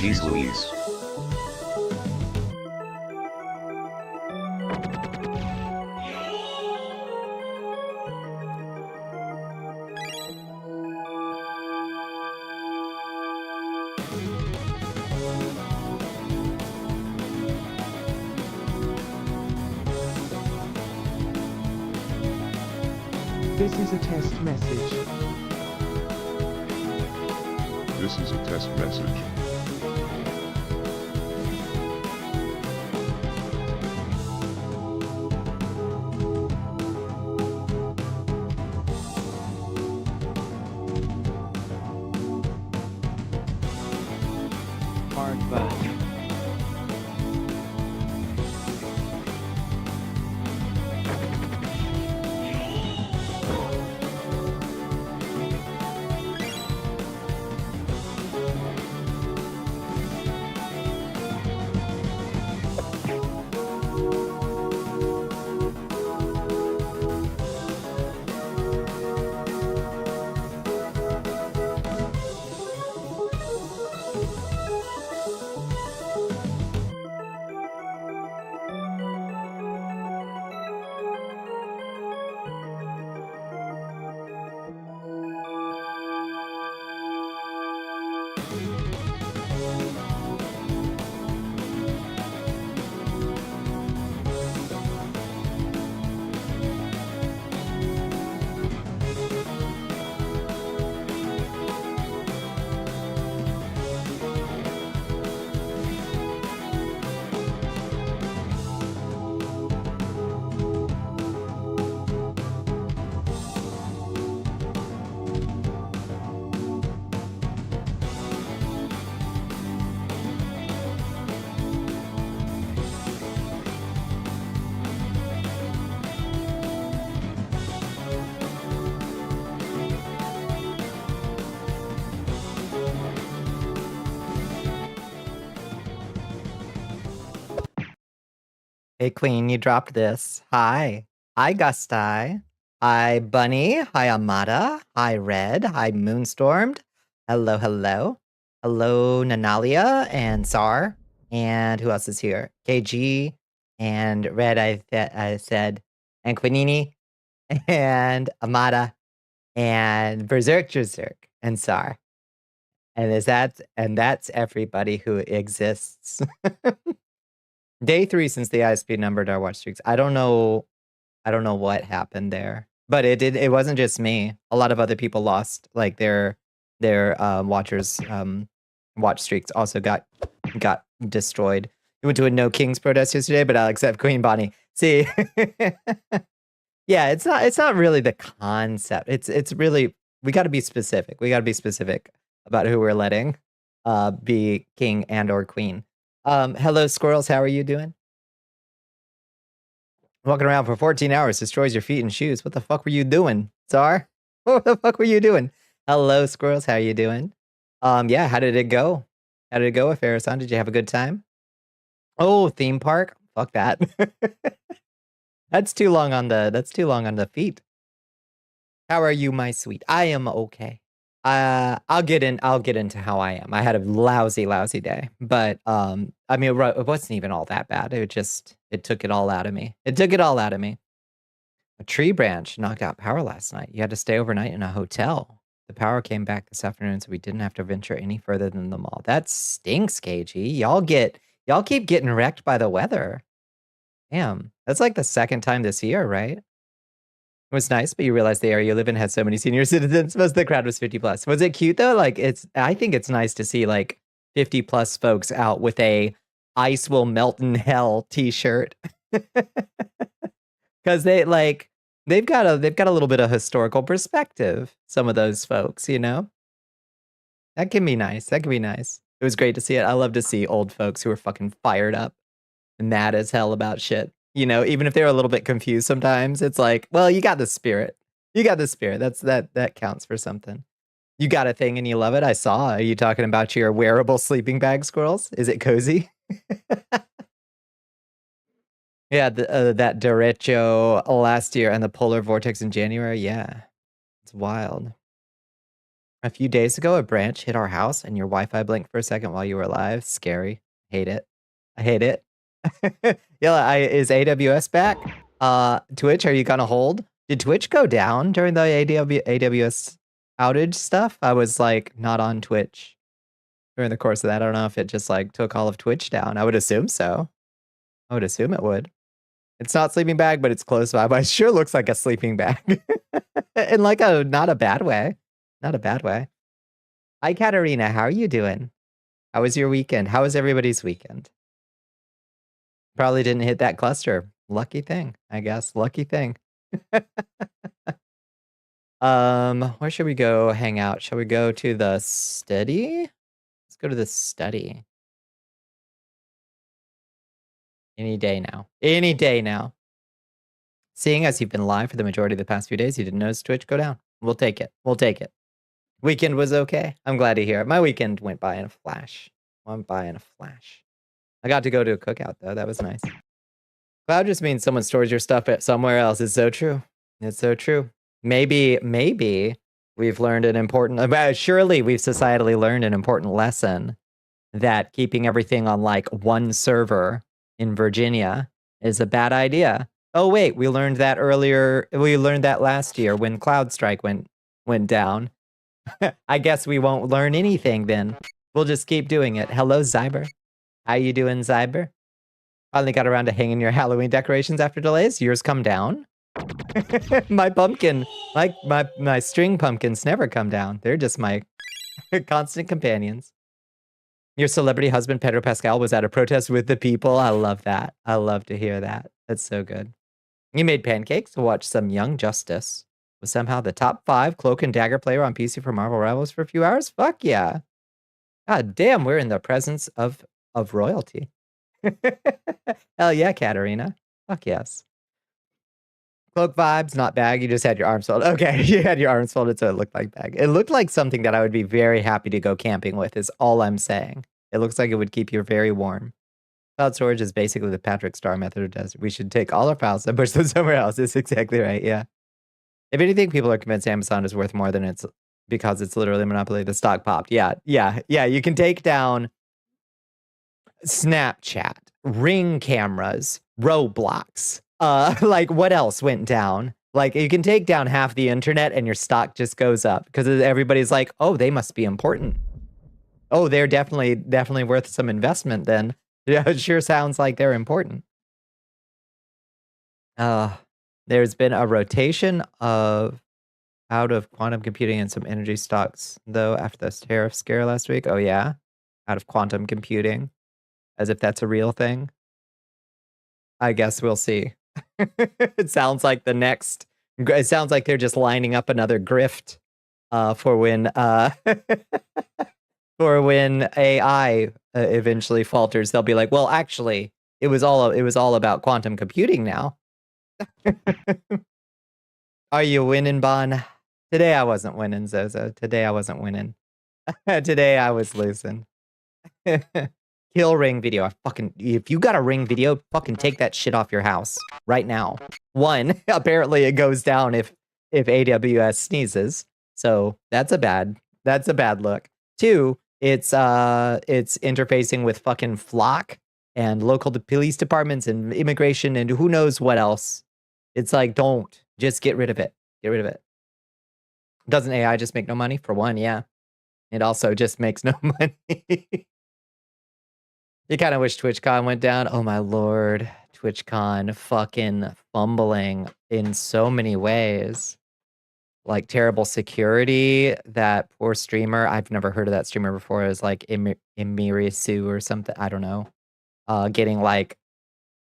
Jeez Louise. This is a test message. This is a test message. Hard but. Hey, Queen, you dropped this. Hi. Hi, Gustai. Hi, Bunny. Hi, Amada. Hi, Red. Hi, Moonstormed. Hello, hello. Hello, Nanalia and Sar. And who else is here? KG and Red, I said, and Quinini and Amada and Berserk, and Sar. And that's everybody who exists. Day 3 since the ISP numbered our watch streaks. I don't know what happened there. But it wasn't just me. A lot of other people lost like their watchers watch streaks also got destroyed. We went to a no kings protest yesterday, but I'll accept Queen Bonnie. See, yeah, it's not really the concept. It's really, we got to be specific. We got to be specific about who we're letting be king and or queen. Hello squirrels, how are you doing? Walking around for 14 hours destroys your feet and shoes. What the fuck were you doing, Czar? What the fuck were you doing? Hello squirrels, how are you doing? Yeah, how did it go? How did it go with Farrason? Did you have a good time? Oh, theme park? Fuck that. That's too long on the feet. How are you, my sweet? I am okay. I'll get into how I am. I had a lousy day, but I mean, it wasn't even all that bad. It took it all out of me. It took it all out of me. A tree branch knocked out power last night. You had to stay overnight in a hotel. The power came back this afternoon, so we didn't have to venture any further than the mall. That stinks, KG. Y'all keep getting wrecked by the weather. Damn, that's like the second time this year, right? It was nice, but you realize the area you live in has so many senior citizens. Most of the crowd was 50 plus. Was it cute though? Like I think it's nice to see like 50 plus folks out with a "Ice will melt in hell" t-shirt. Because they've got a little bit of historical perspective. Some of those folks, you know, that can be nice. That can be nice. It was great to see it. I love to see old folks who are fucking fired up, mad as hell about shit. You know, even if they're a little bit confused sometimes, it's like, well, you got the spirit. You got the spirit. That counts for something. You got a thing and you love it. I saw. Are you talking about your wearable sleeping bag, squirrels? Is it cozy? Yeah, that derecho last year and the polar vortex in January. Yeah, it's wild. A few days ago, a branch hit our house and your Wi-Fi blinked for a second while you were alive. Scary. Hate it. I hate it. Yeah, is AWS back? Twitch, are you gonna hold? Did Twitch go down during the AWS outage stuff? I was like not on Twitch during the course of that. I don't know if it just like took all of Twitch down. I would assume so. I would assume it would. It's not sleeping bag, but it's close by. But it sure looks like a sleeping bag. In like a not a bad way. Not a bad way. Hi, Katarina. How are you doing? How was your weekend? How was everybody's weekend? Probably didn't hit that cluster. Lucky thing, I guess. Lucky thing. Where should we go hang out? Shall we go to the study? Let's go to the study. Any day now. Any day now. Seeing as you've been live for the majority of the past few days, you didn't notice Twitch go down. We'll take it. We'll take it. Weekend was okay. I'm glad to hear it. My weekend went by in a flash. I got to go to a cookout, though. That was nice. Cloud just means someone stores your stuff at somewhere else. It's so true. It's so true. Maybe we've learned an important... surely we've societally learned an important lesson that keeping everything on, like, one server in Virginia is a bad idea. Oh, wait, we learned that earlier. We learned that last year when CloudStrike went down. I guess we won't learn anything then. We'll just keep doing it. Hello, Zyber. How you doing, Zyber? Finally got around to hanging your Halloween decorations after delays. Yours come down. My pumpkin, my string pumpkins never come down. They're just my constant companions. Your celebrity husband, Pedro Pascal, was at a protest with the people. I love that. I love to hear that. That's so good. You made pancakes to watch some Young Justice. Was somehow the top 5 Cloak and Dagger player on PC for Marvel Rivals for a few hours? Fuck yeah. God damn, we're in the presence of royalty. Hell yeah, Katarina. Fuck yes. Cloak vibes, not bag. You just had your arms folded. Okay, you had your arms folded, so it looked like bag. It looked like something that I would be very happy to go camping with, is all I'm saying. It looks like it would keep you very warm. Cloud storage is basically the Patrick Star method of desert. We should take all our files and push them somewhere else. That's exactly right, yeah. If anything, people are convinced Amazon is worth more than it's because it's literally a monopoly. The stock popped. Yeah. You can take down Snapchat, Ring cameras, Roblox. Like what else went down? Like you can take down half the internet and your stock just goes up because everybody's like, oh, they must be important. Oh, they're definitely worth some investment then. Yeah, it sure sounds like they're important. There's been a rotation out of quantum computing and some energy stocks, though, after this tariff scare last week. Oh, yeah? Out of quantum computing, as if that's a real thing. I guess we'll see. It sounds like it sounds like they're just lining up another grift for when for when AI eventually falters. They'll be like, well, actually, it was all about quantum computing now. Are you winning, Bon? Today I wasn't winning, Zozo. Today I wasn't winning. Today I was losing. Kill ring video. If you got a ring video, fucking take that shit off your house right now. One, apparently it goes down if AWS sneezes. So that's a bad look. Two, it's interfacing with fucking Flock and local police departments and immigration and who knows what else. It's like, don't. Just get rid of it. Get rid of it. Doesn't AI just make no money? For one, yeah. It also just makes no money. You kind of wish TwitchCon went down. Oh my lord. TwitchCon fucking fumbling in so many ways. Like terrible security. That poor streamer. I've never heard of that streamer before. It was like Imirisu or something. I don't know. Getting like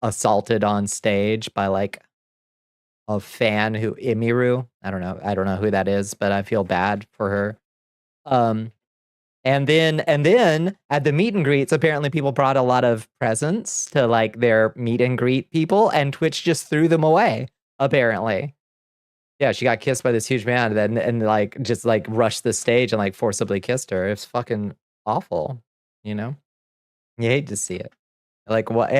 assaulted on stage by like a fan who Imiru. I don't know who that is, but I feel bad for her. And then at the meet and greets, apparently people brought a lot of presents to like their meet and greet people, and Twitch just threw them away, apparently. Yeah, she got kissed by this huge man and like just like rushed the stage and like forcibly kissed her. It's fucking awful, you know? You hate to see it. Like what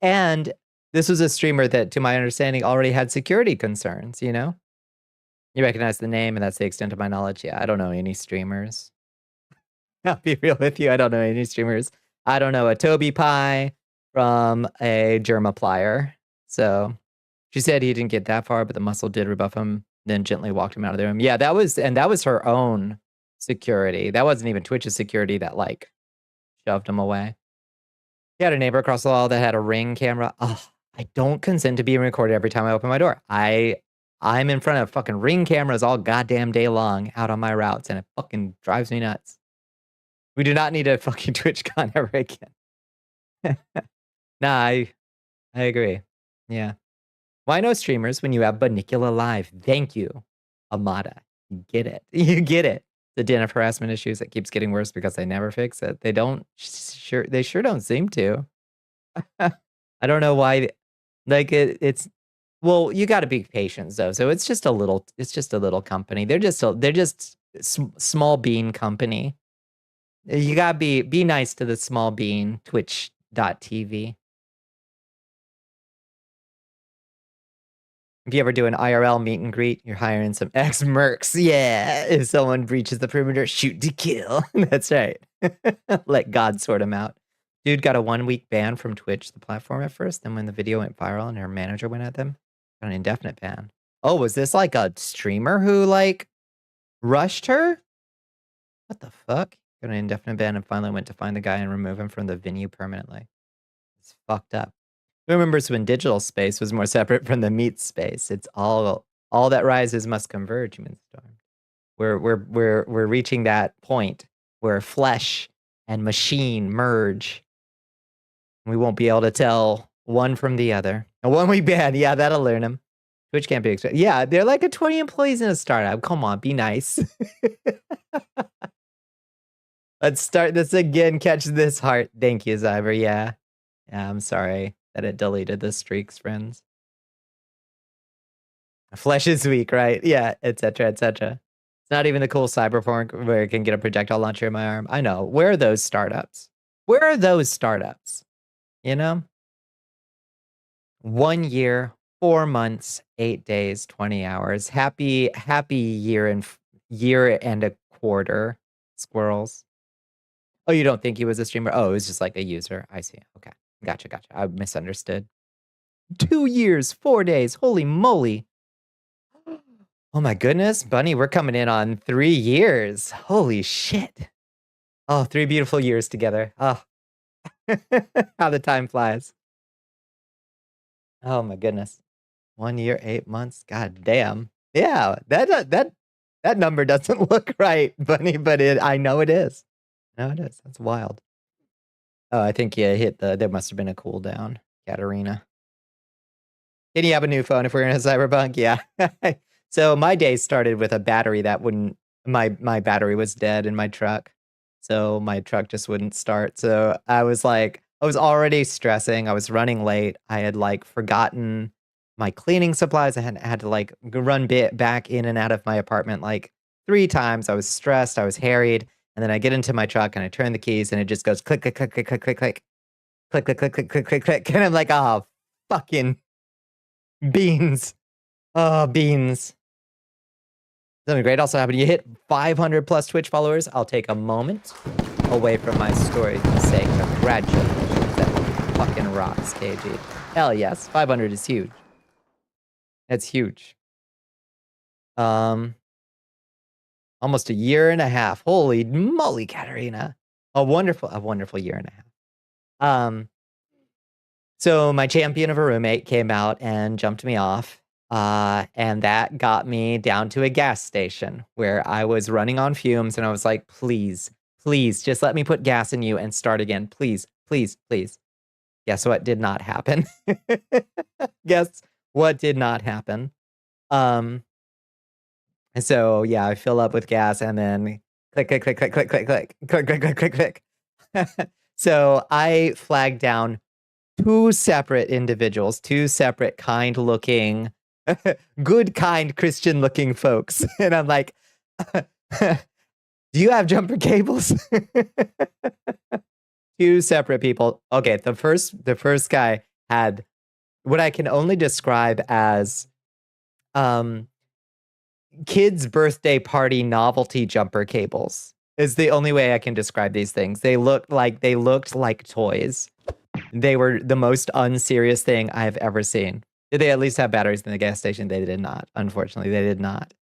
and this was a streamer that, to my understanding, already had security concerns, you know? You recognize the name, and that's the extent of my knowledge. Yeah, I don't know any streamers. I'll be real with you. I don't know any streamers. I don't know a Toby Pie from a Germaplier. So she said he didn't get that far, but the muscle did rebuff him, then gently walked him out of the room. Yeah, that was her own security. That wasn't even Twitch's security that like shoved him away. He had a neighbor across the hall that had a Ring camera. Oh, I don't consent to being recorded every time I open my door. I'm in front of fucking Ring cameras all goddamn day long out on my routes, and it fucking drives me nuts. We do not need a fucking TwitchCon ever again. Nah, I agree. Yeah. Why no streamers when you have Bonnicula live? Thank you, Amada. You get it. You get it. The den of harassment issues that keeps getting worse because they never fix it. They sure don't seem to. I don't know why. Like it's well, you got to be patient though. So it's just a little company. They're just small bean company. You gotta be nice to the small bean. Twitch.tv. If you ever do an IRL meet and greet, you're hiring some ex-mercs. Yeah, if someone breaches the perimeter, shoot to kill. That's right. Let God sort him out. Dude got a 1-week ban from Twitch, the platform at first. Then when the video went viral and her manager went at them, got an indefinite ban. Oh, was this like a streamer who like rushed her? What the fuck? Got an indefinite ban and finally went to find the guy and remove him from the venue permanently. It's fucked up. Who remembers when digital space was more separate from the meat space? It's all that rises must converge, Moonstorm. We're reaching that point where flesh and machine merge. We won't be able to tell one from the other. A 1-week ban, yeah, that'll learn them. Twitch can't be expected. Yeah, they're like a 20 employees in a startup. Come on, be nice. Let's start this again. Catch this heart. Thank you, Zyber. Yeah, I'm sorry that it deleted the streaks, friends. Flesh is weak, right? Yeah, etc., etc. It's not even the cool cyberpunk where it can get a projectile launcher in my arm. I know. Where are those startups? Where are those startups? You know? 1 year, 4 months, 8 days, 20 hours. Happy year and a quarter, squirrels. Oh, you don't think he was a streamer? Oh, it was just like a user. I see. Okay. Gotcha. I misunderstood. 2 years, 4 days. Holy moly. Oh my goodness, Bunny, we're coming in on 3 years. Holy shit. Oh, 3 beautiful years together. Oh. How the time flies. Oh my goodness. 1 year, 8 months. God damn. Yeah, that number doesn't look right, Bunny, but I know it is. I know it is. That's wild. Oh, I think you hit there must have been a cooldown, Katarina. Can you have a new phone if we're in a cyberpunk? Yeah. So my day started with a battery that wouldn't my battery was dead in my truck. So my truck just wouldn't start. So I was already stressing. I was running late. I had like forgotten my cleaning supplies. I had to like run back in and out of my apartment like 3 times. I was stressed. I was harried. And then I get into my truck and I turn the keys and it just goes click, click, click, click, click, click, click, click, click, click, click, click, click, click. And I'm like, oh, fucking beans. Oh, beans. Something great also happened. You hit 500 plus Twitch followers. I'll take a moment away from my story to say congratulations. That fucking rocks, KG. Hell yes. 500 is huge. That's huge. Almost a year and a half. Holy moly, Katarina. A wonderful year and a half. So my champion of a roommate came out and jumped me off. And that got me down to a gas station where I was running on fumes and I was like, please, please, just let me put gas in you and start again. Please, please, please. Guess what did not happen? Guess what did not happen? And so yeah, I fill up with gas and then click, click, click, click, click, click, click, click, click, click, click, click. So I flagged down 2 separate individuals, 2 separate kind-looking, good, kind, Christian-looking folks. And I'm like, do you have jumper cables? 2 separate people. Okay, the first guy had what I can only describe as kids' birthday party novelty jumper cables. Is the only way I can describe these things. They looked like toys. They were the most unserious thing I have ever seen. Did they at least have batteries in the gas station? They did not. Unfortunately, they did not.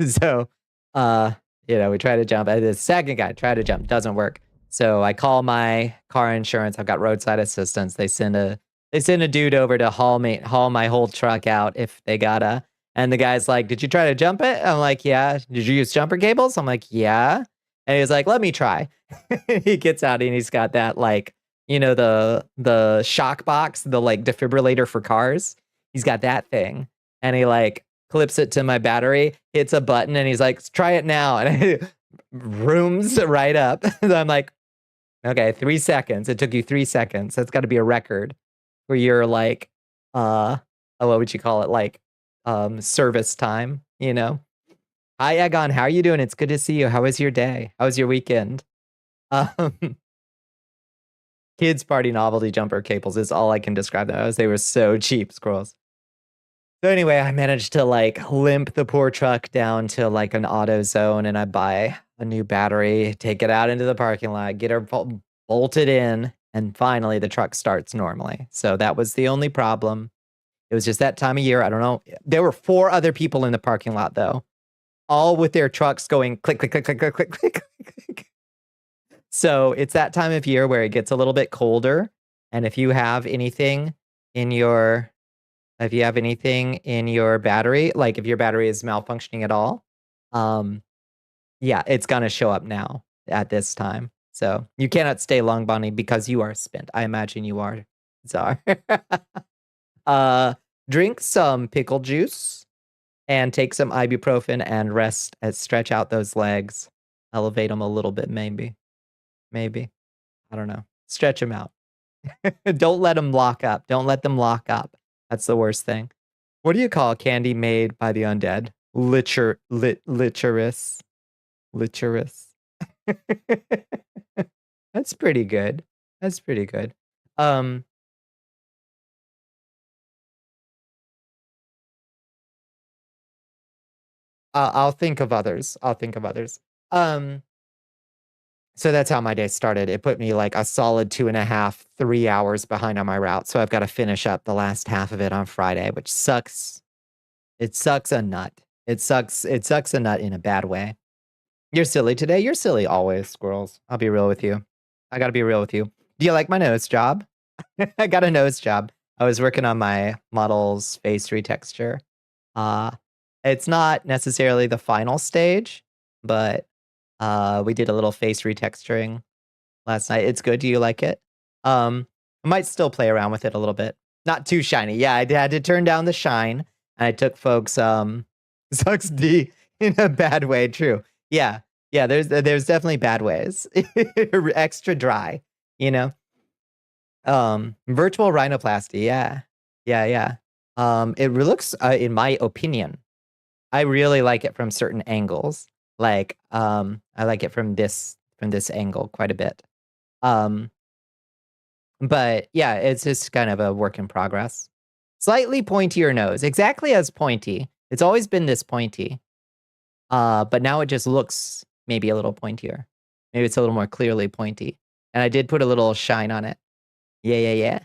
So, we try to jump. The second guy tried to jump, doesn't work. So I call my car insurance. I've got roadside assistance. They send a dude over to haul my whole truck out if they gotta. And the guy's like, "Did you try to jump it?" I'm like, "Yeah." "Did you use jumper cables?" I'm like, "Yeah." And he's like, "Let me try." He gets out and he's got that like, the shock box, the like defibrillator for cars. He's got that thing. And he like clips it to my battery, hits a button, and he's like, "Try it now." And it rooms right up. And I'm like, okay, 3 seconds. It took you 3 seconds. That's got to be a record for your like, what would you call it? Like, service time, Hi, Egon. How are you doing? It's good to see you. How was your day? How was your weekend? Kids party novelty jumper cables is all I can describe them as. They were so cheap, squirrels. So anyway, I managed to like limp the poor truck down to like an auto zone and I buy a new battery, take it out into the parking lot, get her bolted in, and finally the truck starts normally. So that was the only problem. It was just that time of year. I don't know. There were 4 other people in the parking lot though, all with their trucks going click, click, click, click, click, click, click, click. So it's that time of year where it gets a little bit colder. And if you have anything in your battery, like if your battery is malfunctioning at all, yeah, it's gonna show up now at this time. So you cannot stay long, Bonnie, because you are spent. I imagine you are, Czar. Drink some pickle juice and take some ibuprofen and rest and stretch out those legs. Elevate them a little bit, maybe. I don't know. Stretch them out. Don't let them lock up. Don't let them lock up. That's the worst thing. What do you call candy made by the undead? Liturus. That's pretty good. I'll think of others. So that's how my day started. It put me like a solid 2.5, 3 hours behind on my route. So I've got to finish up the last half of it on Friday, which sucks. It sucks a nut. It sucks a nut in a bad way. You're silly today. You're silly always, squirrels. I'll be real with you. I gotta be real with you. Do you like my nose job? I got a nose job. I was working on my model's face retexture. Uh, it's not necessarily the final stage, but we did a little face retexturing last night. It's good. Do you like it? I might still play around with it a little bit. Not too shiny. Yeah, I had to turn down the shine, and I took folks sucks D in a bad way. True. Yeah, yeah. There's definitely bad ways. Extra dry. You know. Virtual rhinoplasty. Yeah, yeah. It looks, in my opinion, I really like it from certain angles. Like, I like it from this angle quite a bit. But yeah, it's just kind of a work in progress. Slightly pointier nose, exactly as pointy. It's always been this pointy. But now it just looks maybe a little pointier. Maybe it's a little more clearly pointy. And I did put a little shine on it. Yeah.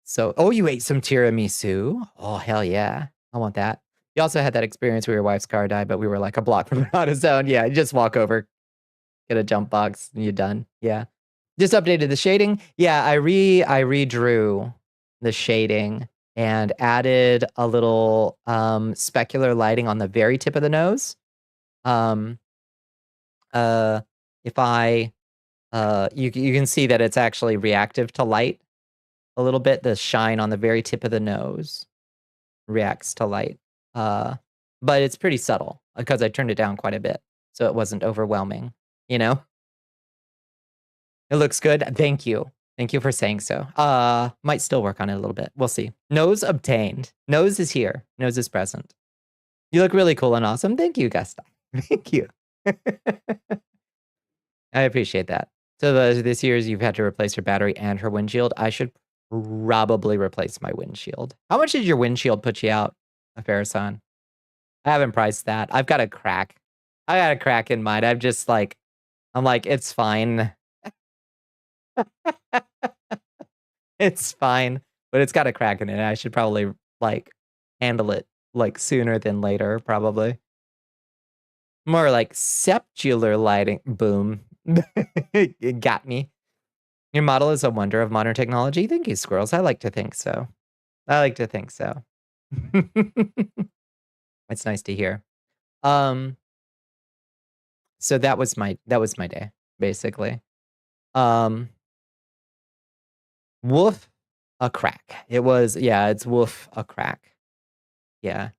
So, oh, you ate some tiramisu? Oh, hell yeah. I want that. You also had that experience where your wife's car died, but we were like a block from an auto zone. Yeah, you just walk over, get a jump box, and you're done. Yeah. Just updated the shading. Yeah, I redrew the shading and added a little specular lighting on the very tip of the nose. If I you can see that it's actually reactive to light a little bit. The shine on the very tip of the nose reacts to light. But it's pretty subtle because I turned it down quite a bit, so it wasn't overwhelming, you know? It looks good. Thank you. Thank you for saying so. Might still work on it a little bit. We'll see. Nose obtained. Nose is here. Nose is present. You look really cool and awesome. Thank you, Gusta. Thank you. I appreciate that. So this year's you've had to replace her battery and her windshield. I should probably replace my windshield. How much did your windshield put you out, Farrasan? I haven't priced that. I've got a crack. I got a crack in mind. I'm like, it's fine. It's fine, but it's got a crack in it. I should probably like handle it like sooner than later, probably. More like septular lighting. Boom. It got me. Your model is a wonder of modern technology. Thank you, squirrels. I like to think so. It's nice to hear. So that was my day, basically. Woof a crack. It was, yeah, it's woof a crack. Yeah.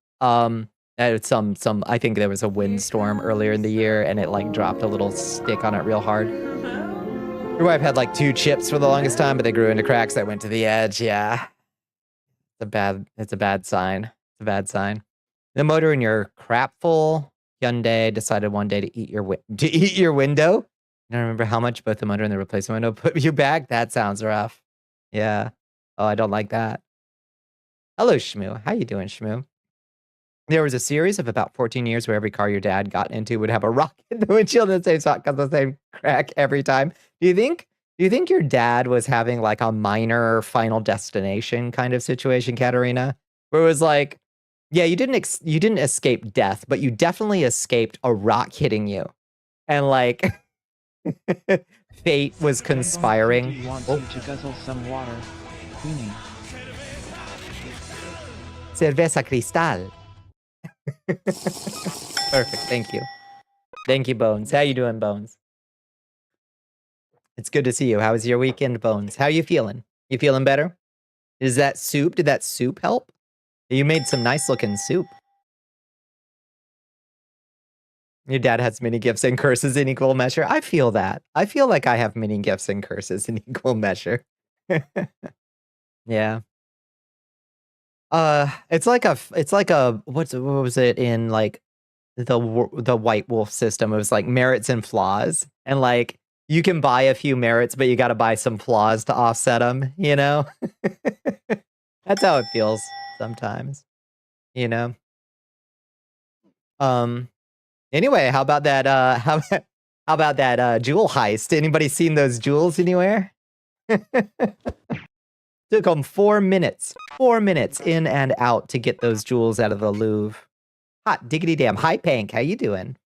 It's I think there was a windstorm earlier in the year and it like dropped a little stick on it real hard. Your wife had like 2 chips for the longest time, but they grew into cracks that went to the edge. Yeah. It's a bad sign. It's a bad sign. The motor in your crapful Hyundai decided one day to eat your window. I don't remember how much both the motor and the replacement window put you back. That sounds rough. Yeah. Oh, I don't like that. Hello, Shmoo. How you doing, Shmoo? There was a series of about 14 years where every car your dad got into would have a rock in the windshield in the same spot because the same crack every time. Do you think your dad was having like a minor Final Destination kind of situation, Katarina? Where it was like, yeah, you didn't escape death, but you definitely escaped a rock hitting you. And like fate was conspiring. Wants you to guzzle some water. Queenie. Cerveza Cristal. Perfect. Thank you. Thank you, Bones. How you doing, Bones? It's good to see you. How was your weekend, Bones? How you feeling? You feeling better? Did that soup help? You made some nice looking soup. Your dad has many gifts and curses in equal measure. I feel that. I feel like I have many gifts and curses in equal measure. Yeah. It's like a what was it in like the White Wolf system? It was like merits and flaws, and like you can buy a few merits, but you got to buy some flaws to offset them. You know, that's how it feels sometimes. You know. Anyway, how about that? How about that jewel heist? Anybody seen those jewels anywhere? Took them 4 minutes. 4 minutes in and out to get those jewels out of the Louvre. Hot diggity damn. Hi, Pank. How you doing?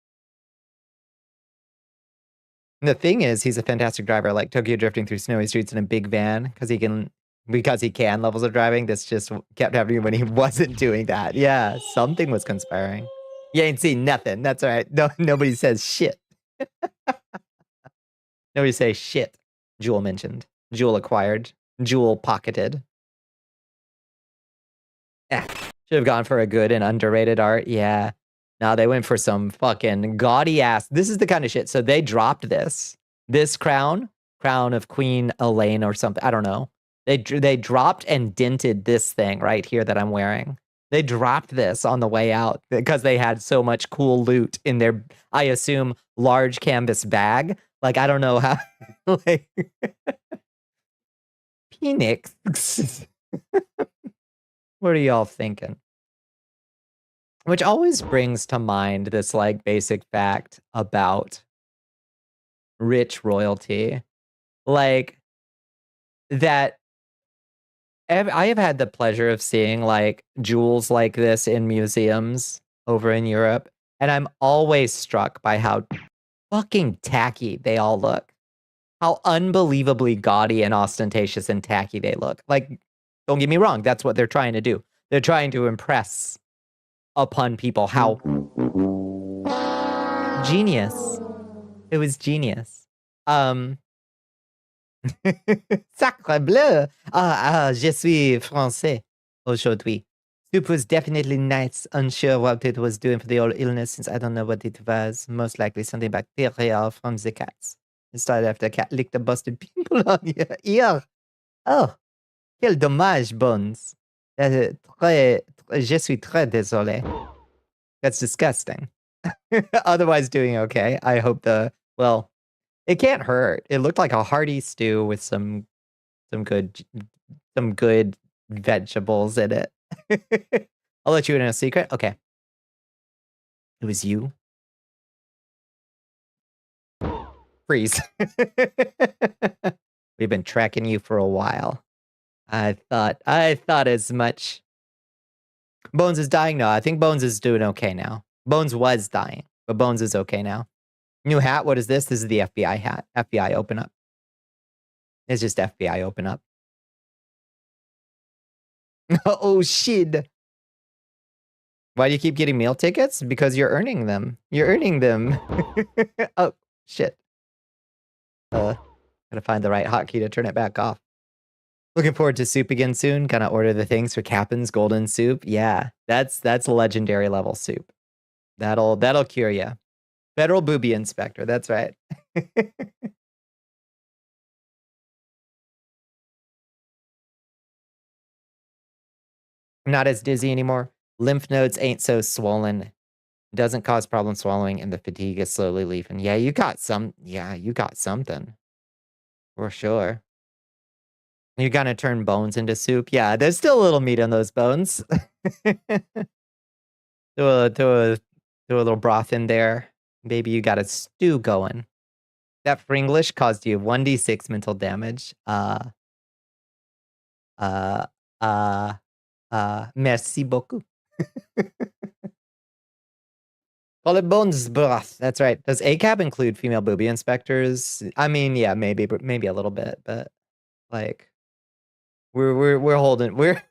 And the thing is, he's a fantastic driver. Like Tokyo drifting through snowy streets in a big van because he can levels of driving. This just kept happening when he wasn't doing that. Yeah, something was conspiring. You ain't seen nothing. That's all right. No, nobody says shit. Nobody says shit. Jewel mentioned. Jewel acquired. Jewel pocketed. Should have gone for a good and underrated art. Yeah. No, they went for some fucking gaudy ass. This is the kind of shit. So they dropped this. This crown of Queen Elaine or something. I don't know. They dropped and dented this thing right here that I'm wearing. They dropped this on the way out because they had so much cool loot in their, I assume, large canvas bag. Like, I don't know how. Like, Phoenix. What are y'all thinking? Which always brings to mind this like basic fact about rich royalty. Like that I have had the pleasure of seeing like jewels like this in museums over in Europe, and I'm always struck by how fucking tacky they all look. How unbelievably gaudy and ostentatious and tacky they look. Like, don't get me wrong, that's what they're trying to do. They're trying to impress upon people how genius. It was genius. Sacre bleu! Je suis français aujourd'hui. Soup was definitely nice. Unsure what it was doing for the old illness since I don't know what it was. Most likely something bacterial from the cats. It started after a cat licked a busted pimple on your ear. Oh, quel dommage, Bones. Je suis très désolé. That's disgusting. Otherwise doing okay. I hope well, it can't hurt. It looked like a hearty stew with some good vegetables in it. I'll let you in a secret. Okay. It was you. Freeze. We've been tracking you for a while. I thought as much. Bones is dying now. I think Bones is doing okay now. Bones was dying, but Bones is okay now. New hat. What is this? This is the FBI hat. FBI open up. It's just FBI open up. Oh shit. Why do you keep getting meal tickets? Because you're earning them. You're earning them. Oh shit. Gotta find the right hotkey to turn it back off. Looking forward to soup again soon. Gonna order the things for Captain's golden soup. Yeah, that's legendary level soup. That'll cure you. Federal booby inspector. That's right. I'm not as dizzy anymore. Lymph nodes ain't so swollen. Doesn't cause problem swallowing, and the fatigue is slowly leaving. Yeah, you got something. For sure. You're gonna turn bones into soup? Yeah, there's still a little meat on those bones. Throw a little broth in there. Maybe you got a stew going. That Fringlish caused you 1d6 mental damage. Merci beaucoup. Call it bones broth. That's right. Does ACAB include female booby inspectors? I mean, yeah, maybe a little bit, but like we're holding we're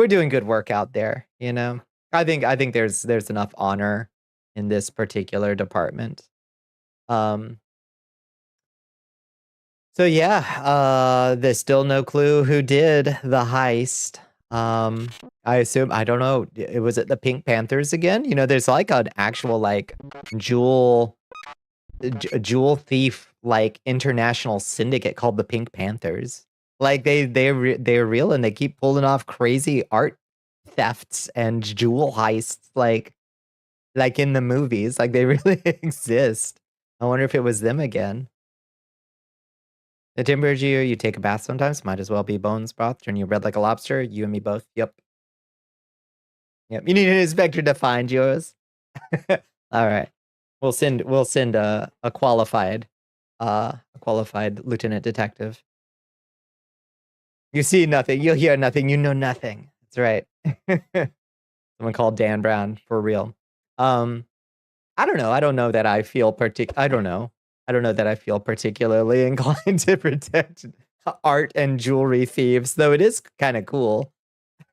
doing good work out there, you know. I think there's enough honor in this particular department. So yeah, there's still no clue who did the heist. I assume, I don't know, was it the Pink Panthers again? You know, there's like an actual like jewel thief like international syndicate called the Pink Panthers. Like they're real and they keep pulling off crazy art thefts and jewel heists like in the movies. Like they really exist. I wonder if it was them again. The temperature you take a bath sometimes might as well be bones broth. Turn you red like a lobster. You and me both. Yep. You need an inspector to find yours. All right. We'll send a qualified lieutenant detective. You see nothing, you'll hear nothing, you know nothing. That's right. Someone called Dan Brown for real. I don't know. I don't know that I feel I don't know. I don't know that I feel particularly inclined to protect art and jewelry thieves, though it is kind of cool.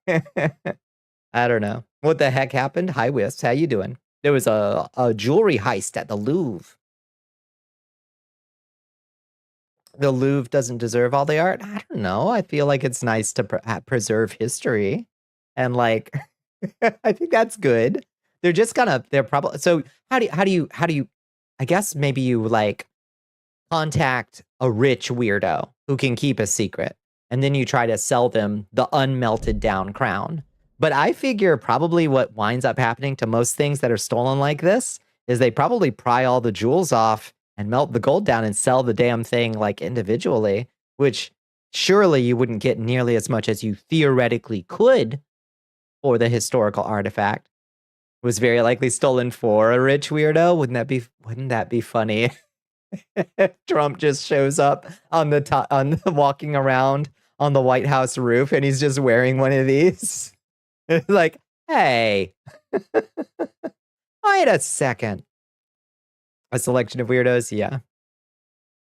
I don't know. What the heck happened? Hi, Wisps. How you doing? There was a jewelry heist at the Louvre. The Louvre doesn't deserve all the art? I don't know. I feel like it's nice to preserve history. And like, I think that's good. They're just they're probably, so how do you, I guess maybe you like contact a rich weirdo who can keep a secret. And then you try to sell them the unmelted down crown. But I figure probably what winds up happening to most things that are stolen like this is they probably pry all the jewels off and melt the gold down and sell the damn thing like individually, which surely you wouldn't get nearly as much as you theoretically could for the historical artifact. It was very likely stolen for a rich weirdo. Wouldn't that be funny? Trump just shows up on the top, walking around on the White House roof, and he's just wearing one of these. Like, hey, wait a second. A selection of weirdos, yeah.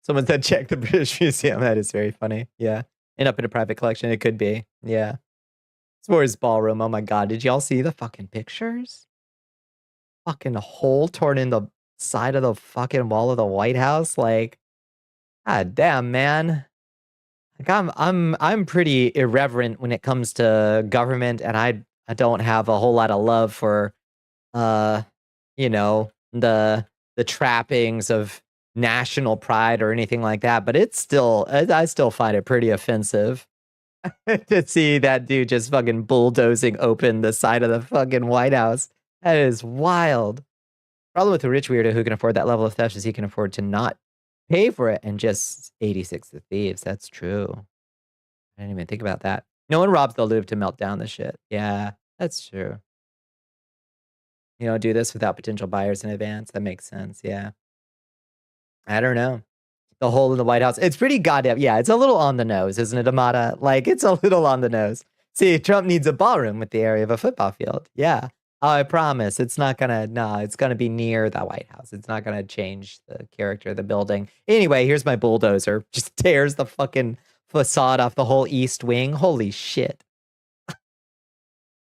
Someone said check the British Museum. That is very funny. Yeah. End up in a private collection. It could be. Yeah. S'mores ballroom. Oh my god. Did y'all see the fucking pictures? Fucking hole torn in the side of the fucking wall of the White House. Like, god damn, man. Like I'm pretty irreverent when it comes to government, and I don't have a whole lot of love for you know, the trappings of national pride or anything like that, but it's still, I still find it pretty offensive to see that dude just fucking bulldozing open the side of the fucking White House. That is wild. Problem with a rich weirdo who can afford that level of theft is he can afford to not pay for it and just 86 the thieves. That's true. I didn't even think about that. No one robs the Louvre to melt down the shit. Yeah, that's true. You know, do this without potential buyers in advance. That makes sense. Yeah. I don't know. The hole in the White House. It's pretty goddamn. Yeah, it's a little on the nose, isn't it, Amada? Like, it's a little on the nose. See, Trump needs a ballroom with the area of a football field. Yeah. Oh, I promise. It's not gonna, no, it's gonna be near the White House. It's not gonna change the character of the building. Anyway, here's my bulldozer. Just tears the fucking facade off the whole East Wing. Holy shit.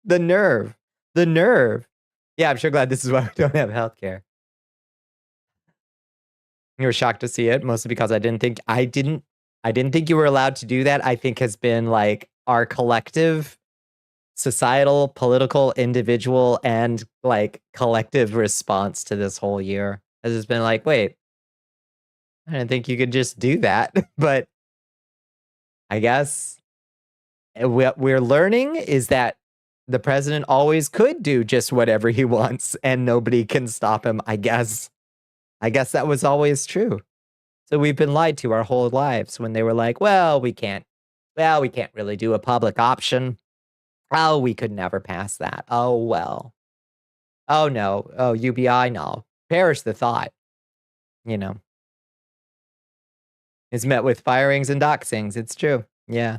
The nerve. The nerve. Yeah, I'm sure glad this is why we don't have healthcare. You were shocked to see it, mostly because I didn't think you were allowed to do that. I think has been like our collective societal, political, individual, and like collective response to this whole year. Has just been like, wait, I didn't think you could just do that. But I guess what we're learning is that the president always could do just whatever he wants and nobody can stop him, I guess. I guess that was always true. So we've been lied to our whole lives when they were like, well, we can't really do a public option. Oh, we could never pass that. Oh, well. Oh, no. Oh, UBI, no. Perish the thought. You know. Is met with firings and doxings. It's true. Yeah.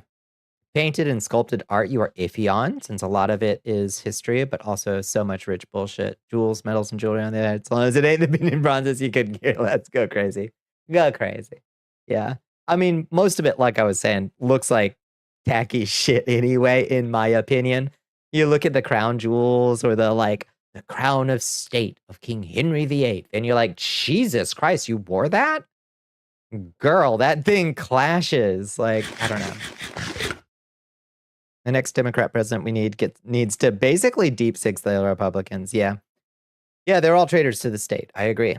Painted and sculpted art you are iffy on, since a lot of it is history, but also so much rich bullshit. Jewels, metals, and jewelry on the head. As long as it ain't the Binion bronzes, you couldn't care. Let's go crazy. Go crazy. Yeah. I mean, most of it, like I was saying, looks like tacky shit anyway, in my opinion. You look at the crown jewels or the crown of state of King Henry VIII, and you're like, Jesus Christ, you wore that? Girl, that thing clashes. Like, I don't know. The next Democrat president we needs to basically deep six the Republicans. Yeah. Yeah, they're all traitors to the state. I agree.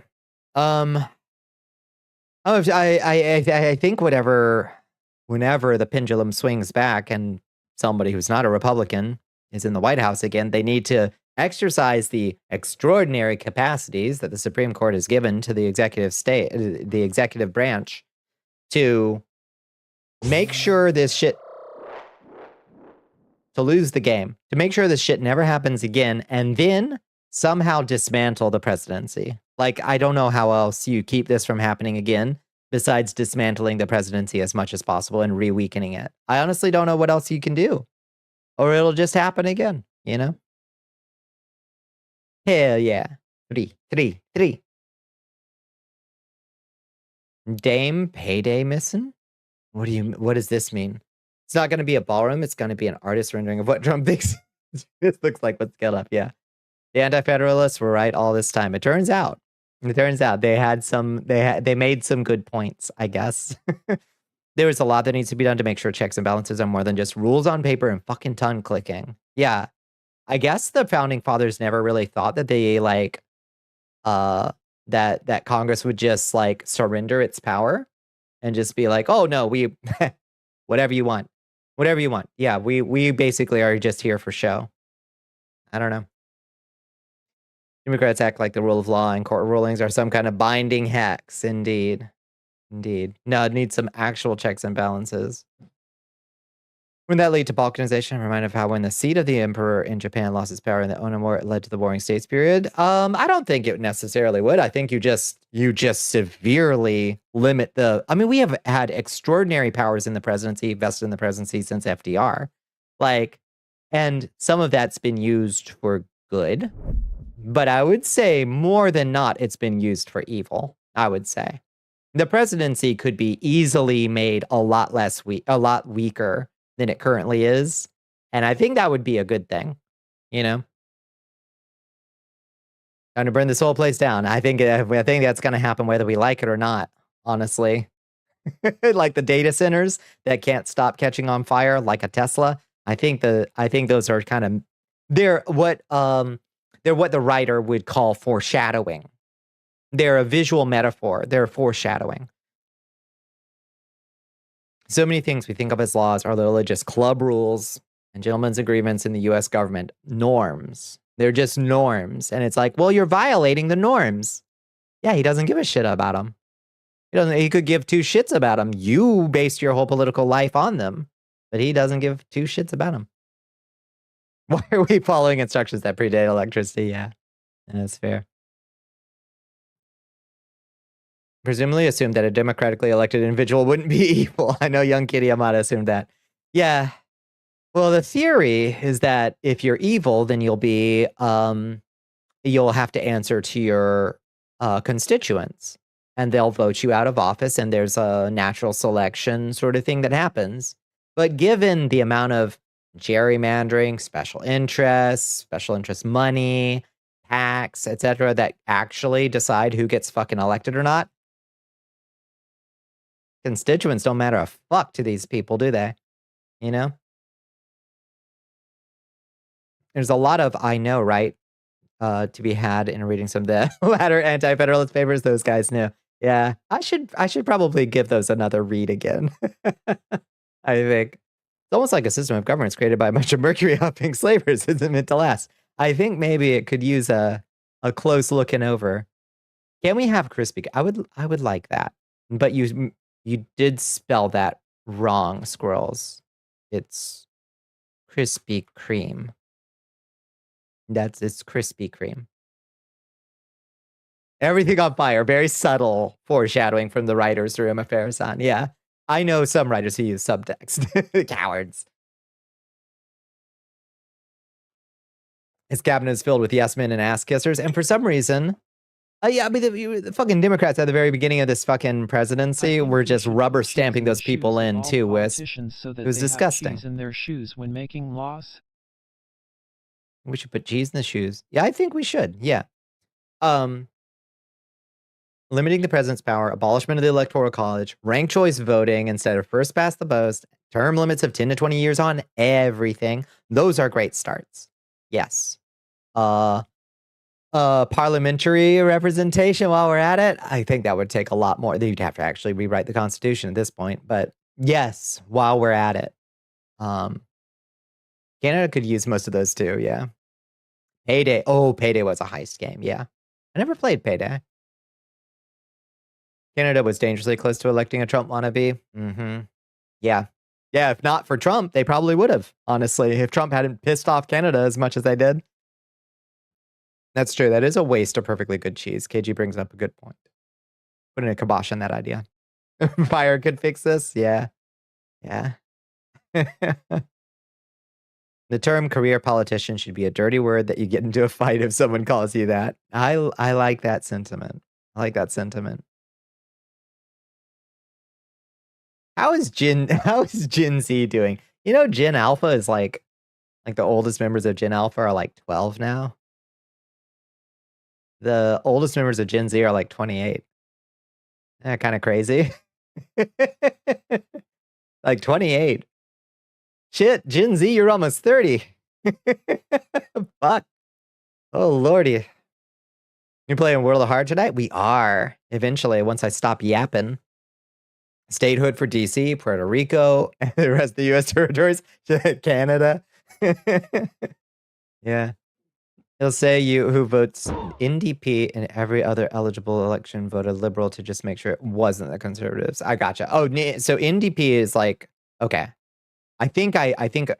I think whenever the pendulum swings back and somebody who's not a Republican is in the White House again, they need to exercise the extraordinary capacities that the Supreme Court has given to the executive branch to make sure this shit, to lose the game, to make sure this shit never happens again, and then somehow dismantle the presidency. Like, I don't know how else you keep this from happening again, besides dismantling the presidency as much as possible and re-weakening it. I honestly don't know what else you can do. Or it'll just happen again, you know? Hell yeah. Three. Dame Payday missing? What does this mean? It's not going to be a ballroom. It's going to be an artist rendering of what Trump thinks. This looks like what's scaled up. Yeah. The anti-federalists were right all this time. It turns out they made some good points, I guess. There was a lot that needs to be done to make sure checks and balances are more than just rules on paper and fucking tongue clicking. Yeah. I guess the founding fathers never really thought that they like that Congress would just like surrender its power and just be like, "Oh no, we whatever you want. Whatever you want." Yeah, we basically are just here for show. I don't know. Democrats act like the rule of law and court rulings are some kind of binding hex. Indeed. No, it needs some actual checks and balances. Wouldn't that lead to balkanization? I'm reminded of how when the seat of the emperor in Japan lost its power in the Onin War, it led to the Warring States period. I don't think it necessarily would. I think you just severely limit the. I mean, we have had extraordinary powers in the presidency, vested in the presidency since FDR, and some of that's been used for good. But I would say more than not, it's been used for evil. I would say the presidency could be easily made a lot weaker than it currently is. And I think that would be a good thing, you know? Trying to burn this whole place down. I think that's going to happen whether we like it or not, honestly. Like the data centers that can't stop catching on fire like a Tesla. I think those are kind of they're what the writer would call foreshadowing. They're a visual metaphor. They're foreshadowing. So many things we think of as laws are literally just club rules and gentlemen's agreements in the US government. Norms. They're just norms. And it's like, well, you're violating the norms. Yeah, he doesn't give a shit about them. He could give two shits about them. You based your whole political life on them. But he doesn't give two shits about them. Why are we following instructions that predate electricity? Yeah, that's fair. Presumably assumed that a democratically elected individual wouldn't be evil. I know young Kitty Yamada assumed that. Yeah. Well, the theory is that if you're evil, then you'll have to answer to your constituents, and they'll vote you out of office, and there's a natural selection sort of thing that happens. But given the amount of gerrymandering, special interest money, tax, etc., that actually decide who gets fucking elected or not, constituents don't matter a fuck to these people, do they? You know? There's a lot of I know, right? To be had in reading some of the latter anti-federalist papers. Those guys knew. Yeah, I should probably give those another read again. I think it's almost like a system of governance created by a bunch of mercury hopping slavers isn't meant to last. I think maybe it could use a close looking over. Can we have crispy? I would like that. But you did spell that wrong, squirrels. It's Krispy Kreme. It's Krispy Kreme. Everything on fire. Very subtle foreshadowing from the writers through Emma Farrason. Yeah. I know some writers who use subtext. Cowards. His cabinet is filled with yes men and ass kissers. And for some reason, yeah, I mean, the fucking Democrats at the very beginning of this fucking presidency were just rubber stamping those people in too. It was disgusting. Cheese in their shoes when making laws. We should put cheese in the shoes. Yeah, I think we should. Yeah. Limiting the president's power, abolishment of the electoral college, ranked choice voting instead of first past the post, term limits of 10 to 20 years on everything. Those are great starts. Yes. Parliamentary representation while we're at it. I think that would take a lot more. You'd have to actually rewrite the Constitution at this point. But yes, while we're at it. Canada could use most of those too, yeah. Payday. Oh, Payday was a heist game, yeah. I never played Payday. Canada was dangerously close to electing a Trump wannabe. Mm-hmm. Yeah. Yeah, if not for Trump, they probably would have, honestly, if Trump hadn't pissed off Canada as much as they did. That's true. That is a waste of perfectly good cheese. KG brings up a good point. Putting a kibosh on that idea. Fire could fix this? Yeah. Yeah. The term career politician should be a dirty word that you get into a fight if someone calls you that. I like that sentiment. I like that sentiment. How is Gen Z doing? You know, Gen Alpha is like the oldest members of Gen Alpha are like 12 now. The oldest members of Gen Z are like 28. Kind of crazy. Like 28. Shit, Gen Z, you're almost 30. Fuck. Oh, lordy. You playing World of Hard tonight? We are. Eventually, once I stop yapping. Statehood for DC, Puerto Rico, and the rest of the U.S. territories, Canada. Yeah. He'll say you who votes NDP in every other eligible election voted liberal to just make sure it wasn't the conservatives. I gotcha. Oh, so NDP is like, okay. I think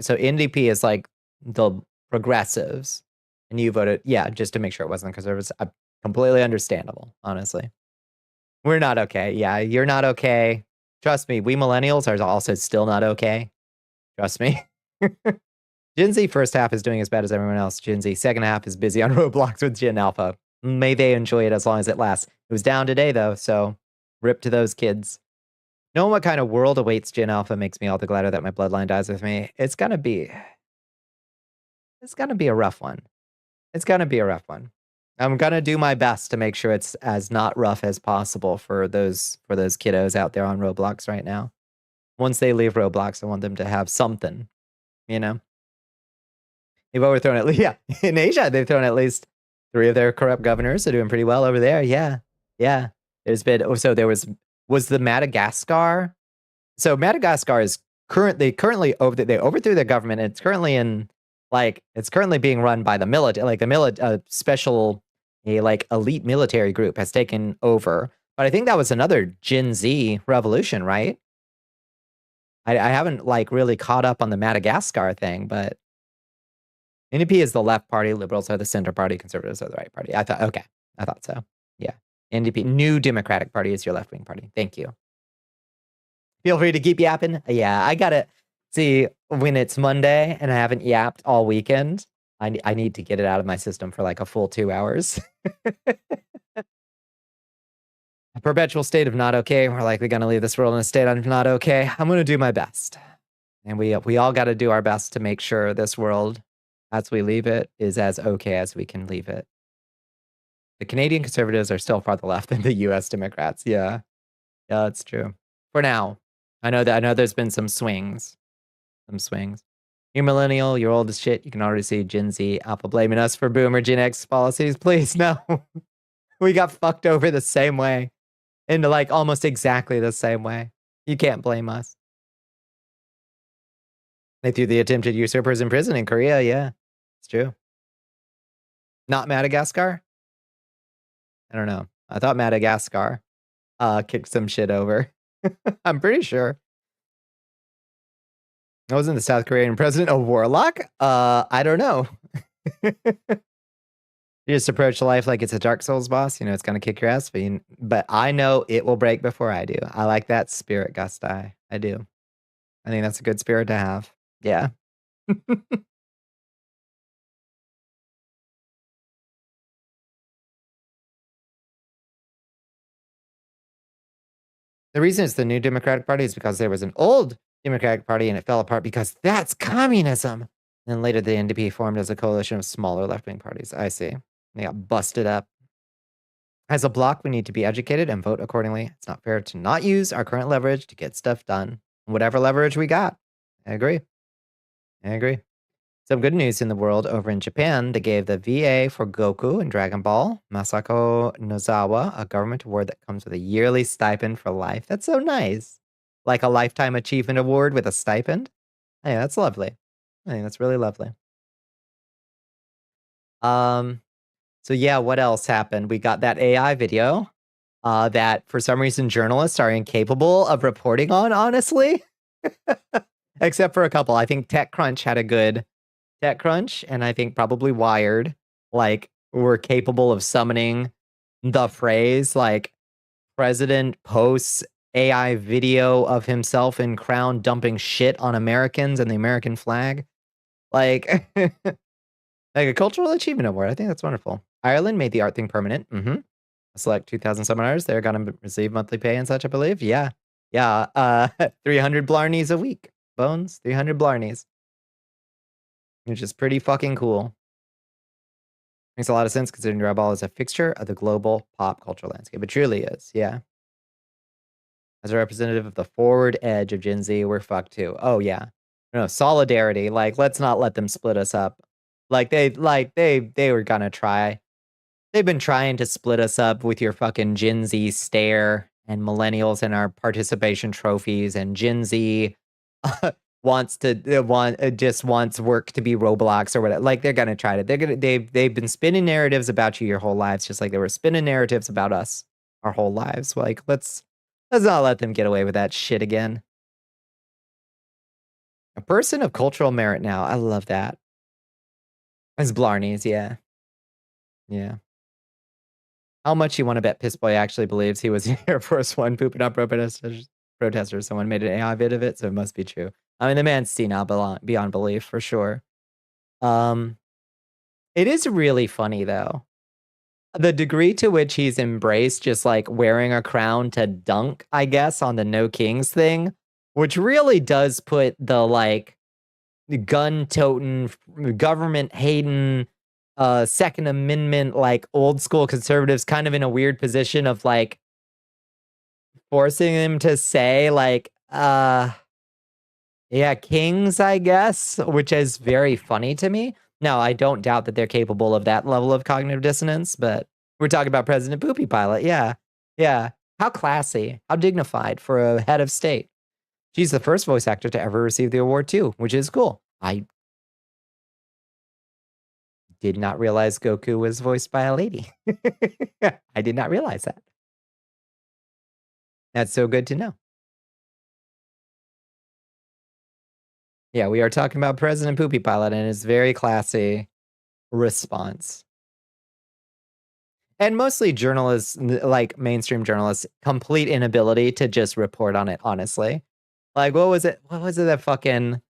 so. NDP is like the progressives, and you voted, yeah, just to make sure it wasn't the conservatives. Completely understandable, honestly. We're not okay. Yeah, you're not okay. Trust me, we millennials are also still not okay. Trust me. Gen Z first half is doing as bad as everyone else. Gen Z second half is busy on Roblox with Gen Alpha. May they enjoy it as long as it lasts. It was down today, though, so rip to those kids. Knowing what kind of world awaits Gen Alpha makes me all the gladder that my bloodline dies with me. It's gonna be a rough one. It's gonna be a rough one. I'm gonna do my best to make sure it's as not rough as possible for those kiddos out there on Roblox right now. Once they leave Roblox, I want them to have something, you know? They've overthrown at least, yeah, in Asia, they've thrown at least 3 of their corrupt governors. They're doing pretty well over there. Yeah. Yeah. There's been, so there was the Madagascar. So Madagascar is currently over, they overthrew their government. And it's currently it's currently being run by the military, like special, elite military group has taken over. But I think that was another Gen Z revolution, right? I haven't really caught up on the Madagascar thing, but NDP is the left party, liberals are the center party, conservatives are the right party. I thought so. Yeah. NDP, New Democratic Party is your left-wing party. Thank you. Feel free to keep yapping. Yeah, I got it. See, when it's Monday and I haven't yapped all weekend, I need to get it out of my system for like a full 2 hours. A perpetual state of not okay. We're likely going to leave this world in a state of not okay. I'm going to do my best. And we all got to do our best to make sure this world, as we leave it, is as okay as we can leave it. The Canadian conservatives are still farther left than the U.S. Democrats. Yeah. Yeah, that's true. For now. I know there's been some swings. You're millennial, you're old as shit. You can already see Gen Z Alpha blaming us for boomer Gen X policies. Please, no. We got fucked over the same way. In almost exactly the same way. You can't blame us. They threw the attempted usurpers in prison in Korea. Yeah, it's true. Not Madagascar? I don't know. I thought Madagascar kicked some shit over. I'm pretty sure. Wasn't the South Korean president a warlock? I don't know. You just approach life like it's a Dark Souls boss. You know, it's going to kick your ass. But I know it will break before I do. I like that spirit, Gustai. I do. I think that's a good spirit to have. Yeah. The reason it's the New Democratic Party is because there was an old Democratic Party and it fell apart because that's communism. And then later the NDP formed as a coalition of smaller left-wing parties. I see. They got busted up. As a bloc, we need to be educated and vote accordingly. It's not fair to not use our current leverage to get stuff done. Whatever leverage we got. I agree. Some good news in the world. Over in Japan, they gave the VA for Goku in Dragon Ball, Masako Nozawa, a government award that comes with a yearly stipend for life. That's so nice. Like a lifetime achievement award with a stipend. Hey, that's lovely. I think that's really lovely. So yeah, what else happened? We got that AI video that for some reason journalists are incapable of reporting on, honestly. Except for a couple. I think TechCrunch had a good TechCrunch, and I think probably Wired, were capable of summoning the phrase, President posts AI video of himself in crown dumping shit on Americans and the American flag. Like, like a cultural achievement award. I think that's wonderful. Ireland made the art thing permanent. Select 2,000 summoners. They're gonna receive monthly pay and such, I believe. Yeah. 300 blarneys a week. Bones, 300 blarneys. Which is pretty fucking cool. Makes a lot of sense considering Dragon Ball is a fixture of the global pop culture landscape. It truly is, yeah. As a representative of the forward edge of Gen Z, we're fucked too. Oh yeah. No, solidarity. Like, let's not let them split us up. They were gonna try. They've been trying to split us up with your fucking Gen Z stare and millennials and our participation trophies, and Gen Z just wants work to be Roblox or whatever. Like, they're gonna try to. They've been spinning narratives about you your whole lives, just like they were spinning narratives about us our whole lives. Like, let's not let them get away with that shit again. A person of cultural merit now. I love that. It's Blarney's, yeah. Yeah. How much you want to bet Pissboy actually believes he was in Air Force One pooping up protesters? Someone made an AI vid of it, so it must be true. I mean, the man's senile beyond belief, for sure. It is really funny, though. The degree to which he's embraced just, like, wearing a crown to dunk, I guess, on the No Kings thing, which really does put the, like, gun-toting, government-hating, Second Amendment, like, old school conservatives kind of in a weird position of, like, forcing them to say, like, yeah, kings, I guess, which is very funny to me. Now, I don't doubt that they're capable of that level of cognitive dissonance, but we're talking about President Poopy Pilot. Yeah. Yeah. How classy, how dignified for a head of state. She's the first voice actor to ever receive the award, too, which is cool. I did not realize Goku was voiced by a lady. I did not realize that. That's so good to know. Yeah, we are talking about President Poopy Pilot and his very classy response. And mostly journalists, like mainstream journalists, complete inability to just report on it, honestly. Like, what was it? What was it that fucking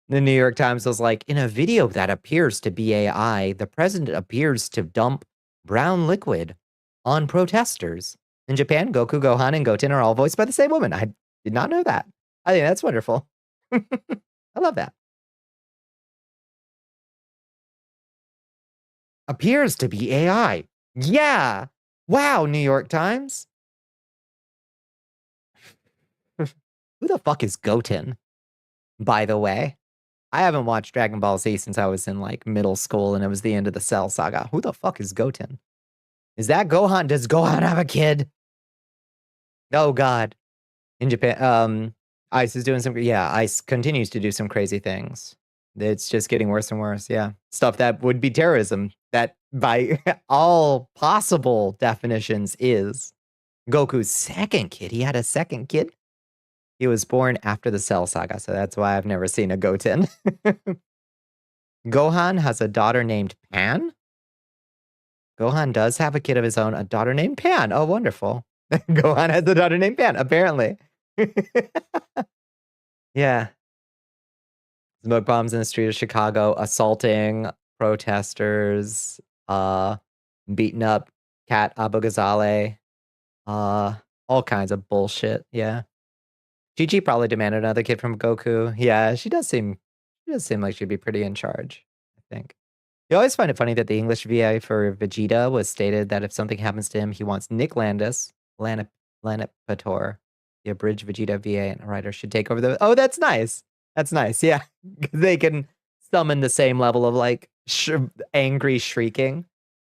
the New York Times was like, in a video that appears to be AI, the president appears to dump brown liquid on protesters. In Japan, Goku, Gohan, and Goten are all voiced by the same woman. I did not know that. I think that's wonderful. I love that. Appears to be AI. Yeah. Wow, New York Times. Who the fuck is Goten, by the way? I haven't watched Dragon Ball Z since I was in, like, middle school, and it was the end of the Cell Saga. Who the fuck is Goten? Is that Gohan? Does Gohan have a kid? Oh, God. In Japan, ICE is doing some... Yeah, ICE continues to do some crazy things. It's just getting worse and worse, yeah. Stuff that would be terrorism, that by all possible definitions is. Goku's second kid. He had a second kid? He was born after the Cell Saga, so that's why I've never seen a Goten. Gohan has a daughter named Pan? Gohan does have a kid of his own, a daughter named Pan. Oh, wonderful. Gohan has a daughter named Pan, apparently. Yeah. Smoke bombs in the street of Chicago, assaulting protesters, beating up Cat Abu Ghazaleh, all kinds of bullshit, yeah. Chi-Chi probably demanded another kid from Goku. Yeah, she does seem like she'd be pretty in charge, I think. You always find it funny that the English VA for Vegeta was stated that if something happens to him, he wants Nick Landis, Lanipator, the abridged Vegeta VA, and a writer should take over the... Oh, that's nice. That's nice, yeah. They can summon the same level of, like, angry shrieking.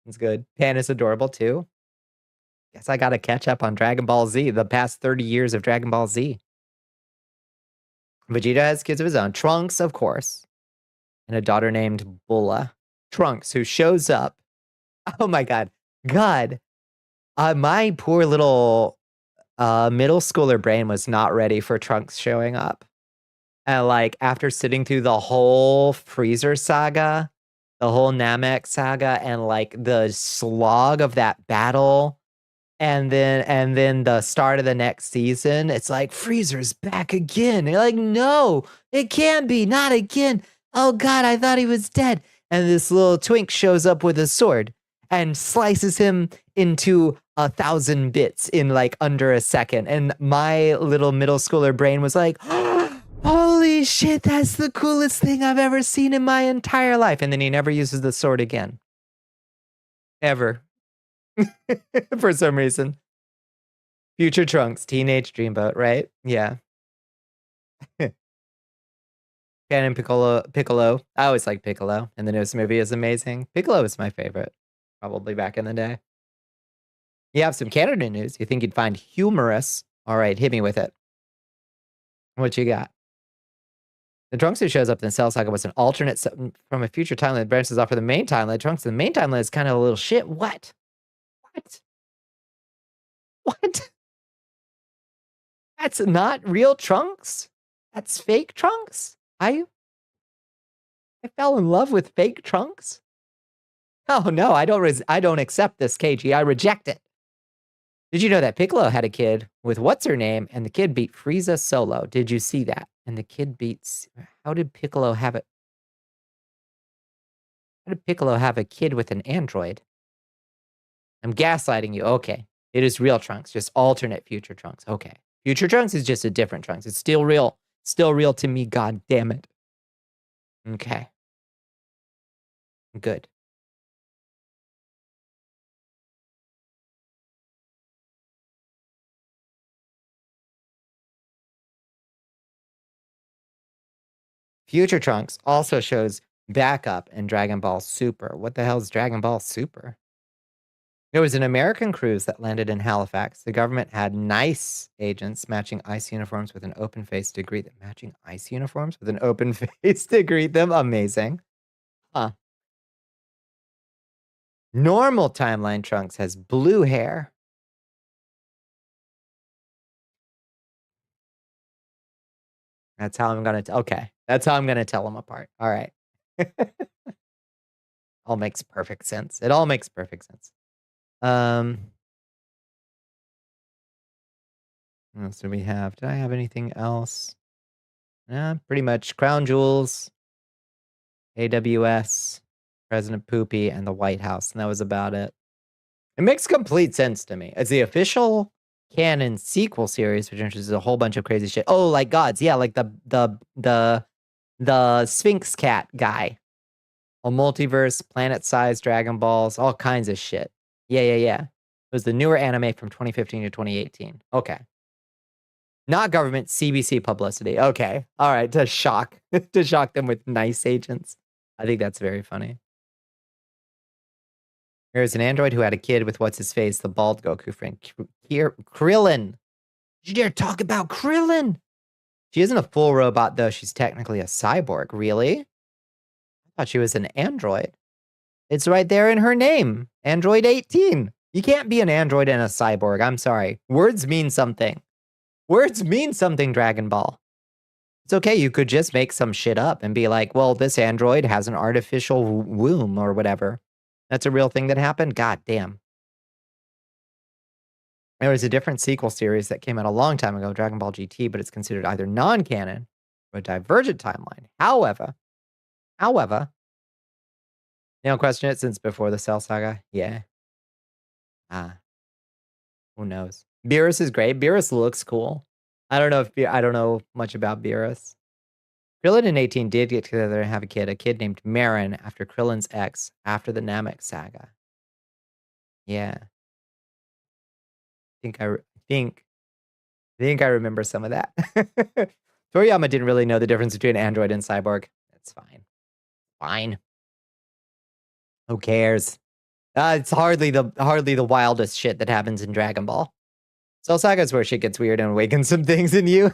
It's good. Pan is adorable, too. Guess I gotta catch up on Dragon Ball Z, the past 30 years of Dragon Ball Z. Vegeta has kids of his own. Trunks, of course. And a daughter named Bulla. Trunks, who shows up. Oh my God. God. My poor little middle schooler brain was not ready for Trunks showing up. And like, after sitting through the whole Freezer saga, the whole Namek saga, and like the slog of that battle, and then the start of the next season, it's like, Freezer's back again. And you're like, no, it can't be, not again. oh God, I thought he was dead. And this little twink shows up with a sword and slices him into 1,000 bits in like under a second. And my little middle schooler brain was like, holy shit, that's the coolest thing I've ever seen in my entire life. And then he never uses the sword again. Ever. For some reason. Future Trunks, Teenage Dreamboat, right? Yeah. Canon Piccolo. I always like Piccolo, and the newest movie is amazing. Piccolo is my favorite, probably back in the day. You have some Canada news you think you'd find humorous. All right, hit me with it. What you got? The Trunks who shows up in the Cell Saga was an alternate from a future timeline that branches off for the main timeline. Trunks in the main timeline is kind of a little shit. What? What? That's not real Trunks? That's fake Trunks? I fell in love with fake Trunks? Oh no, I don't accept this, KG. I reject it. Did you know that Piccolo had a kid with what's her name, and the kid beat Frieza solo? Did you see that? And the kid beats. How did Piccolo have it? How did Piccolo have a kid with an android? I'm gaslighting you. Okay, it is real Trunks, just alternate future Trunks. Okay, future Trunks is just a different Trunks. It's still real. Still real to me. God damn it. Okay. Good. Future Trunks also shows backup in Dragon Ball Super. What the hell is Dragon Ball Super? There was an American cruise that landed in Halifax. The government had nice agents matching ICE uniforms with an open face to greet them. Matching ICE uniforms with an open face to greet them? Amazing. Huh. Normal timeline Trunks has blue hair. That's how I'm gonna okay. That's how I'm gonna tell them apart. All right. All makes perfect sense. It all makes perfect sense. What else do we have? Did I have anything else? Yeah, pretty much Crown Jewels, AWS, President Poopy, and the White House, and that was about it. It makes complete sense to me. It's the official canon sequel series, which introduces a whole bunch of crazy shit. Oh, like gods, yeah, like the Sphinx Cat guy. A multiverse, planet-sized Dragon Balls, all kinds of shit. Yeah. It was the newer anime from 2015 to 2018. Okay. Not government, CBC publicity. Okay. All right. To shock them with nice agents. I think that's very funny. There's an android who had a kid with what's his face, the bald Goku friend, Krillin. Did you dare talk about Krillin? She isn't a full robot, though. She's technically a cyborg. Really? I thought she was an android. It's right there in her name. Android 18. You can't be an android and a cyborg. I'm sorry. Words mean something. Words mean something, Dragon Ball. It's okay. You could just make some shit up and be like, well, this android has an artificial womb or whatever. That's a real thing that happened? God damn. There was a different sequel series that came out a long time ago, Dragon Ball GT, but it's considered either non-canon or a divergent timeline. However, you don't question it since before the Cell Saga? Yeah. Who knows? Beerus is great. Beerus looks cool. I don't know much about Beerus. Krillin and 18 did get together and have a kid named Marin after Krillin's ex after the Namek saga. Yeah. I think I remember some of that. Toriyama didn't really know the difference between android and cyborg. That's fine. Fine. Who cares? It's hardly the wildest shit that happens in Dragon Ball. Cell Saga is where shit gets weird and awakens some things in you.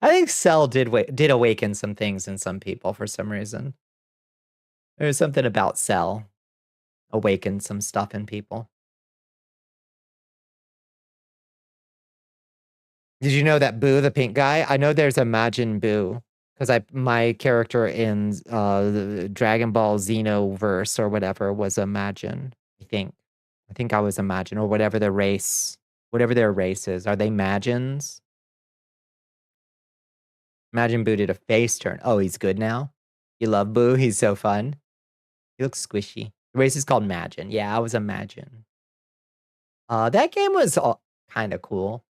I think Cell did awaken some things in some people for some reason. There's something about Cell awakened some stuff in people. Did you know that Boo, the pink guy? I know there's a Majin Buu because my character in the Dragon Ball Xenoverse or whatever was a Majin. I think I was a Majin or whatever their race is. Are they Majins? Imagine Boo did a face turn. Oh, he's good now? You love Boo? He's so fun. He looks squishy. The race is called Imagine. Yeah, I was Imagine. That game was kind of cool.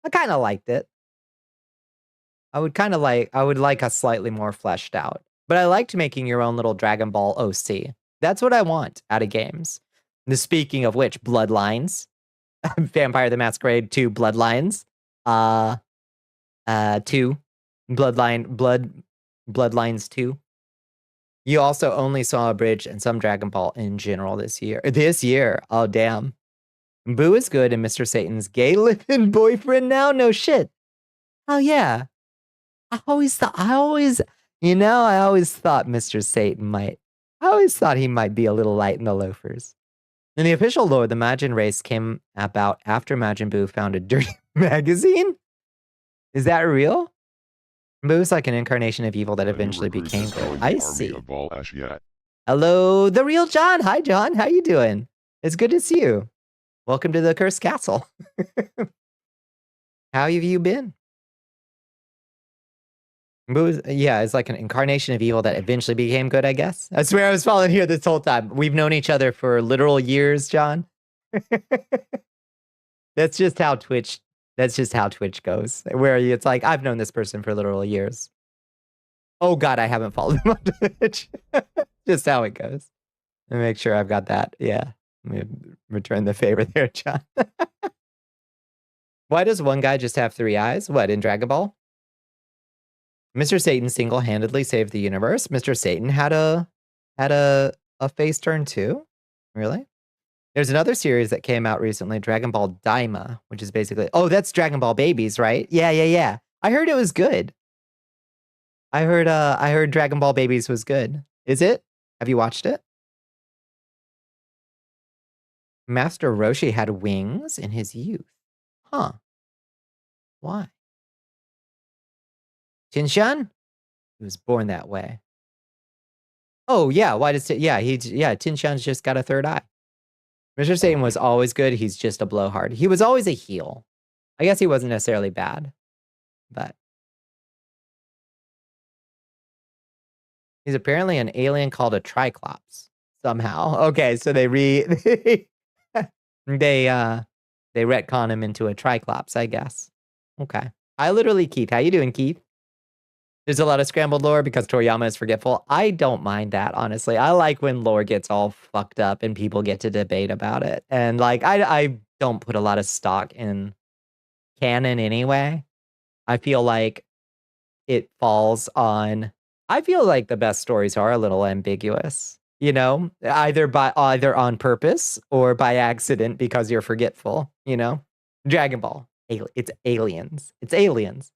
I kind of liked it. I would like a slightly more fleshed out. But I liked making your own little Dragon Ball OC. That's what I want out of games. Speaking of which, Bloodlines. Vampire the Masquerade 2 Bloodlines. 2. Bloodlines 2. You also only saw a bridge and some Dragon Ball in general this year. Oh damn. Boo is good and Mr. Satan's gay living boyfriend now? No shit. Oh yeah. I always thought Mr. Satan might. I always thought he might be a little light in the loafers. In the official lore, the Majin race came about after Majin Buu found a dirty magazine? Is that real? Boo's like an incarnation of evil that eventually became good. I see. Hello, the real John. Hi, John. How you doing? It's good to see you. Welcome to the Cursed Castle. How have you been? Yeah, it's like an incarnation of evil that eventually became good, I guess. I swear I was following here this whole time. We've known each other for literal years, John. That's just how Twitch goes. Where it's like, I've known this person for literal years. Oh God, I haven't followed him on Twitch. Just how it goes. Let me make sure I've got that. Yeah. Let me return the favor there, John. Why does one guy just have 3 eyes? What, in Dragon Ball? Mr. Satan single-handedly saved the universe. Mr. Satan had a face turn too. Really? There's another series that came out recently, Dragon Ball Daima, which is basically that's Dragon Ball Babies, right? Yeah. I heard it was good. I heard Dragon Ball Babies was good. Is it? Have you watched it? Master Roshi had wings in his youth. Huh. Why? Tinshan? He was born that way. Oh, yeah. Why does Tinshan's just got a 3rd eye. Mr. Satan was always good. He's just a blowhard. He was always a heel. I guess he wasn't necessarily bad, but he's apparently an alien called a Triclops somehow. Okay, so they retcon him into a Triclops, I guess. Okay. Hi, literally Keith. How you doing, Keith? There's a lot of scrambled lore because Toriyama is forgetful. I don't mind that, honestly. I like when lore gets all fucked up and people get to debate about it. And like, I don't put a lot of stock in canon anyway. I feel like it falls on... I feel like the best stories are a little ambiguous, you know? Either on purpose or by accident because you're forgetful, you know? Dragon Ball. It's aliens. It's aliens.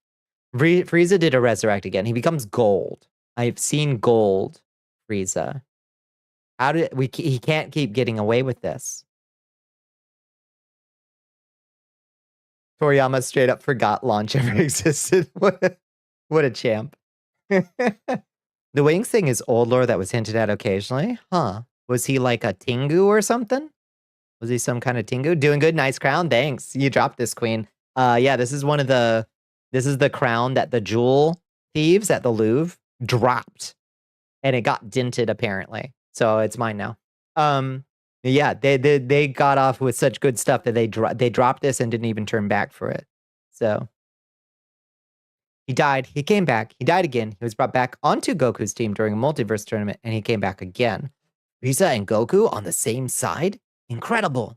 Frieza did a resurrect again. He becomes gold. I've seen gold Frieza. He can't keep getting away with this. Toriyama straight up forgot launch ever existed. What a champ. The wings thing is old lore that was hinted at occasionally. Huh. Was he like a Tengu or something? Was he some kind of Tengu? Doing good, nice crown. Thanks. You dropped this, queen. Yeah, this is the crown that the jewel thieves at the Louvre dropped. And it got dented, apparently. So it's mine now. Yeah, they got off with such good stuff that they dropped this and didn't even turn back for it. So he died. He came back. He died again. He was brought back onto Goku's team during a multiverse tournament, and he came back again. Frieza and Goku on the same side? Incredible.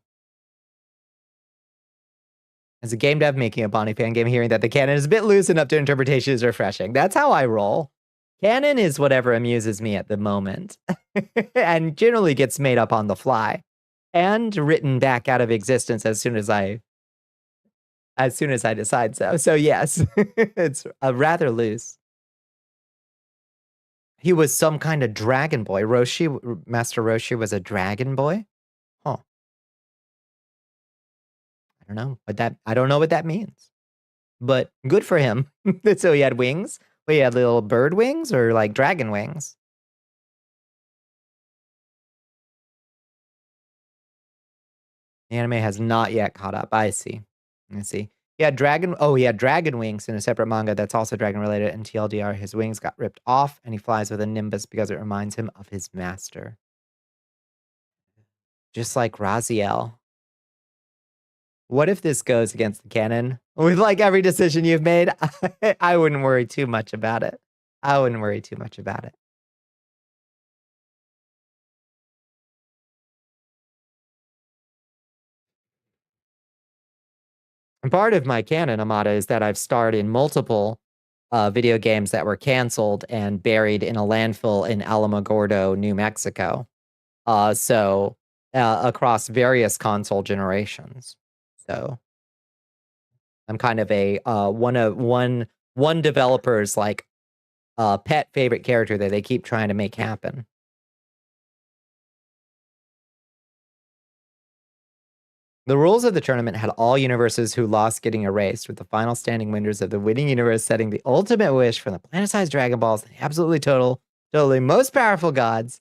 As a game dev making a Bonnie fan game, hearing that the canon is a bit loose and up to interpretation is refreshing. That's how I roll. Canon is whatever amuses me at the moment. And generally gets made up on the fly. And written back out of existence as soon as I decide so. So yes, it's rather loose. He was some kind of dragon boy. Master Roshi was a dragon boy? Huh. I don't know what that means. But good for him. So he had wings? Wait, he had little bird wings or like dragon wings? The anime has not yet caught up. I see. He had dragon wings in a separate manga that's also dragon related, and TLDR, his wings got ripped off and he flies with a nimbus because it reminds him of his master. Just like Raziel. What if this goes against the canon? With like every decision you've made, I wouldn't worry too much about it. I wouldn't worry too much about it. And part of my canon, Amada, is that I've starred in multiple video games that were canceled and buried in a landfill in Alamogordo, New Mexico. So across various console generations. So I'm kind of a one developer's like pet favorite character that they keep trying to make happen. The rules of the tournament had all universes who lost getting erased, with the final standing winners of the winning universe setting the ultimate wish from the planet-sized Dragon Balls, the absolutely totally most powerful gods.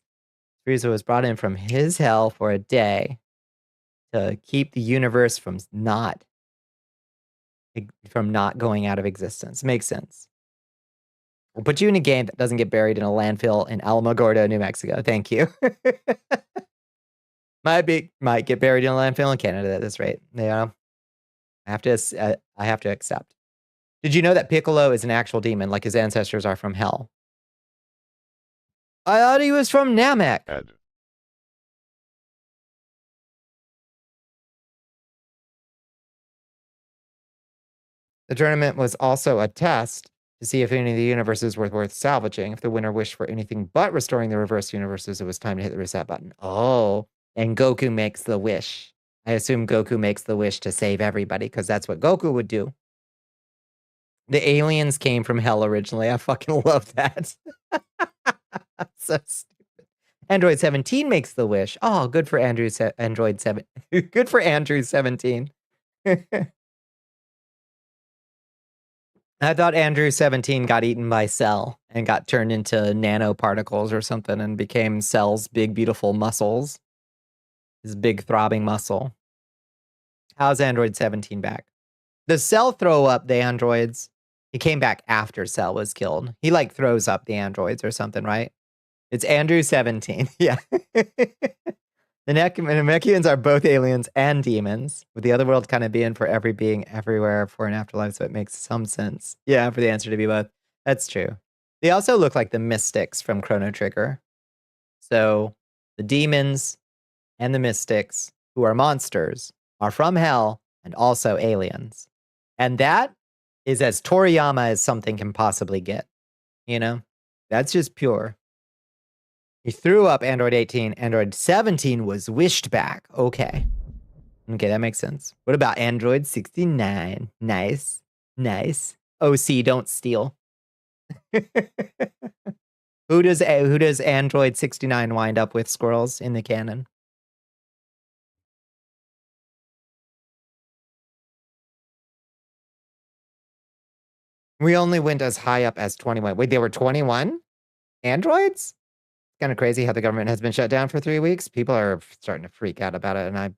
Frieza was brought in from his hell for a day to keep the universe from not going out of existence. Makes sense. We'll put you in a game that doesn't get buried in a landfill in Alamogordo, New Mexico. Thank you. Might get buried in a landfill in Canada at this rate. Yeah, I have to accept. Did you know that Piccolo is an actual demon, like his ancestors are from hell? I thought he was from Namek. The tournament was also a test to see if any of the universes were worth salvaging. If the winner wished for anything but restoring the reverse universes, it was time to hit the reset button. Oh, and Goku makes the wish. I assume Goku makes the wish to save everybody, because that's what Goku would do. The aliens came from hell originally. I fucking love that. So stupid. Android 17 makes the wish. Oh, good for Android 7. Good for Andrew 17. I thought Andrew 17 got eaten by Cell and got turned into nanoparticles or something and became Cell's big, beautiful muscles. His big, throbbing muscle. How's Android 17 back? Does Cell throw up the androids? He came back after Cell was killed. He, like, throws up the androids or something, right? It's Andrew 17. Yeah. The Namekians are both aliens and demons, with the other world kind of being for every being everywhere for an afterlife, so it makes some sense. Yeah, for the answer to be both. That's true. They also look like the mystics from Chrono Trigger. So the demons and the mystics, who are monsters, are from hell and also aliens. And that is as Toriyama as something can possibly get. You know? That's just pure. He threw up Android 18. Android 17 was wished back. Okay. Okay, that makes sense. What about Android 69? Nice. Nice. OC, don't steal. Who does Android 69 wind up with, squirrels, in the canon? We only went as high up as 21. Wait, they were 21 androids? Kind of crazy how the government has been shut down for 3 weeks. People are starting to freak out about it, and I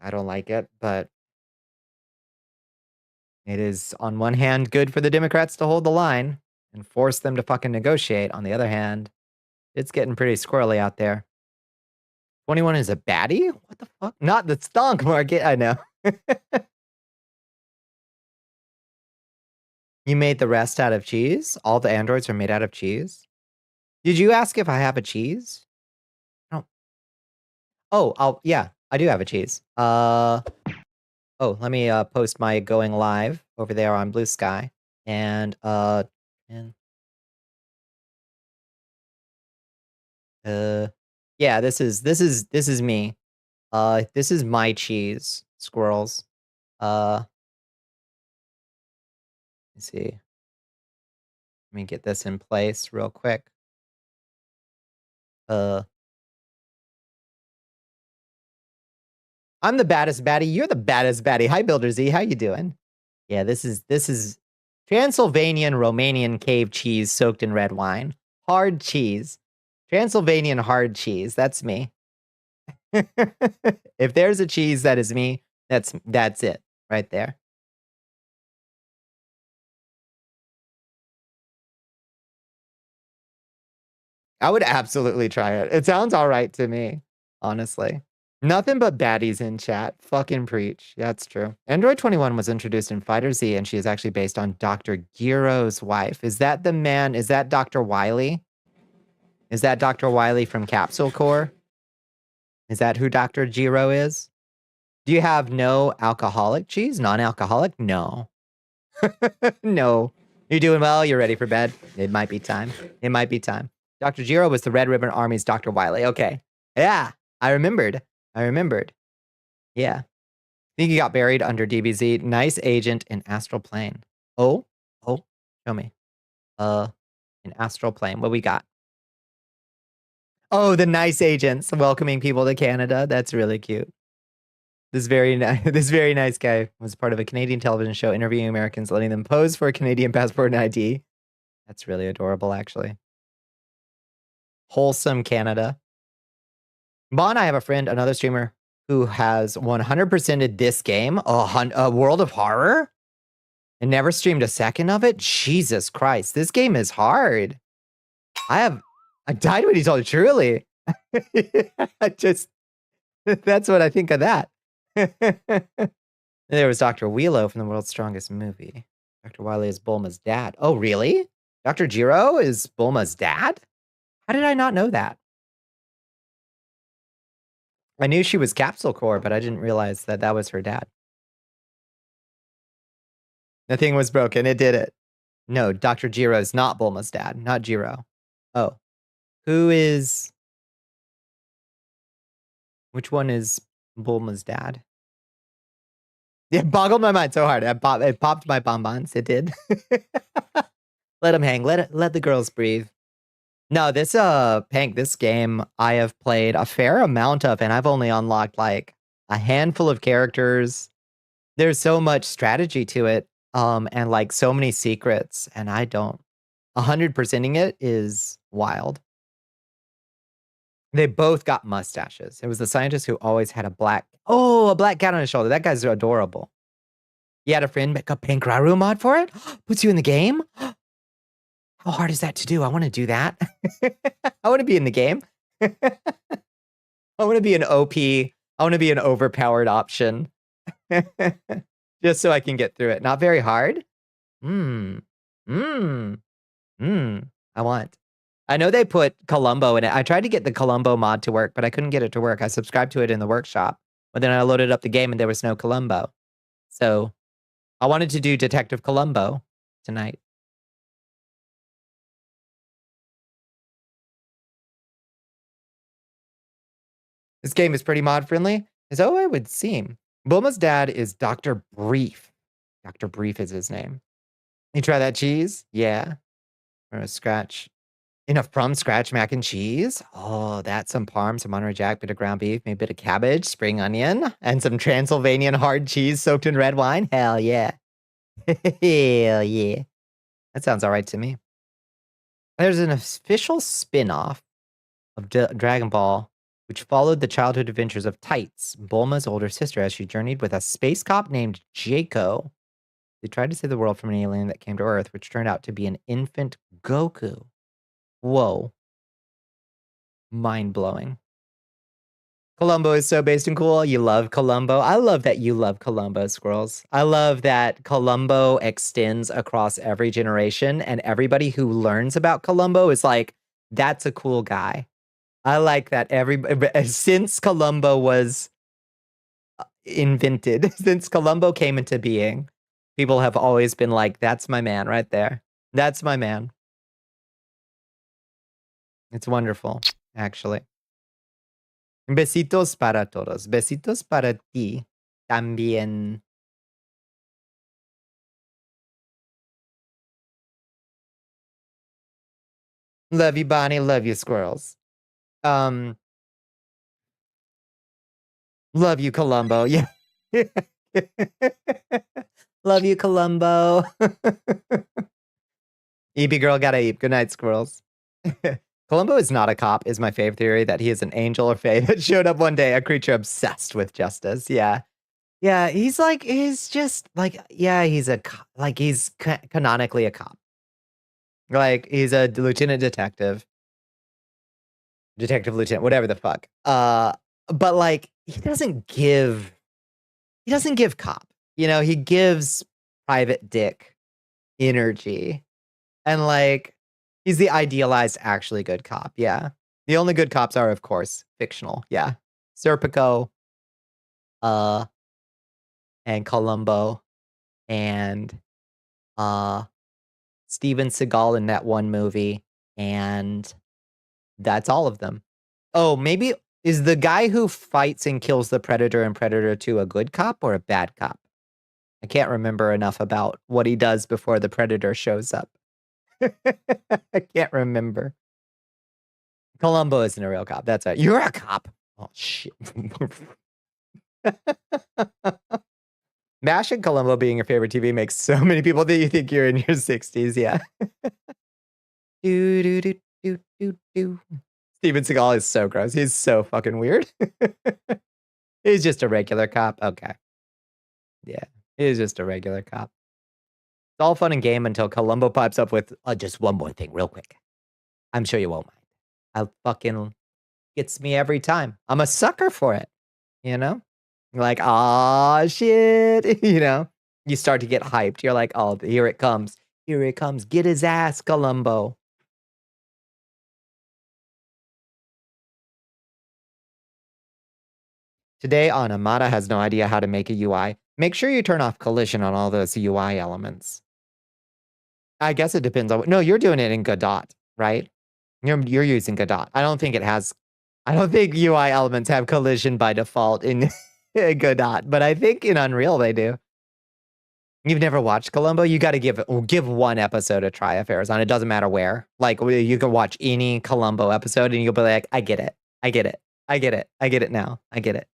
don't like it, but it is, on one hand, good for the Democrats to hold the line and force them to fucking negotiate. On the other hand, it's getting pretty squirrely out there. 21 is a baddie? What the fuck? Not the stonk market, I know. You made the rest out of cheese? All the androids are made out of cheese? Did you ask if I have a cheese? Yeah, I do have a cheese. Let me post my going live over there on Blue Sky. And yeah, this is me. This is my cheese, squirrels. Let's see. Let me get this in place real quick. I'm the baddest baddie. You're the baddest baddie. Hi, Builder Z. How you doing? Yeah, this is Transylvanian Romanian cave cheese soaked in red wine. Hard cheese. Transylvanian hard cheese. That's me. If there's a cheese that is me, that's it right there. I would absolutely try it. It sounds all right to me, honestly. Nothing but baddies in chat. Fucking preach. Yeah, it's true. Android 21 was introduced in Fighter Z, and she is actually based on Dr. Giro's wife. Is that the man? Is that Dr. Wily? Is that Dr. Wily from Capsule Corps? Is that who Dr. Giro is? Do you have no alcoholic cheese? Non-alcoholic? No. No. You're doing well? You're ready for bed? It might be time. It might be time. Dr. Giro was the Red Ribbon Army's Dr. Wily. Okay. Yeah. I remembered. Yeah. I think he got buried under DBZ. Nice agent in Astral Plane. Oh. Show me. In Astral Plane. What we got? Oh, the nice agents welcoming people to Canada. That's really cute. This very nice guy was part of a Canadian television show interviewing Americans, letting them pose for a Canadian passport and ID. That's really adorable, actually. Wholesome Canada. Bon, I have a friend, another streamer, who has 100%ed this game, a World of Horror, and never streamed a second of it. Jesus Christ, this game is hard. I died when he told it, truly. That's what I think of that. There was Dr. Wheelo from The World's Strongest Movie. Dr. Wily is Bulma's dad. Oh, really? Dr. Giro is Bulma's dad? How did I not know that? I knew she was Capsule Corps, but I didn't realize that that was her dad. The thing was broken. It did it. No, Dr. Giro is not Bulma's dad. Not Giro. Oh. Who is... Which one is Bulma's dad? It boggled my mind so hard. It popped my bonbons. It did. Let them hang. Let the girls breathe. No, this Pank, this game I have played a fair amount of, and I've only unlocked like a handful of characters. There's so much strategy to it, and like so many secrets, and I don't. 100%ing it is wild. They both got mustaches. It was the scientist who always had a black cat on his shoulder. That guy's adorable. You had a friend make a Pankraru mod for it? Puts you in the game? How hard is that to do? I want to do that. I want to be in the game. I want to be an OP. I want to be an overpowered option. Just so I can get through it. Not very hard. I want. I know they put Columbo in it. I tried to get the Columbo mod to work, but I couldn't get it to work. I subscribed to it in the workshop, but then I loaded up the game and there was no Columbo. So I wanted to do Detective Columbo tonight. This game is pretty mod friendly, as though it would seem. Bulma's dad is Dr. Brief. Dr. Brief is his name. You try that cheese? Yeah. Or a scratch. Enough from scratch mac and cheese. Oh, that's some parm, some Monterey Jack, bit of ground beef, maybe a bit of cabbage, spring onion, and some Transylvanian hard cheese soaked in red wine. Hell yeah. Hell yeah. That sounds all right to me. There's an official spin-off of Dragon Ball, which followed the childhood adventures of Tights, Bulma's older sister, as she journeyed with a space cop named Jaco. They tried to save the world from an alien that came to Earth, which turned out to be an infant Goku. Whoa. Mind-blowing. Columbo is so based and cool. You love Columbo. I love that you love Columbo, Squirrels. I love that Columbo extends across every generation, and everybody who learns about Columbo is like, that's a cool guy. I like that since Columbo was invented, since Columbo came into being, people have always been like, that's my man right there. That's my man. It's wonderful, actually. Besitos para todos. Besitos para ti también. Love you, Bonnie. Love you, Squirrels. Love you, Columbo. Yeah. Love you, Columbo. EP girl gotta eat. Good night, Squirrels. Columbo is not a cop, is my favorite theory, that he is an angel or fae that showed up one day, a creature obsessed with justice. Yeah. Yeah, he's just like, yeah, he's he's canonically a cop. Like, he's a lieutenant detective. Detective Lieutenant, whatever the fuck. But like he doesn't give cop. You know, he gives Private Dick energy. And like he's the idealized actually good cop. Yeah. The only good cops are of course fictional. Yeah. Serpico, and Columbo and Steven Seagal in that one movie, and that's all of them. Oh, maybe is the guy who fights and kills the Predator in Predator 2 a good cop or a bad cop? I can't remember enough about what he does before the Predator shows up. I can't remember. Columbo isn't a real cop. That's right. You're a cop. Oh, shit. MASH and Columbo being your favorite TV makes so many people that you think you're in your 60s. Yeah. Do, do, do, do, do, do. Steven Seagal is so gross. He's so fucking weird. He's just a regular cop. Okay. Yeah. He's just a regular cop. It's all fun and game until Columbo pops up with just one more thing real quick. I'm sure you won't mind. I fucking gets me every time. I'm a sucker for it. You know? Like, ah, shit. You know? You start to get hyped. You're like, oh, here it comes. Here it comes. Get his ass, Columbo. Today on Amada has no idea how to make a UI. Make sure you turn off collision on all those UI elements. I guess it depends on no, you're doing it in Godot, right? You're using Godot. I don't think UI elements have collision by default in Godot, but I think in Unreal they do. You've never watched Columbo? You got to give one episode a try if Arizona. It doesn't matter where. Like you can watch any Columbo episode and you'll be like, I get it. I get it. I get it. I get it now. I get it.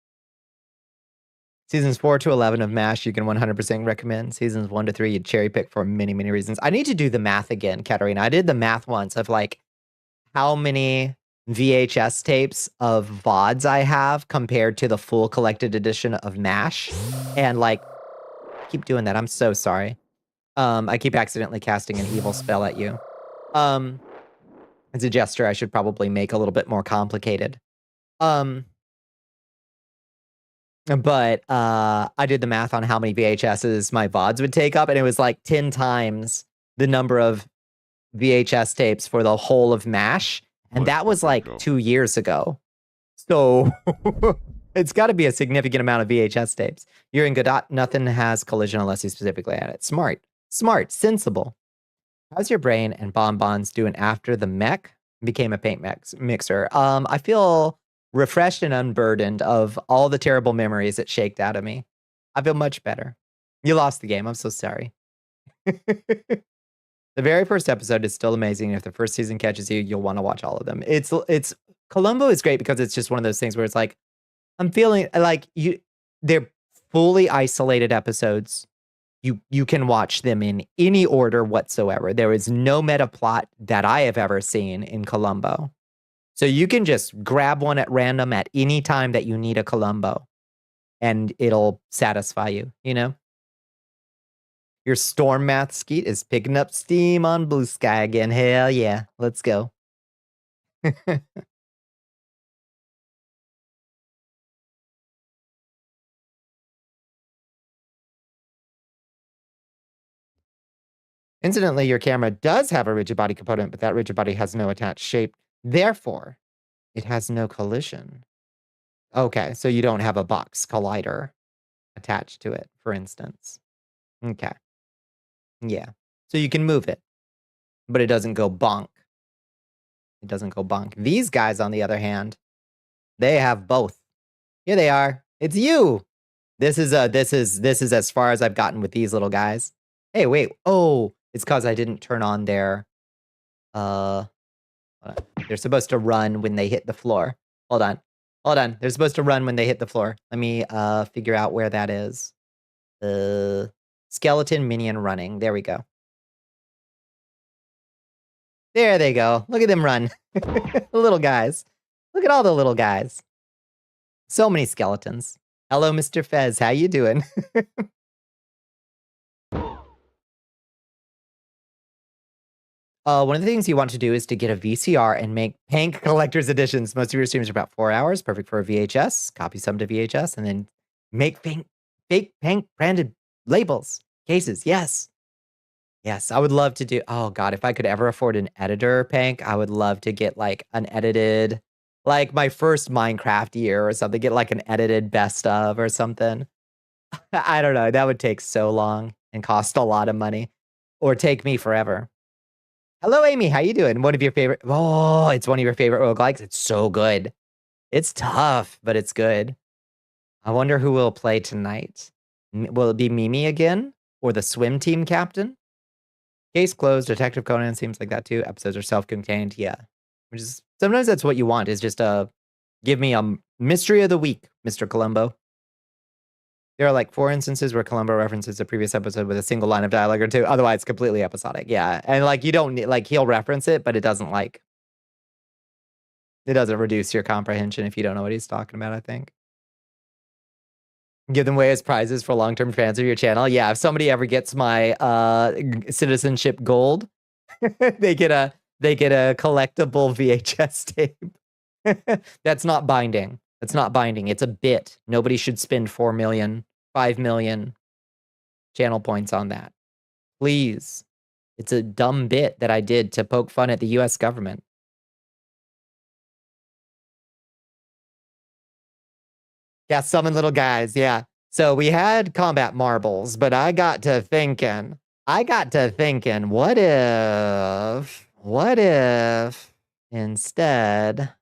Seasons 4 to 11 of MASH, you can 100% recommend. Seasons 1 to 3, you cherry pick for many, many reasons. I need to do the math again, Katarina. I did the math once of like how many VHS tapes of VODs I have compared to the full collected edition of MASH. And like, keep doing that. I'm so sorry. I keep accidentally casting an evil spell at you. It's a gesture I should probably make a little bit more complicated. But I did the math on how many VHSs my VODs would take up, and it was like 10 times the number of VHS tapes for the whole of MASH. And that was like 2 years ago. So it's got to be a significant amount of VHS tapes. You're in Godot, nothing has collision unless you specifically add it. Smart, sensible. How's your brain and bonbons doing after the mech became a paint mixer? I feel refreshed and unburdened of all the terrible memories it shaked out of me. I feel much better. You lost the game. I'm so sorry. The very first episode is still amazing. If the first season catches you, you'll want to watch all of them. It's Columbo is great because it's just one of those things where it's like, I'm feeling like they're fully isolated episodes. You can watch them in any order whatsoever. There is no meta plot that I have ever seen in Columbo. So you can just grab one at random at any time that you need a Columbo and it'll satisfy you, you know? Your storm math skeet is picking up steam on Blue Sky again. Hell yeah. Let's go. Incidentally, your camera does have a rigid body component, but that rigid body has no attached shape. Therefore, it has no collision. Okay, so you don't have a box collider attached to it, for instance. Okay. Yeah. So you can move it, but it doesn't go bonk. It doesn't go bonk. These guys, on the other hand, they have both. Here they are. It's you. This is as far as I've gotten with these little guys. Hey, wait. Oh, it's because I didn't turn on their they're supposed to run when they hit the floor. Hold on. They're supposed to run when they hit the floor. Let me figure out where that is. Skeleton minion running. There we go. There they go. Look at them run. The little guys. Look at all the little guys. So many skeletons. Hello, Mr. Fez. How you doing? One of the things you want to do is to get a VCR and make Pank collector's editions. Most of your streams are about 4 hours, perfect for a VHS. Copy some to VHS and then make fake Pank branded labels, cases. Yes. Yes, I would love to do. Oh God, if I could ever afford an editor, Pank, I would love to get like an edited, like my first Minecraft year or something, get like an edited best of or something. I don't know. That would take so long and cost a lot of money or take me forever. Hello, Amy. How you doing? One of your favorite. Oh, it's one of your favorite roguelikes. It's so good. It's tough, but it's good. I wonder who will play tonight. Will it be Mimi again or the swim team captain? Case closed. Detective Conan seems like that too. Episodes are self-contained. Yeah. Which is sometimes that's what you want is just give me a mystery of the week, Mr. Columbo. There are like 4 instances where Columbo references a previous episode with a single line of dialogue or 2. Otherwise, completely episodic. Yeah. And like, you don't need, like, he'll reference it, but it doesn't reduce your comprehension if you don't know what he's talking about, I think. Give them away as prizes for long-term fans of your channel. Yeah. If somebody ever gets my citizenship gold, they get a collectible VHS tape. That's not binding. It's not binding. It's a bit. Nobody should spend 4 million, 5 million channel points on that. Please. It's a dumb bit that I did to poke fun at the US government. Yeah, summon little guys. Yeah. So we had combat marbles, but I got to thinking, what if instead.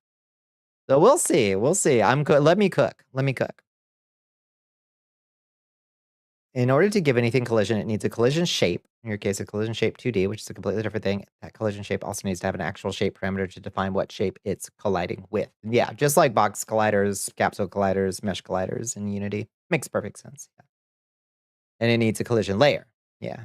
So we'll see. Let me cook. In order to give anything collision, it needs a collision shape. In your case, a collision shape 2D, which is a completely different thing. That collision shape also needs to have an actual shape parameter to define what shape it's colliding with. Yeah, just like box colliders, capsule colliders, mesh colliders in Unity. Makes perfect sense. Yeah. And it needs a collision layer. Yeah.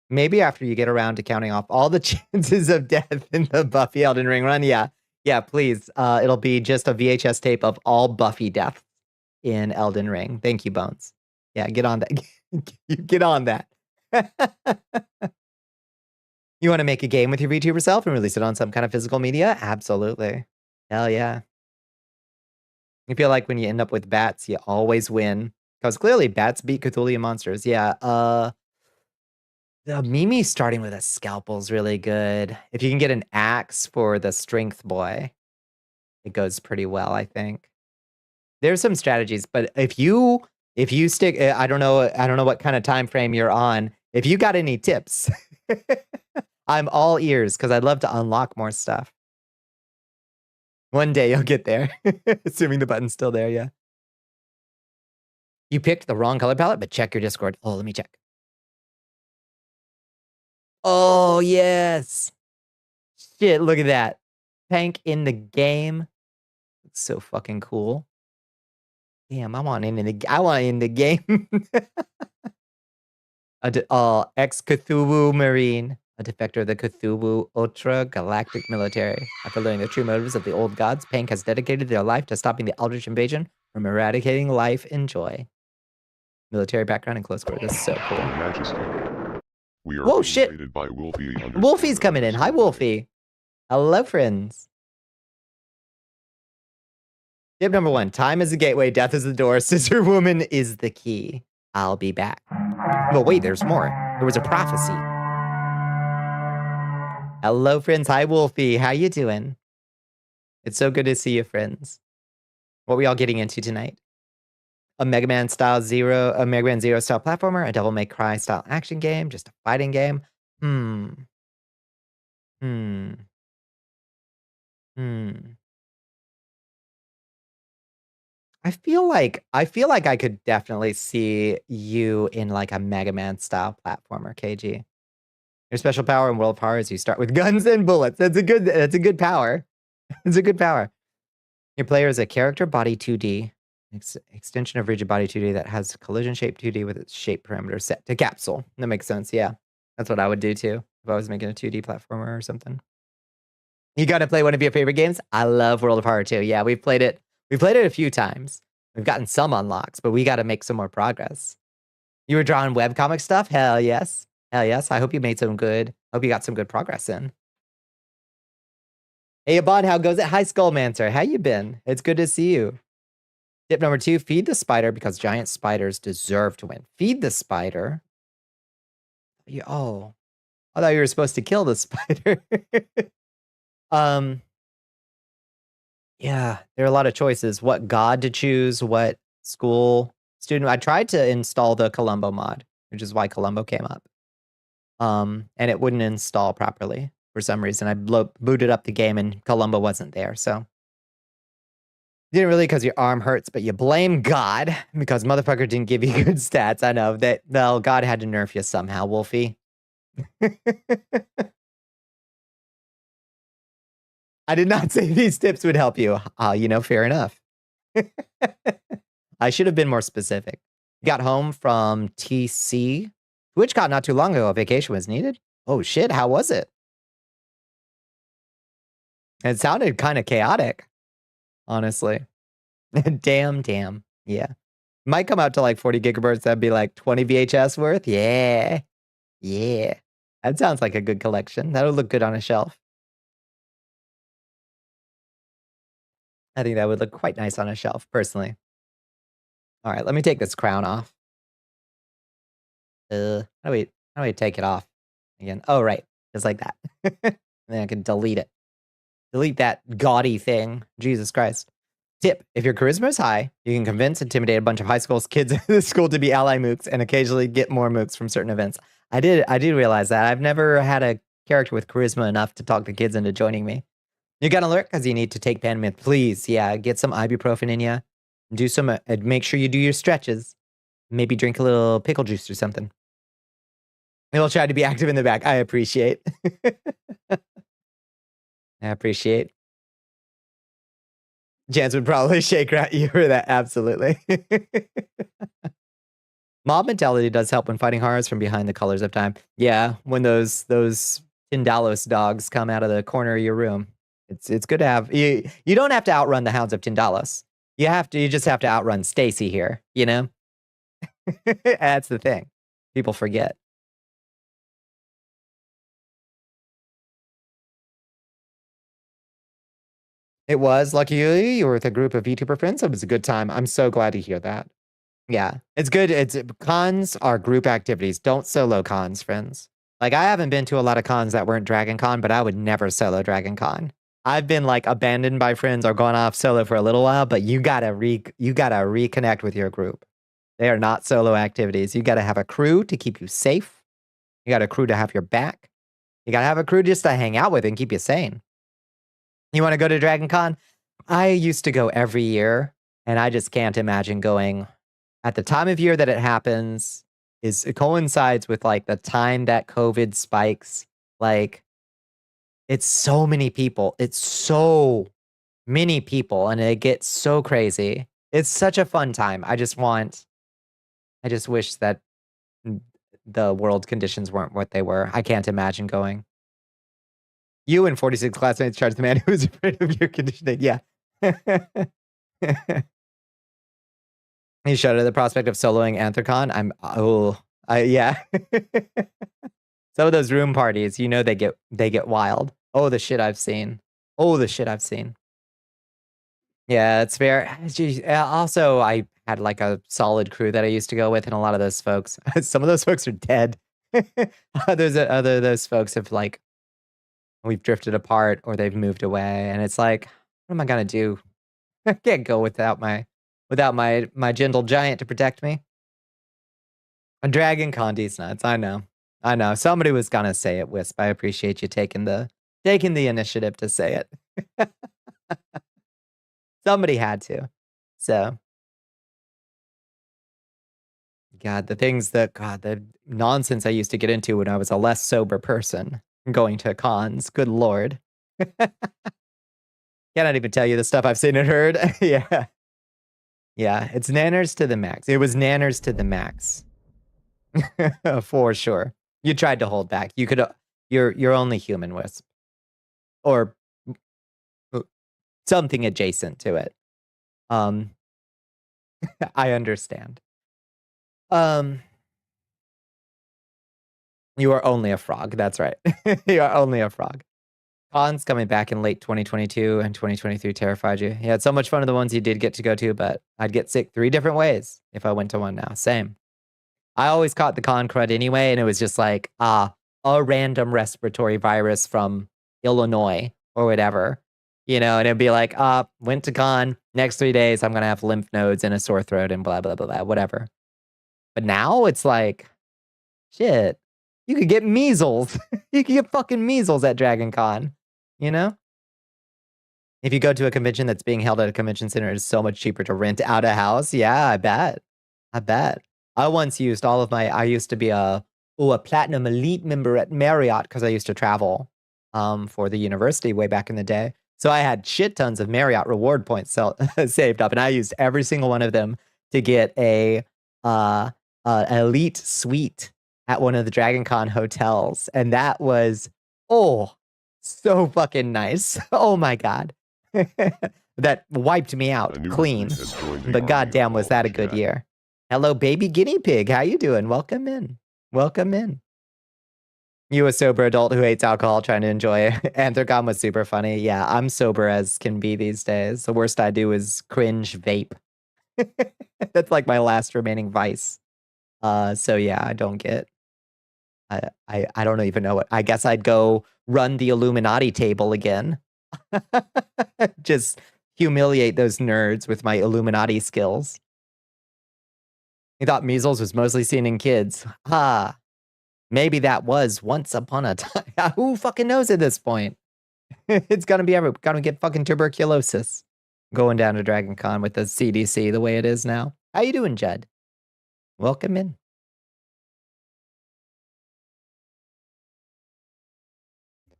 Maybe after you get around to counting off all the chances of death in the Buffy Elden Ring run. Yeah. Yeah, please. It'll be just a VHS tape of all Buffy deaths in Elden Ring. Thank you, Bones. Yeah, get on that. You get on that. You want to make a game with your VTuber self and release it on some kind of physical media? Absolutely. Hell yeah. You feel like when you end up with bats, you always win. Because clearly bats beat Cthulhu monsters. Yeah. The Mimi starting with a scalpel is really good. If you can get an axe for the strength boy, it goes pretty well, I think. There's some strategies, but if you stick, I don't know what kind of time frame you're on. If you got any tips, I'm all ears because I'd love to unlock more stuff. One day you'll get there, assuming the button's still there. Yeah. You picked the wrong color palette, but check your Discord. Oh, let me check. Oh yes. Shit, look at that. Pank in the game. It's so fucking cool. Damn, I want in the game. Ex-Cthulhu Marine, a defector of the Cthulhu Ultra Galactic Military. After learning the true motives of the old gods, Pank has dedicated their life to stopping the Eldritch invasion from eradicating life and joy. Military background and close quarters. This is so cool. Majesty. We are Whoa, shit. invaded by Wolfie. Wolfie's coming in. Hi, Wolfie. Hello, friends. Tip number 1. Time is the gateway. Death is the door. Scissor Woman is the key. I'll be back. But wait, there's more. There was a prophecy. Hello, friends. Hi, Wolfie. How you doing? It's so good to see you, friends. What were y'all getting into tonight? A Mega Man Zero style platformer, a Devil May Cry style action game, just a fighting game. I feel like I could definitely see you in like a Mega Man style platformer, KG. Your special power in World of Power is you start with guns and bullets. That's a good power. It's a good power. Your player is a character body 2D. Extension of rigid body 2D that has collision shape 2D with its shape parameter set to capsule. That makes sense, yeah. That's what I would do too if I was making a 2D platformer or something. You gotta play one of your favorite games? I love World of Horror 2. Yeah, we've played it a few times. We've gotten some unlocks, but we gotta make some more progress. You were drawing webcomic stuff? Hell yes. Hell yes. I hope you made some good. Hope you got some good progress in. Hey, Abad, how goes it? Hi, Skullmancer. How you been? It's good to see you. Tip number 2, feed the spider because giant spiders deserve to win. Feed the spider. Oh, I thought you were supposed to kill the spider. Yeah, there are a lot of choices. What god to choose, what school student. I tried to install the Columbo mod, which is why Columbo came up. And it wouldn't install properly for some reason. I booted up the game and Columbo wasn't there, so. You didn't really because your arm hurts, but you blame God because motherfucker didn't give you good stats. I know that, well, God had to nerf you somehow, Wolfie. I did not say these tips would help you. Fair enough. I should have been more specific. Got home from TC. TwitchCon not too long ago. A vacation was needed. Oh shit, how was it? It sounded kind of chaotic, honestly. Damn. Yeah. Might come out to like 40 gigabytes. That'd be like 20 VHS worth. Yeah. That sounds like a good collection. That would look good on a shelf. I think that would look quite nice on a shelf, personally. All right, let me take this crown off. How do we take it off again? Oh, right. Just like that. Then I can delete it. Delete that gaudy thing. Jesus Christ. Tip, if your charisma is high, you can convince, intimidate a bunch of high school kids in the school to be ally mooks and occasionally get more mooks from certain events. I did realize that. I've never had a character with charisma enough to talk the kids into joining me. You got alert because you need to take Bandmith. Please, yeah, get some ibuprofen in you. Do some, make sure you do your stretches. Maybe drink a little pickle juice or something. It'll try to be active in the back. I appreciate. I appreciate. Jans would probably shake you for that. Absolutely. Mob mentality does help when fighting horrors from behind the colors of time. Yeah, when those Tindalos dogs come out of the corner of your room. It's good to have. You don't have to outrun the hounds of Tindalos. You just have to outrun Stacy here, you know? That's the thing. People forget. It was. Luckily, you were with a group of VTuber friends. So it was a good time. I'm so glad to hear that. Yeah, it's good. Cons are group activities. Don't solo cons, friends. Like, I haven't been to a lot of cons that weren't Dragon Con, but I would never solo Dragon Con. I've been like abandoned by friends or gone off solo for a little while, but you gotta reconnect with your group. They are not solo activities. You gotta have a crew to keep you safe. You got a crew to have your back. You gotta have a crew just to hang out with and keep you sane. You want to go to Dragon Con? I used to go every year, and I just can't imagine going at the time of year that it happens. It coincides with like the time that COVID spikes. Like, it's so many people. It's so many people, and it gets so crazy. It's such a fun time. I just wish that the world conditions weren't what they were. I can't imagine going. You and 46 classmates charged the man who was afraid of your conditioning. Yeah. He shuddered at the prospect of soloing Anthrocon. Yeah. Some of those room parties, they get wild. Oh, the shit I've seen. Yeah, it's fair. Also, I had like a solid crew that I used to go with, and a lot of those folks, some of those folks are dead. Other of those folks have like, we've drifted apart or they've moved away, and it's like, what am I gonna do? I can't go without my gentle giant to protect me. A dragon Condi's nuts. I know. Somebody was gonna say it, Wisp. I appreciate you taking the initiative to say it. Somebody had to. So, God, the nonsense I used to get into when I was a less sober person going to cons. Good Lord. Cannot even tell you the stuff I've seen and heard. Yeah. Yeah, it's nanners to the max. It was nanners to the max. For sure. You tried to hold back. You could you're only human, Wisp. Or something adjacent to it. I understand. You are only a frog. That's right. You are only a frog. Cons coming back in late 2022 and 2023 terrified you. You had so much fun of the ones you did get to go to, but I'd get sick 3 different ways if I went to one now. Same. I always caught the con crud anyway, and it was just like, a random respiratory virus from Illinois or whatever, you know, and it'd be like, went to con, next 3 days, I'm gonna have lymph nodes and a sore throat and blah, blah, blah, blah, whatever. But now it's like, shit, you could get measles. You could get fucking measles at Dragon Con, you know? If you go to a convention that's being held at a convention center, it's so much cheaper to rent out a house. Yeah, I bet. I bet. I once used all of my, I used to be a platinum elite member at Marriott because I used to travel for the university way back in the day. So I had shit tons of Marriott reward points saved up, and I used every single one of them to get a elite suite at one of the Dragon Con hotels. And that was, so fucking nice. Oh my God. That wiped me out clean. But goddamn, was that a good year. Hello, baby guinea pig. How you doing? Welcome in. Welcome in. You a sober adult who hates alcohol trying to enjoy it. Anthrocon was super funny. Yeah, I'm sober as can be these days. The worst I do is cringe vape. That's like my last remaining vice. So yeah, I don't get. I don't even know what. I guess I'd go run the Illuminati table again. Just humiliate those nerds with my Illuminati skills. You thought measles was mostly seen in kids. Maybe that was once upon a time. Who fucking knows at this point? It's gonna get fucking tuberculosis going down to Dragon Con with the CDC the way it is now. How you doing, Judd? Welcome in.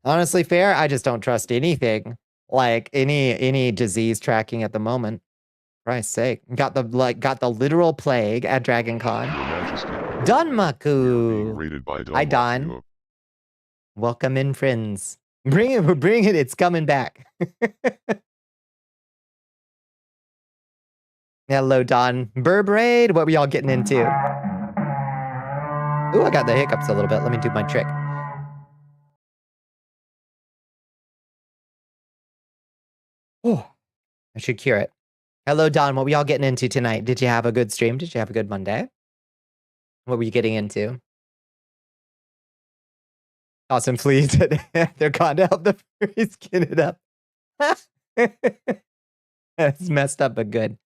Honestly, fair. I just don't trust anything, like any disease tracking at the moment. Christ's sake, got the literal plague at Dragon Con. Dunmaku. Hi, Don. Welcome in, friends. Bring it. It's coming back. Hello, Don. Burbraid. What were y'all getting into? Ooh, I got the hiccups a little bit. Let me do my trick. Oh, I should cure it. Hello, Don. What were y'all getting into tonight? Did you have a good stream? Did you have a good Monday? What were you getting into? Awesome fleas. They're gone to help the furries get it up. It's messed up, but good.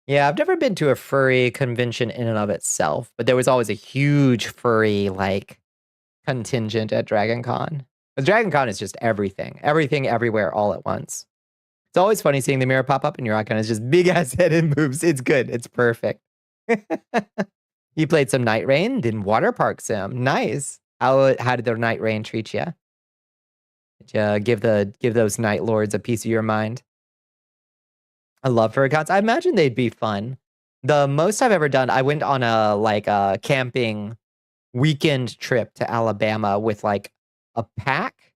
Yeah, I've never been to a furry convention in and of itself, but there was always a huge furry, like, contingent at Dragon Con. Because Dragon Con is just everything. Everything, everywhere, all at once. It's always funny seeing the mirror pop up and your icon is just big-ass head and moves. It's good. It's perfect. You played some Night Rain, then Water Park Sim. Nice. How did the Night Rain treat you? Did you give those Night Lords a piece of your mind? I love furry cons. I imagine they'd be fun. The most I've ever done, I went on a camping weekend trip to Alabama with like a pack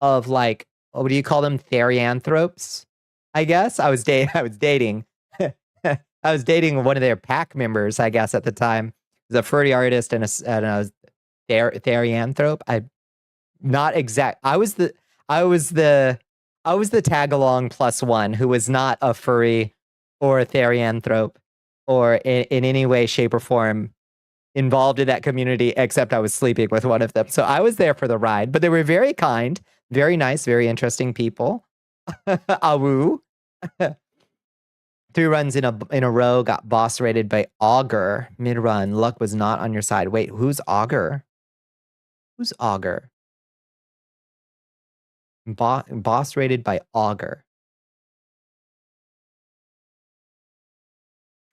of like, what do you call them? Therianthropes, I guess. I was dating. I was dating one of their pack members, I guess, at the time. It was a furry artist and a therianthrope. I was the tag along +1 who was not a furry or a therianthrope or in any way, shape, or form involved in that community, except I was sleeping with one of them. So I was there for the ride, but they were very kind, very nice, very interesting people. Awoo. 3 runs in a row, got boss rated by Augur mid-run. Luck was not on your side. Wait, who's Augur? Who's Augur? Boss rated by Augur.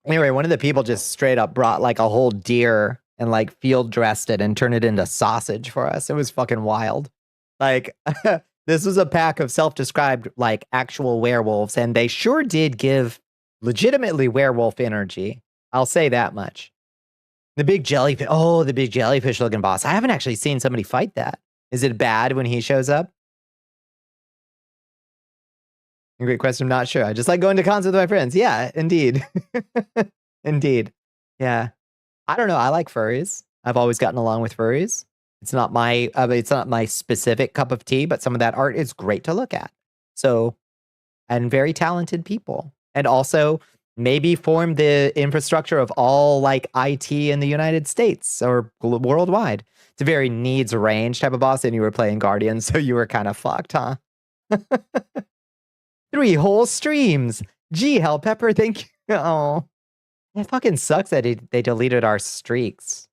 Anyway, one of the people just straight up brought like a whole deer and like field dressed it and turned it into sausage for us. It was fucking wild. Like, this was a pack of self-described like actual werewolves, and they sure did give legitimately werewolf energy. I'll say that much. The big jellyfish. Oh, the big jellyfish looking boss. I haven't actually seen somebody fight that. Is it bad when he shows up? Great question. I'm not sure. I just like going to cons with my friends. Yeah, indeed. Indeed. Yeah. I don't know. I like furries. I've always gotten along with furries. It's not my specific cup of tea, but some of that art is great to look at. So, and very talented people. And also maybe form the infrastructure of all like IT in the United States or worldwide. It's a very needs range type of boss, and you were playing Guardians, so you were kind of fucked, huh? 3 whole streams. Gee, Hell Pepper, thank you. Oh, it fucking sucks that they deleted our streaks.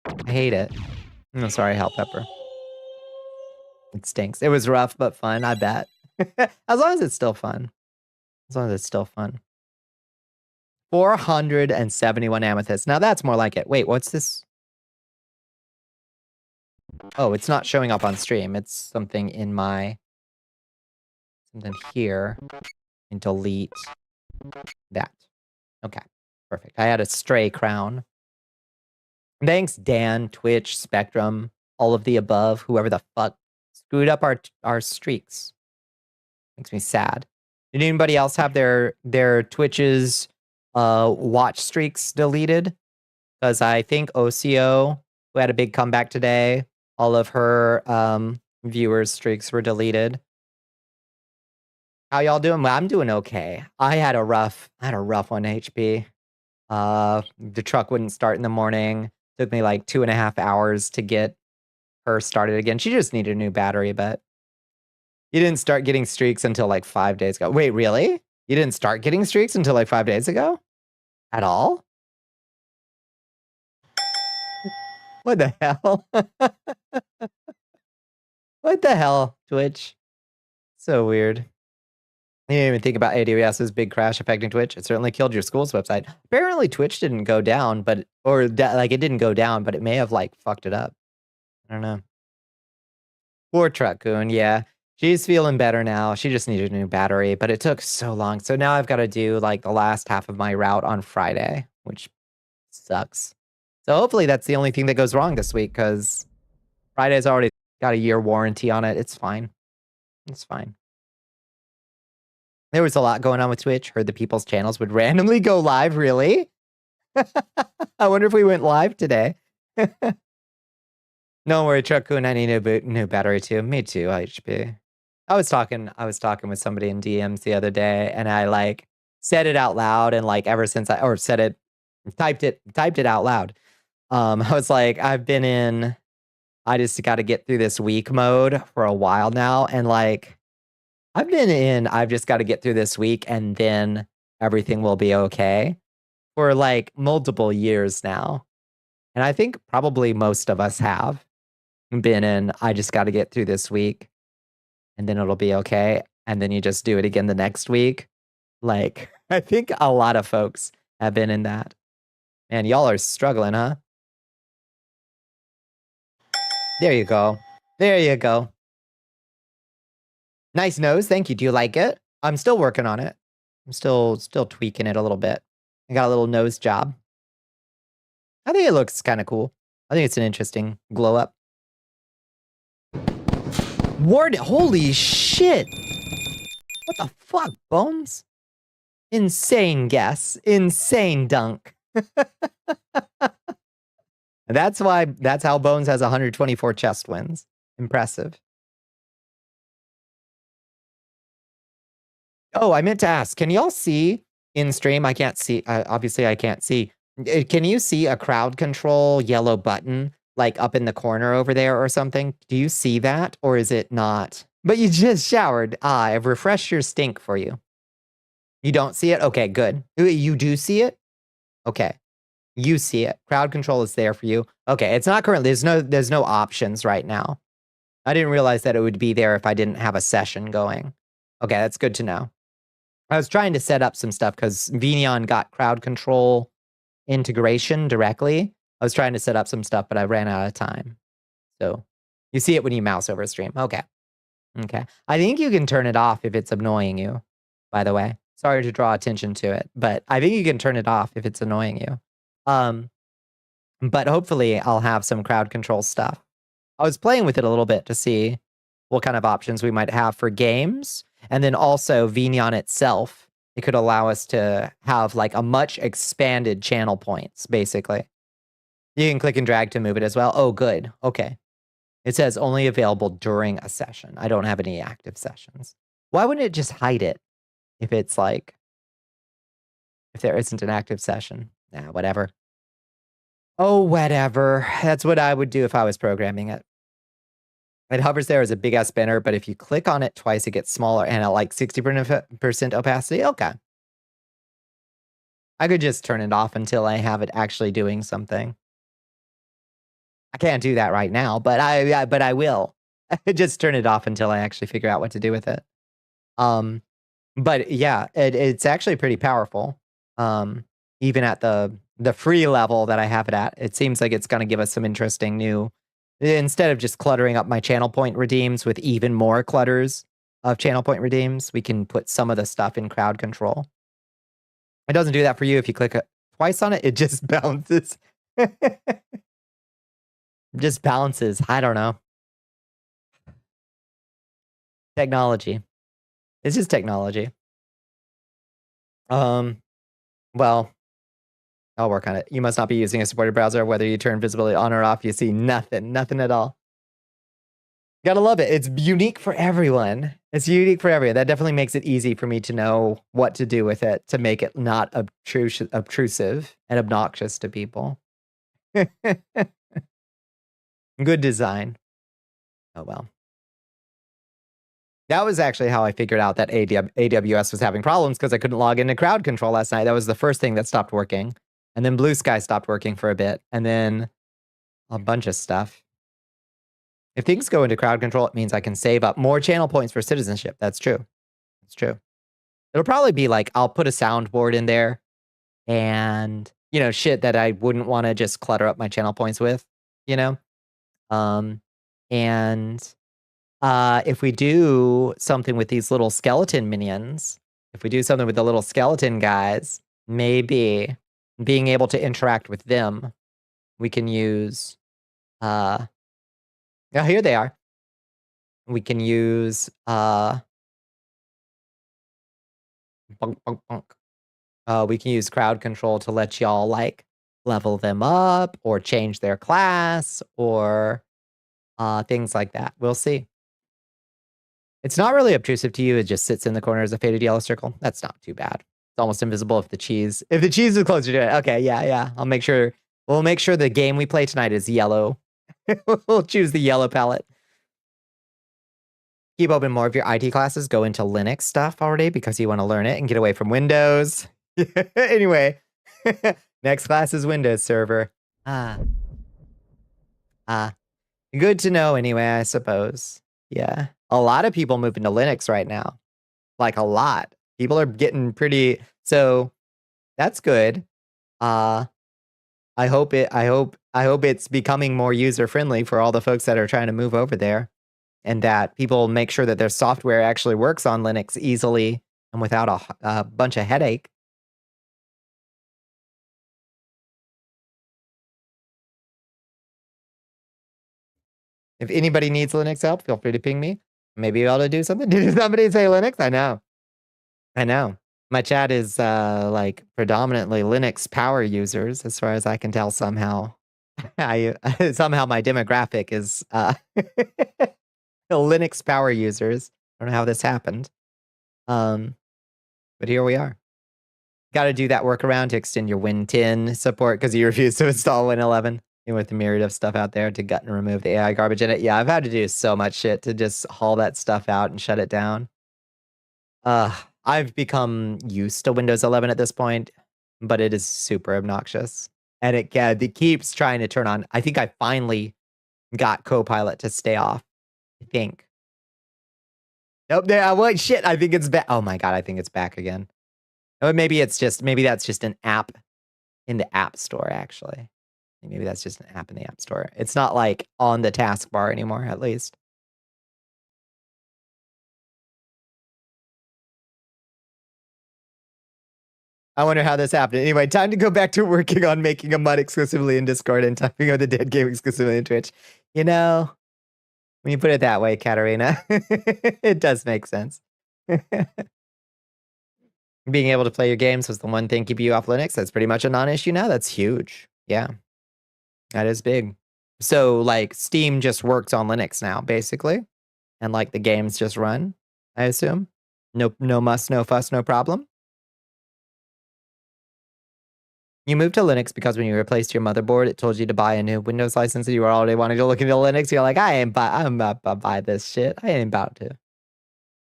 I hate it. I'm sorry, Hell Pepper. It stinks. It was rough, but fun, I bet. As long as it's still fun. As long as it's still fun. 471 amethysts. Now that's more like it. Wait, what's this? Oh, it's not showing up on stream. It's something in my... something here. And delete that. Okay, perfect. I had a stray crown. Thanks, Dan, Twitch, Spectrum, all of the above, whoever the fuck screwed up our streaks. Makes me sad. Did anybody else have their Twitch's watch streaks deleted? Because I think OCO, who had a big comeback today, all of her viewers' streaks were deleted. How y'all doing? Well, I'm doing okay. I had a rough 1 HP. The truck wouldn't start in the morning. Took me like 2.5 hours to get her started again. She just needed a new battery, but you didn't start getting streaks until like 5 days ago. Wait, really? You didn't start getting streaks until like 5 days ago? At all? What the hell? What the hell, Twitch? So weird. You didn't even think about AWS's big crash affecting Twitch. It certainly killed your school's website. Apparently Twitch didn't go down, but like it didn't go down, but it may have like fucked it up. I don't know. Poor Truck-kun, yeah. She's feeling better now. She just needed a new battery, but it took so long. So now I've got to do like the last half of my route on Friday, which sucks. So hopefully that's the only thing that goes wrong this week, because Friday's already got a year warranty on it. It's fine. It's fine. There was a lot going on with Twitch. Heard the people's channels would randomly go live. Really? I wonder if we went live today. No worry, Truck-kun, I need a new battery too. Me too, HP. I was talking with somebody in DMs the other day, and I like said it out loud, and like ever since typed it out loud. I was like, I've been in I just got to get through this week mode for a while now, and like I've just got to get through this week and then everything will be okay for like multiple years now. And I think probably most of us have been in, I just got to get through this week and then it'll be okay. And then you just do it again the next week. Like, I think a lot of folks have been in that. Man, y'all are struggling, huh? There you go. There you go. Nice nose. Thank you. Do you like it? I'm still working on it. I'm still tweaking it a little bit. I got a little nose job. I think it looks kind of cool. I think it's an interesting glow up. Ward, holy shit. What the fuck, Bones? Insane guess. Insane dunk. That's how Bones has 124 chest wins. Impressive. Oh, I meant to ask, can y'all see in stream? I can't see. Obviously, I can't see. Can you see a crowd control yellow button like up in the corner over there or something? Do you see that, or is it not? But you just showered. I've refreshed your stink for you. You don't see it? Okay, good. You do see it? Okay. You see it. Crowd control is there for you. Okay, it's not currently. There's no options right now. I didn't realize that it would be there if I didn't have a session going. Okay, that's good to know. I was trying to set up some stuff because Vneon got crowd control integration directly. I was trying to set up some stuff, but I ran out of time. So you see it when you mouse over a stream. Okay. Okay. I think you can turn it off if it's annoying you, by the way. Sorry to draw attention to it, but I think you can turn it off if it's annoying you. But hopefully I'll have some crowd control stuff. I was playing with it a little bit to see what kind of options we might have for games. And then also Vneon itself, it could allow us to have like a much expanded channel points, basically. You can click and drag to move it as well. Oh, good. Okay. It says only available during a session. I don't have any active sessions. Why wouldn't it just hide it if it's like, if there isn't an active session? Nah, whatever. Oh, whatever. That's what I would do if I was programming it. It hovers there as a big ass banner, but if you click on it twice, it gets smaller and at like 60% opacity. Okay. I could just turn it off until I have it actually doing something. I can't do that right now, but I will. Just turn it off until I actually figure out what to do with it. But yeah, it's actually pretty powerful. Even at the free level that I have it at, it seems like it's going to give us some interesting new. Instead of just cluttering up my channel point redeems with even more clutters of channel point redeems, we can put some of the stuff in crowd control. It doesn't do that for you. If you click twice on it, it just bounces. Just bounces. I don't know. Technology. It's just technology. Well, I'll work on it. You must not be using a supported browser. Whether you turn visibility on or off, you see nothing. Nothing at all. Gotta love it. It's unique for everyone. It's unique for everyone. That definitely makes it easy for me to know what to do with it to make it not obtrusive and obnoxious to people. Good design. Oh, well. That was actually how I figured out that AWS was having problems because I couldn't log into crowd control last night. That was the first thing that stopped working. And then Blue Sky stopped working for a bit. And then a bunch of stuff. If things go into crowd control, it means I can save up more channel points for citizenship. That's true. That's true. It'll probably be like, I'll put a soundboard in there and, you know, shit that I wouldn't want to just clutter up my channel points with, you know? If we do something with these little skeleton minions, if we do something with the little skeleton guys, maybe being able to interact with them, we can use, oh, here they are. We can use, bunk, bunk, bunk. We can use crowd control to let y'all like level them up or change their class or things like that. We'll see. It's not really obtrusive to you. It just sits in the corner as a faded yellow circle. That's not too bad. It's almost invisible if the cheese is closer to it. Okay, yeah. We'll make sure the game we play tonight is yellow. We'll choose the yellow palette. Keep open more of your IT classes. Go into Linux stuff already because you want to learn it and get away from Windows. Anyway, next class is Windows Server. Good to know anyway, I suppose. Yeah. A lot of people moving to Linux right now. Like a lot. People are getting pretty, so that's good. I hope it's becoming more user friendly for all the folks that are trying to move over there, and that people make sure that their software actually works on Linux easily and without a bunch of headache. If anybody needs Linux help, feel free to ping me. Maybe I'll do something. Did somebody say Linux? I know. My chat is like predominantly Linux power users, as far as I can tell. Somehow, somehow my demographic is Linux power users. I don't know how this happened, but here we are. Got to do that workaround to extend your Win 10 support because you refuse to install Win 11. And with the myriad of stuff out there to gut and remove the AI garbage in it. Yeah, I've had to do so much shit to just haul that stuff out and shut it down. I've become used to Windows 11 at this point, but it is super obnoxious. And it keeps trying to turn on. I think I finally got Copilot to stay off. I think. Nope, what shit? I think it's back. Oh my god, I think it's back again. Or maybe that's just an app in the App Store, actually. Maybe that's just an app in the App Store. It's not like on the taskbar anymore, at least. I wonder how this happened. Anyway, time to go back to working on making a MUD exclusively in Discord and typing out the dead game exclusively in Twitch. You know, when you put it that way, Katarina, it does make sense. Being able to play your games was the one thing keeping you off Linux. That's pretty much a non-issue now. That's huge. Yeah. That is big. So, like, Steam just works on Linux now, basically, and, like, the games just run, I assume? No muss, no fuss, no problem? You moved to Linux because when you replaced your motherboard, it told you to buy a new Windows license and you were already wanting to look into Linux. You're like, I'm not about to buy this shit. I ain't about to.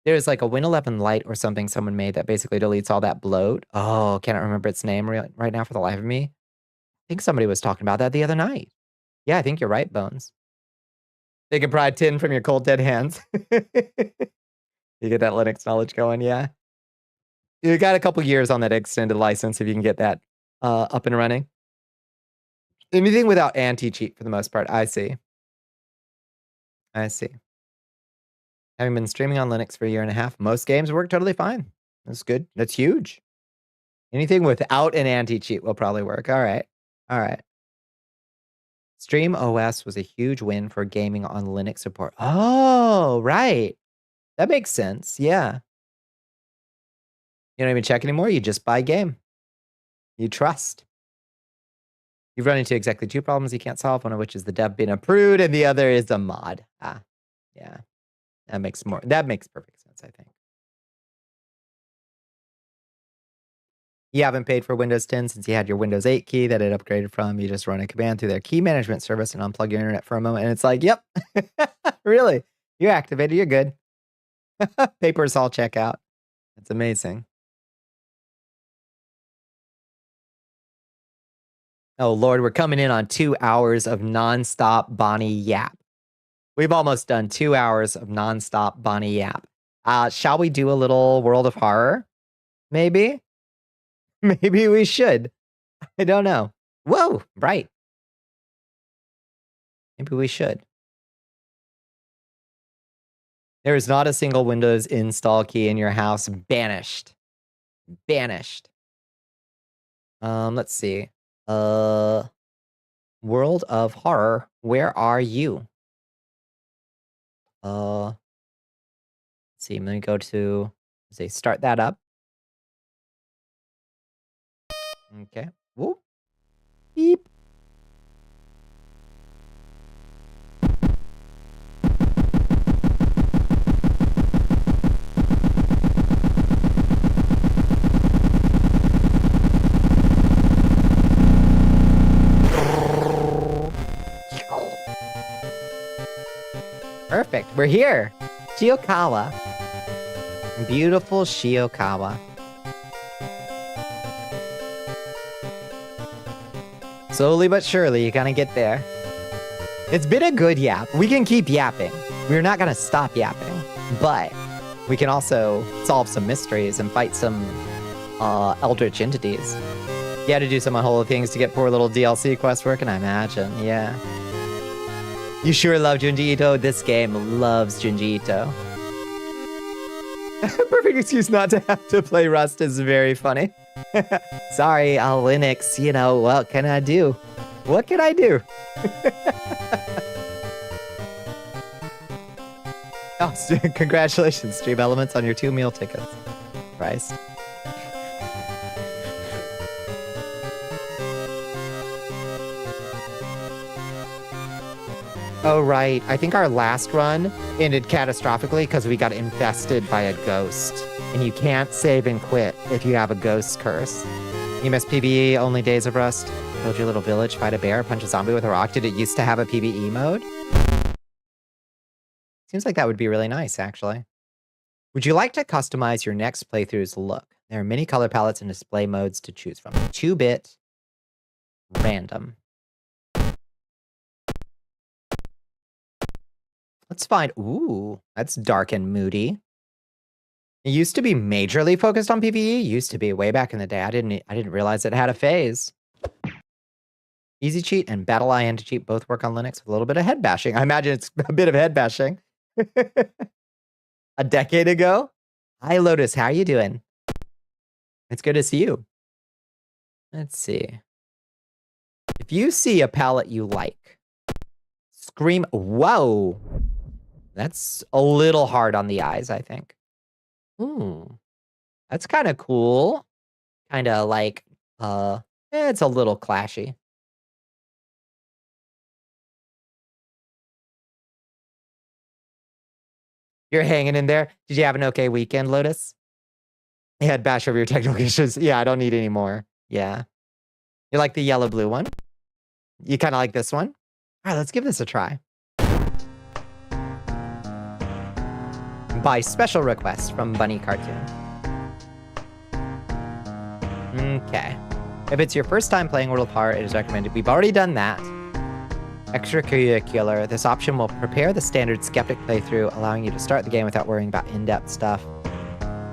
There's like a Win 11 Lite or something someone made that basically deletes all that bloat. Oh, cannot remember its name right now for the life of me. I think somebody was talking about that the other night. Yeah, I think you're right, Bones. They can pry tin from your cold dead hands. You get that Linux knowledge going, yeah. You got a couple years on that extended license if you can get that up and running. Anything without anti-cheat for the most part. I see. I see. Having been streaming on Linux for a year and a half, most games work totally fine. That's good. That's huge. Anything without an anti-cheat will probably work. All right. All right. Stream OS was a huge win for gaming on Linux support. Oh, right. That makes sense. Yeah. You don't even check anymore. You just buy game. You trust. You've run into exactly two problems you can't solve, one of which is the dev being approved, and the other is a mod. Ah, yeah. That makes perfect sense, I think. You haven't paid for Windows 10 since you had your Windows 8 key that it upgraded from. You just run a command through their key management service and unplug your internet for a moment, and it's like, yep, really, you're activated, you're good. Papers all check out. That's amazing. Oh, Lord, we're coming in on 2 hours of nonstop Bonnie yap. We've almost done 2 hours of nonstop Bonnie yap. Shall we do a little World of Horror? Maybe? Maybe we should. I don't know. Whoa, right. Maybe we should. There is not a single Windows install key in your house. Banished. Banished. Let's see. World of Horror, where are you? Let's see, I'm gonna go to, say, start that up. Okay. Whoop. Beep. Perfect. We're here. Shiokawa. Beautiful Shiokawa. Slowly but surely, you're gonna get there. It's been a good yap. We can keep yapping. We're not gonna stop yapping. But we can also solve some mysteries and fight some eldritch entities. You had to do some unholy things to get poor little DLC quest working, I imagine. Yeah. You sure love Junji Ito? This game loves Junji Ito. Perfect excuse not to have to play Rust is very funny. Sorry, Linux, you know, what can I do? What can I do? Oh, congratulations, Stream Elements, on your 2 meal tickets. Christ. Oh, right. I think our last run ended catastrophically because we got infested by a ghost. And you can't save and quit if you have a ghost curse. You miss PvE, only Days of Rust. Build your little village, fight a bear, punch a zombie with a rock. Did it used to have a PvE mode? Seems like that would be really nice, actually. Would you like to customize your next playthrough's look? There are many color palettes and display modes to choose from. 2-bit, random. Let's find, ooh, that's dark and moody. It used to be majorly focused on PvE. Used to be way back in the day. I didn't realize it had a phase. Easy Cheat and Battle Eye Anti-Cheat both work on Linux with a little bit of head bashing. I imagine it's a bit of head bashing. A decade ago? Hi, Lotus. How are you doing? It's good to see you. Let's see. If you see a palette you like, scream, whoa. That's a little hard on the eyes, I think. That's kind of cool. Kind of like, it's a little clashy. You're hanging in there. Did you have an okay weekend, Lotus? You had bash over your technical issues. Yeah, I don't need any more. Yeah. You like the yellow-blue one? You kind of like this one? All right, let's give this a try. By special request from Bunny Cartoon. Okay. If it's your first time playing World of Power, it is recommended. We've already done that. Extracurricular. This option will prepare the standard skeptic playthrough, allowing you to start the game without worrying about in-depth stuff.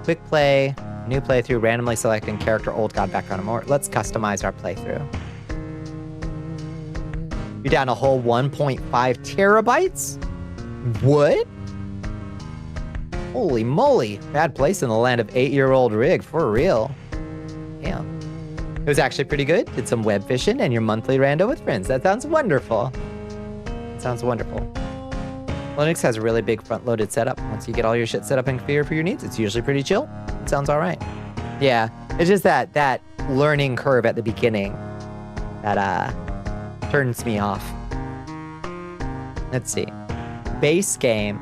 Quick play, new playthrough, randomly selecting character, old god, background, and more. Let's customize our playthrough. You're down a whole 1.5 terabytes? What? Holy moly. Bad place in the land of 8-year-old rig, for real. Damn. It was actually pretty good. Did some web fishing and your monthly rando with friends. That sounds wonderful. Sounds wonderful. Linux has a really big front-loaded setup. Once you get all your shit set up and configured for your needs, it's usually pretty chill. It sounds all right. Yeah, it's just that learning curve at the beginning that turns me off. Let's see. Base game.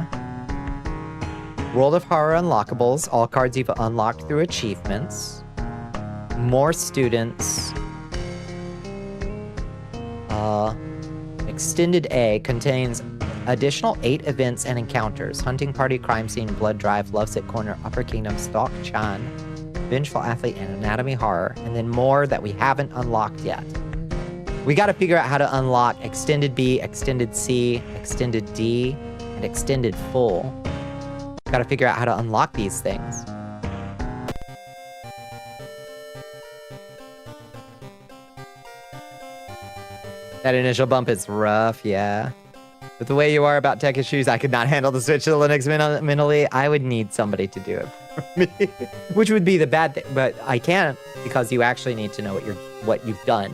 World of Horror unlockables. All cards you've unlocked through achievements. More students. Extended A contains additional 8 events and encounters. Hunting Party, Crime Scene, Blood Drive, Lovesick Corner, Upper Kingdom, Stalk Chan, Vengeful Athlete, and Anatomy Horror. And then more that we haven't unlocked yet. We got to figure out how to unlock Extended B, Extended C, Extended D, and Extended Full. Got to figure out how to unlock these things. That initial bump is rough, yeah. With the way you are about tech issues, I could not handle the switch to Linux mentally. I would need somebody to do it for me, which would be the bad thing. But I can't, because you actually need to know what you've done.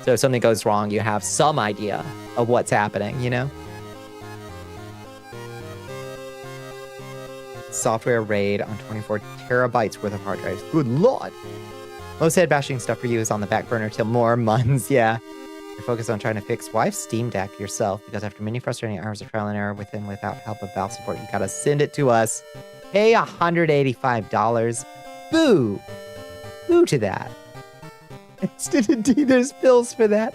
So if something goes wrong, you have some idea of what's happening, you know? Software RAID on 24 terabytes worth of hard drives. Good lord! Most head bashing stuff for you is on the back burner till more months, yeah. You're focused on trying to fix wife's Steam Deck yourself, because after many frustrating hours of trial and error with and without help of Valve support, you gotta send it to us. Pay $185. Boo! Boo to that. Extended D, there's bills for that.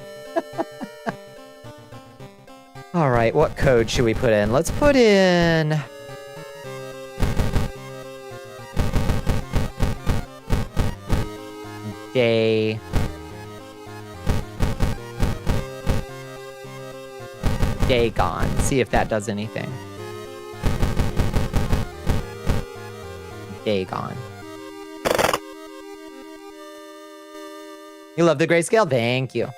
All right, what code should we put in? Let's put in... Day... Dagon. See if that does anything. Dagon. You love the grayscale? Thank you.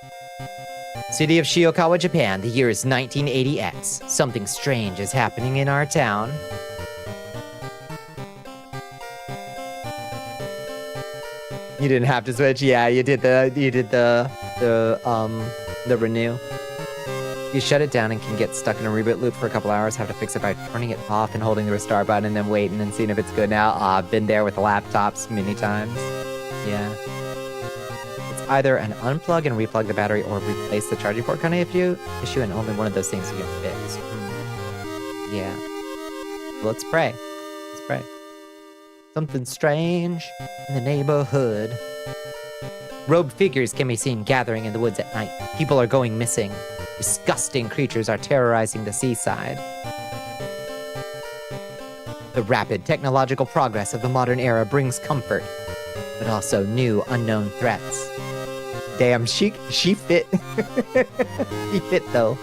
City of Shiokawa, Japan. The year is 1980X. Something strange is happening in our town. You didn't have to switch? Yeah, you did the renew. You shut it down and can get stuck in a reboot loop for a couple hours. Have to fix it by turning it off and holding the restart button and then waiting and seeing if it's good now. I've been there with laptops many times. Yeah. It's either an unplug and replug the battery or replace the charging port kind of issue, and only one of those things you can fix. Yeah. Let's pray. Let's pray. Something strange in the neighborhood. Robed figures can be seen gathering in the woods at night. People are going missing. Disgusting creatures are terrorizing the seaside. The rapid technological progress of the modern era brings comfort, but also new unknown threats. Damn, she fit. She fit though.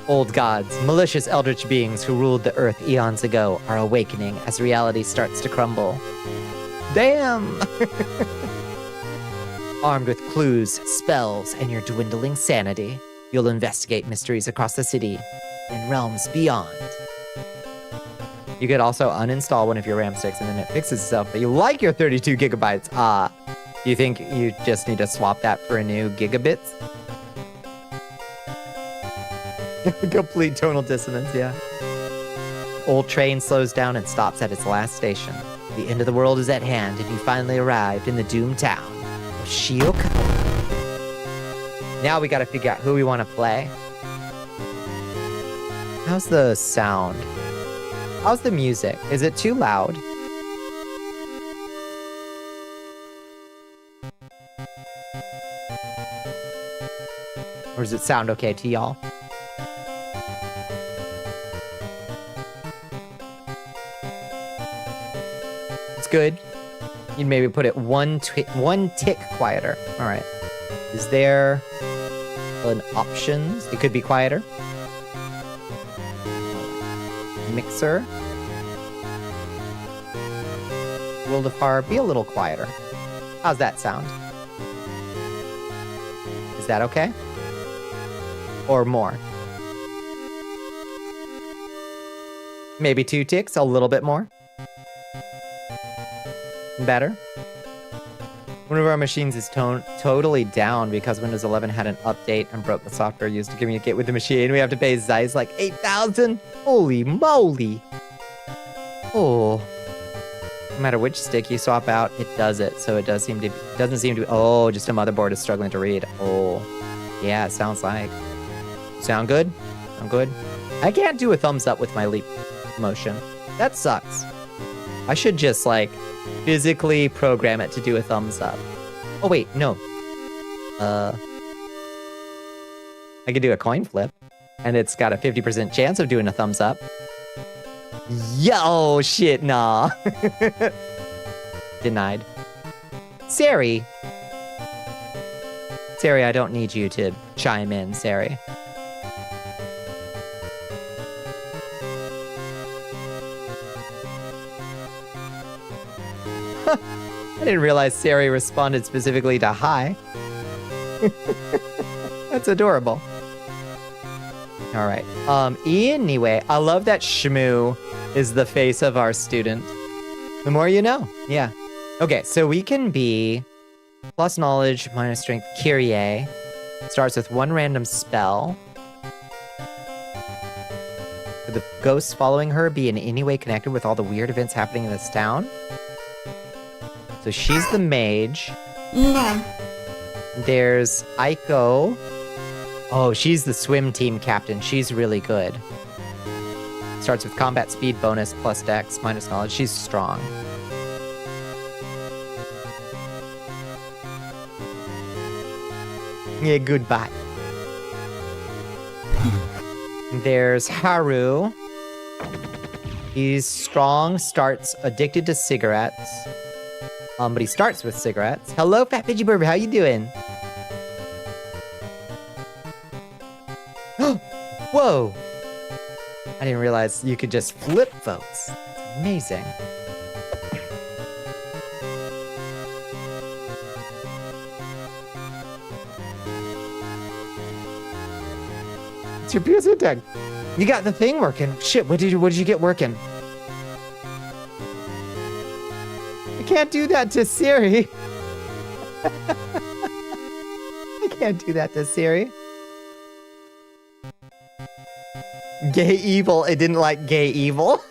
Old gods, malicious eldritch beings who ruled the earth eons ago, are awakening as reality starts to crumble. Damn! Armed with clues, spells, and your dwindling sanity, you'll investigate mysteries across the city and realms beyond. You could also uninstall one of your RAM sticks and then it fixes itself, but you like your 32 gigabytes. Do you think you just need to swap that for a new gigabits? Complete tonal dissonance, yeah. Old train slows down and stops at its last station. The end of the world is at hand, and you finally arrived in the doomed town of Shiokawa. Now we gotta figure out who we want to play. How's the sound? How's the music? Is it too loud? Or does it sound okay to y'all? It's good. You'd maybe put it one tick quieter. All right. Is there an options? It could be quieter. Mixer. World of Horror, be a little quieter. How's that sound? Is that okay? Or more? Maybe 2 ticks, a little bit more. Better. One of our machines is totally down because Windows 11 had an update and broke the software used to communicate with the machine. We have to pay Zeiss like 8,000. Holy moly. Oh. No matter which stick you swap out, it does it. So it doesn't seem to. Oh, just a motherboard is struggling to read. Oh. Yeah, it sounds like. Sound good? Sound good? I can't do a thumbs up with my leap motion. That sucks. I should just like physically program it to do a thumbs up. Oh wait, no. I could do a coin flip, and it's got a 50% chance of doing a thumbs up. Yo, shit, nah. Denied. Sari. Sari, I don't need you to chime in, Sari. I didn't realize Sari responded specifically to hi. That's adorable. All right. Anyway, I love that Shmoo is the face of our student. The more you know. Yeah. Okay, so we can be plus knowledge, minus strength, Kyrie. Starts with 1 random spell. Could the ghosts following her be in any way connected with all the weird events happening in this town? So she's the mage. No. There's Aiko. Oh, she's the swim team captain. She's really good. Starts with combat speed bonus plus dex minus knowledge. She's strong. Yeah, goodbye. There's Haru. He's strong, starts addicted to cigarettes. But he starts with cigarettes. Hello, Fat Pidgey Burb, how you doing? Whoa! I didn't realize you could just flip votes. It's amazing. It's your PSN tag. You got the thing working. Shit, what did you get working? I can't do that to Siri. I can't do that to Siri. Gay evil. It didn't like gay evil.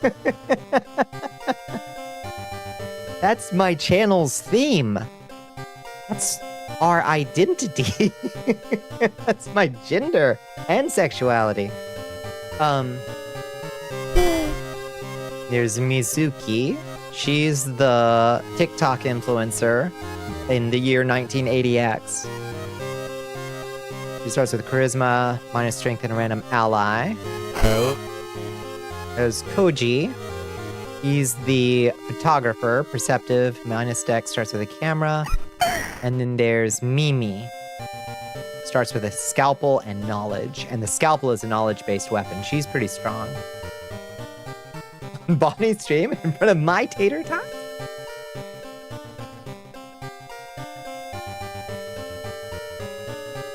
That's my channel's theme. That's our identity. That's my gender and sexuality. There's Mizuki. She's the TikTok influencer in the year 1980X. She starts with charisma, minus strength, and a random ally. There's Koji. He's the photographer, perceptive, minus dex, starts with a camera. And then there's Mimi. Starts with a scalpel and knowledge. And the scalpel is a knowledge-based weapon. She's pretty strong. Bonnie stream in front of my tater tots?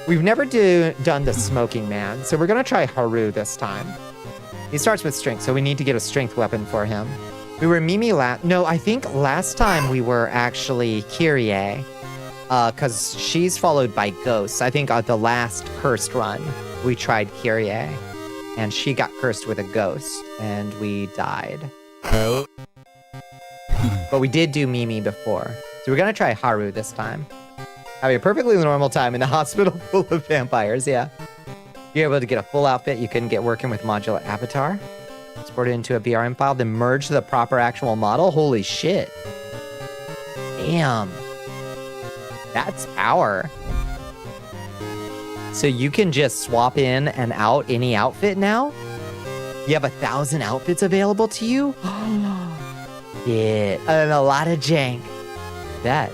We've never done the smoking man, so we're gonna try Haru this time. He starts with strength, so we need to get a strength weapon for him. We were Mimi no, I think last time we were actually Kyrie, because she's followed by ghosts. I think the last cursed run, we tried Kyrie, and she got cursed with a ghost, and we died. But we did do Mimi before, so we're gonna try Haru this time. Having a perfectly normal time in a hospital full of vampires, yeah. You're able to get a full outfit you couldn't get working with modular avatar. Export it into a BRM file, then merge the proper actual model. Holy shit. Damn. That's power. So you can just swap in and out any outfit now? You have 1,000 outfits available to you? Yeah, and a lot of jank. That.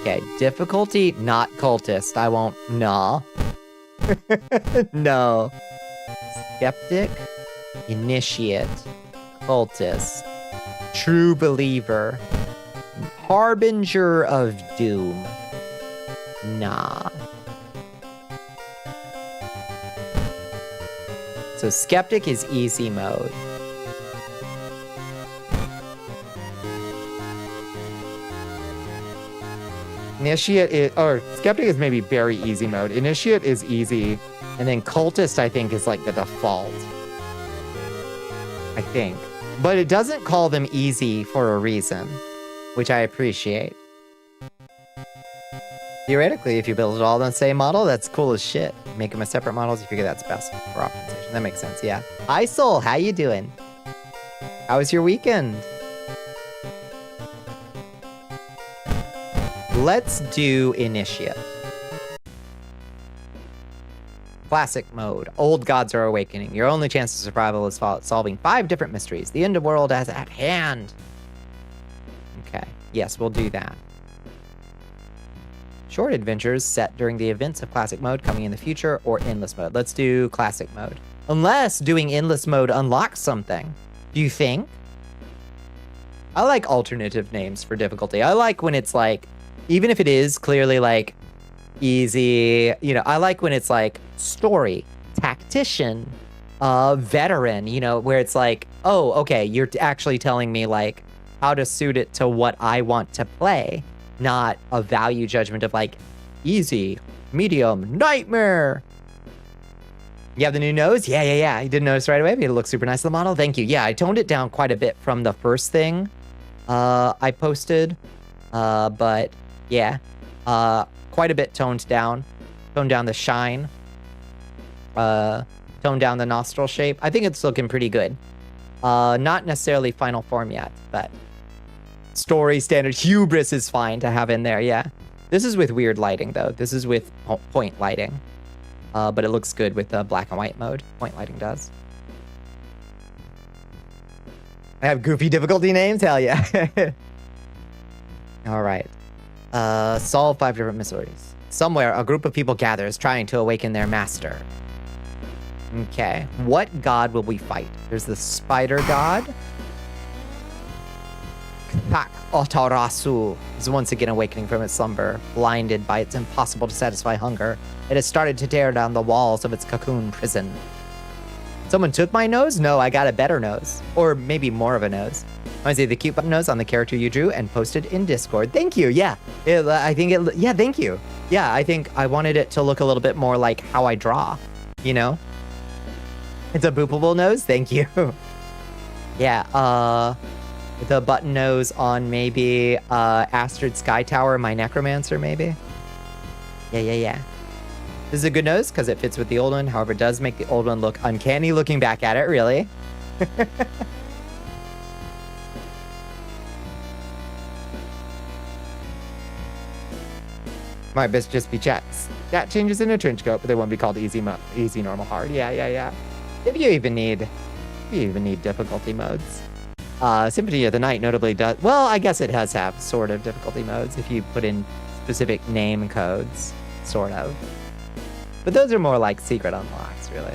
Okay, difficulty, not cultist. I won't, nah. No. Skeptic, initiate, cultist, true believer, harbinger of doom. Nah. So skeptic is easy mode. Initiate is, or skeptic is maybe very easy mode. Initiate is easy, and then cultist I think is like the default. I think. But it doesn't call them easy for a reason, which I appreciate. Theoretically, if you build it all on the same model, that's cool as shit. Make them as separate models, you figure that's best for optimization. That makes sense, yeah. Hi, Soul, how you doing? How was your weekend? Let's do Initiate. Classic mode. Old gods are awakening. Your only chance of survival is solving 5 different mysteries. The end of the world is at hand. Okay, yes, we'll do that. Short adventures set during the events of classic mode coming in the future, or endless mode. Let's do classic mode. Unless doing endless mode unlocks something. Do you think? I like alternative names for difficulty. I like when it's like, even if it is clearly like easy, you know, I like when it's like story, tactician, veteran, you know, where it's like, oh, okay, you're actually telling me like how to suit it to what I want to play. Not a value judgment of like easy, medium, nightmare. You have the new nose? Yeah. You didn't notice right away, but it looks super nice on the model. Thank you. Yeah, I toned it down quite a bit from the first thing I posted. But yeah, quite a bit toned down. Toned down the shine. Toned down the nostril shape. I think it's looking pretty good. Not necessarily final form yet, but story standard hubris is fine to have in there, yeah. This is with weird lighting, though. This is with point lighting. But it looks good with the black and white mode. Point lighting does. I have goofy difficulty names? Hell yeah. All right. Solve 5 different mysteries. Somewhere, a group of people gathers trying to awaken their master. Okay. What god will we fight? There's the spider god. Kak Otarasu is once again awakening from its slumber, blinded by its impossible to satisfy hunger. It has started to tear down the walls of its cocoon prison. Someone took my nose? No, I got a better nose. Or maybe more of a nose. I see the cute button nose on the character you drew and posted in Discord. Thank you, yeah. Yeah, thank you. Yeah, I think I wanted it to look a little bit more like how I draw, you know? It's a boopable nose? Thank you. Yeah, the button nose on maybe Astrid Sky Tower, my Necromancer, maybe? Yeah. This is a good nose because it fits with the old one. However, it does make the old one look uncanny looking back at it, really. Might best just be chats. That changes in a trench coat, but they won't be called easy, normal, hard. Yeah. If you even need difficulty modes. Symphony of the Night notably does, well, I guess it does have sort of difficulty modes if you put in specific name codes, sort of. But those are more like secret unlocks, really.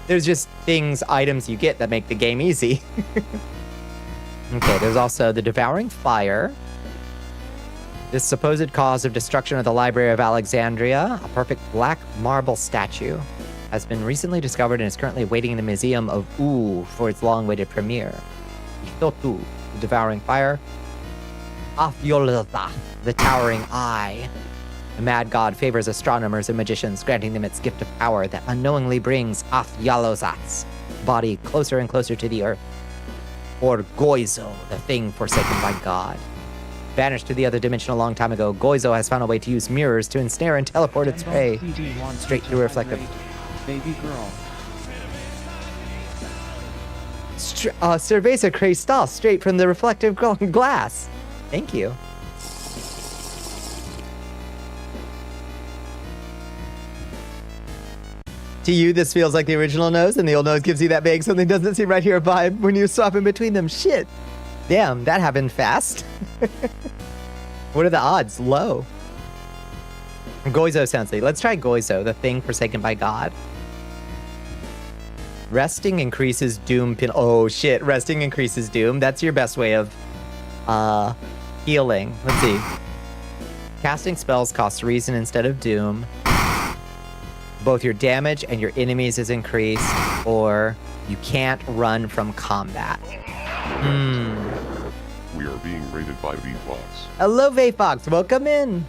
There's just items you get that make the game easy. Okay, there's also the Devouring Fire. This supposed cause of destruction of the Library of Alexandria, a perfect black marble statue, has been recently discovered and is currently waiting in the Museum of Oo for its long-awaited premiere. Itotu, the Devouring Fire. Afyolotha, the Towering Eye. The mad god favors astronomers and magicians, granting them its gift of power that unknowingly brings Afyalozat's body closer and closer to the earth. Or Goizo, the thing forsaken by God. Vanished to the other dimension a long time ago. Goizo has found a way to use mirrors to ensnare and teleport its prey straight to a reflective. Baby girl. Cerveza Cristal, straight from the reflective glass. Thank you. To you, this feels like the original nose, and the old nose gives you that vague something doesn't seem right here vibe when you swap in between them. Shit. Damn, that happened fast. What are the odds? Low. Goizo Sensei. Let's try Goizo, the thing forsaken by God. Resting increases doom pin. Oh shit, resting increases doom. That's your best way of healing. Let's see. Casting spells costs reason instead of doom. Both your damage and your enemies is increased, or you can't run from combat. We are being raided by VFox. Hello, VFox. Welcome in.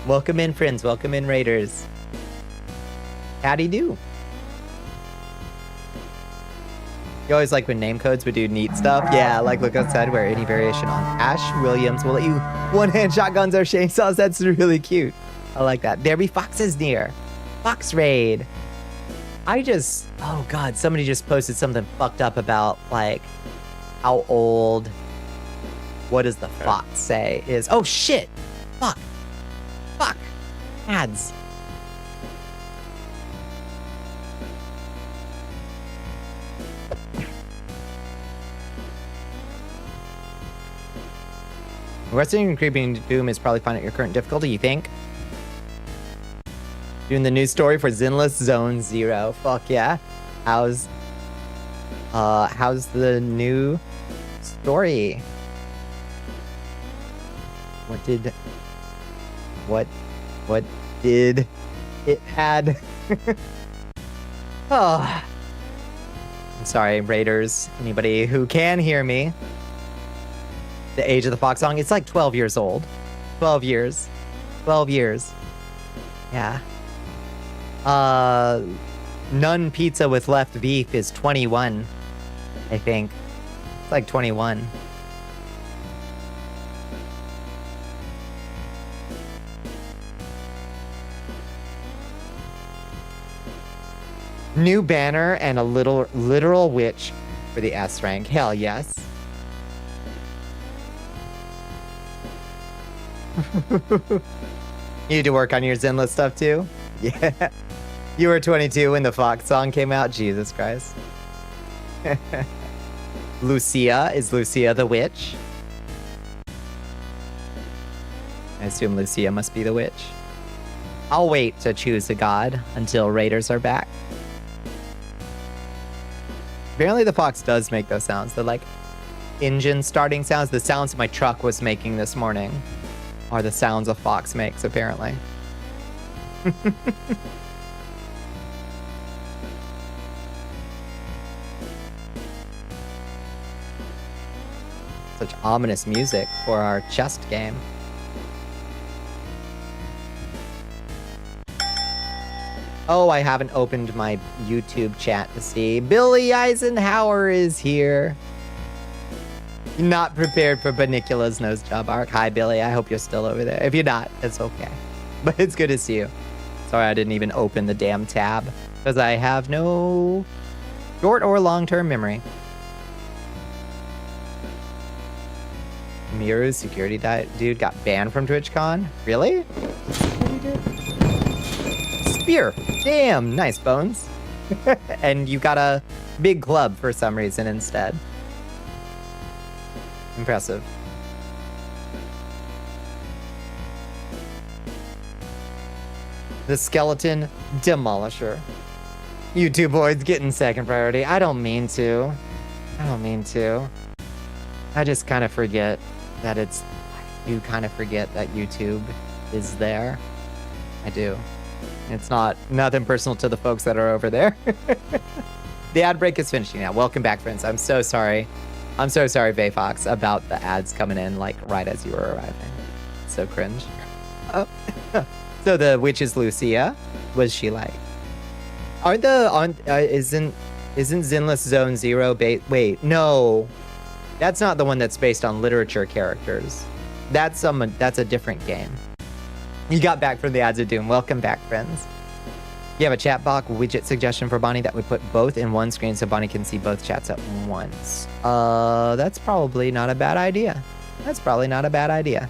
Welcome in, friends. Welcome in, raiders. Howdy do. You always like when name codes would do neat stuff. Yeah, like look outside where any variation on Ash Williams will let you one-hand shotguns or chainsaws. That's really cute. I like that. There be foxes near. Fox raid. Oh God, somebody just posted something fucked up about like how old, what does the fox say is, oh shit, fuck, ads. Resting and creeping doom is probably fine at your current difficulty, you think? Doing the new story for Zinless Zone Zero. Fuck yeah. How's the new story? What did it add? Oh. I'm sorry, raiders. Anybody who can hear me. The age of the fox song, it's like 12 years old. 12 years. 12 years. Yeah. Nun pizza with left beef is 21, I think. It's like 21. New banner and a literal witch for the S rank. Hell yes. You need to work on your Zenless stuff too? Yeah. You were 22 when the Fox song came out? Jesus Christ. Lucia. Is Lucia the witch? I assume Lucia must be the witch. I'll wait to choose a god until raiders are back. Apparently the Fox does make those sounds. They're like engine starting sounds. The sounds my truck was making this morning are the sounds a Fox makes, apparently. Such ominous music for our chest game. Oh, I haven't opened my YouTube chat to see. Billy Eisenhower is here. Not prepared for Bonnicula's nose job arc. Hi, Billy. I hope you're still over there. If you're not, it's okay. But it's good to see you. Sorry I didn't even open the damn tab because I have no short or long-term memory. Miru's security dude got banned from TwitchCon? Really? Spear. Damn, nice, Bones. And you got a big club for some reason instead. Impressive. The skeleton demolisher. You two boys getting second priority. I don't mean to. I just kind of forget that you kind of forget that YouTube is there. I do. It's nothing personal to the folks that are over there. The ad break is finishing now. Welcome back, friends. I'm so sorry. I'm so sorry, Bayfox, about the ads coming in like right as you were arriving. So cringe. Oh. So the witch is Lucia. Was she like? Isn't Zinless Zone Zero wait, no. That's not the one that's based on literature characters. That's a different game. You got back from the ads of Doom. Welcome back, friends. You have a chat box widget suggestion for Bonnie that would put both in one screen so Bonnie can see both chats at once. That's probably not a bad idea. That's probably not a bad idea.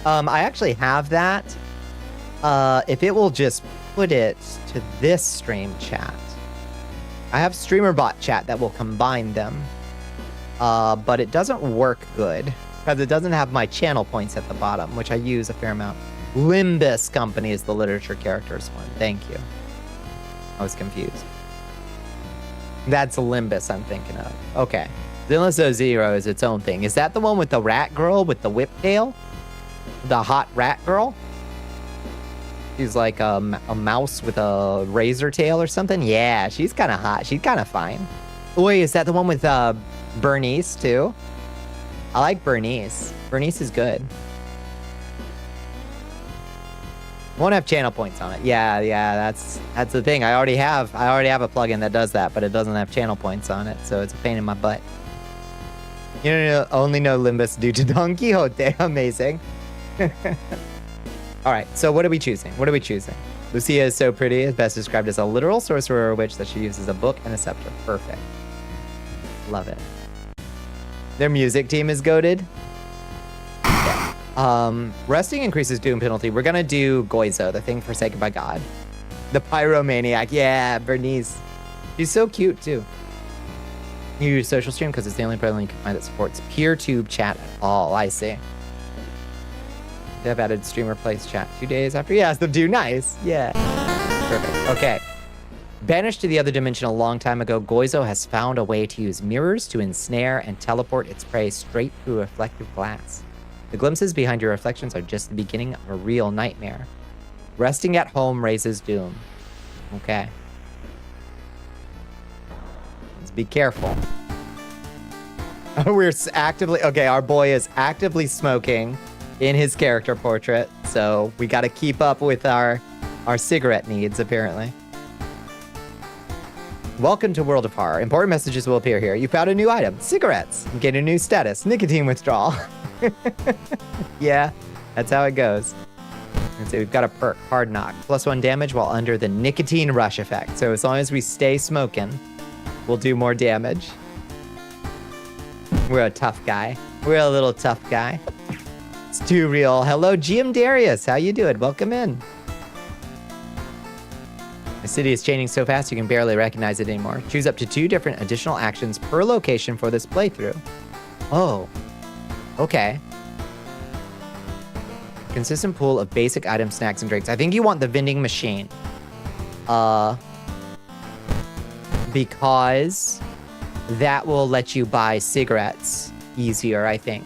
I actually have that. If it will just put it to this stream chat. I have streamer bot chat that will combine them. But it doesn't work good because it doesn't have my channel points at the bottom, which I use a fair amount. Limbus Company is the literature characters one. Thank you. I was confused. That's Limbus I'm thinking of. Okay. Zinless Zero is its own thing. Is that the one with the rat girl with the whip tail? The hot rat girl? She's like a mouse with a razor tail or something? Yeah, she's kind of hot. She's kind of fine. Wait, is that the one with Bernice too? I like Bernice. Bernice is good. Won't have channel points on it. Yeah, that's the thing. I already have a plugin that does that, but it doesn't have channel points on it, so it's a pain in my butt. You only know Limbus due to Don Quixote. Amazing. All right, so what are we choosing? What are we choosing? Lucia is so pretty, is best described as a literal sorcerer or witch that she uses a book and a scepter. Perfect. Love it. Their music team is goated. Resting increases doom penalty. We're gonna do Goizo, the thing forsaken by God. The pyromaniac. Yeah, Bernice. She's so cute too. You use social stream because it's the only program you can find that supports PeerTube chat at all. I see. They've added streamer place chat 2 days after. Yes, they do. Nice. Yeah. Perfect. Okay. Banished to the other dimension a long time ago, Goizo has found a way to use mirrors to ensnare and teleport its prey straight through reflective glass. The glimpses behind your reflections are just the beginning of a real nightmare. Resting at home raises doom. Okay. Let's be careful. We're actively... Okay, our boy is actively smoking in his character portrait, so we got to keep up with our cigarette needs, apparently. Welcome to World of Horror. Important messages will appear here. You found a new item. Cigarettes. You get a new status. Nicotine withdrawal. Yeah, that's how it goes. And so we've got a perk, Hard Knock. +1 damage while under the nicotine rush effect. So as long as we stay smoking, we'll do more damage. We're a tough guy. We're a little tough guy. It's too real. Hello, GM Darius. How you doing? Welcome in. The city is changing so fast you can barely recognize it anymore. Choose up to 2 different additional actions per location for this playthrough. Oh. Okay. Consistent pool of basic items, snacks, and drinks. I think you want the vending machine. Because that will let you buy cigarettes easier, I think.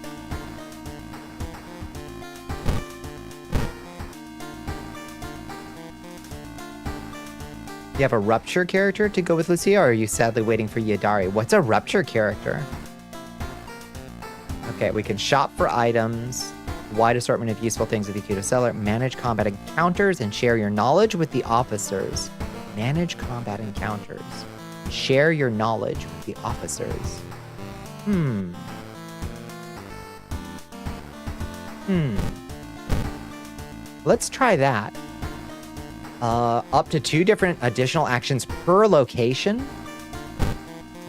You have a Rupture character to go with Lucia, or are you sadly waiting for Yadari? What's a Rupture character? Okay, we can shop for items, wide assortment of useful things with the Q2 seller, manage combat encounters, and share your knowledge with the officers. Manage combat encounters. Share your knowledge with the officers. Let's try that. Up to 2 different additional actions per location.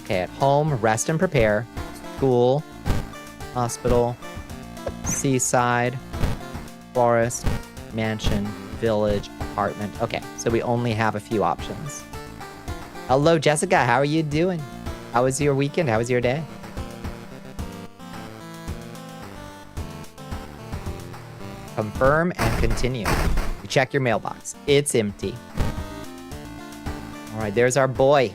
Okay, at home, rest and prepare. School, hospital, seaside, forest, mansion, village, apartment. Okay, so we only have a few options. Hello, Jessica. How are you doing? How was your weekend? How was your day? Confirm and continue. You check your mailbox. It's empty. All right, there's our boy.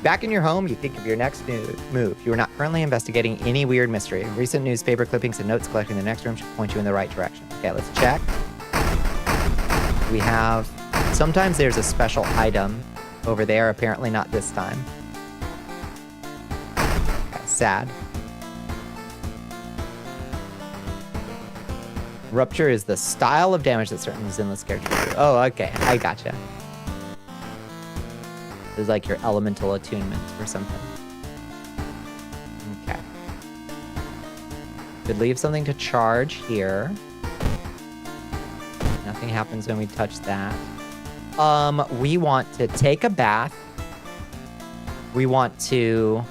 Back in your home, you think of your next move. You are not currently investigating any weird mystery. Recent newspaper clippings and notes collected in the next room should point you in the right direction. Okay, let's check. We have... Sometimes there's a special item over there. Apparently not this time. Okay, sad. Rupture is the style of damage that certain Zinless characters do. Oh, okay. I gotcha. It's like your elemental attunement or something. Could leave something to charge here. Nothing happens when we touch that. We want to take a bath. We want to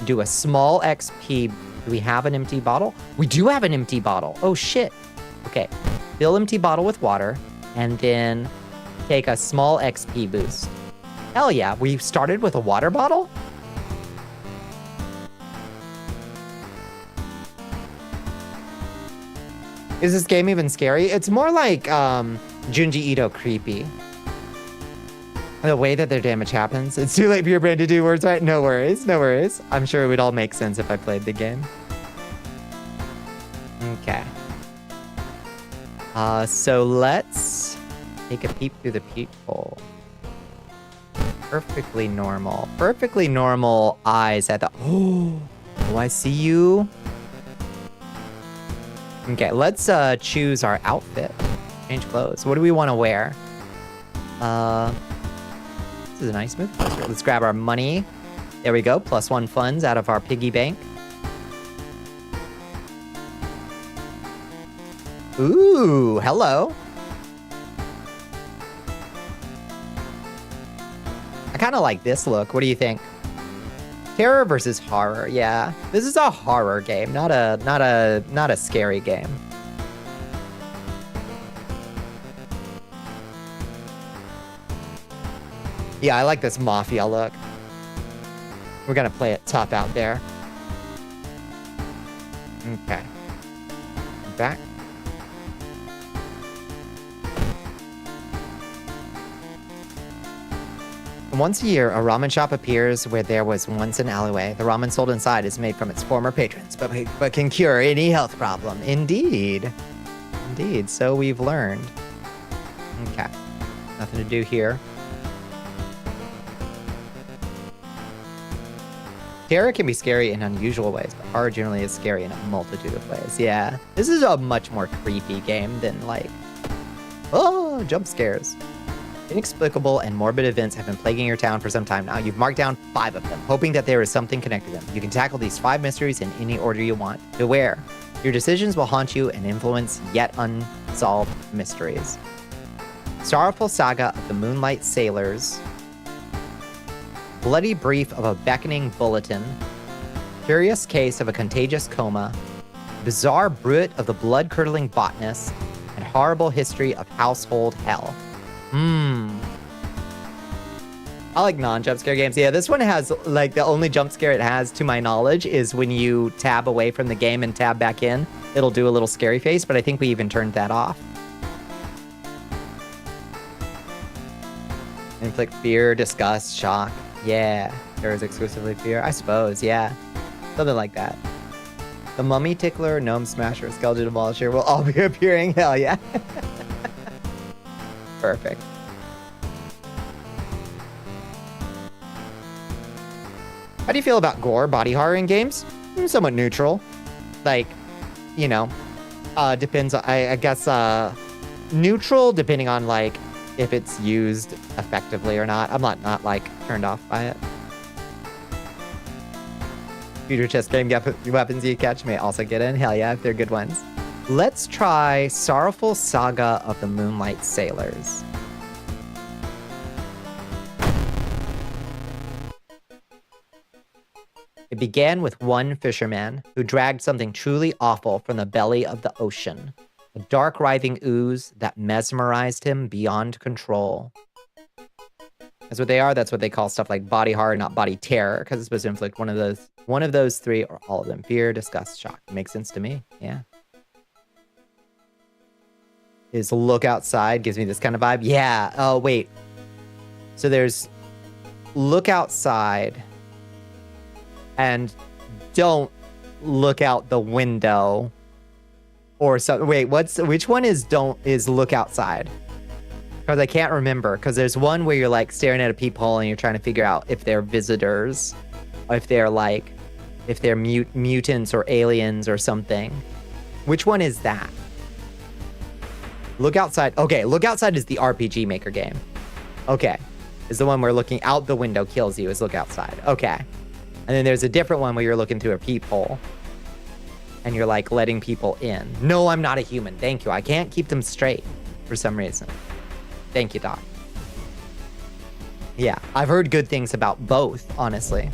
do a small XP. Do we have an empty bottle? We do have an empty bottle. Oh, shit. Okay. Fill empty bottle with water and then take a small XP boost. Hell yeah. We started with a water bottle? Is this game even scary? It's more like Junji Ito creepy. The way that their damage happens. It's too late for your brain to do words right. No worries, no worries. I'm sure it would all make sense if I played the game. Okay. So let's take a peep through the peephole. Perfectly normal. Perfectly normal eyes at the... Oh, I see you. Okay, let's choose our outfit. Change clothes. What do we want to wear? This is a nice move. Let's grab our money. There we go. +1 funds out of our piggy bank. Ooh, hello. I kind of like this look. What do you think? Terror versus horror. Yeah, this is a horror game, not a scary game. Yeah, I like this mafia look. We're gonna play it top out there. Okay. Back. Once a year, a ramen shop appears where there was once an alleyway. The ramen sold inside is made from its former patrons, but can cure any health problem. Indeed. Indeed, so we've learned. Okay. Nothing to do here. Terror can be scary in unusual ways, but horror generally is scary in a multitude of ways. Yeah. This is a much more creepy game than, like, oh, jump scares. Inexplicable and morbid events have been plaguing your town for some time now. You've marked down 5 of them, hoping that there is something connected to them. You can tackle these 5 mysteries in any order you want. Beware. Your decisions will haunt you and influence yet unsolved mysteries. Sorrowful Saga of the Moonlight Sailors. Bloody Brief of a Beckoning Bulletin. Curious Case of a Contagious Coma. Bizarre Bruit of the Blood-Curdling Botanist. And Horrible History of Household Hell. I like non-jump scare games. Yeah, this one has, like, the only jump scare it has, to my knowledge, is when you tab away from the game and tab back in. It'll do a little scary face, but I think we even turned that off. Inflict fear, disgust, shock. Yeah, there is exclusively fear. I suppose, yeah. Something like that. The Mummy Tickler, Gnome Smasher, Skeleton Demolisher will all be appearing. Hell yeah. Perfect. How do you feel about gore, body horror in games? Somewhat neutral. Like, you know, depends, I guess, neutral depending on, like, if it's used effectively or not. I'm not like, turned off by it. Future chess game weapons you catch may also get in. Hell yeah, if they're good ones. Let's try Sorrowful Saga of the Moonlight Sailors. It began with one fisherman who dragged something truly awful from the belly of the ocean. A dark, writhing ooze that mesmerized him beyond control. That's what they are. That's what they call stuff like body horror, not body terror, because it's supposed to inflict one of those 3 or all of them. Fear, disgust, shock. Makes sense to me. Yeah. Is look outside gives me this kind of vibe. Yeah. Oh, wait. So there's look outside and don't look out the window or so. Wait, which one is look outside? Because I can't remember. Because there's one where you're like staring at a peephole and you're trying to figure out if they're visitors, or if they're mutants or aliens or something. Which one is that? Look outside. Okay, look outside is the RPG Maker game. Okay, is the one where looking out the window kills you is look outside. Okay, and then there's a different one where you're looking through a peephole, and you're like letting people in. No, I'm not a human. Thank you. I can't keep them straight for some reason. Thank you, Doc. Yeah, I've heard good things about both, honestly.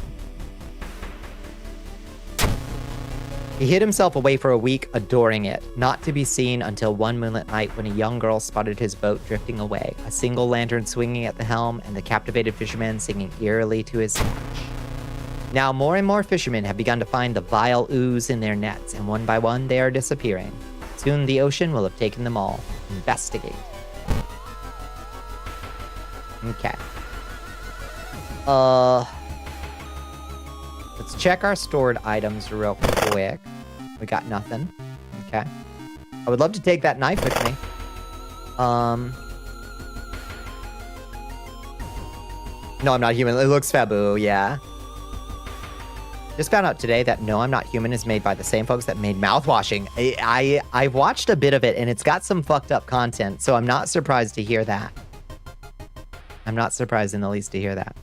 He hid himself away for a week, adoring it, not to be seen until one moonlit night when a young girl spotted his boat drifting away, a single lantern swinging at the helm, and the captivated fisherman singing eerily to his catch. Now more and more fishermen have begun to find the vile ooze in their nets, and one by one they are disappearing. Soon the ocean will have taken them all. Investigate. Okay. Let's check our stored items real quick. We got nothing. Okay. I would love to take that knife with me. No, I'm not human. It looks Fabu, yeah. Just found out today that No, I'm Not Human is made by the same folks that made Mouthwashing. I watched a bit of it, and it's got some fucked up content, so I'm not surprised to hear that. I'm not surprised in the least to hear that.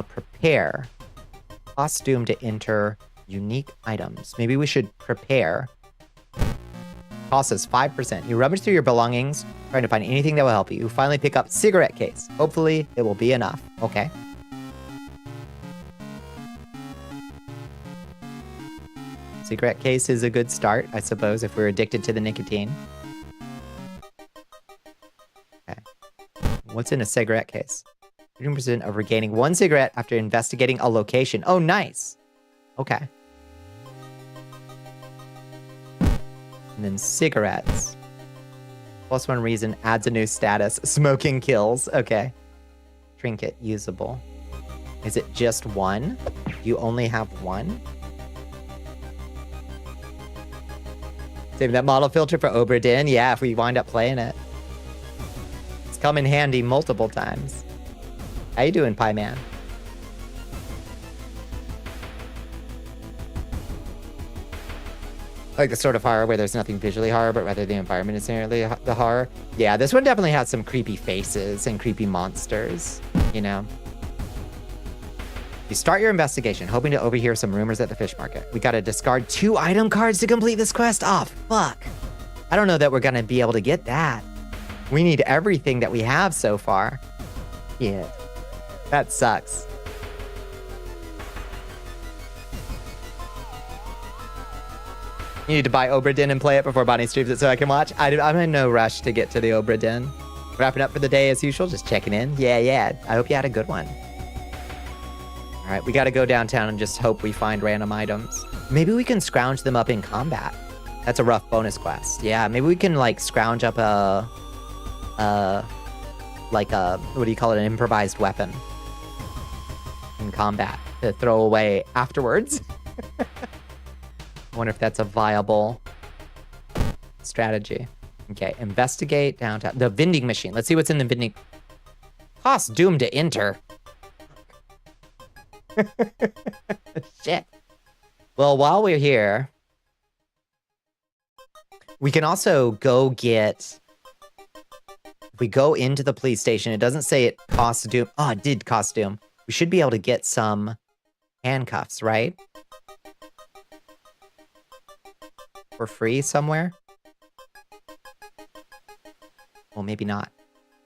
Prepare. Costume to enter unique items. Maybe we should prepare. Cost us 5%. You rummage through your belongings, trying to find anything that will help you. You finally pick up cigarette case. Hopefully, it will be enough. Okay. Cigarette case is a good start, I suppose, if we're addicted to the nicotine. Okay. What's in a cigarette case? 15% of regaining one cigarette after investigating a location. Oh, nice. Okay. And then cigarettes. +1 reason adds a new status. Smoking kills. Okay. Trinket usable. Is it just one? You only have one? Save that model filter for Oberdin. Yeah, if we wind up playing it. It's come in handy multiple times. How you doing, Pie Man? I like the sort of horror where there's nothing visually horror, but rather the environment is inherently the horror. Yeah, this one definitely has some creepy faces and creepy monsters, you know? You start your investigation, hoping to overhear some rumors at the fish market. We gotta discard 2 item cards to complete this quest? Oh, fuck. I don't know that we're gonna be able to get that. We need everything that we have so far. Yeah. That sucks. You need to buy Oberdin and play it before Bonnie streams it so I can watch. I'm in no rush to get to the Oberdin. Wrapping up for the day as usual, just checking in. Yeah. I hope you had a good one. All right, we got to go downtown and just hope we find random items. Maybe we can scrounge them up in combat. That's a rough bonus quest. Yeah, maybe we can like scrounge up what do you call it? An improvised weapon in combat to throw away afterwards. I wonder if that's a viable strategy. Okay, investigate downtown. The vending machine. Let's see what's in the vending. Cost doomed to enter. Shit. Well, while we're here, we can also go get... If we go into the police station, it doesn't say it costs doom. Oh, it did cost doom. We should be able to get some handcuffs, right? For free somewhere? Well, maybe not.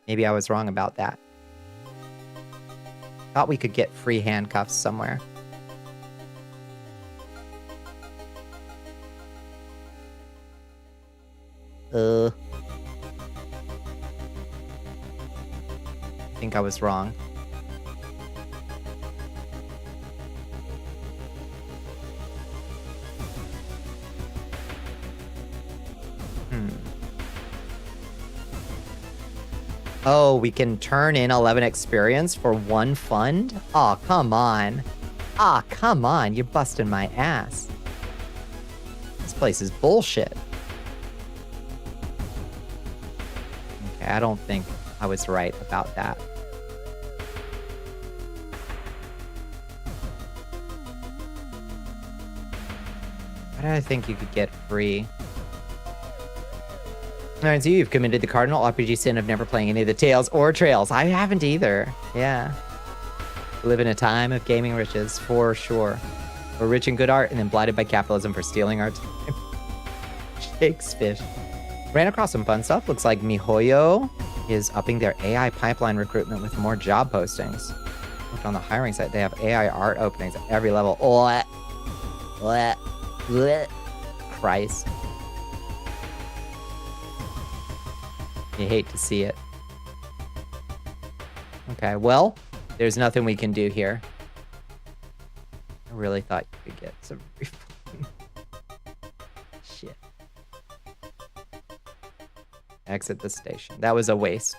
Maybe I was wrong about that. Thought we could get free handcuffs somewhere. I think I was wrong. Oh, we can turn in 11 experience for 1 fund? Aw, come on. Ah, come on. You're busting my ass. This place is bullshit. Okay, I don't think I was right about that. Why did I think you could get free? Alright, so you've committed the cardinal RPG sin of never playing any of the Tales or Trails. I haven't either. Yeah. We live in a time of gaming riches, for sure. We're rich in good art and then blinded by capitalism for stealing our time. Shakes fish. Ran across some fun stuff. Looks like MiHoYo is upping their AI pipeline recruitment with more job postings. Looked on the hiring site, they have AI art openings at every level. Blech. Blech. Blech. Christ. You hate to see it. Okay, well, there's nothing we can do here. I really thought you could get some refund. Shit. Exit the station. That was a waste.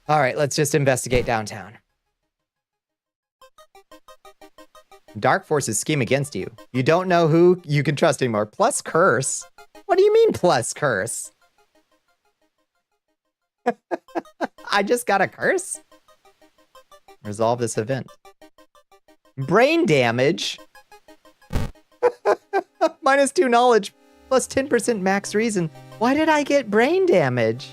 All right, let's just investigate downtown. Dark forces scheme against you. You don't know who you can trust anymore. Plus curse. What do you mean plus curse? I just got a curse? Resolve this event. Brain damage? -2 knowledge, plus 10% max reason. Why did I get brain damage?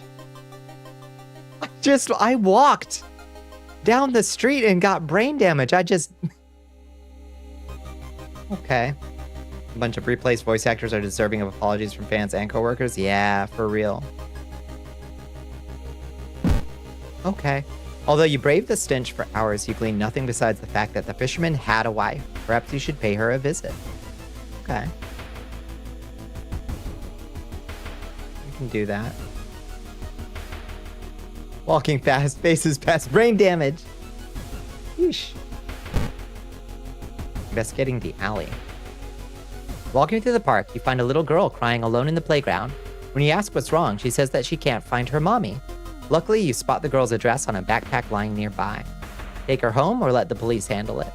I walked down the street and got brain damage. Okay. A bunch of replaced voice actors are deserving of apologies from fans and coworkers. Yeah, for real. Okay. Although you braved the stench for hours, you gleaned nothing besides the fact that the fisherman had a wife. Perhaps you should pay her a visit. Okay. You can do that. Walking fast, faces past brain damage. Yeesh. Investigating the alley. Walking through the park, you find a little girl crying alone in the playground. When you ask what's wrong, she says that she can't find her mommy. Luckily, you spot the girl's address on a backpack lying nearby. Take her home or let the police handle it.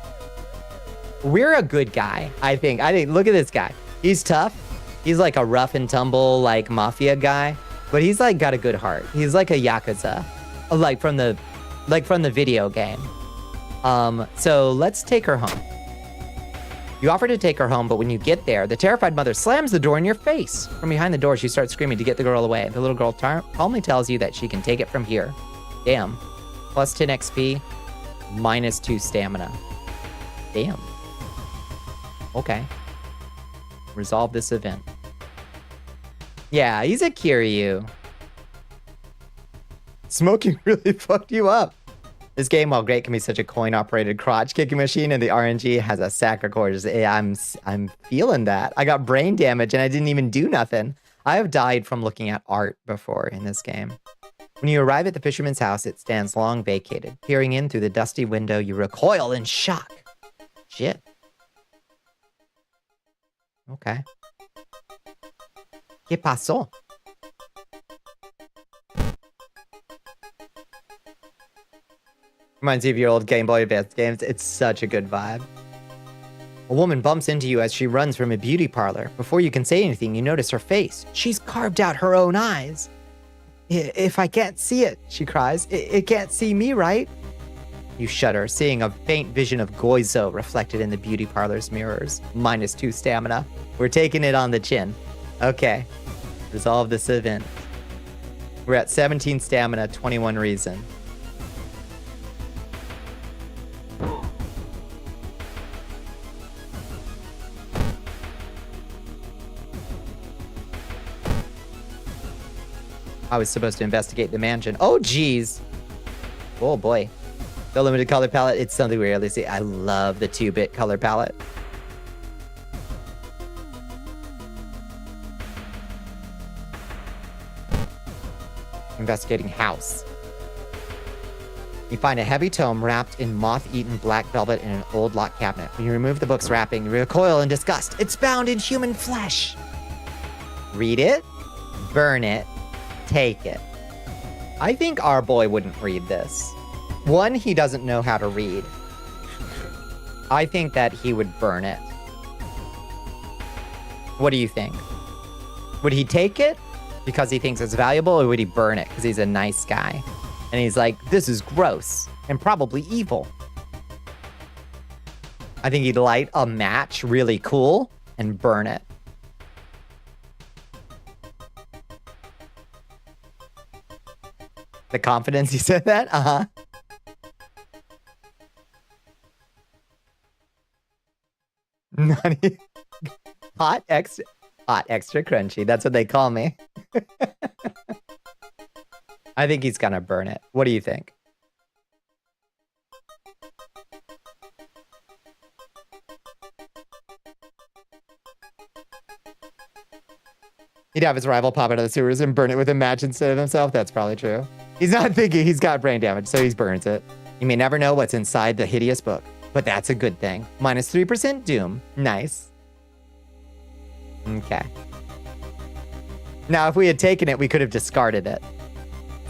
We're a good guy, I think. Look at this guy. He's tough. He's like a rough and tumble, like, mafia guy. But he's, like, got a good heart. He's like a Yakuza. Like from the video game. So let's take her home. You offer to take her home, but when you get there, the terrified mother slams the door in your face. From behind the door, she starts screaming to get the girl away. The little girl calmly tells you that she can take it from here. Damn. Plus 10 XP, -2 stamina. Damn. Okay. Resolve this event. Yeah, he's a Kiryu. Smoking really fucked you up. This game, while great, can be such a coin-operated crotch-kicking machine, and the RNG has a sack of cores. I'm feeling that. I got brain damage, and I didn't even do nothing. I have died from looking at art before in this game. When you arrive at the fisherman's house, it stands long vacated. Peering in through the dusty window, you recoil in shock. Shit. Okay. ¿Qué pasó? Reminds you of your old Game Boy Advance games. It's such a good vibe. A woman bumps into you as she runs from a beauty parlor. Before you can say anything, you notice her face. She's carved out her own eyes. If I can't see it, she cries. It can't see me, right? You shudder, seeing a faint vision of Goizo reflected in the beauty parlor's mirrors. -2 stamina. We're taking it on the chin. Okay. Resolve this event. We're at 17 stamina, 21 reason. I was supposed to investigate the mansion. Oh, geez. Oh, boy. The limited color palette, it's something we rarely see. I love the 2-bit color palette. Investigating house. You find a heavy tome wrapped in moth-eaten black velvet in an old locked cabinet. When you remove the book's wrapping, you recoil in disgust. It's bound in human flesh. Read it, burn it, take it. I think our boy wouldn't read this. One, he doesn't know how to read. I think that he would burn it. What do you think? Would he take it because he thinks it's valuable, or would he burn it because he's a nice guy? And he's like, this is gross and probably evil. I think he'd light a match really cool and burn it. The confidence he said that? Uh-huh. Hot extra crunchy. That's what they call me. I think he's gonna burn it. What do you think? He'd have his rival pop out of the sewers and burn it with a match instead of himself. That's probably true. He's not thinking, he's got brain damage, so he burns it. You may never know what's inside the hideous book, but that's a good thing. Minus 3% doom. Nice. Okay. Now, if we had taken it, we could have discarded it.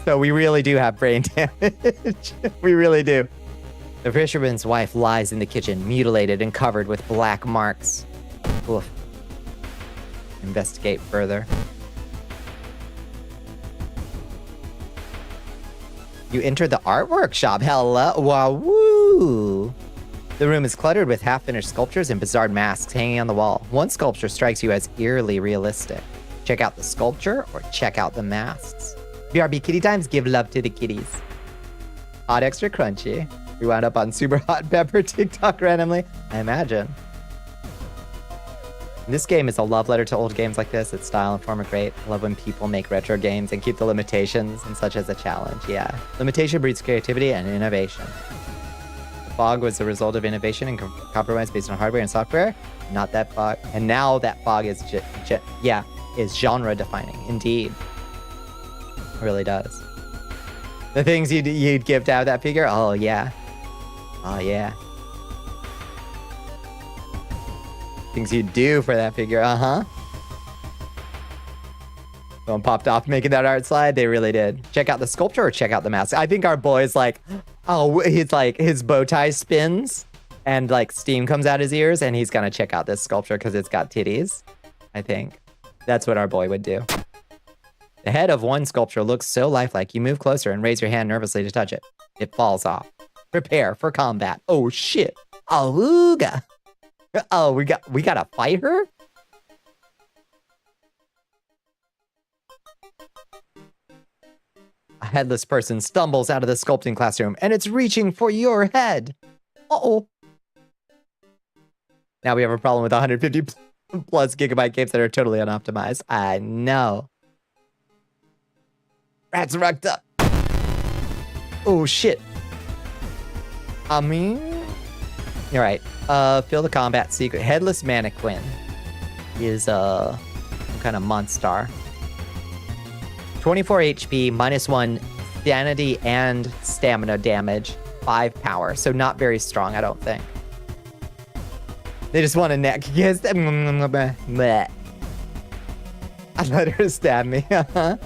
So we really do have brain damage. We really do. The fisherman's wife lies in the kitchen, mutilated and covered with black marks. Oof. Investigate further. You entered the art workshop. Hello. Wow. Woo. The room is cluttered with half-finished sculptures and bizarre masks hanging on the wall. One sculpture strikes you as eerily realistic. Check out the sculpture or check out the masks. BRB kitty times, give love to the kitties. Hot extra crunchy. We wound up on super hot pepper TikTok randomly. I imagine. This game is a love letter to old games like this. Its style and form are great. I love when people make retro games and keep the limitations and such as a challenge. Yeah. Limitation breeds creativity and innovation. The fog was the result of innovation and compromise based on hardware and software. Not that fog. And now that fog is is genre defining. Indeed. It really does. The things you'd give to have that figure? Oh, yeah. Oh, yeah. Things you'd do for that figure, Someone popped off making that art slide. They really did. Check out the sculpture or check out the mask. I think our boy's like, oh, he's like, his bow tie spins and like steam comes out his ears and he's gonna check out this sculpture because it's got titties. I think that's what our boy would do. The head of one sculpture looks so lifelike. You move closer and raise your hand nervously to touch it. It falls off. Prepare for combat. Oh shit. Awooga. Oh, we gotta fight her? A headless person stumbles out of the sculpting classroom and it's reaching for your head. Uh-oh. Now we have a problem with 150 plus gigabyte games that are totally unoptimized. I know. Rats rucked up. Oh shit. I mean, all right. Fill the combat secret. Headless mannequin is some kind of monster. 24 HP, -1 sanity and stamina damage, 5 power. So not very strong, I don't think. They just want a neck kiss. I let her stab me. All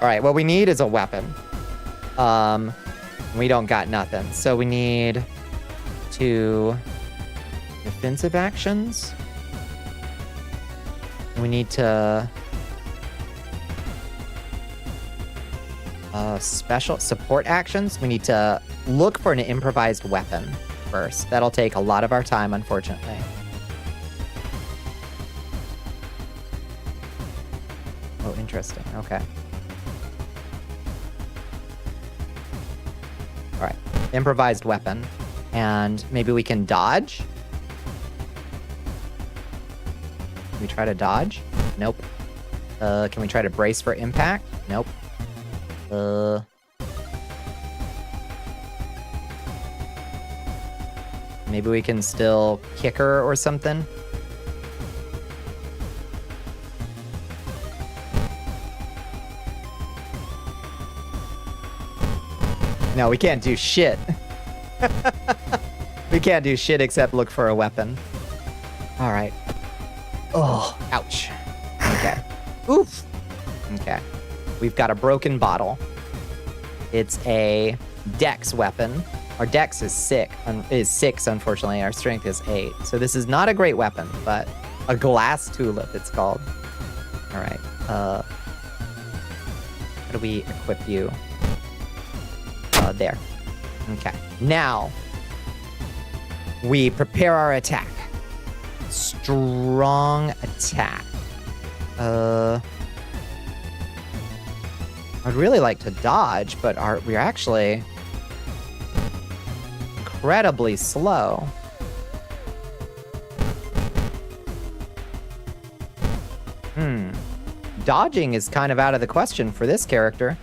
right, what we need is a weapon. We don't got nothing. So we need 2 defensive actions. We need to special support actions. We need to look for an improvised weapon first. That'll take a lot of our time, unfortunately. Oh, interesting. Okay. All right. Improvised weapon. And maybe we can dodge. Can we try to dodge? Nope. Can we try to brace for impact? Nope. Maybe we can still kick her or something. No, we can't do shit. We can't do shit except look for a weapon. All right. Oh, ouch. Okay. Oof. Okay. We've got a broken bottle. It's a dex weapon. Our dex is 6, unfortunately. Our strength is 8. So this is not a great weapon, but a glass tulip, it's called. All right. How do we equip you? There. Okay. Now, we prepare our attack. Strong attack. I'd really like to dodge, but we're actually incredibly slow. Dodging is kind of out of the question for this character.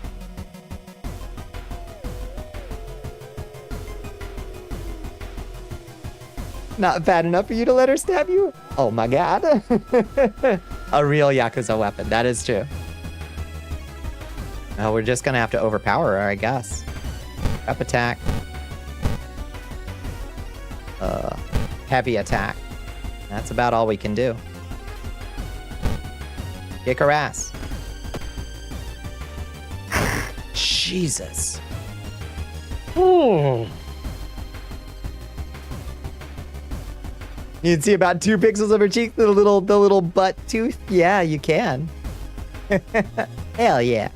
Not bad enough for you to let her stab you? Oh my god. A real Yakuza weapon, that is true. Oh, we're just gonna have to overpower her, I guess. Up attack. Heavy attack. That's about all we can do. Kick her ass. Jesus. Ooh. You can see about 2 pixels of her cheek, the little butt tooth. Yeah, you can. Hell yeah.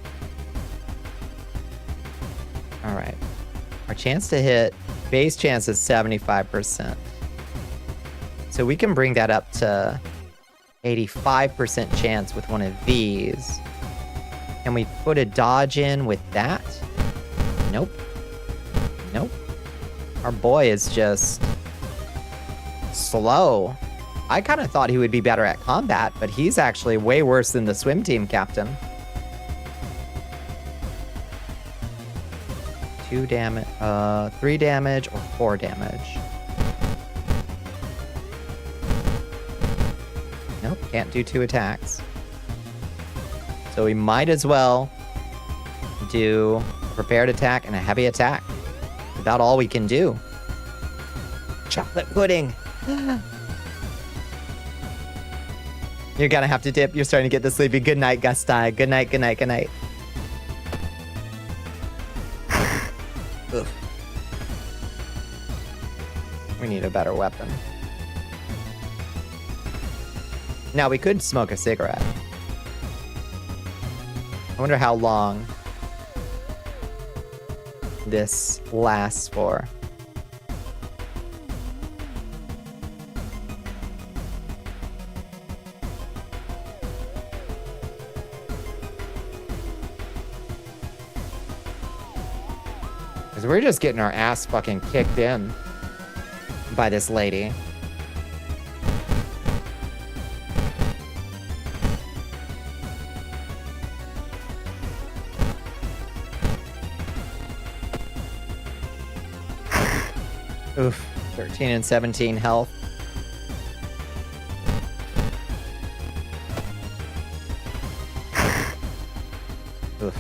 All right. Our chance to hit, base chance is 75%. So we can bring that up to 85% chance with one of these. Can we put a dodge in with that? Nope. Nope. Our boy is just slow. I kind of thought he would be better at combat, but he's actually way worse than the swim team captain. 2 damage, 3 damage or 4 damage. Nope, can't do 2 attacks. So we might as well do a prepared attack and a heavy attack. About all we can do. Chocolate pudding. You're gonna have to dip. You're starting to get the sleepy. Good night, Gusti. Good night, good night, good night. Ugh. We need a better weapon. Now, we could smoke a cigarette. I wonder how long this lasts for. Because we're just getting our ass fucking kicked in by this lady. Oof, 13 and 17 health. Oof.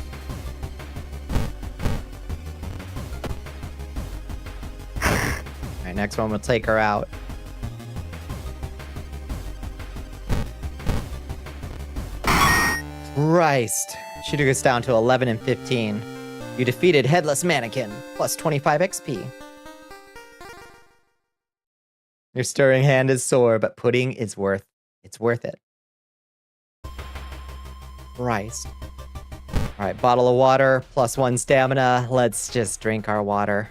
Alright, next one will take her out. Christ. She took us down to 11 and 15. You defeated Headless Mannequin, plus 25 XP. Your stirring hand is sore, but pudding is worth it. Christ. All right, bottle of water, plus 1 stamina. Let's just drink our water.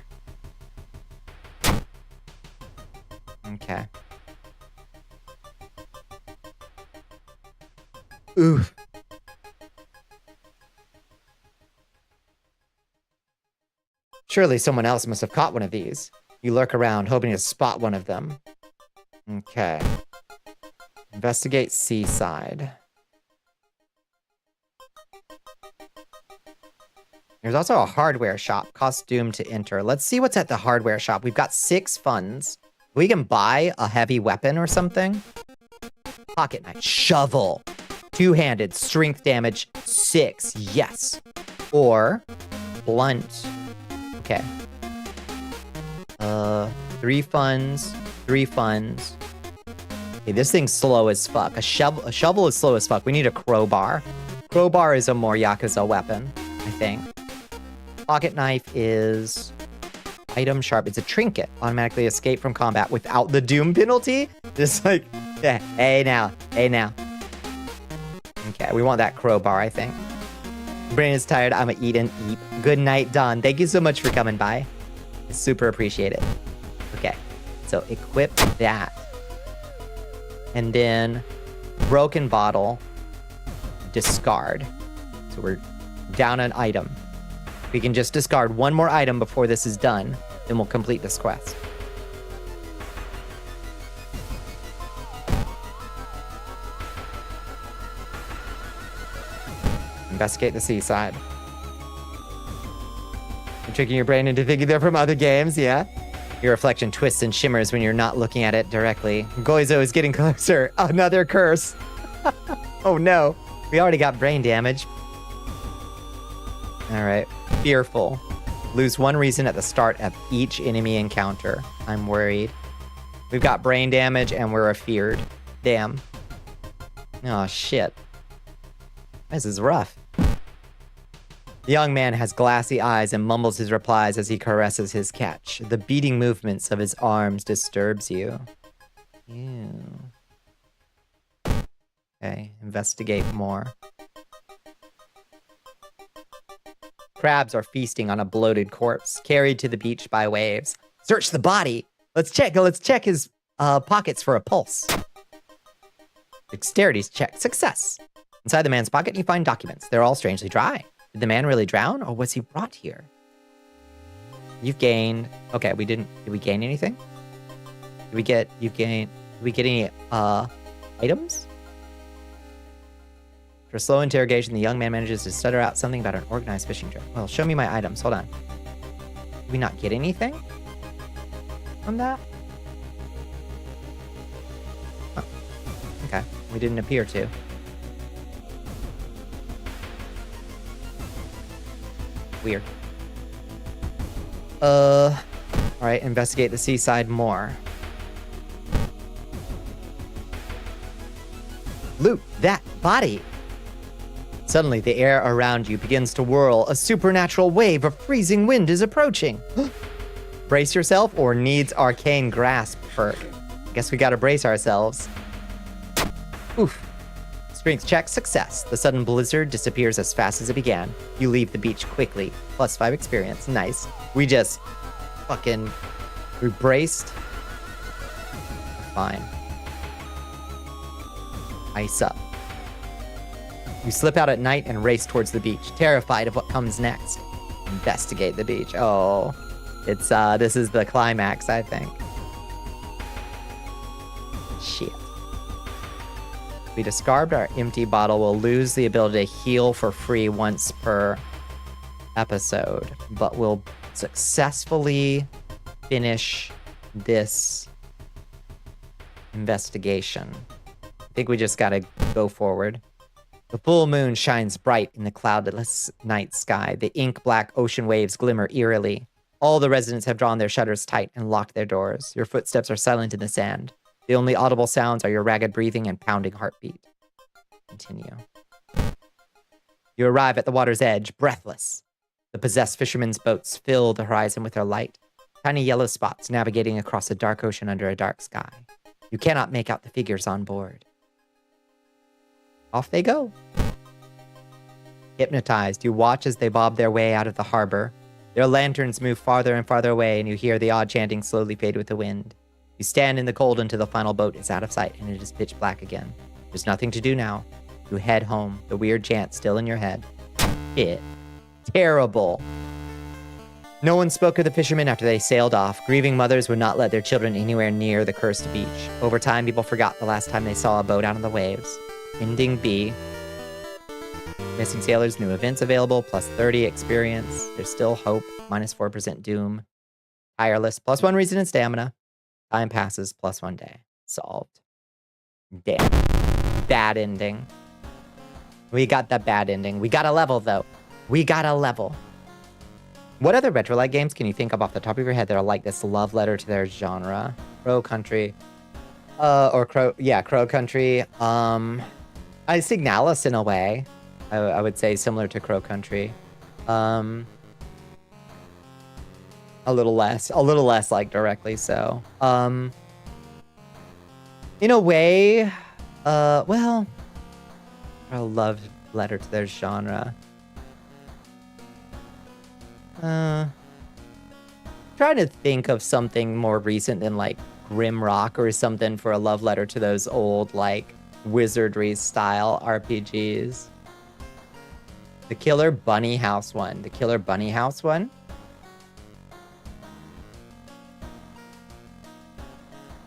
Okay. Oof. Surely someone else must have caught one of these. You lurk around, hoping to spot one of them. Okay. Investigate Seaside. There's also a hardware shop. Costume to enter. Let's see what's at the hardware shop. We've got 6 funds. We can buy a heavy weapon or something. Pocket knife. Shovel. 2-handed. Strength damage 6. Yes. Or blunt. Okay. 3 funds. 3 funds. Okay, this thing's slow as fuck. A shovel is slow as fuck. We need a crowbar. Crowbar is a more Yakuza weapon, I think. Pocket knife is item sharp. It's a trinket. Automatically escape from combat without the doom penalty. Just like, yeah, hey now. Hey now. Okay, we want that crowbar, I think. Brain is tired. I'm gonna eat and eat. Good night, Dawn. Thank you so much for coming by. I super appreciate it. Okay, so equip that. And then broken bottle, discard. So we're down an item. We can just discard 1 more item before this is done. Then we'll complete this quest. Investigate the seaside. You're tricking your brain into thinking they're from other games, yeah? Your reflection twists and shimmers when you're not looking at it directly. Goizo is getting closer. Another curse. Oh no. We already got brain damage. Alright. Fearful. Lose 1 reason at the start of each enemy encounter. I'm worried. We've got brain damage and we're afeared. Damn. Oh shit. This is rough. The young man has glassy eyes and mumbles his replies as he caresses his catch. The beating movements of his arms disturbs you. Ew. Okay, investigate more. Crabs are feasting on a bloated corpse, carried to the beach by waves. Search the body. Let's check his pockets for a pulse. Dexterity's check. Success. Inside the man's pocket, you find documents. They're all strangely dry. Did the man really drown, or was he brought here? You've gained... Okay, we didn't... Did we gain anything? Did we get... Did we get any, items? For a slow interrogation, the young man manages to stutter out something about an organized fishing trip. Well, show me my items. Hold on. Did we not get anything from that? Oh. Okay. We didn't appear to. Weird. Alright, investigate the seaside more. Loot that body! Suddenly, the air around you begins to whirl. A supernatural wave of freezing wind is approaching. Brace yourself or needs arcane grasp perk. Guess we gotta brace ourselves. Oof. Strength check, success. The sudden blizzard disappears as fast as it began. You leave the beach quickly. +5 experience. Nice. We just fucking... We braced. Fine. Ice up. You slip out at night and race towards the beach, terrified of what comes next. Investigate the beach. Oh. It's, this is the climax, I think. Shit. We discard our empty bottle, we'll lose the ability to heal for free once per episode, but we'll successfully finish this investigation. I think we just gotta go forward. The full moon shines bright in the cloudless night sky. The ink-black ocean waves glimmer eerily. All the residents have drawn their shutters tight and locked their doors. Your footsteps are silent in the sand. The only audible sounds are your ragged breathing and pounding heartbeat. Continue. You arrive at the water's edge, breathless. The possessed fishermen's boats fill the horizon with their light. Tiny yellow spots navigating across a dark ocean under a dark sky. You cannot make out the figures on board. Off they go. Hypnotized, you watch as they bob their way out of the harbor. Their lanterns move farther and farther away, and you hear the odd chanting slowly fade with the wind. You stand in the cold until the final boat is out of sight and it is pitch black again. There's nothing to do now. You head home, the weird chant still in your head. It. Terrible. No one spoke of the fishermen after they sailed off. Grieving mothers would not let their children anywhere near the cursed beach. Over time, people forgot the last time they saw a boat out on the waves. Ending B. Missing sailors, new events available, +30 experience. There's still hope, -4% doom. Tireless, +1 reason and stamina. Time passes, +1 day. Solved. Damn. Bad ending. We got the bad ending. We got a level, though. We got a level. What other retro-like games can you think of off the top of your head that are like this love letter to their genre? Crow Country. Crow Country. I Signalis in a way. I would say similar to Crow Country. A little less like directly so. In a way, well, a love letter to their genre. Trying to think of something more recent than like Grimrock or something for a love letter to those old like wizardry style RPGs. The Killer Bunny House one.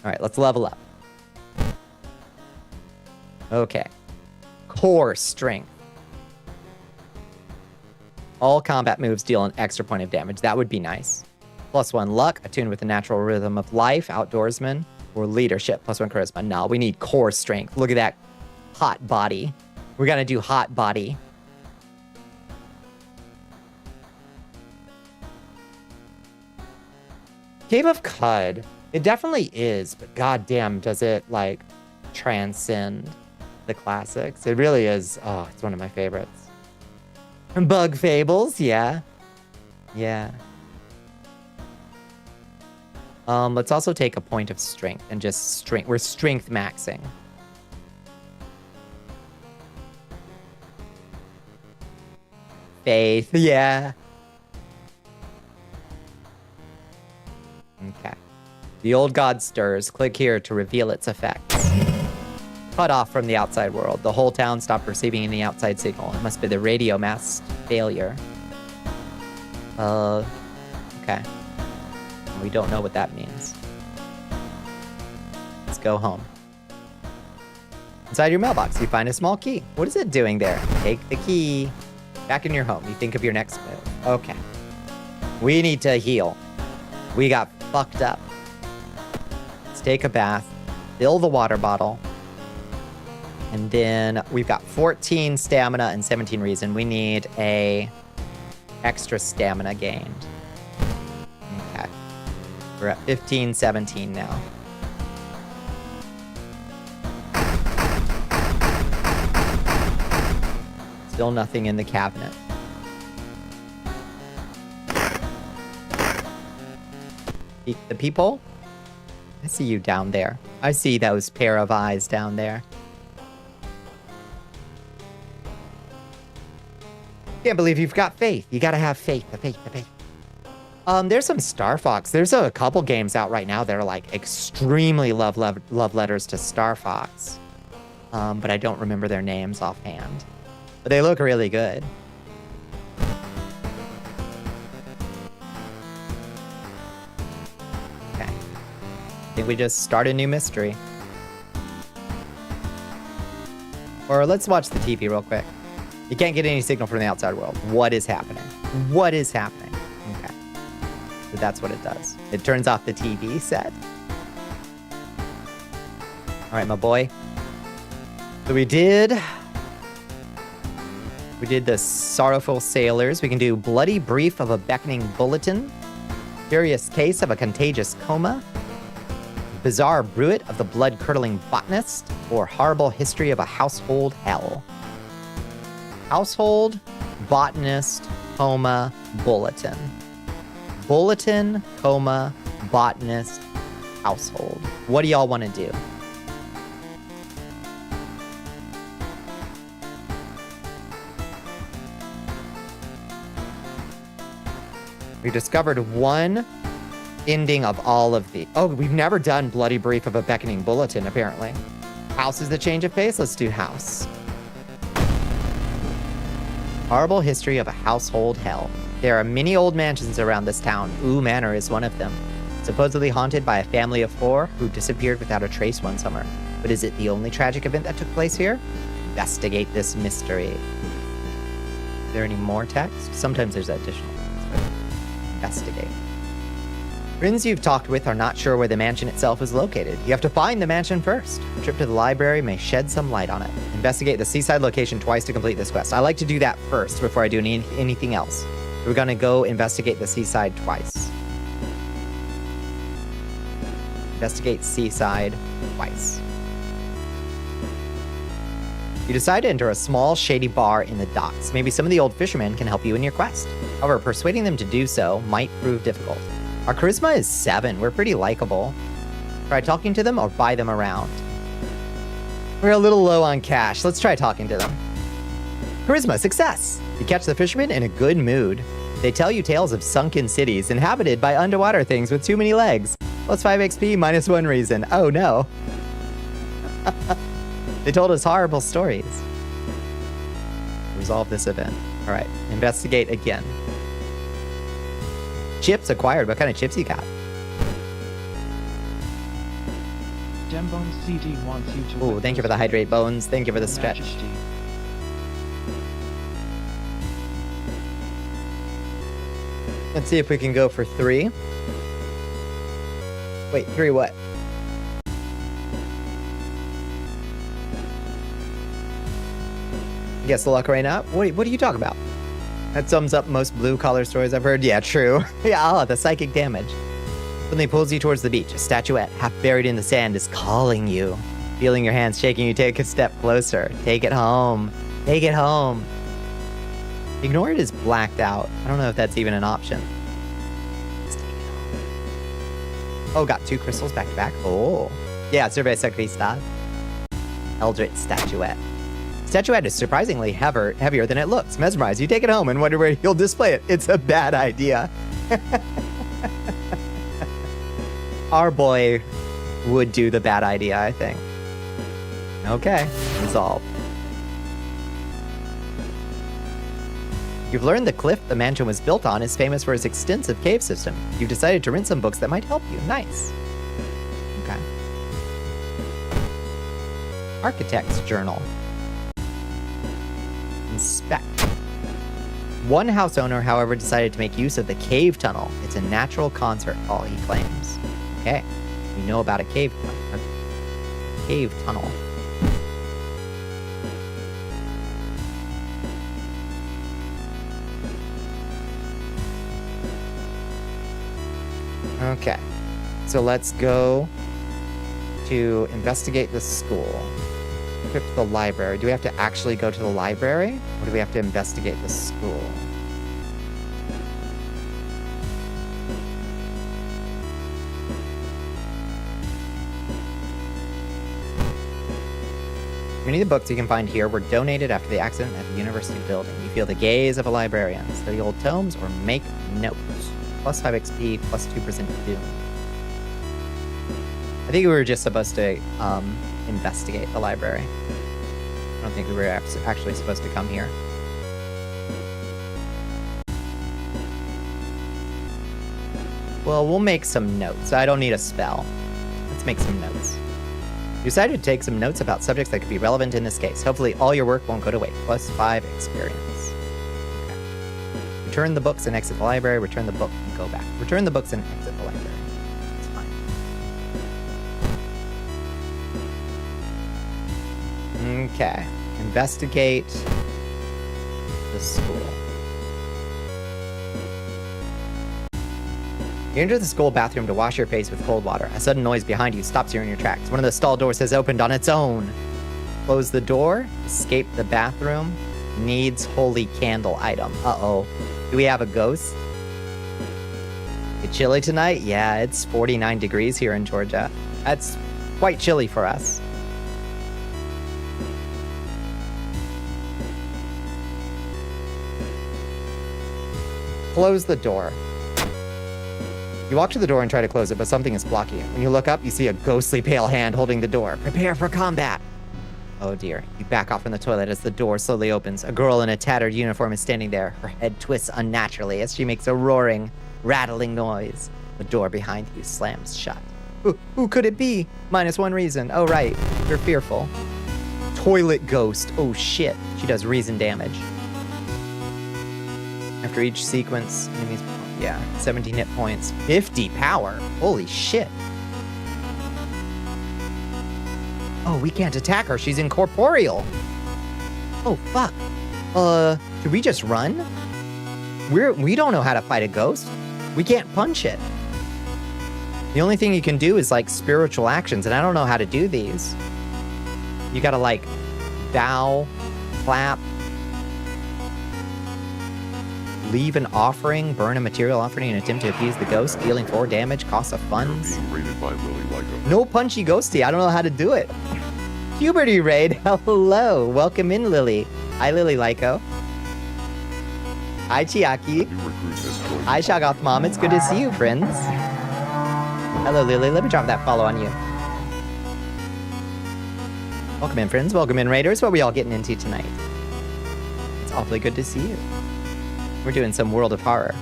All right, let's level up. Okay. Core strength. All combat moves deal an extra point of damage. That would be nice. +1 luck, attuned with the natural rhythm of life, outdoorsman, or leadership. +1 charisma. No, we need core strength. Look at that hot body. We're gonna do hot body. Cave of Cud. It definitely is, but goddamn, does it like transcend the classics? It really is. Oh, it's one of my favorites. Bug Fables, yeah. Yeah. Let's also take a point of strength and just strength. We're strength maxing. Faith, yeah. Okay. The old god stirs. Click here to reveal its effects. Cut off from the outside world. The whole town stopped receiving any outside signal. It must be the radio mast failure. Okay. We don't know what that means. Let's go home. Inside your mailbox, you find a small key. What is it doing there? Take the key. Back in your home. You think of your next move. Okay. We need to heal. We got fucked up. Let's take a bath. Fill the water bottle. And then we've got 14 stamina and 17 reason. We need a extra stamina gained. Okay. We're at 15, 17 now. Still nothing in the cabinet. The people? I see you down there. I see those pair of eyes down there. Can't believe you've got faith. You gotta have faith. The faith. There's some Star Fox. There's a couple games out right now that are like extremely love letters to Star Fox. But I don't remember their names offhand. But they look really good. Okay. I think we just start a new mystery. Or let's watch the TV real quick. You can't get any signal from the outside world. What is happening? What is happening? Okay. So that's what it does. It turns off the TV set. All right, my boy. So we did the Sorrowful Sailors. We can do Bloody Brief of a Beckoning Bulletin. Curious Case of a Contagious Coma. Bizarre Bruit of the Blood-Curdling Botanist. Or Horrible History of a Household Hell. Household, Botanist, Coma, Bulletin. Bulletin, Coma, Botanist, Household. What do y'all want to do? We discovered one ending of all of the... Oh, we've never done Bloody Brief of a Beckoning Bulletin, apparently. House is the change of pace. Let's do house. Horrible History of a Household Hell. There are many old mansions around this town. Ooh Manor is one of them. Supposedly haunted by a family of 4 who disappeared without a trace one summer. But is it the only tragic event that took place here? Investigate this mystery. Is there any more text? Sometimes there's additional text, but investigate. Friends you've talked with are not sure where the mansion itself is located. You have to find the mansion first. A trip to the library may shed some light on it. Investigate the seaside location twice to complete this quest. I like to do that first before I do anything else. We're gonna go investigate the seaside twice. Investigate seaside twice. You decide to enter a small, shady bar in the docks. Maybe some of the old fishermen can help you in your quest. However, persuading them to do so might prove difficult. Our charisma is 7. We're pretty likable. Try talking to them or buy them around. We're a little low on cash. Let's try talking to them. Charisma, success! You catch the fishermen in a good mood. They tell you tales of sunken cities inhabited by underwater things with too many legs. +5 XP, -1 reason. Oh no. They told us horrible stories. Resolve this event. All right, investigate again. Chips acquired. What kind of chips you got? Dembone CD wants you to. Ooh, thank you for the hydrate bones. Thank you for the stretch. Majesty. Let's see if we can go for 3. Wait, 3 what? Guess the luck right now? What are you talking about? That sums up most blue-collar stories I've heard. Yeah, true. Yeah, the psychic damage. Suddenly pulls you towards the beach. A statuette, half buried in the sand, is calling you. Feeling your hands shaking, you take a step closer. Take it home. Take it home. Ignore it as blacked out. I don't know if that's even an option. Just take it home. Oh, got 2 crystals back to back. Oh. Yeah, survey sacristad. Eldritch statuette. Statuette is surprisingly heavier than it looks. Mesmerize. You take it home and wonder where you'll display it. It's a bad idea. Our boy would do the bad idea, I think. Okay, resolved. You've learned the cliff the mansion was built on is famous for its extensive cave system. You've decided to rent some books that might help you. Nice. Okay. Architect's Journal. Inspect. One house owner, however, decided to make use of the cave tunnel. It's a natural concert hall, he claims. Okay, we know about a cave tunnel. Okay, so let's go to investigate the school. Trip to the library. Do we have to actually go to the library? Or do we have to investigate the school? Many of the books you can find here were donated after the accident at the university building. You feel the gaze of a librarian. Study old tomes or make notes. Plus 5 XP, plus 2% doom. I think we were just supposed to investigate the library. I don't think we were actually supposed to come here. Well, we'll make some notes. I don't need a spell. Let's make some notes. You decided to take some notes about subjects that could be relevant in this case. Hopefully all your work won't go to waste. Plus 5 experience. Okay. Return the books and exit the library. Return the book and go back. Return the books and exit the library. That's fine. Okay. Investigate the school. You enter the school bathroom to wash your face with cold water. A sudden noise behind you stops you in your tracks. One of the stall doors has opened on its own. Close the door. Escape the bathroom. Needs holy candle item. Uh-oh. Do we have a ghost? It's chilly tonight? Yeah, it's 49 degrees here in Georgia. That's quite chilly for us. Close the door. You walk to the door and try to close it, but something is blocking it. When you look up, you see a ghostly pale hand holding the door. Prepare for combat. Oh dear. You back off from the toilet as the door slowly opens. A girl in a tattered uniform is standing there. Her head twists unnaturally as she makes a roaring, rattling noise. The door behind you slams shut. Who could it be? -1 reason. Oh right, you're fearful. Toilet ghost. Oh shit. She does reason damage. After each sequence, enemies... Yeah, 17 hit points. 50 power. Holy shit. Oh, we can't attack her. She's incorporeal. Oh, fuck. Should we just run? We don't know how to fight a ghost. We can't punch it. The only thing you can do is, like, spiritual actions, and I don't know how to do these. You gotta, like, bow, clap, leave an offering, burn a material offering, and attempt to appease the ghost, dealing 4 damage, cost of funds. Being raided by Lily Lyko. No punchy ghosty. I don't know how to do it. Puberty raid. Hello. Welcome in, Lily. Hi, Lily Lyko. Hi, Chiaki. New recruit has joined. Hi, Shoggoth Mom. It's good to see you, friends. Hello, Lily. Let me drop that follow on you. Welcome in, friends. Welcome in, Raiders. What are we all getting into tonight? It's awfully good to see you. We're doing some World of Horror,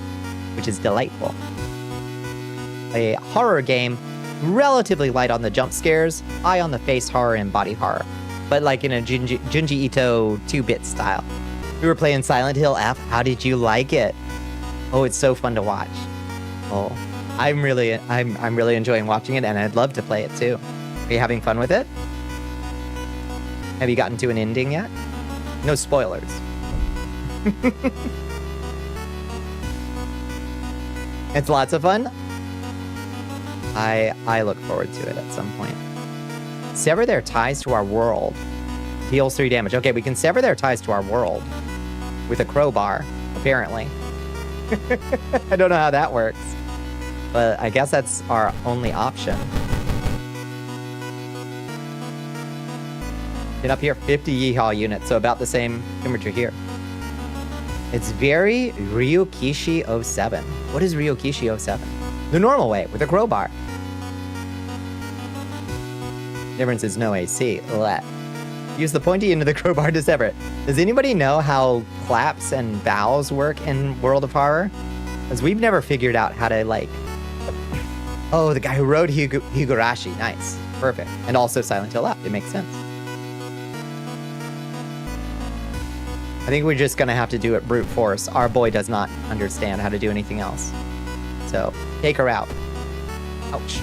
which is delightful. A horror game relatively light on the jump scares, high on the face horror and body horror, but like in a Junji Ito 2-bit style. We were playing Silent Hill F. How did you like it? Oh, it's so fun to watch. Oh, I'm really enjoying watching it, and I'd love to play it too. Are you having fun with it? Have you gotten to an ending yet? No spoilers. It's lots of fun. I look forward to it at some point. Sever their ties to our world. Deals 3 damage. Okay, we can sever their ties to our world with a crowbar, apparently. I don't know how that works, but I guess that's our only option. Get up here, 50 Yeehaw units, so about the same temperature here. It's very Ryukishi 07. What is Ryukishi 07? The normal way, with a crowbar. Difference is no AC. Let. Use the pointy end of the crowbar to sever it. Does anybody know how claps and bows work in World of Horror? Because we've never figured out how to, like... Oh, the guy who wrote Higurashi. Nice. Perfect. And also Silent Hill Up. It makes sense. I think we're just going to have to do it brute force. Our boy does not understand how to do anything else. So, take her out. Ouch.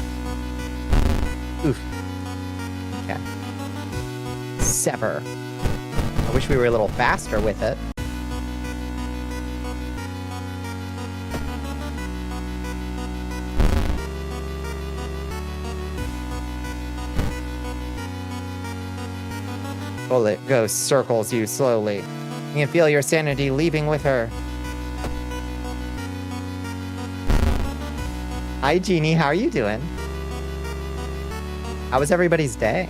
Oof. Okay. Sever. I wish we were a little faster with it. Bullet ghost circles you slowly. You can feel your sanity leaving with her. Hi, Jeannie. How are you doing? How was everybody's day?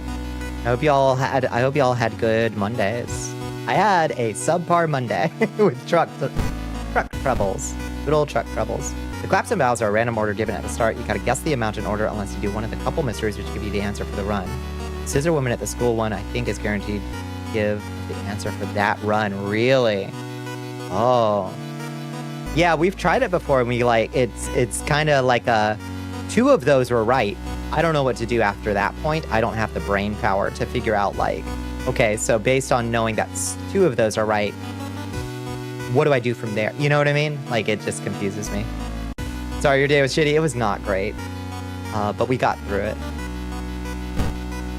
I hope y'all had good Mondays. I had a subpar Monday with truck troubles. Good old truck troubles. The claps and bows are a random order given at the start. You gotta guess the amount in order unless you do one of the couple mysteries which give you the answer for the run. Scissor Woman at the school one, I think, is guaranteed to give the answer for that run. Really? Oh. Yeah, we've tried it before, and we like it's kind of like a 2 of those were right. I don't know what to do after that point. I don't have the brain power to figure out, like, okay, so based on knowing that 2 of those are right, what do I do from there? You know what I mean? Like, it just confuses me. Sorry, your day was shitty. It was not great, but we got through it.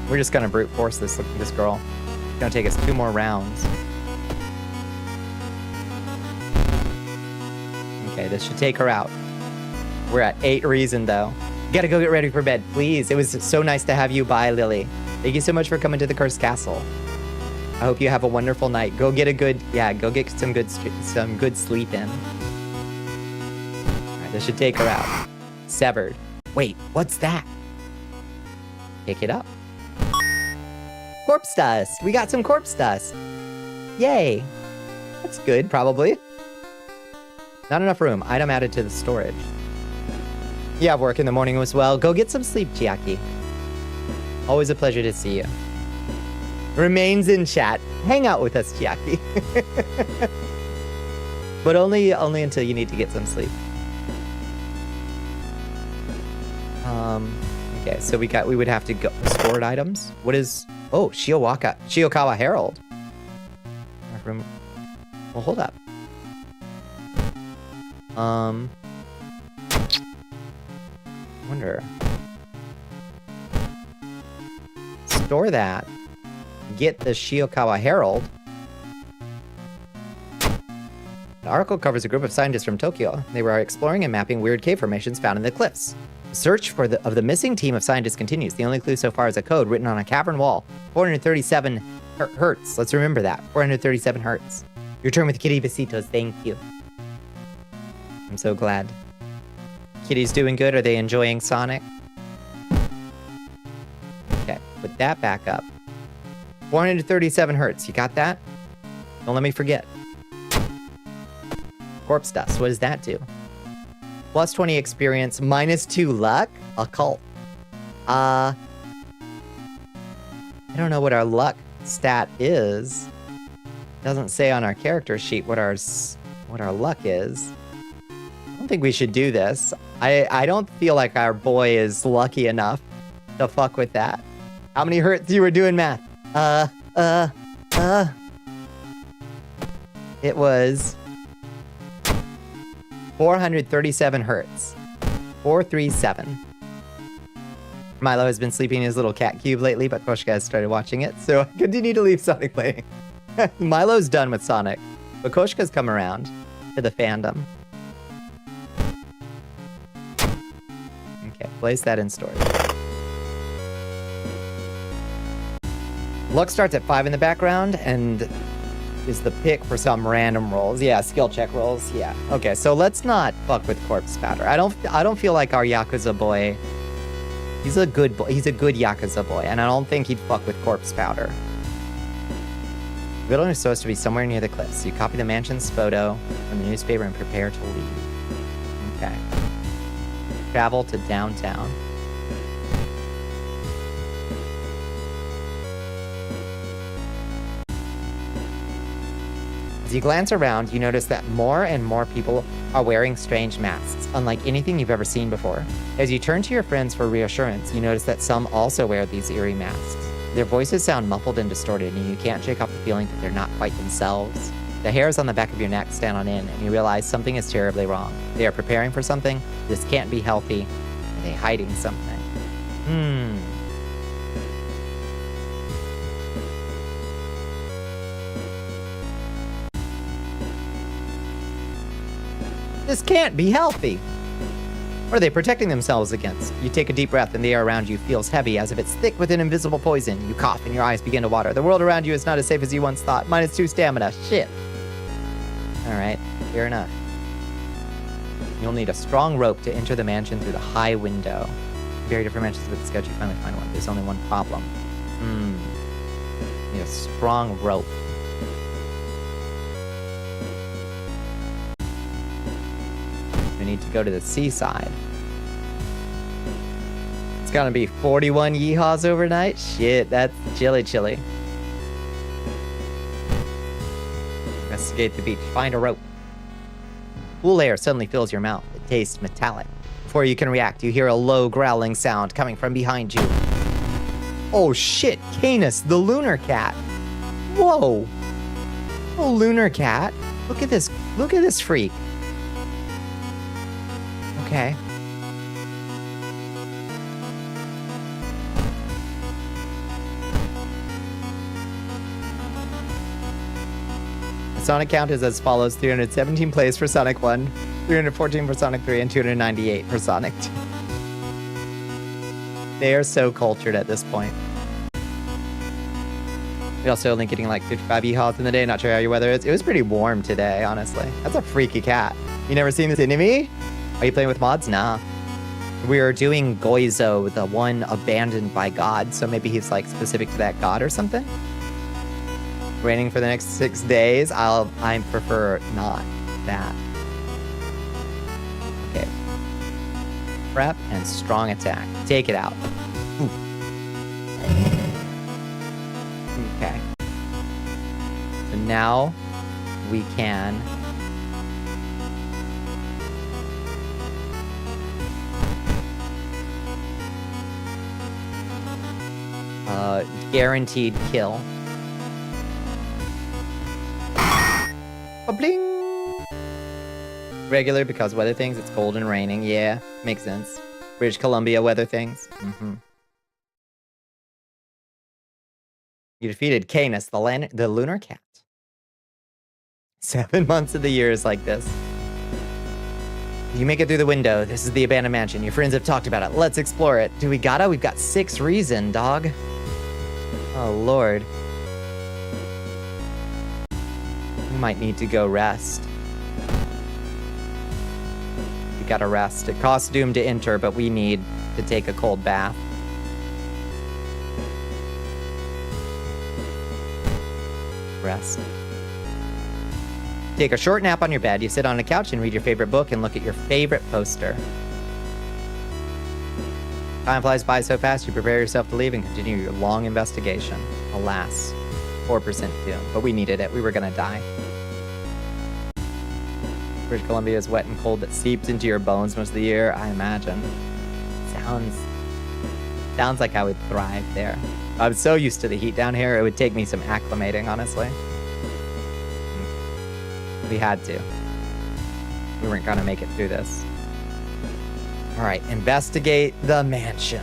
We're just gonna brute force this girl. It's gonna take us 2 more rounds. Okay, this should take her out. We're at 8 reason, though. Gotta go get ready for bed, please. It was so nice to have you. Bye, Lily. Thank you so much for coming to the Cursed Castle. I hope you have a wonderful night. Go get go get some good sleep in. All right, this should take her out. Severed. Wait, what's that? Pick it up. Corpse dust. We got some corpse dust. Yay. That's good, probably. Not enough room. Item added to the storage. You have work in the morning as well. Go get some sleep, Chiaki. Always a pleasure to see you. Remains in chat. Hang out with us, Chiaki. But only until you need to get some sleep. Okay, so we would have to go stored items. What is Shiokawa Herald. Well, hold up. Wonder. Store that. Get the Shiokawa Herald. The article covers a group of scientists from Tokyo. They were exploring and mapping weird cave formations found in the cliffs. The search of the missing team of scientists continues. The only clue so far is a code written on a cavern wall. 437 hertz. Let's remember that. 437 hertz. Your turn with Kitty Besitos. Thank you. I'm so glad. Kitty's doing good. Are they enjoying Sonic? Okay, put that back up. 437 hertz. You got that? Don't let me forget. Corpse dust. What does that do? Plus 20 experience, minus 2 luck? Occult. I don't know what our luck stat is. Doesn't say on our character sheet what our luck is. I don't think we should do this. I don't feel like our boy is lucky enough to fuck with that. How many hurts you were doing math? It was 437 hertz. 437. Milo has been sleeping in his little cat cube lately, but Koshka has started watching it, so I continue to leave Sonic playing. Milo's done with Sonic, but Koshka's come around to the fandom. Okay, place that in storage. Luck starts at 5 in the background and is the pick for some random rolls. Yeah, skill check rolls. Yeah. Okay, so let's not fuck with corpse powder. I don't feel like our Yakuza boy. He's a good boy. He's a good Yakuza boy, and I don't think he'd fuck with corpse powder. The villain is supposed to be somewhere near the cliffs. You copy the mansion's photo from the newspaper and prepare to leave. Okay. Travel to downtown. As you glance around, you notice that more and more people are wearing strange masks, unlike anything you've ever seen before. As you turn to your friends for reassurance, you notice that some also wear these eerie masks. Their voices sound muffled and distorted, and you can't shake off the feeling that they're not quite themselves. The hairs on the back of your neck stand on end, and you realize something is terribly wrong. They are preparing for something. This can't be healthy. Are they hiding something? This can't be healthy. What are they protecting themselves against? You take a deep breath and the air around you feels heavy as if it's thick with an invisible poison. You cough and your eyes begin to water. The world around you is not as safe as you once thought. -2 stamina. Shit. Alright, fair enough. You'll need a strong rope to enter the mansion through the high window. Very different mansions with the sketch, you finally find one. There's only one problem. Need a strong rope. We need to go to the seaside. It's gonna be 41 yeehaws overnight? Shit, that's chilly. Investigate the beach. Find a rope. Cool air suddenly fills your mouth. It tastes metallic. Before you can react, you hear a low growling sound coming from behind you. Oh shit, Canis, the lunar cat. Whoa. Oh, lunar cat. Look at this freak. Okay. The Sonic count is as follows: 317 plays for Sonic 1, 314 for Sonic 3, and 298 for Sonic 2. They are so cultured at this point. We're also only getting like 55 yeehaws in the day, not sure how your weather is. It was pretty warm today, honestly. That's a freaky cat. You never seen this enemy? Are you playing with mods? Nah. We're doing Goizo, the one abandoned by God, so maybe he's like specific to that god or something? Raining for the next 6 days? I prefer not that. Okay. Prep and strong attack. Take it out. Ooh. Okay. So now we can guaranteed kill. Bling! Regular because weather things, it's cold and raining. Yeah, makes sense. British Columbia weather things. You defeated Canis, the lunar cat. 7 months of the year is like this. You make it through the window. This is the abandoned mansion. Your friends have talked about it. Let's explore it. Do we gotta? We've got 6 reason, dog. Oh, Lord. We might need to go rest. We gotta rest. It costs Doom to enter, but we need to take a cold bath. Rest. Take a short nap on your bed. You sit on a couch and read your favorite book and look at your favorite poster. Time flies by so fast, you prepare yourself to leave and continue your long investigation. Alas, 4% doom, but we needed it. We were gonna die. British Columbia is wet and cold that seeps into your bones most of the year, I imagine. Sounds like I would thrive there. I'm so used to the heat down here, it would take me some acclimating, honestly. We had to. We weren't gonna make it through this. Alright, investigate the mansion.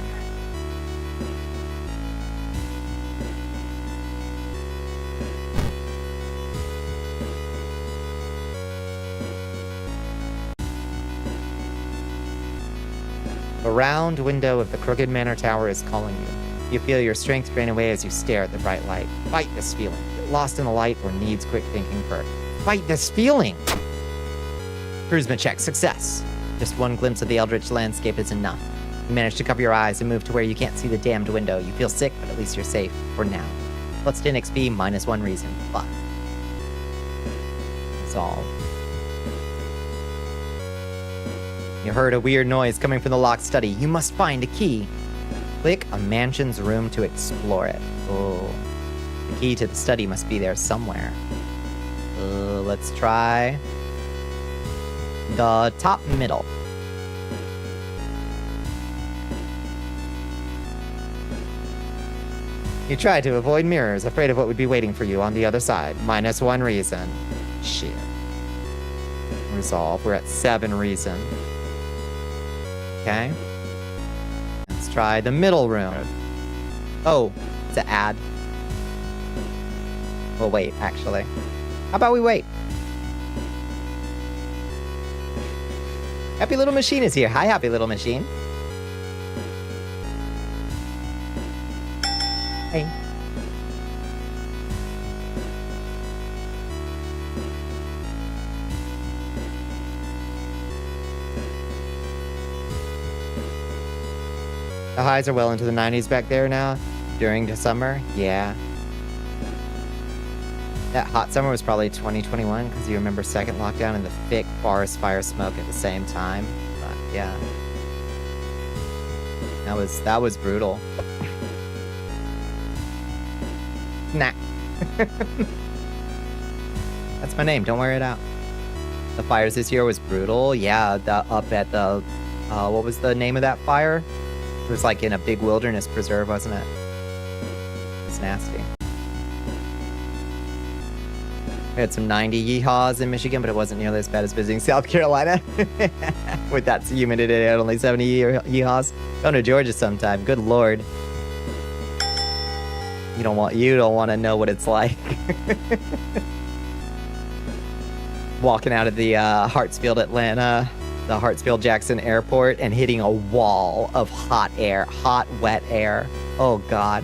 The round window of the Crooked Manor Tower is calling you. You feel your strength drain away as you stare at the bright light. Fight this feeling. Get lost in the light or needs quick thinking first. Fight this feeling! Charisma check, success. Just one glimpse of the eldritch landscape is enough. You manage to cover your eyes and move to where you can't see the damned window. You feel sick, but at least you're safe, for now. Plus 10 XP, minus 1 reason. Fuck. Resolve. You heard a weird noise coming from the locked study. You must find a key. Click a mansion's room to explore it. Oh. The key to the study must be there somewhere. Let's try the top middle. You try to avoid mirrors, afraid of what would be waiting for you on the other side. Minus 1 reason. Shit. Resolve. We're at 7 reason. Okay. Let's try the middle room. Oh, it's an ad. We'll wait, actually. How about we wait? Happy Little Machine is here. Hi, Happy Little Machine. Hey. The highs are well into the 90s back there now. During the summer, yeah. That hot summer was probably 2021 because you remember second lockdown and the thick forest fire smoke at the same time. But yeah, that was brutal. Nah. That's my name. Don't wear it out. The fires this year was brutal. Yeah, up at the what was the name of that fire? It was like in a big wilderness preserve, wasn't it? It's nasty. We had some 90 yeehaws in Michigan, but it wasn't nearly as bad as visiting South Carolina. With that humidity at only 70 yeehaws. Go to Georgia sometime. Good Lord. You don't want to know what it's like. Walking out of the Hartsfield, Atlanta, the Hartsfield Jackson Airport, and hitting a wall of hot air, hot, wet air. Oh God.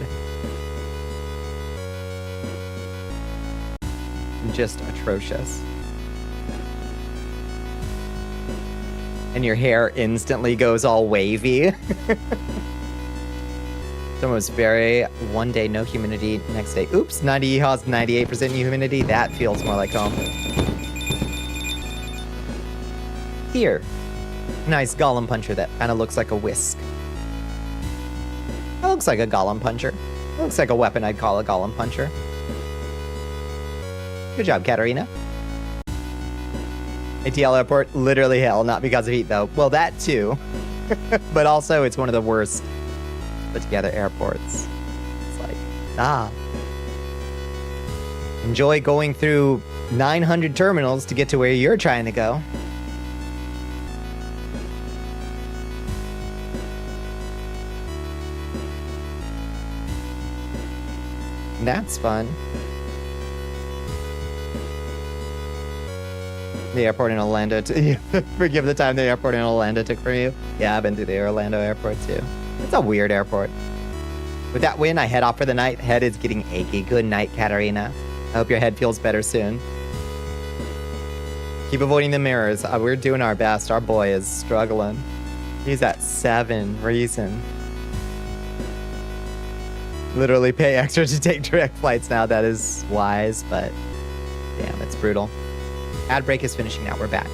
Just atrocious. And your hair instantly goes all wavy. It's almost very one day no humidity, next day oops, 90 yeehaws, 98% humidity. That feels more like home. Here, nice golem puncher that kind of looks like a whisk. That looks like a golem puncher. That looks like a weapon I'd call a golem puncher. Good job, Katarina. ATL Airport, literally hell, not because of heat though. Well, that too. But also, it's one of the worst put together airports. It's like, enjoy going through 900 terminals to get to where you're trying to go. That's fun. The airport in Orlando. Forgive the time the airport in Orlando took from you. Yeah, I've been to the Orlando airport too. It's a weird airport. With that win, I head off for the night. Head is getting achy. Good night, Katarina. I hope your head feels better soon. Keep avoiding the mirrors. We're doing our best. Our boy is struggling. He's at 7 reason. Literally pay extra to take direct flights now. That is wise, but damn, it's brutal. Ad break is finishing now. We're back.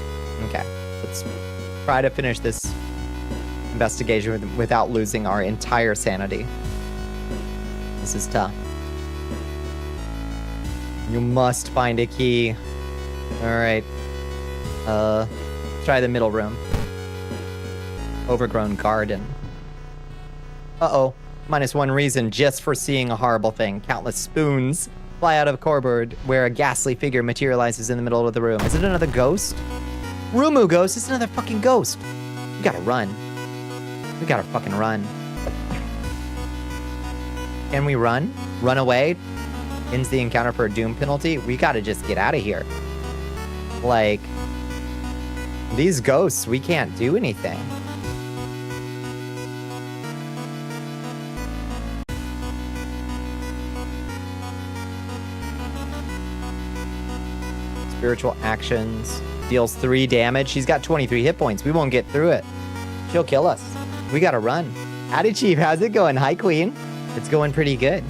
Okay. Let's try to finish this investigation without losing our entire sanity. This is tough. You must find a key. All right. Try the middle room. Overgrown garden. Uh-oh. -1 reason just for seeing a horrible thing. Countless spoons fly out of a cupboard where a ghastly figure materializes in the middle of the room. Is it another ghost? Rumu ghost. It's another fucking ghost. We gotta run. We gotta fucking run. Can we run? Run away? Ends the encounter for a doom penalty? We gotta just get out of here. Like, these ghosts, we can't do anything. Spiritual actions. Deals 3 damage. She's got 23 hit points. We won't get through it. She'll kill us. We gotta run. Howdy, Chief. How's it going? Hi, Queen. It's going pretty good.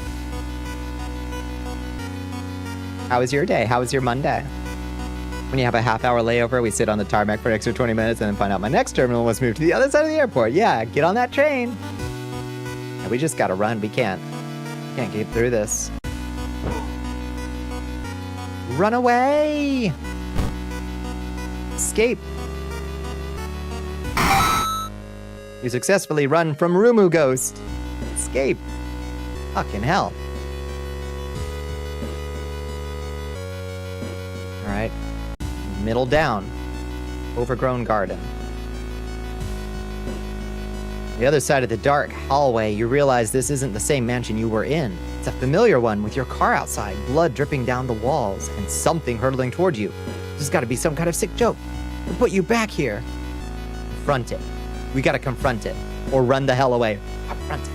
How was your day? How was your Monday? When you have a half-hour layover, we sit on the tarmac for an extra 20 minutes and then find out my next terminal was moved to the other side of the airport. Yeah, get on that train. Yeah, we just gotta run. We can't get through this. Run away! Escape. You successfully run from Rumu Ghost. Escape. Fucking hell. Alright. Middle down. Overgrown garden. The other side of the dark hallway, you realize this isn't the same mansion you were in. It's a familiar one with your car outside, blood dripping down the walls, and something hurtling toward you. This has got to be some kind of sick joke to put you back here. Confront it. We gotta confront it. Or run the hell away. Confront it.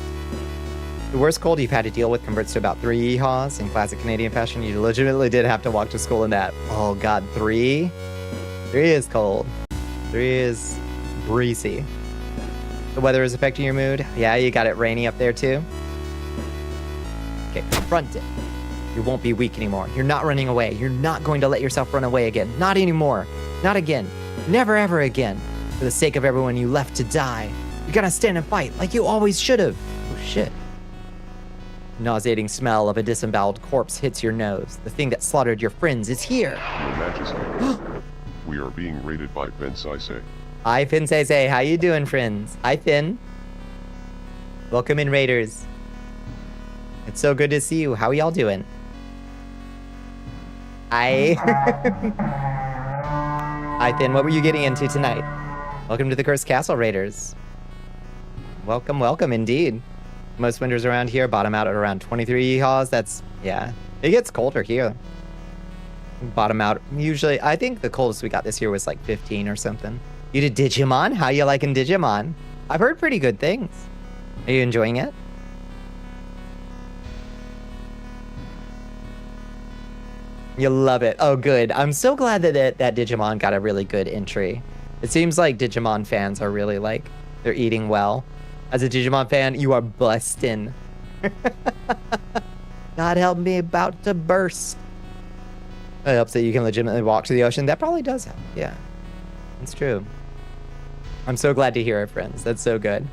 The worst cold you've had to deal with converts to about 3 haws in classic Canadian fashion. You legitimately did have to walk to school in that. Oh god, 3? 3 is cold. 3 is breezy. The weather is affecting your mood? Yeah, you got it rainy up there too? Okay, confront it. You won't be weak anymore. You're not running away. You're not going to let yourself run away again. Not anymore. Not again. Never ever again. For the sake of everyone you left to die. You gotta stand and fight like you always should have. Oh shit. Nauseating smell of a disemboweled corpse hits your nose. The thing that slaughtered your friends is here. Your Majesty, we are being raided by Ben Saisei. Hi, Finn Say. How you doing, friends? Hi, Finn. Welcome in, Raiders. It's so good to see you. How are y'all doing? Hi. Hi, Finn. What were you getting into tonight? Welcome to the Cursed Castle, Raiders. Welcome, welcome, indeed. Most winters around here bottom out at around 23 haws. That's, yeah. It gets colder here. Bottom out, usually, I think the coldest we got this year was like 15 or something. You did Digimon? How you liking Digimon? I've heard pretty good things. Are you enjoying it? You love it. Oh, good. I'm so glad that that Digimon got a really good entry. It seems like Digimon fans are really like, they're eating well. As a Digimon fan, you are busting. God help me, about to burst. It helps that you can legitimately walk to the ocean. That probably does help. Yeah, it's true. I'm so glad to hear it, friends. That's so good.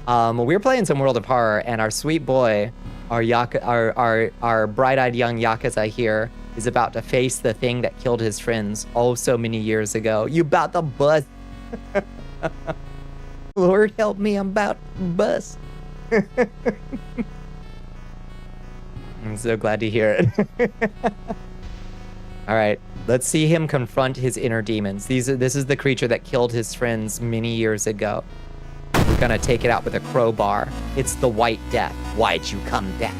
We're playing some World of Horror, and our sweet boy, our bright-eyed young Yakuza here, is about to face the thing that killed his friends oh so many years ago. You about to bust. Lord help me, I'm about to bust. I'm so glad to hear it. All right, let's see him confront his inner demons. This is the creature that killed his friends many years ago. We're gonna take it out with a crowbar. It's the White Death. Why'd you come back?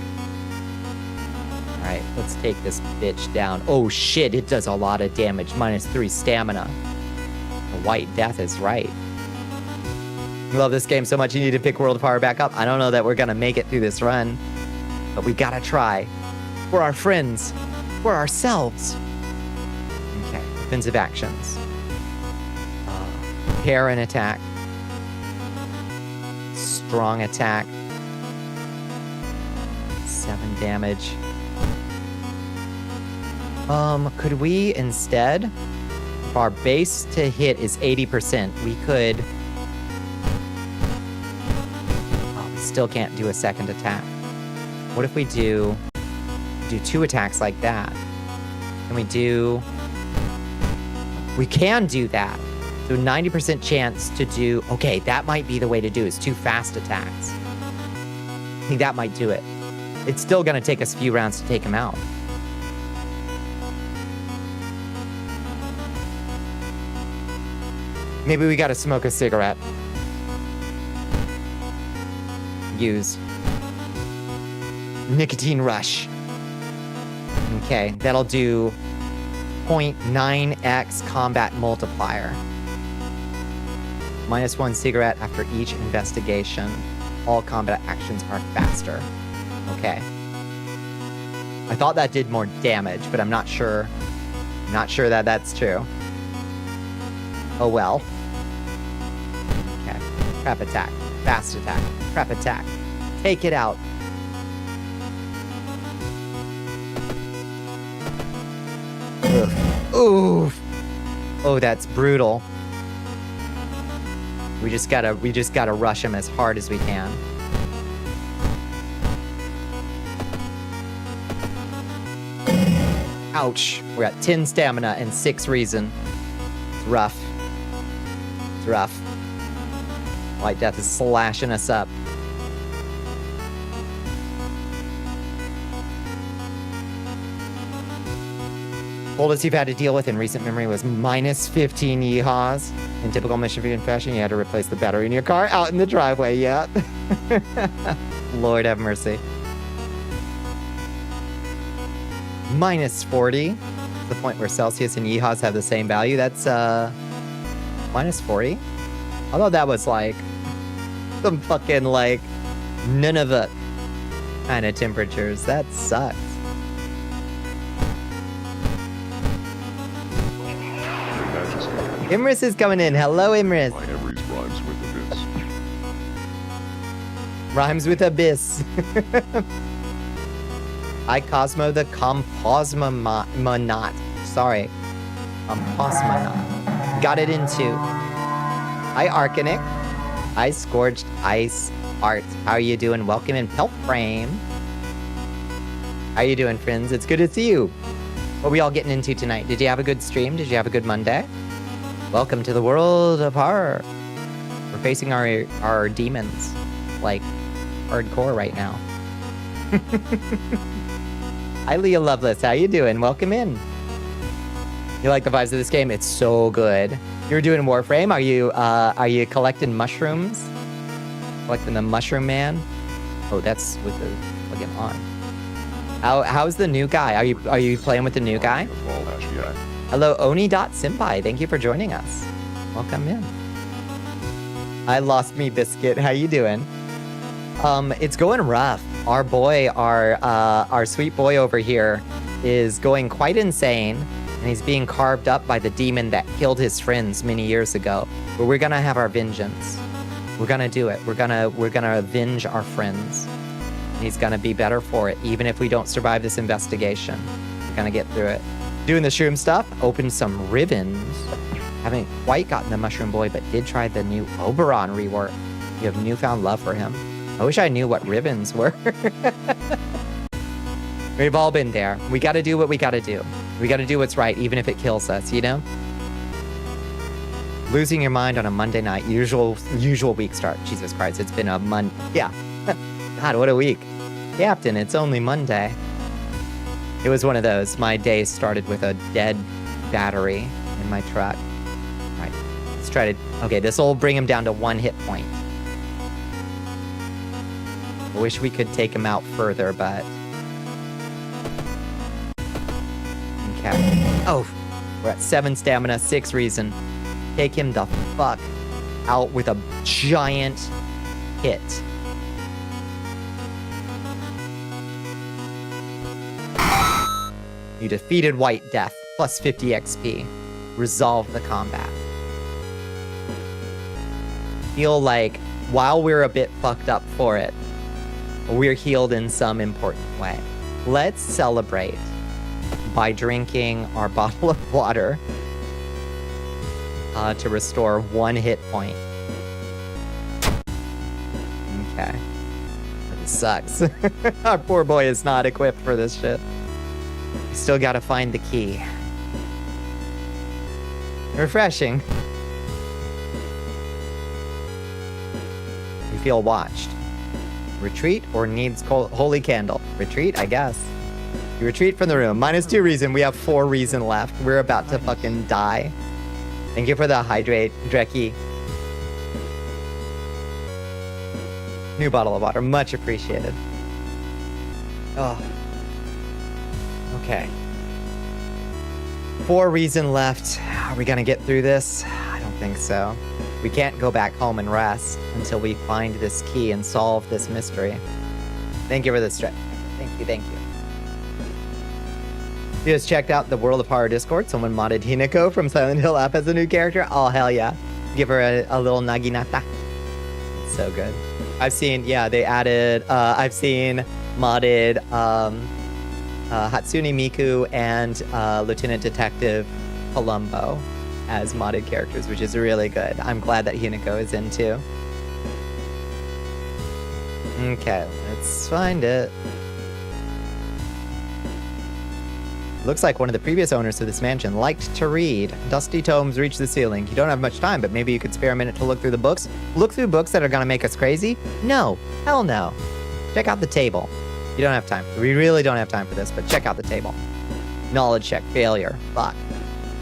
All right, let's take this bitch down. Oh shit, it does a lot of damage. -3 stamina. The White Death is right. I love this game so much you need to pick World of Horror back up. I don't know that we're gonna make it through this run, but we gotta try. For our friends, for ourselves. Okay, offensive actions. Pair and attack. Strong attack. 7 damage. Could we instead, if our base to hit is 80%, we could... Still can't do a second attack. What if we do 2 attacks like that? Can we do We can do that. So 90% chance to do... Okay, that might be the way to do it. It's 2 fast attacks. I think that might do it. It's still going to take us a few rounds to take him out. Maybe we got to smoke a cigarette. Use nicotine rush. Okay, that'll do 0.9x combat multiplier. -1 cigarette after each investigation. All combat actions are faster. Okay. I thought that did more damage, but I'm not sure. I'm not sure that that's true. Oh well. Okay. Trap attack. Fast attack. Trap attack. Take it out. Oof. Oof. Oh, that's brutal. We just gotta rush him as hard as we can. Ouch. We're at 10 stamina and 6 reason. It's rough. It's rough. White Death is slashing us up. Coldest you've had to deal with in recent memory was -15 yeehaws. In typical Michigan fashion, you had to replace the battery in your car out in the driveway. Yeah. Lord have mercy. -40. The point where Celsius and yeehaws have the same value. That's -40. Although that was like some fucking like Nunavut kind of temperatures. That sucks. Imris is coming in. Hello, Imris. My Emery's rhymes with abyss. Rhymes with abyss. I Cosmo the Composmonaut. Sorry. Composmonaut. Got it in 2. Hi, Arcanic. Hi, Scorched Ice Art. How are you doing? Welcome in Pelt Frame. How you doing, friends? It's good to see you. What are we all getting into tonight? Did you have a good stream? Did you have a good Monday? Welcome to the world of horror. We're facing our demons, like, hardcore right now. Hi, Leah Loveless. How you doing? Welcome in. You like the vibes of this game? It's so good. You're doing Warframe? Are you collecting mushrooms? Collecting the Mushroom Man? Oh, that's with the plug-in on. How's the new guy? Are you playing with the new guy? Hello, Oni.Senpai. Thank you for joining us. Welcome in. I lost me biscuit. How you doing? It's going rough. Our boy, our sweet boy over here is going quite insane, and he's being carved up by the demon that killed his friends many years ago. But we're gonna have our vengeance. We're gonna do it. We're gonna avenge our friends. And he's gonna be better for it, even if we don't survive this investigation. We're gonna get through it. Doing the shroom stuff, opened some ribbons. Haven't quite gotten the Mushroom Boy, but did try the new Oberon rework. You have newfound love for him. I wish I knew what ribbons were. We've all been there. We gotta do what we gotta do. We gotta do what's right, even if it kills us, you know? Losing your mind on a Monday night, usual week start. Jesus Christ, it's been a month. Yeah. God, what a week. Captain, it's only Monday. It was one of those. My day started with a dead battery in my truck. All right, let's try to... Okay, this will bring him down to 1 hit point. I wish we could take him out further, but... Okay. Oh, we're at 7 stamina, 6 reason. Take him the fuck out with a giant hit. You defeated White Death, plus 50 XP. Resolve the combat. Feel like, while we're a bit fucked up for it, we're healed in some important way. Let's celebrate by drinking our bottle of water to restore 1 hit point. Okay. That sucks. Our poor boy is not equipped for this shit. Still gotta find the key. Refreshing. You feel watched. Retreat or needs holy candle? Retreat, I guess. You retreat from the room. -2 reason. We have 4 reason left. We're about to fucking die. Thank you for the hydrate, Dreki. New bottle of water. Much appreciated. Oh. Okay. 4 reason left. Are we gonna get through this? I don't think so. We can't go back home and rest until we find this key and solve this mystery. Thank you for the stretch. Thank you, thank you. You just checked out the World of Horror Discord. Someone modded Hinako from Silent Hill app as a new character. Oh, hell yeah. Give her a little naginata. It's so good. I've seen, yeah, they added, I've seen modded Hatsune Miku and Lieutenant Detective Columbo as modded characters, which is really good. I'm glad that Hinako is in too. Okay, let's find it. Looks like one of the previous owners of this mansion liked to read. Dusty tomes reach the ceiling. You don't have much time, but maybe you could spare a minute to look through the books. Look through books that are gonna make us crazy? No, hell no. Check out the table. You don't have time. We really don't have time for this, but check out the table. Knowledge check, failure. Fuck.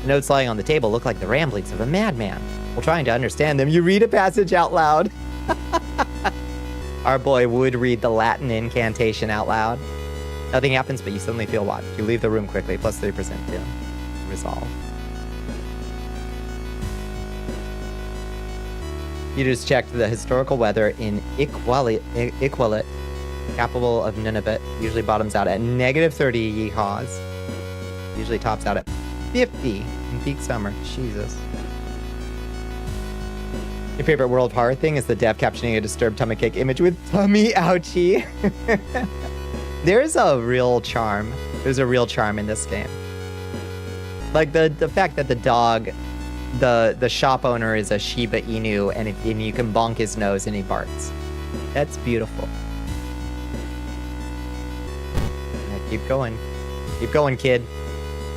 The notes lying on the table look like the ramblings of a madman. While trying to understand them, you read a passage out loud. Our boy would read the Latin incantation out loud. Nothing happens, but you suddenly feel watched. You leave the room quickly, +3% too. Resolve. You just checked the historical weather in Iqaluit, capital of Nunavut. Usually bottoms out at -30 yeehaws. Usually tops out at 50 in peak summer. Jesus. Your favorite World of Horror thing is the dev captioning a disturbed tummy cake image with tummy ouchie. There's a real charm. There's a real charm in this game. Like the fact that the dog, the shop owner is a Shiba Inu and you can bonk his nose and he barks. That's beautiful. Yeah, keep going. Keep going, kid.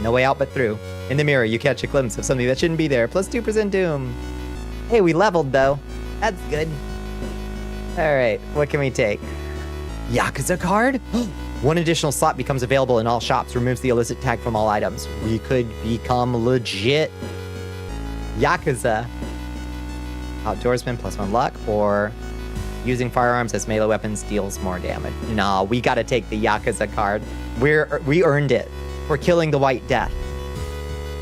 No way out but through. In the mirror, you catch a glimpse of something that shouldn't be there. +2% doom. Hey, we leveled though. That's good. Alright, what can we take? Yakuza card? One additional slot becomes available in all shops, removes the illicit tag from all items. We could become legit Yakuza. Outdoorsman, +1 luck, or using firearms as melee weapons deals more damage. Nah, we gotta take the Yakuza card. We earned it. We're killing the White Death.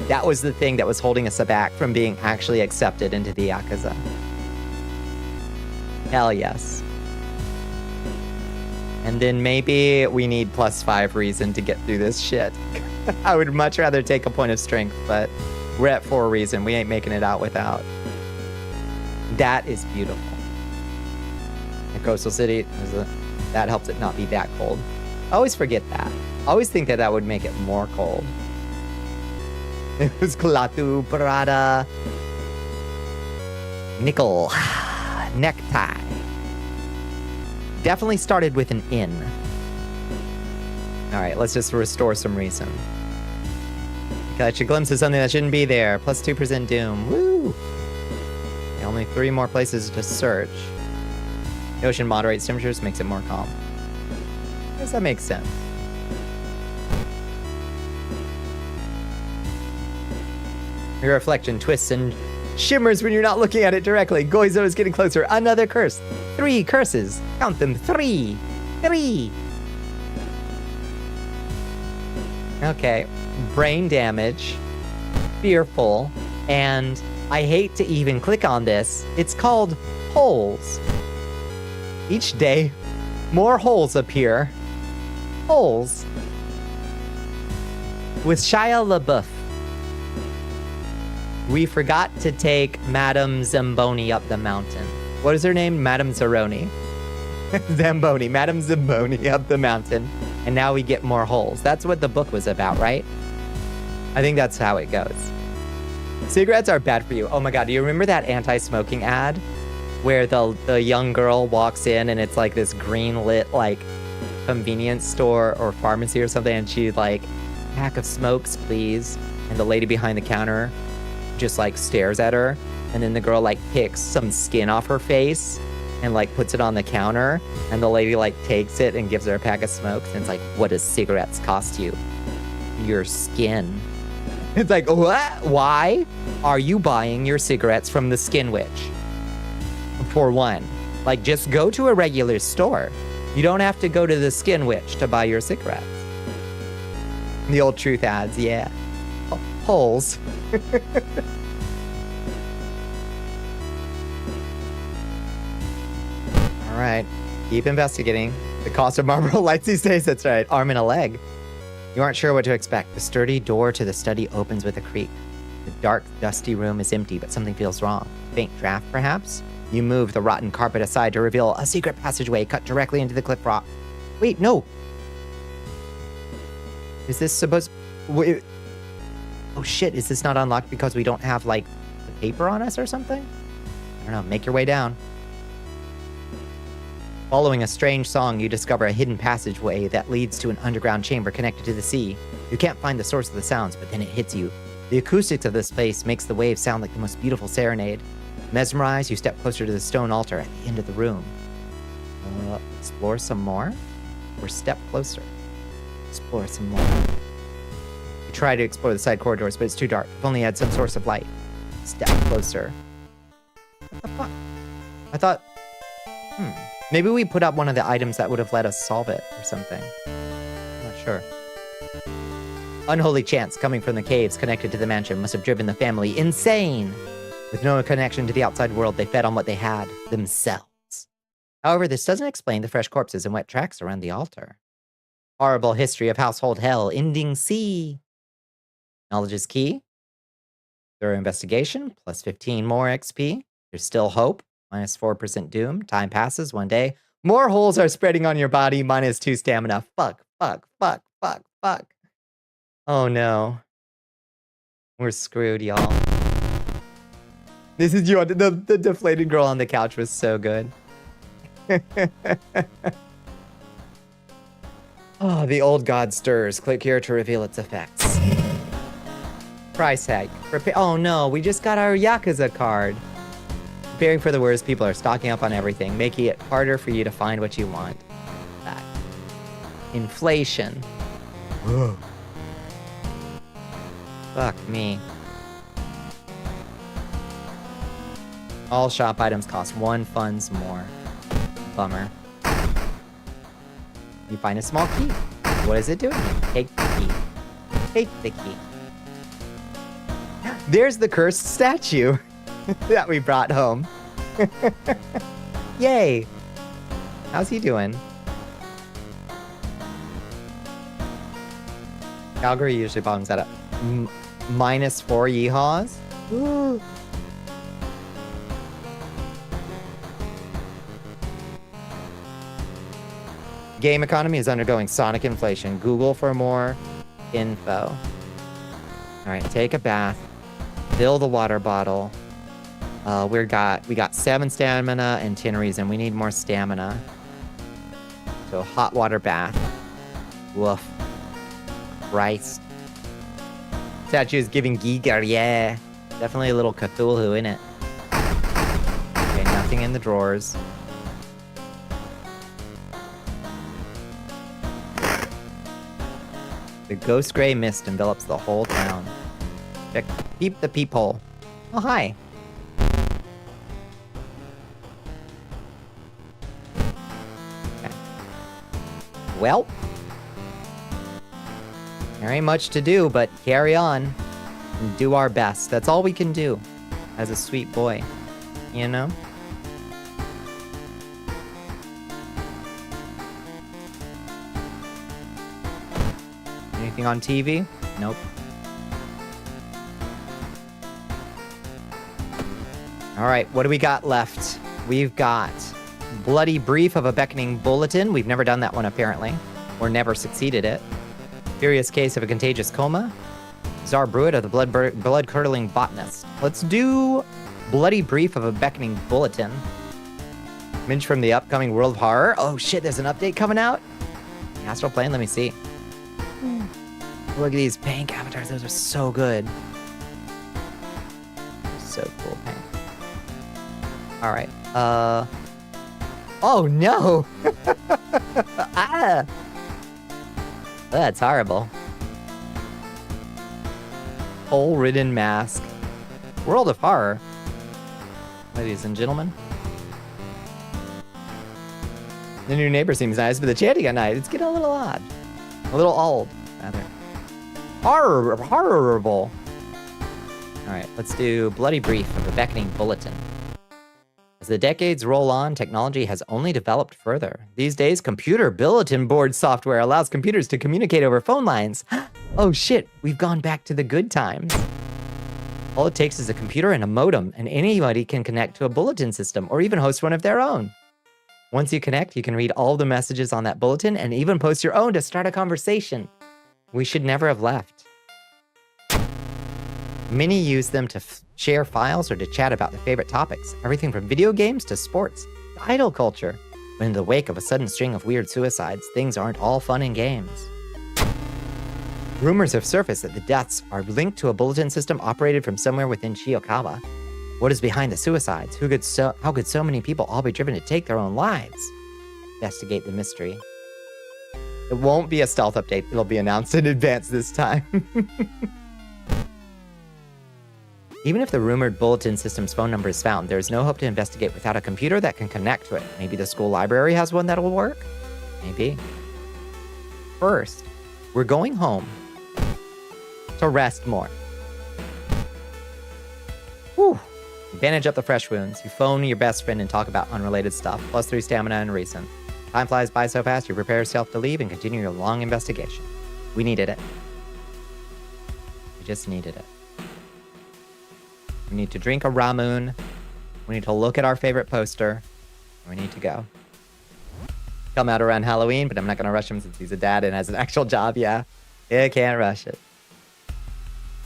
That was the thing that was holding us back from being actually accepted into the Yakuza. Hell yes. And then maybe we need +5 reason to get through this shit. I would much rather take a point of strength, but we're at 4 reason. We ain't making it out without. That is beautiful. The coastal city, that helps it not be that cold. I always forget that. I always think that would make it more cold. It was Klatu Parada. Nickel. Necktie. Definitely started with an in. Alright, let's just restore some reason. Catch a glimpse of something that shouldn't be there. +2% doom. Woo! Only 3 more places to search. The ocean moderates temperatures, makes it more calm. I guess that makes sense. Your reflection twists and shimmers when you're not looking at it directly. Goizo is getting closer. Another curse. 3 curses. Count them. 3. 3. Okay. Brain damage. Fearful. And I hate to even click on this. It's called holes. Each day, more holes appear. Holes. With Shia LaBeouf. We forgot to take Madame Zamboni up the mountain. What is her name? Madame Zeroni. Zamboni. Madame Zamboni up the mountain. And now we get more holes. That's what the book was about, right? I think that's how it goes. Cigarettes are bad for you. Oh my god, do you remember that anti-smoking ad? Where the young girl walks in and it's like this green lit like convenience store or pharmacy or something and she's like, pack of smokes, please. And the lady behind the counter just like stares at her, and then the girl like picks some skin off her face and like puts it on the counter, and the lady like takes it and gives her a pack of smokes, and it's like, what does cigarettes cost you? Your skin. It's like, what? Why are you buying your cigarettes from the Skin Witch? For one, like, just go to a regular store. You don't have to go to the Skin Witch to buy your cigarettes. The old truth ads, yeah. Holes. All right, keep investigating. The cost of Marlboro Lights these days, that's right. Arm and a leg. You aren't sure what to expect. The sturdy door to the study opens with a creak. The dark, dusty room is empty, but something feels wrong. Faint draft, perhaps? You move the rotten carpet aside to reveal a secret passageway cut directly into the cliff rock. Wait, no. Is this supposed... Wait. Oh shit, is this not unlocked because we don't have, like, the paper on us or something? I don't know, make your way down. Following a strange song, you discover a hidden passageway that leads to an underground chamber connected to the sea. You can't find the source of the sounds, but then it hits you. The acoustics of this place makes the waves sound like the most beautiful serenade. Mesmerized, you step closer to the stone altar at the end of the room. Explore some more? Or step closer? Explore some more. You try to explore the side corridors, but it's too dark. If only you had some source of light. Step closer. What the fuck? I thought... Maybe we put up one of the items that would have let us solve it or something. I'm not sure. Unholy chants coming from the caves connected to the mansion must have driven the family insane. With no connection to the outside world, they fed on what they had, themselves. However, this doesn't explain the fresh corpses and wet tracks around the altar. Horrible history of household hell, ending C. Knowledge is key. Thorough investigation, plus 15 more XP. There's still hope. Minus 4% doom. Time passes, one day. More holes are spreading on your body. Minus 2 stamina. Fuck. Oh no. We're screwed, y'all. This is you. The deflated girl on the couch was so good. Oh, the old god stirs. Click here to reveal its effects. Price tag. Oh no, we just got our Yakuza card. Preparing for the worst, people are stocking up on everything, making it harder for you to find what you want. That. Inflation. Whoa. Fuck me. All shop items cost 1 funds more. Bummer. You find a small key. What is it doing here? Take the key. Take the key. There's the cursed statue that we brought home. Yay! How's he doing? Calgary usually bottoms at a minus 4 yeehaws. Ooh. Game economy is undergoing sonic inflation. Google for more info. All right, take a bath. Fill the water bottle. We got 7 stamina and 10 reason. We need more stamina. So hot water bath. Woof. Christ. Statue is giving Giger, yeah. Definitely a little Cthulhu in it. Okay, nothing in the drawers. The ghost gray mist envelops the whole town. Check, peep the peephole. Oh, hi. Okay. Well. There ain't much to do, but carry on. And do our best. That's all we can do. As a sweet boy. You know? Anything on TV? Nope. Alright, what do we got left? We've got Bloody Brief of a Beckoning Bulletin. We've never done that one, apparently. Or never succeeded it. Curious Case of a Contagious Coma. Czar Bruit of the Blood-Curdling Botanist. Let's do Bloody Brief of a Beckoning Bulletin. Minge from the upcoming World of Horror. Oh shit, there's an update coming out? Astral Plane, let me see. Look at these bank avatars, those are so good. so cool. All right. Oh no! Ah! That's horrible. Hole-ridden mask. World of horror. Ladies and gentlemen. The new neighbor seems nice, but the chanting at night, it's getting a little odd. A little old, rather. Horrible. All right, let's do Bloody Brief of a Beckoning Bulletin. As the decades roll on, technology has only developed further. These days, computer bulletin board software allows computers to communicate over phone lines. Oh shit, we've gone back to the good times. All it takes is a computer and a modem, and anybody can connect to a bulletin system or even host one of their own. Once you connect, you can read all the messages on that bulletin and even post your own to start a conversation. We should never have left. Many use them to share files or to chat about their favorite topics, everything from video games to sports, to idol culture. But in the wake of a sudden string of weird suicides, things aren't all fun and games. Rumors have surfaced that the deaths are linked to a bulletin system operated from somewhere within Shiokawa. What is behind the suicides? How could so many people all be driven to take their own lives? Investigate the mystery. It won't be a stealth update. It'll be announced in advance this time. Even if the rumored bulletin system's phone number is found, there is no hope to investigate without a computer that can connect to it. Maybe the school library has one that'll work? Maybe. First, we're going home to rest more. Whew. You bandage up the fresh wounds. You phone your best friend and talk about unrelated stuff. +3 stamina and reason. Time flies by so fast, you prepare yourself to leave and continue your long investigation. We needed it. We just needed it. We need to drink a ramen. We need to look at our favorite poster. We need to go. Come out around Halloween, but I'm not going to rush him since he's a dad and has an actual job. Yeah, can't rush it.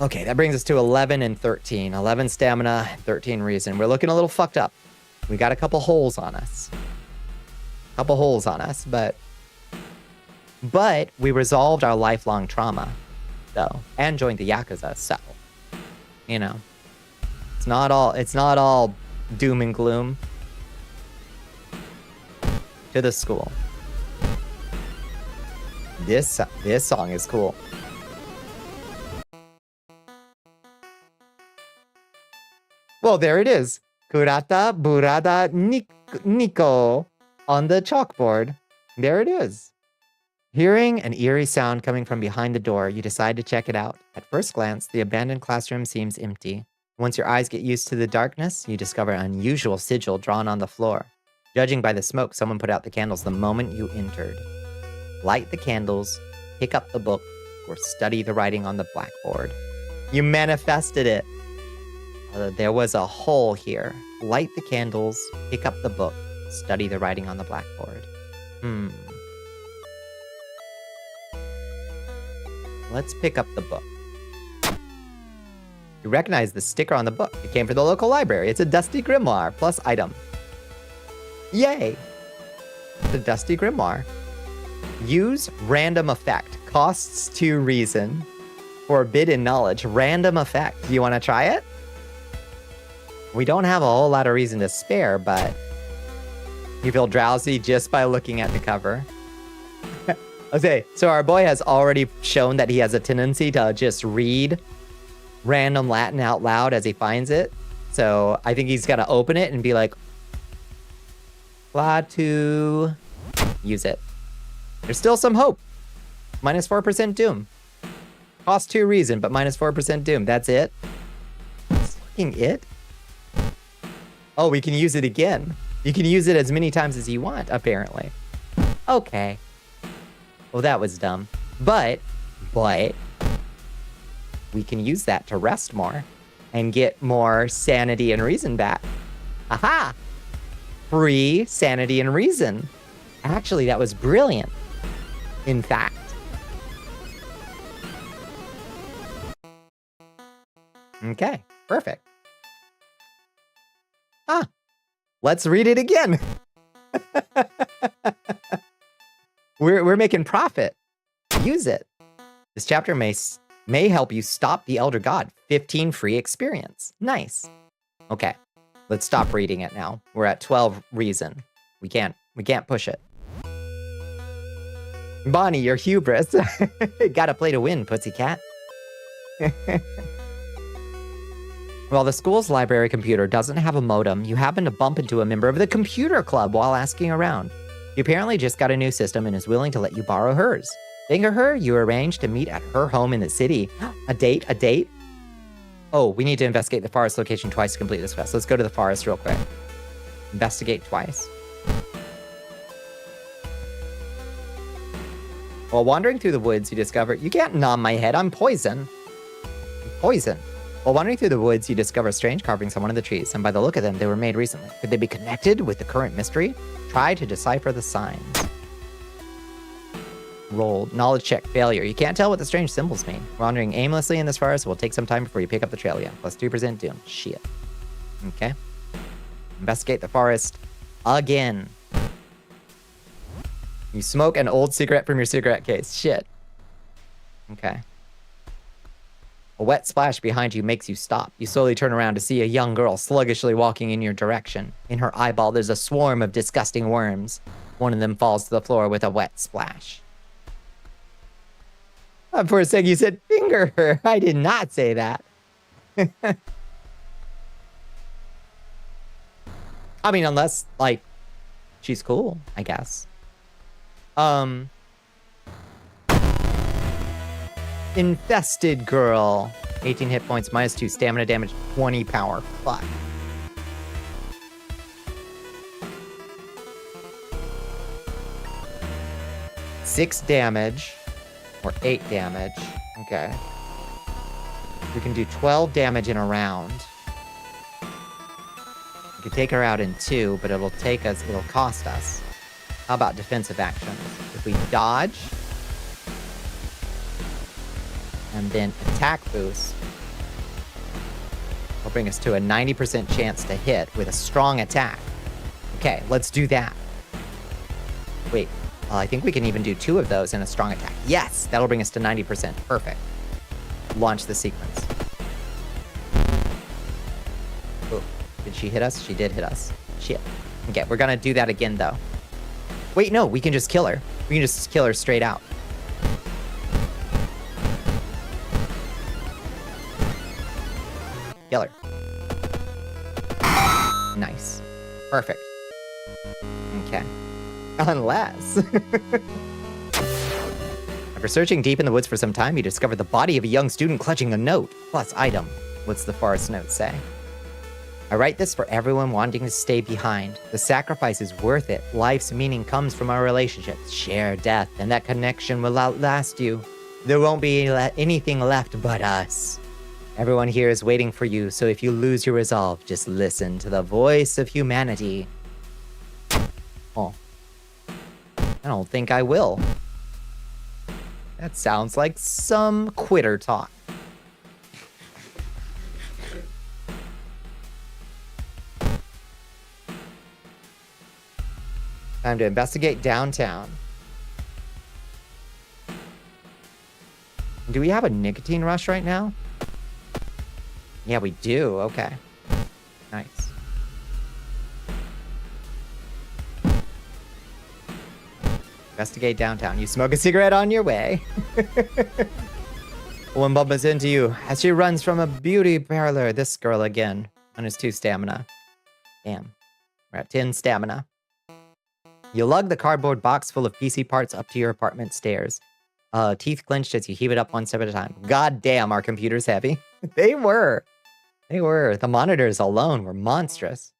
Okay, that brings us to 11 and 13. 11 stamina, 13 reason. We're looking a little fucked up. We got a couple holes on us. But we resolved our lifelong trauma, though, and joined the Yakuza, so, you know, it's not all doom and gloom. To the school. This song is cool. Well, there it is. Kurata Burada Niko on the chalkboard. There it is. Hearing an eerie sound coming from behind the door, you decide to check it out. At first glance, the abandoned classroom seems empty. Once your eyes get used to the darkness, you discover an unusual sigil drawn on the floor. Judging by the smoke, someone put out the candles the moment you entered. Light the candles, pick up the book, or study the writing on the blackboard. You manifested it. There was a hole here. Light the candles, pick up the book, study the writing on the blackboard. Let's pick up the book. You recognize the sticker on the book. It came from the local library. It's a dusty grimoire plus item. Yay! The dusty grimoire. Use random effect. Costs 2 reason. Forbidden knowledge. Random effect. Do you want to try it? We don't have a whole lot of reason to spare, but you feel drowsy just by looking at the cover. Okay, so our boy has already shown that he has a tendency to just read random Latin out loud as he finds it. So I think he's gonna open it and be like, Latu. Use it. There's still some hope. Minus 4% doom. Cost 2 reason, but minus 4% doom. That's it? That's fucking it? Oh, we can use it again. You can use it as many times as you want, apparently. Okay. Well, that was dumb. But, we can use that to rest more and get more sanity and reason back. Aha! Free sanity and reason. Actually, that was brilliant. In fact. Okay, perfect. Let's read it again. We're making profit. Use it. This chapter may help you stop the Elder God. 15 free experience. Nice. Okay. Let's stop reading it now. We're at 12 reason. We can't push it. Bonnie, your hubris. Gotta play to win, pussycat. While the school's library computer doesn't have a modem, you happen to bump into a member of the computer club while asking around. She apparently just got a new system and is willing to let you borrow hers. Thanking her, you arrange to meet at her home in the city. A date? Oh, we need to investigate the forest location twice to complete this quest. Let's go to the forest real quick. Investigate twice. While wandering through the woods, you discover... You can't nom my head, I'm poison. Poison. While wandering through the woods, you discover strange carvings on one of the trees, and by the look of them, they were made recently. Could they be connected with the current mystery? Try to decipher the signs. Roll. Knowledge check. Failure. You can't tell what the strange symbols mean. Wandering aimlessly in this forest will take some time before you pick up the trail again. Plus 2% doom. Shit. Okay. Investigate the forest again. You smoke an old cigarette from your cigarette case. Shit. Okay. A wet splash behind you makes you stop. You slowly turn around to see a young girl sluggishly walking in your direction. In her eyeball, there's a swarm of disgusting worms. One of them falls to the floor with a wet splash. For a second, you said finger her. I did not say that. I mean, unless, like, she's cool, I guess. Infested girl. 18 hit points, minus 2 stamina damage, 20 power. Fuck. Six damage. Or 8 damage. Okay. We can do 12 damage in a round. We could take her out in 2, but it'll cost us. How about defensive actions? If we dodge, and then attack boost, will bring us to a 90% chance to hit with a strong attack. Okay, let's do that. Wait. I think we can even do 2 of those in a strong attack. Yes! That'll bring us to 90%. Perfect. Launch the sequence. Oh, did she hit us? She did hit us. Shit. Okay, we're gonna do that again, though. Wait, no, we can just kill her. We can just kill her straight out. Kill her. Nice. Perfect. Okay. Unless... After searching deep in the woods for some time, you discover the body of a young student clutching a note. Plus item. What's the forest note say? I write this for everyone wanting to stay behind. The sacrifice is worth it. Life's meaning comes from our relationships. Share death, and that connection will outlast you. There won't be anything left but us. Everyone here is waiting for you, so if you lose your resolve, just listen to the voice of humanity. Oh. I don't think I will. That sounds like some quitter talk. Time to investigate downtown. Do we have a nicotine rush right now? Yeah, we do. Okay. Nice. Investigate downtown. You smoke a cigarette on your way. One bumps into you as she runs from a beauty parlor. This girl again. Minus 2 stamina. Damn. We're at 10 stamina. You lug the cardboard box full of PC parts up to your apartment stairs. Teeth clenched as you heave it up one step at a time. God damn, our computer's heavy. They were. The monitors alone were monstrous.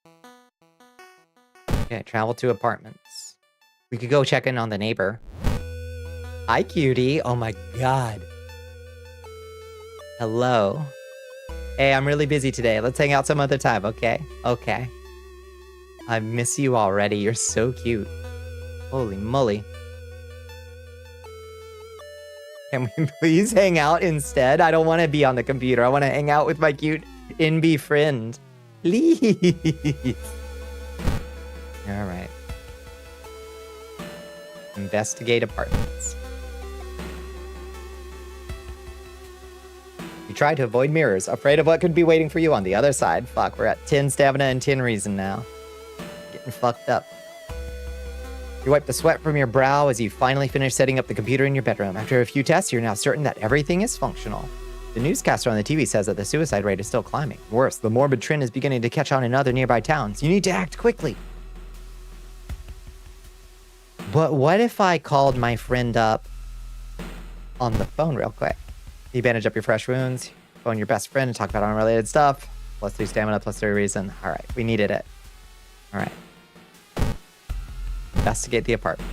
Okay, travel to apartments. We could go check in on the neighbor. Hi, cutie. Oh my god. Hello. Hey, I'm really busy today. Let's hang out some other time, okay? Okay. I miss you already. You're so cute. Holy moly. Can we please hang out instead? I don't want to be on the computer. I want to hang out with my cute NB friend. Please. All right. Investigate apartments. You try to avoid mirrors, afraid of what could be waiting for you on the other side. Fuck, we're at 10 stamina and 10 reason now. Getting fucked up. You wipe the sweat from your brow as you finally finish setting up the computer in your bedroom. After a few tests, you're now certain that everything is functional. The newscaster on the TV says that the suicide rate is still climbing. Worse, the morbid trend is beginning to catch on in other nearby towns. You need to act quickly. But what if I called my friend up on the phone real quick? You bandage up your fresh wounds, phone your best friend, and talk about unrelated stuff. +3 stamina, +3 reason. All right, we needed it. All right. Investigate the apartments.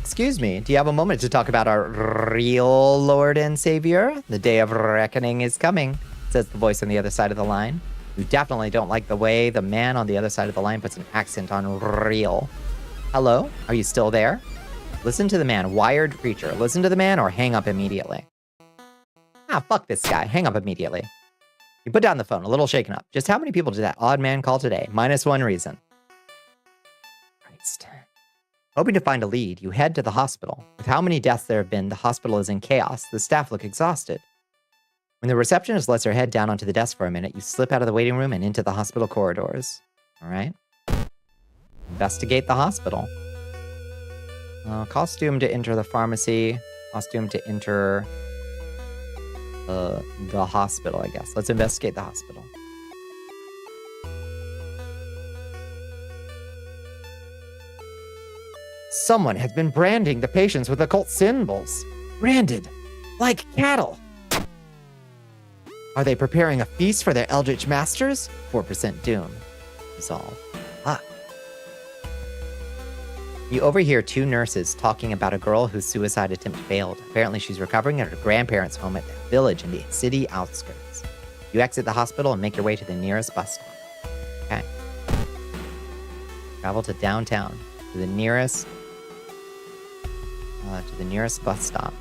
Excuse me, do you have a moment to talk about our real Lord and Savior? The day of reckoning is coming, says the voice on the other side of the line. You definitely don't like the way the man on the other side of the line puts an accent on real. Hello? Are you still there? Listen to the man, wired creature. Listen to the man or hang up immediately. Ah, fuck this guy. Hang up immediately. You put down the phone, a little shaken up. Just how many people did that odd man call today? -1 reason. Christ. Hoping to find a lead, you head to the hospital. With how many deaths there have been, the hospital is in chaos. The staff look exhausted. When the receptionist lets her head down onto the desk for a minute, you slip out of the waiting room and into the hospital corridors. All right. Investigate the hospital. Costume to enter the pharmacy. Costume to enter the hospital, I guess. Let's investigate the hospital. Someone has been branding the patients with occult symbols. Branded. Like cattle. Are they preparing a feast for their eldritch masters? 4% doom. Resolve. Fuck. You overhear 2 nurses talking about a girl whose suicide attempt failed. Apparently she's recovering at her grandparents' home at the village in the city outskirts. You exit the hospital and make your way to the nearest bus stop. Okay. Travel to downtown, to the nearest bus stop.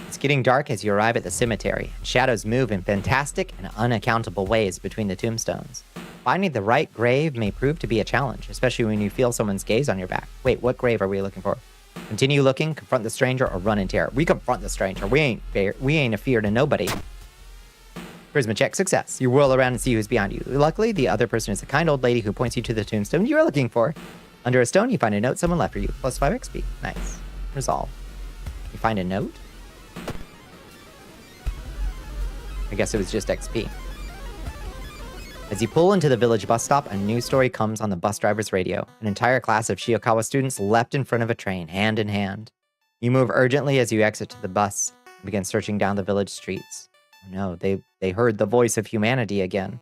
It's getting dark as you arrive at the cemetery. Shadows move in fantastic and unaccountable ways between the tombstones. Finding the right grave may prove to be a challenge, especially when you feel someone's gaze on your back. Wait, what grave are we looking for? Continue looking, confront the stranger, or run in terror. We confront the stranger. We ain't a fear to nobody. Charisma check success. You whirl around and see who's behind you. Luckily, the other person is a kind old lady who points you to the tombstone you are looking for. Under a stone, you find a note someone left for you. +5 XP. Nice. Resolve. You find a note? I guess it was just XP. As you pull into the village bus stop, a news story comes on the bus driver's radio. An entire class of Shiokawa students leapt in front of a train, hand in hand. You move urgently as you exit to the bus and begin searching down the village streets. Oh no, they heard the voice of humanity again.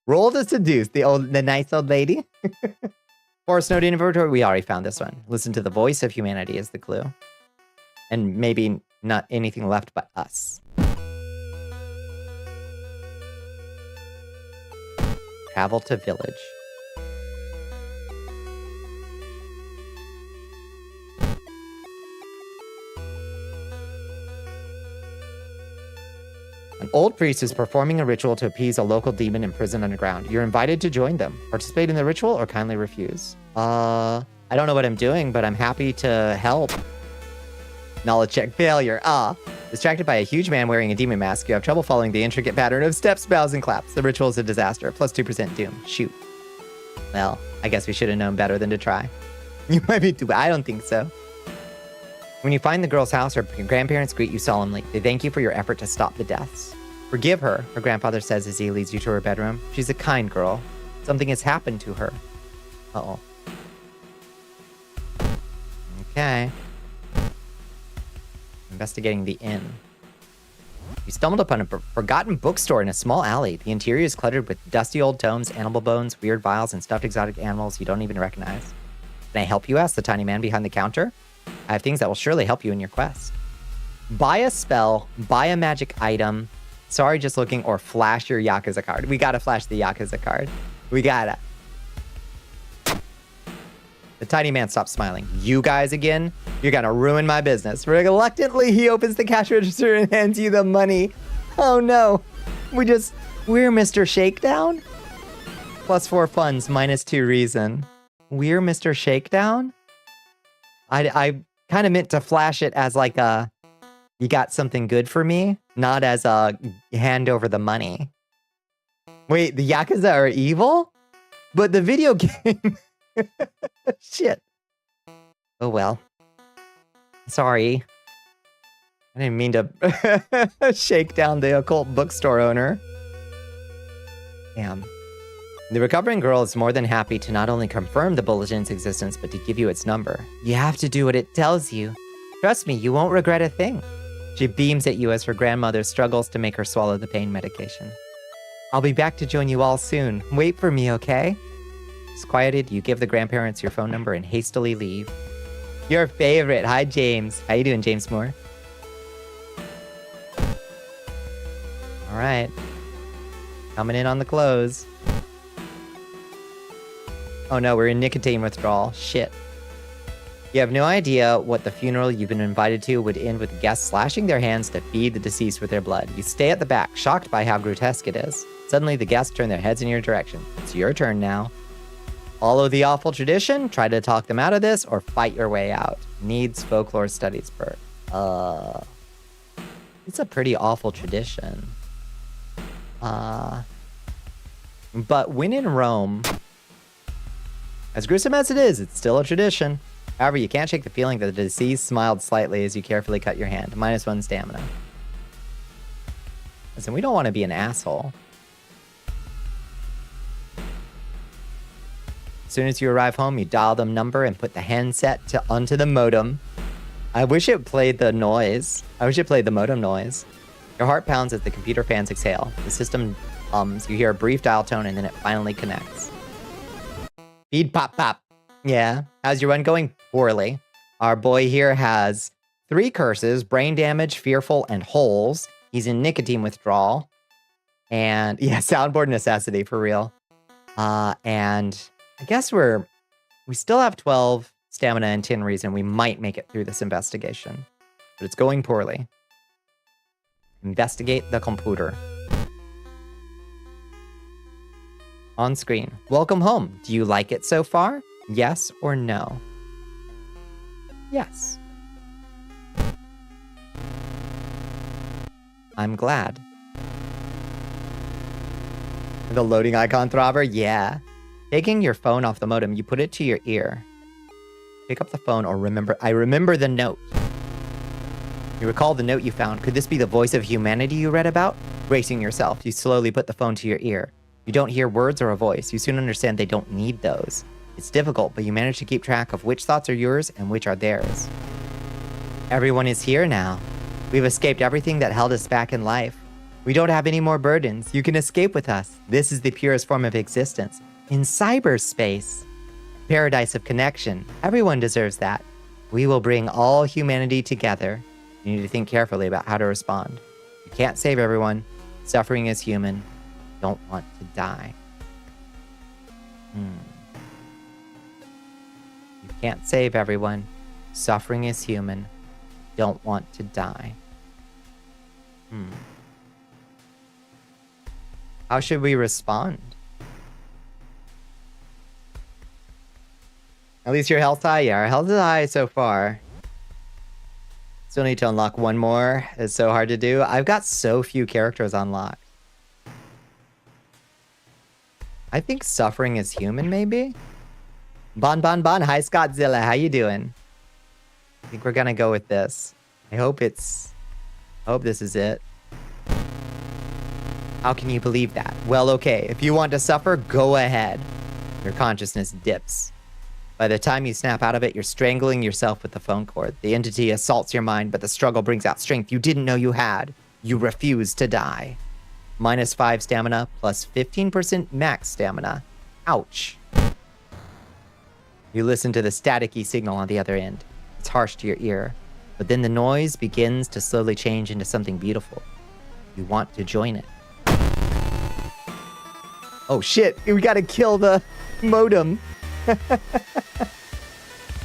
Roll to seduce the nice old lady. Forest Note Inventory, we already found this one. Listen to the voice of humanity is the clue. And maybe not anything left but us. Travel to village. An old priest is performing a ritual to appease a local demon imprisoned underground. You're invited to join them. Participate in the ritual or kindly refuse. I don't know what I'm doing, but I'm happy to help. Knowledge check failure. Distracted by a huge man wearing a demon mask, you have trouble following the intricate pattern of steps, bows, and claps. The ritual is a disaster. +2% doom. Shoot. Well, I guess we should have known better than to try. You might be too. I don't think so. When you find the girl's house, her grandparents greet you solemnly. They thank you for your effort to stop the deaths. Forgive her, her grandfather says as he leads you to her bedroom. She's a kind girl. Something has happened to her. Uh-oh. Okay. Investigating the inn. You stumbled upon a forgotten bookstore in a small alley. The interior is cluttered with dusty old tomes, animal bones, weird vials, and stuffed exotic animals you don't even recognize. Can I help you? Asked the tiny man behind the counter. I have things that will surely help you in your quest. Buy a spell, buy a magic item, sorry just looking, or flash your Yakuza card. We gotta flash the Yakuza card. We gotta. The tiny man stops smiling. You guys again? You're gonna ruin my business. Reluctantly, he opens the cash register and hands you the money. Oh no. We're Mr. Shakedown? +4 funds, -2 reason. We're Mr. Shakedown? I kind of meant to flash it as like a, you got something good for me, not as a hand over the money. Wait, the Yakuza are evil? But the video game... Shit. Oh well. Sorry. I didn't mean to shake down the occult bookstore owner. Damn. The recovering girl is more than happy to not only confirm the bulletin's existence, but to give you its number. You have to do what it tells you. Trust me, you won't regret a thing. She beams at you as her grandmother struggles to make her swallow the pain medication. I'll be back to join you all soon. Wait for me, okay? Disquieted, you give the grandparents your phone number and hastily leave. Your favorite. Hi, James. How you doing, James Moore? All right. Coming in on the close. Oh no, we're in nicotine withdrawal. Shit. You have no idea what the funeral you've been invited to would end with guests slashing their hands to feed the deceased with their blood. You stay at the back, shocked by how grotesque it is. Suddenly, the guests turn their heads in your direction. It's your turn now. Follow the awful tradition, try to talk them out of this, or fight your way out. Needs folklore studies perk. It's a pretty awful tradition. But when in Rome, as gruesome as it is, it's still a tradition. However, you can't shake the feeling that the deceased smiled slightly as you carefully cut your hand. -1 stamina. Listen, we don't want to be an asshole. As soon as you arrive home, you dial the number and put the handset onto the modem. I wish it played the noise. I wish it played the modem noise. Your heart pounds as the computer fans exhale. The system hums. You hear a brief dial tone and then it finally connects. Feed pop pop. Yeah. How's your run going? Poorly. Our boy here has 3 curses, brain damage, fearful, and holes. He's in nicotine withdrawal. And yeah, soundboard necessity for real. And I guess we still have 12 stamina and 10 reason. We might make it through this investigation, but it's going poorly. Investigate the computer. On screen. Welcome home. Do you like it so far? Yes or no? Yes. I'm glad. The loading icon throbber? Yeah. Taking your phone off the modem, you put it to your ear. Pick up the phone or remember... I remember the note. You recall the note you found. Could this be the voice of humanity you read about? Bracing yourself, you slowly put the phone to your ear. You don't hear words or a voice. You soon understand they don't need those. It's difficult, but you manage to keep track of which thoughts are yours and which are theirs. Everyone is here now. We've escaped everything that held us back in life. We don't have any more burdens. You can escape with us. This is the purest form of existence. In cyberspace. Paradise of connection. Everyone deserves that. We will bring all humanity together. You need to think carefully about how to respond. You can't save everyone. Suffering is human. Don't want to die. You can't save everyone. Suffering is human. Don't want to die. How should we respond? At least your health's high. Yeah, our health is high so far. Still need to unlock one more. It's so hard to do. I've got so few characters unlocked. I think suffering is human, maybe? Bon. Hi, Scottzilla. How you doing? I think we're gonna go with this. I hope this is it. How can you believe that? Well, okay. If you want to suffer, go ahead. Your consciousness dips. By the time you snap out of it, you're strangling yourself with the phone cord. The entity assaults your mind, but the struggle brings out strength you didn't know you had. You refuse to die. -5 stamina, plus 15% max stamina. Ouch. You listen to the staticky signal on the other end. It's harsh to your ear, but then the noise begins to slowly change into something beautiful. You want to join it. Oh shit, we gotta kill the modem.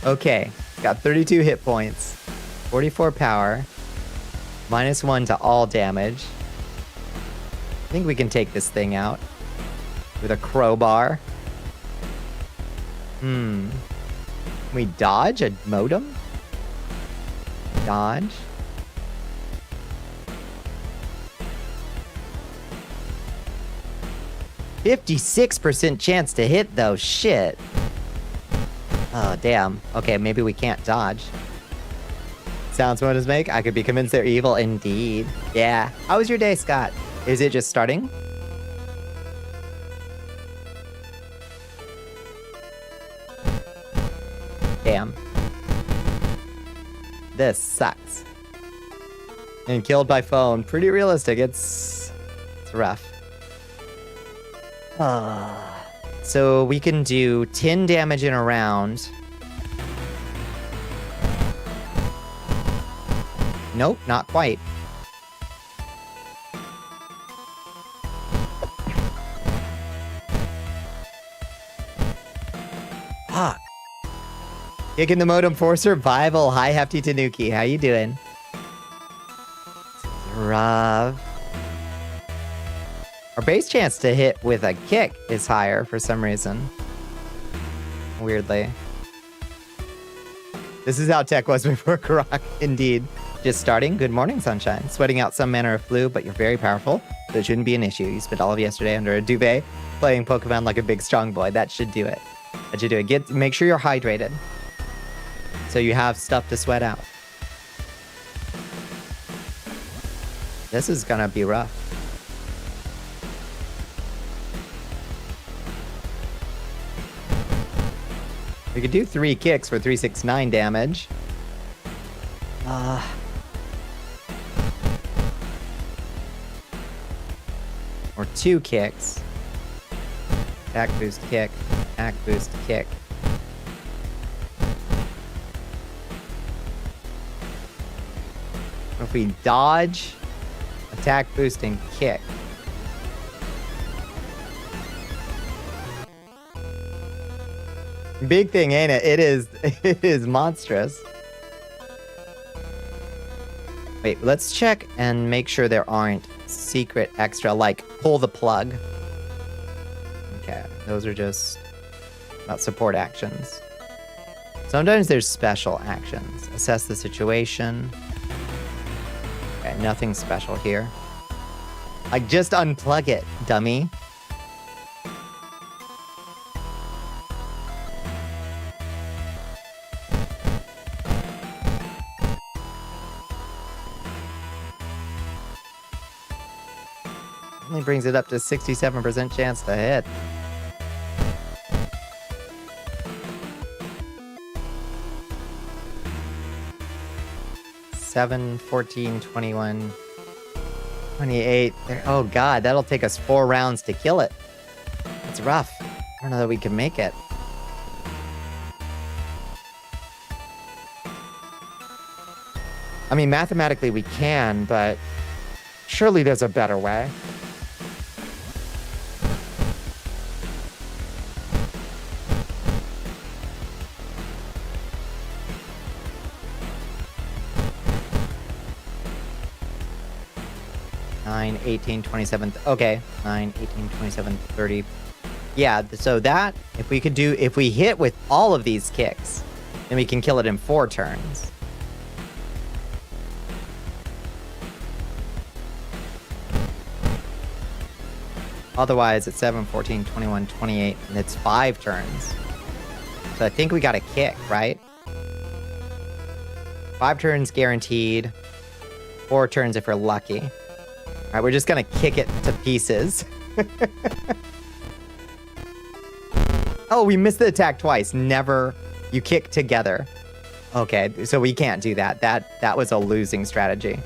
Okay, got 32 hit points, 44 power, -1 to all damage. I think we can take this thing out. with a crowbar. Can we dodge a modem? Dodge. %56% chance to hit though, shit. Oh, damn. Okay, maybe we can't dodge. Sounds modems make? I could be convinced they're evil indeed. Yeah. How was your day, Scott? Is it just starting? Damn. This sucks. And killed by phone. Pretty realistic. It's rough. So we can do 10 damage in a round. Nope, not quite. Fuck. Kicking the modem for survival. Hi, Hefty Tanuki. How you doing? Rough. Our base chance to hit with a kick is higher for some reason. Weirdly. This is how tech was before Karak, indeed. Just starting. Good morning, sunshine. Sweating out some manner of flu, but you're very powerful, so it shouldn't be an issue. You spent all of yesterday under a duvet playing Pokemon like a big strong boy. That should do it. That should do it. Make sure you're hydrated, so you have stuff to sweat out. This is gonna be rough. We could do 3 kicks for 369 damage. Or 2 kicks. Attack boost kick. Attack boost kick. If we dodge, attack boost and kick. Big thing, ain't it? It is monstrous. Wait, let's check and make sure there aren't secret extra, like pull the plug. Okay, those are just not support actions. Sometimes there's special actions. Assess the situation. Okay, nothing special here. Like, just unplug it, dummy. Only brings it up to 67% chance to hit. Seven, 14, 21, 28. Oh god, that'll take us 4 rounds to kill it. It's rough. I don't know that we can make it. I mean, mathematically we can, but surely there's a better way. Nine, 18, 27. Okay, 9, 18, 27, 30. Yeah, so that, if we hit with all of these kicks, then we can kill it in 4 turns. Otherwise, it's 7, 14, 21, 28, and it's 5 turns. So I think we got a kick, right? 5 turns guaranteed. 4 turns if we're lucky. All right, we're just gonna kick it to pieces. Oh, we missed the attack twice. Never. You kick together. Okay, so we can't do that. That was a losing strategy.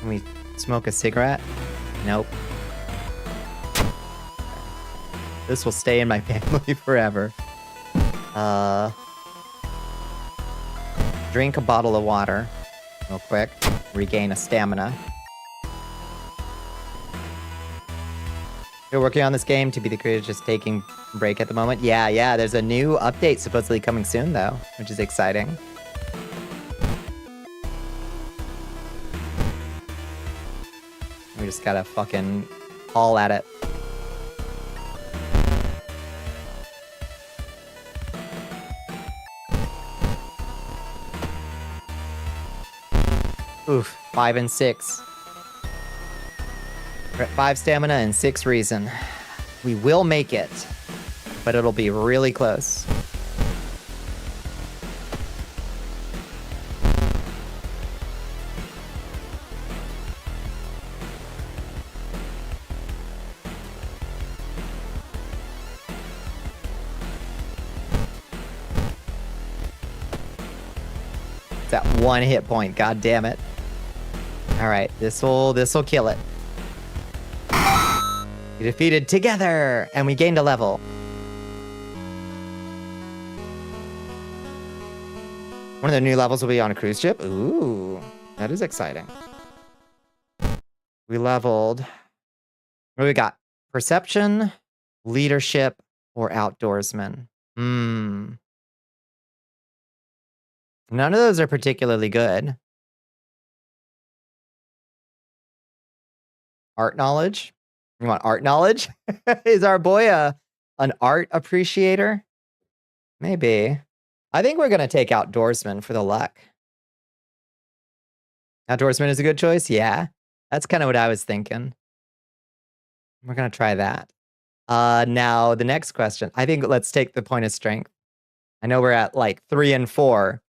Can we smoke a cigarette? Nope. This will stay in my family forever. Drink a bottle of water real quick. Regain a stamina. You're working on this game. To be the creator, just taking a break at the moment. Yeah, there's a new update supposedly coming soon, though, which is exciting. We just gotta fucking haul at it. Oof, 5 and 6. We're at 5 stamina and 6 reason. We will make it, but it'll be really close. It's at 1 hit point, god damn it. Alright, this'll kill it. We defeated together, and we gained a level. One of the new levels will be on a cruise ship. Ooh, that is exciting. We leveled. What do we got? Perception, leadership, or outdoorsman. None of those are particularly good. Art knowledge? You want art knowledge? Is our boy an art appreciator? Maybe. I think we're going to take outdoorsman for the luck. Outdoorsman is a good choice? Yeah. That's kind of what I was thinking. We're going to try that. Now, the next question. I think let's take the point of strength. I know we're at like 3 and 4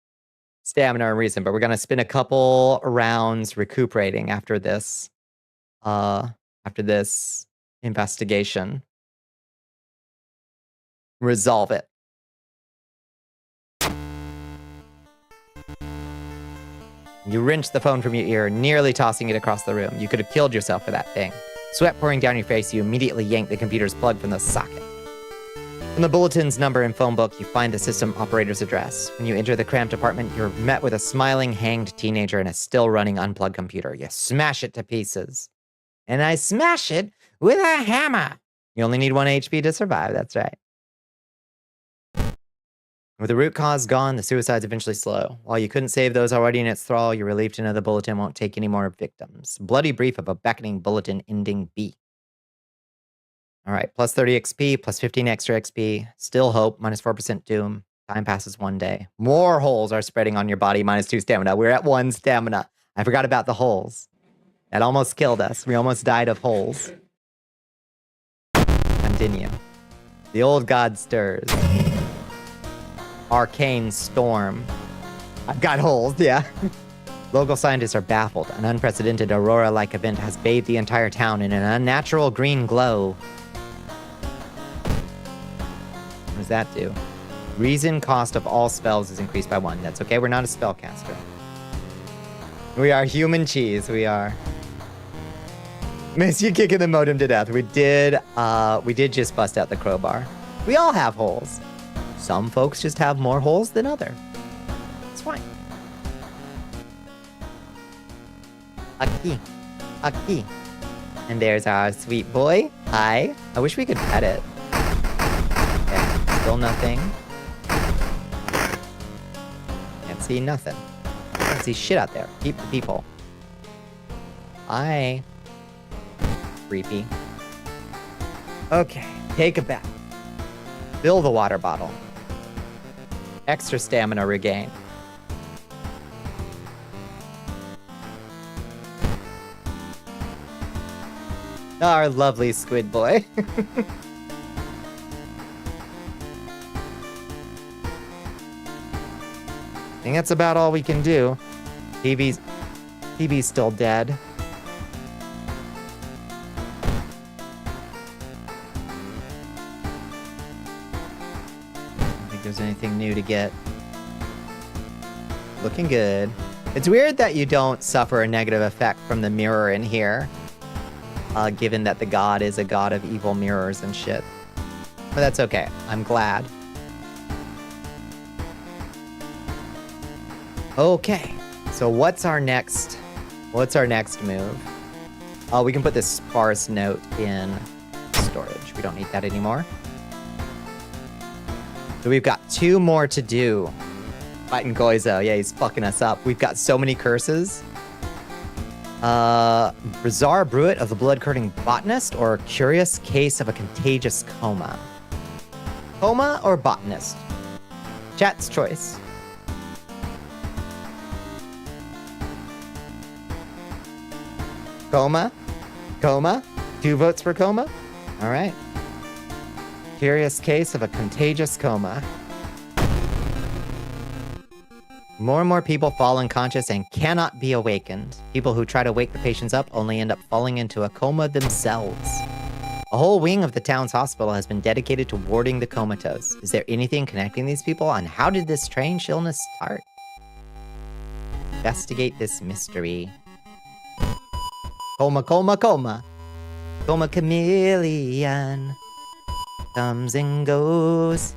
stamina and reason, but we're going to spend a couple rounds recuperating after this. After this investigation. Resolve it. You wrenched the phone from your ear, nearly tossing it across the room. You could have killed yourself for that thing. Sweat pouring down your face, you immediately yanked the computer's plug from the socket. From the bulletin's number and phone book, you find the system operator's address. When you enter the cramped apartment, you're met with a smiling, hanged teenager and a still-running unplugged computer. You smash it to pieces. And I smash it with a hammer. You only need 1 HP to survive, that's right. With the root cause gone, the suicides eventually slow. While you couldn't save those already in its thrall, you're relieved to know the bulletin won't take any more victims. Bloody brief of a beckoning bulletin ending B. All right, plus 30 XP, plus 15 extra XP. Still hope, minus 4% doom. Time passes 1 day. More holes are spreading on your body, minus 2 stamina. We're at 1 stamina. I forgot about the holes. That almost killed us. We almost died of holes. Continue. The old god stirs. Arcane storm. I've got holes, yeah. Local scientists are baffled. An unprecedented aurora-like event has bathed the entire town in an unnatural green glow. What does that do? Reason cost of all spells is increased by 1. That's okay, we're not a spellcaster. We are human cheese, we are. Miss you kicking the modem to death. We did just bust out the crowbar. We all have holes. Some folks just have more holes than others. It's fine. A key. A key. And there's our sweet boy. Hi. I wish we could pet it. Okay, still nothing. Can't see nothing. Can't see shit out there. Keep the people. Hi. Creepy. Okay, take a bath. Fill the water bottle. Extra stamina regained. Our lovely squid boy. I think that's about all we can do. TV's still dead. There's anything new to get. Looking good. It's weird that you don't suffer a negative effect from the mirror in here, given that the god is a god of evil mirrors and shit. But that's okay. I'm glad. Okay. So what's our next move? We can put this sparse note in storage. We don't need that anymore. So we've got 2 more to do. Fighting Goizo. Yeah, he's fucking us up. We've got so many curses. Bizarre Bruit of the Blood-Curdling Botanist or Curious Case of a Contagious Coma? Coma or Botanist? Chat's choice. Coma? Coma? 2 votes for coma? All right. Curious case of a contagious coma. More and more people fall unconscious and cannot be awakened. People who try to wake the patients up only end up falling into a coma themselves. A whole wing of the town's hospital has been dedicated to warding the comatose. Is there anything connecting these people, and how did this strange illness start? Investigate this mystery. Coma, coma, coma. Coma chameleon. Comes and goes.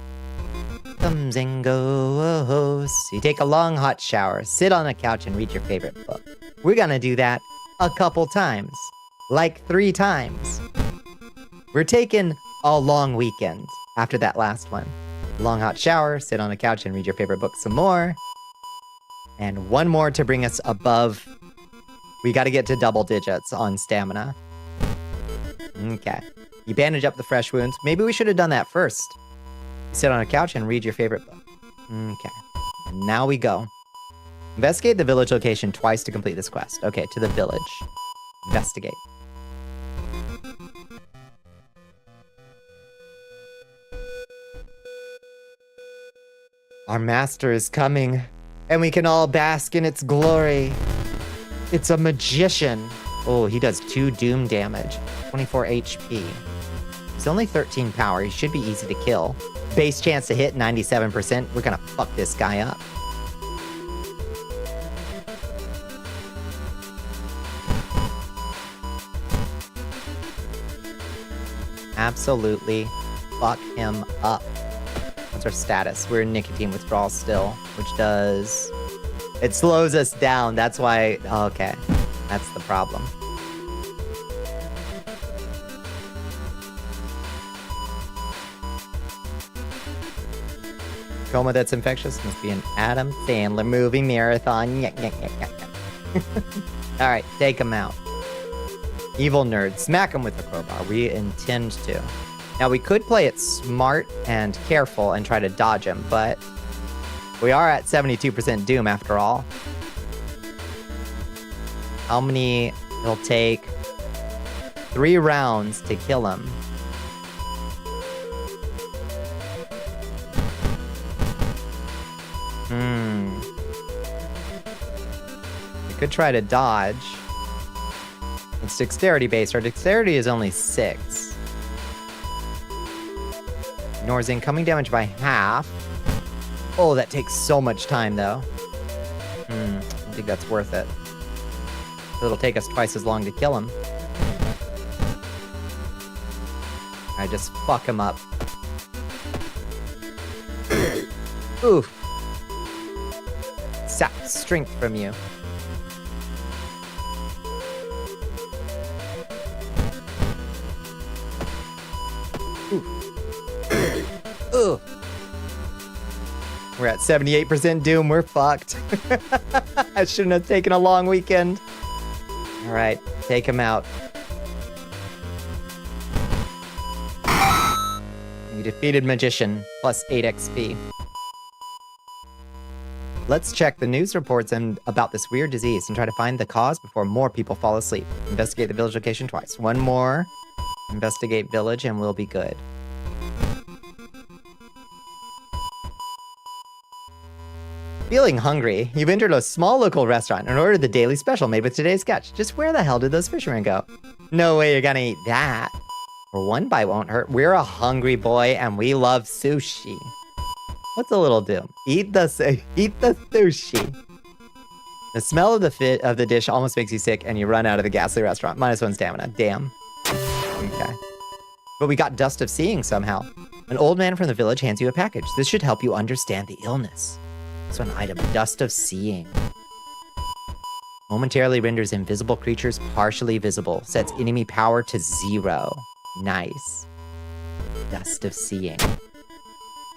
Comes and goes. You take a long hot shower, sit on a couch, and read your favorite book. We're gonna do that a couple times. Like 3 times. We're taking a long weekend after that last one. Long hot shower, sit on a couch, and read your favorite book some more. And 1 more to bring us above. We gotta get to double digits on stamina. Okay. You bandage up the fresh wounds. Maybe we should have done that first. You sit on a couch and read your favorite book. Okay. And now we go. Investigate the village location twice to complete this quest. Okay, to the village. Investigate. Our master is coming, and we can all bask in its glory. It's a magician. Oh, he does 2 doom damage, 24 HP. He's only 13 power. He should be easy to kill. Base chance to hit, 97%. We're gonna fuck this guy up. Absolutely fuck him up. What's our status? We're in nicotine withdrawal still, which does... It slows us down. That's why... Okay. That's the problem. Coma that's infectious must be an Adam Sandler movie marathon. Alright, take him out. Evil nerd. Smack him with the crowbar. We intend to. Now, we could play it smart and careful and try to dodge him, but we are at 72% doom after all. How many? It'll take 3 rounds to kill him. We could try to dodge. It's dexterity based. Our dexterity is only 6. Ignores incoming damage by half. Oh, that takes so much time, though. I don't think that's worth it. It'll take us twice as long to kill him. I just fuck him up. Oof. Sap strength from you. Ugh. We're at 78% doom. We're fucked. I shouldn't have taken a long weekend. All right, take him out. You defeated magician, plus 8 XP. Let's check the news reports about this weird disease and try to find the cause before more people fall asleep. Investigate the village location twice. 1 more. Investigate village and we'll be good. Feeling hungry, you've entered a small local restaurant and ordered the daily special made with today's catch. Just where the hell did those fishermen go? No way you're gonna eat that. For 1 bite won't hurt. We're a hungry boy and we love sushi. What's a little doom? Eat the sushi. The smell of the dish almost makes you sick and you run out of the ghastly restaurant. -1 stamina. Damn. Okay. But we got dust of seeing somehow. An old man from the village hands you a package. This should help you understand the illness. So an item, dust of seeing. Momentarily renders invisible creatures partially visible. Sets enemy power to 0. Nice. Dust of seeing.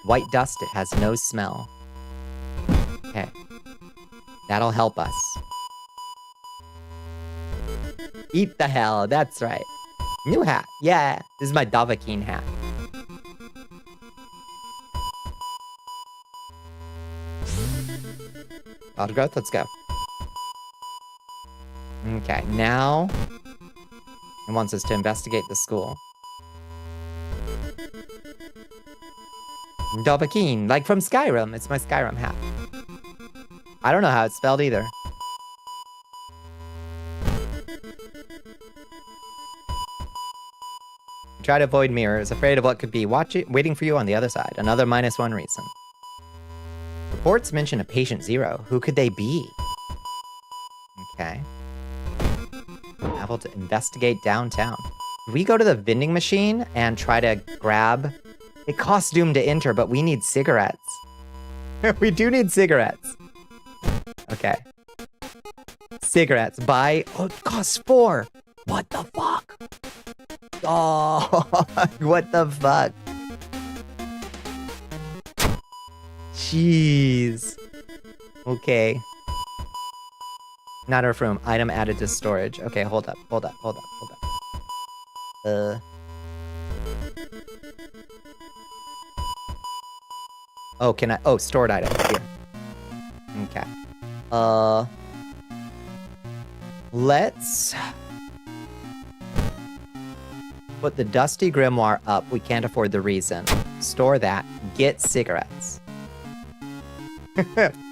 White dust, it has no smell. Okay. That'll help us. Eat the hell, that's right. New hat, yeah. This is my Davakin hat. Autogrowth, let's go. Okay, now It wants us to investigate the school. Dovahkiin, like from Skyrim. It's my Skyrim hat. I don't know how it's spelled either. Try to avoid mirrors, afraid of what could be waiting for you on the other side. Another -1 reason. Reports mention a patient 0. Who could they be? Okay. Able to investigate downtown. We go to the vending machine and try to grab... It costs Doom to enter, but we need cigarettes. We do need cigarettes. Okay. Cigarettes. Buy... Oh, it costs 4. What the fuck? Oh, what the fuck? Jeez. Okay. Not enough room. Item added to storage. Okay, hold up. Oh, can I... Oh, stored item. Here. Okay. Let's... put the Dusty Grimoire up. We can't afford the reason. Store that. Get cigarettes.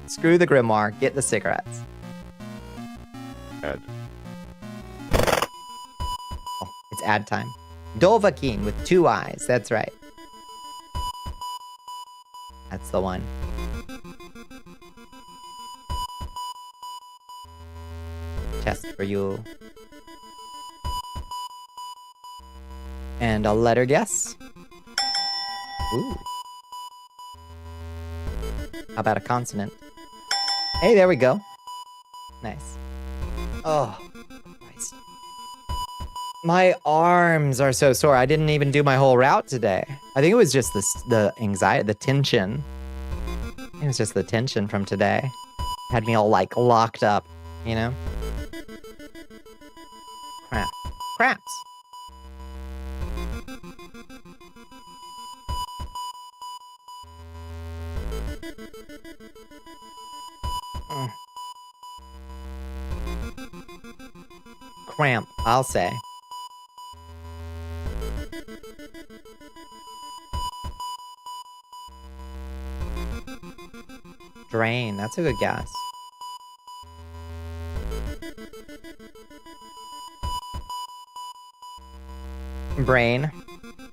Screw the Grimoire. Get the cigarettes. Add. Oh, it's ad time. Dovahkiin with 2 eyes. That's right. That's the one. Test for you. And a letter guess. Ooh. How about a consonant? Hey, there we go. Nice. Oh, Christ. My arms are so sore. I didn't even do my whole route today. I think it was just the anxiety, the tension. It was just the tension from today. Had me all, like, locked up, you know? Crap. Craps. Cramp, I'll say. Drain, that's a good guess. Brain.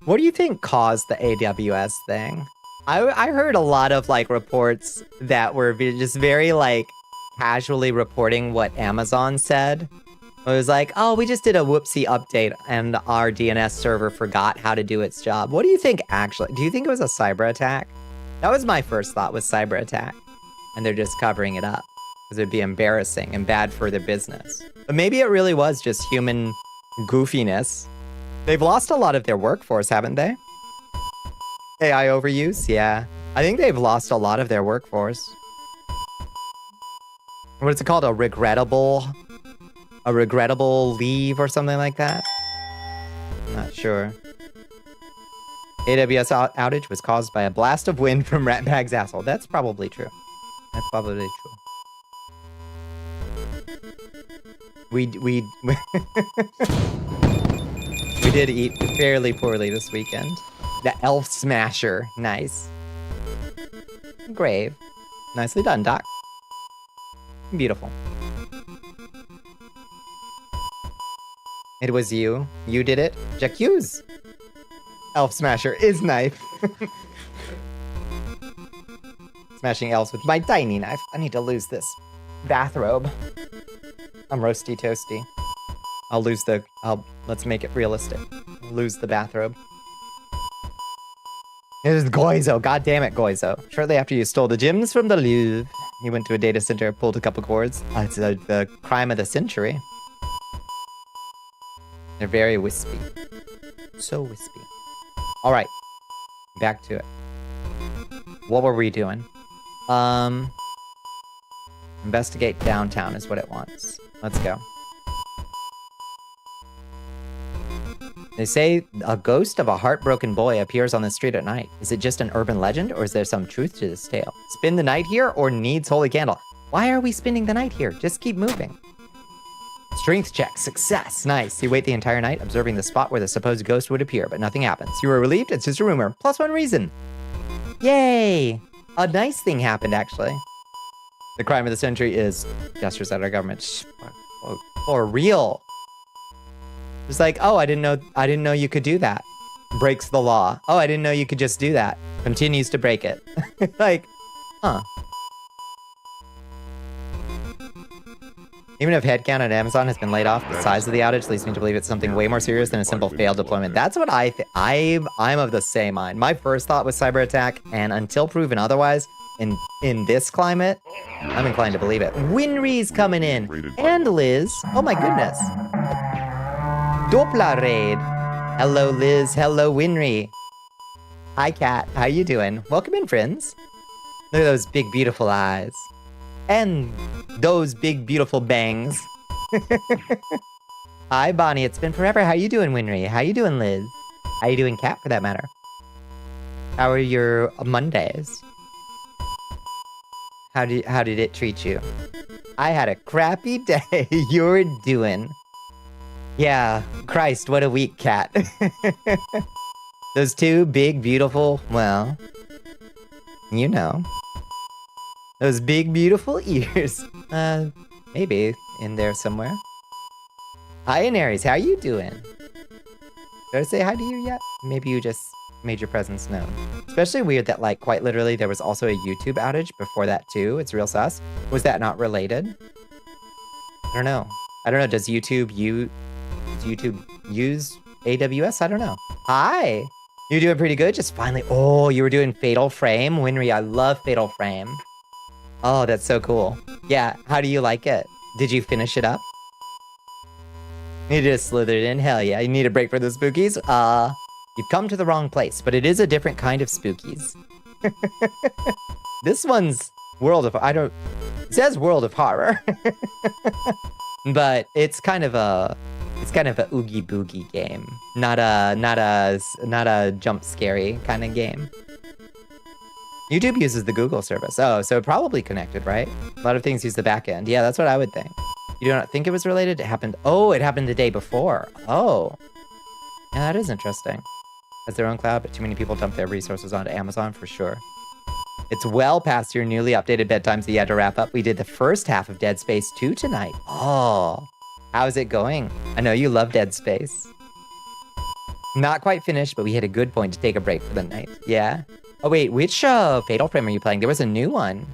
What do you think caused the AWS thing? I heard a lot of, like, reports that were just very, like, casually reporting what Amazon said. It was like, oh, we just did a whoopsie update and our DNS server forgot how to do its job. What do you think actually? Do you think it was a cyber attack? That was my first thought, was cyber attack. And they're just covering it up because it'd be embarrassing and bad for their business. But maybe it really was just human goofiness. They've lost a lot of their workforce, haven't they? AI overuse? Yeah. I think they've lost a lot of their workforce. What is it called? A regrettable leave or something like that? I'm not sure. AWS outage was caused by a blast of wind from Ratbag's asshole. That's probably true. That's probably true. We did eat fairly poorly this weekend. The Elf Smasher. Nice. Grave. Nicely done, Doc. Beautiful. It was you. You did it. J'accuse. Elf Smasher is knife. Smashing elves with my tiny knife. I need to lose this bathrobe. I'm roasty toasty. Let's make it realistic. Lose the bathrobe. It is Goizo. God damn it, Goizo. Shortly after you stole the gems from the Louvre, you went to a data center, pulled a couple cords. It's the crime of the century. They're very wispy. So wispy. All right. Back to it. What were we doing? Investigate downtown is what it wants. Let's go. They say a ghost of a heartbroken boy appears on the street at night. Is it just an urban legend, or is there some truth to this tale? Spend the night here, or needs holy candle? Why are we spending the night here? Just keep moving. Strength check, success, nice. You wait the entire night, observing the spot where the supposed ghost would appear, but nothing happens. You are relieved, it's just a rumor. +1 reason. Yay! A nice thing happened, actually. The crime of the century is gestures at our government. For real. It's like, oh, I didn't know you could do that. Breaks the law. Oh, I didn't know you could just do that. Continues to break it. Like, huh. Even if headcount at Amazon has been laid off, the size of the outage leads me to believe it's something way more serious than a simple failed deployment. That's what I think. I'm of the same mind. My first thought was cyber attack, and until proven otherwise, in this climate, I'm inclined to believe it. Winry's coming in, and Liz. Oh my goodness. Doppler raid. Hello, Liz. Hello, Winry. Hi, Kat. How you doing? Welcome in, friends. Look at those big, beautiful eyes. And those big, beautiful bangs. Hi, Bonnie. It's been forever. How you doing, Winry? How you doing, Liz? How you doing, Kat, for that matter? How are your Mondays? How did it treat you? I had a crappy day. You're doing. Yeah, Christ, what a week, Kat. Those two big, beautiful, well, you know. Those big, beautiful ears. Maybe in there somewhere. Hi, Aries, how you doing? Did I say hi to you yet? Maybe you just made your presence known. Especially weird that, like, quite literally, there was also a YouTube outage before that, too. It's real sus. Was that not related? I don't know. Does YouTube use AWS? I don't know. Hi! You're doing pretty good? Just finally... Oh, you were doing Fatal Frame? Winry, I love Fatal Frame. Oh, that's so cool. Yeah, how do you like it? Did you finish it up? You just slithered in? Hell yeah. You need a break for the spookies? You've come to the wrong place, but it is a different kind of spookies. This one's World of... It says World of Horror. But it's kind of a... It's kind of a oogie boogie game. Not a jump scary kind of game. YouTube uses the Google service. Oh, so it probably connected, right? A lot of things use the back end. Yeah, that's what I would think. You do not think it was related? It happened... Oh, it happened the day before. Oh. Yeah, that is interesting. Has their own cloud, but too many people dump their resources onto Amazon for sure. It's well past your newly updated bedtime, so you had to wrap up. We did the first half of Dead Space 2 tonight. Oh. How's it going? I know you love Dead Space. Not quite finished, but we hit a good point to take a break for the night. Yeah? Oh wait, which Fatal Frame are you playing? There was a new one.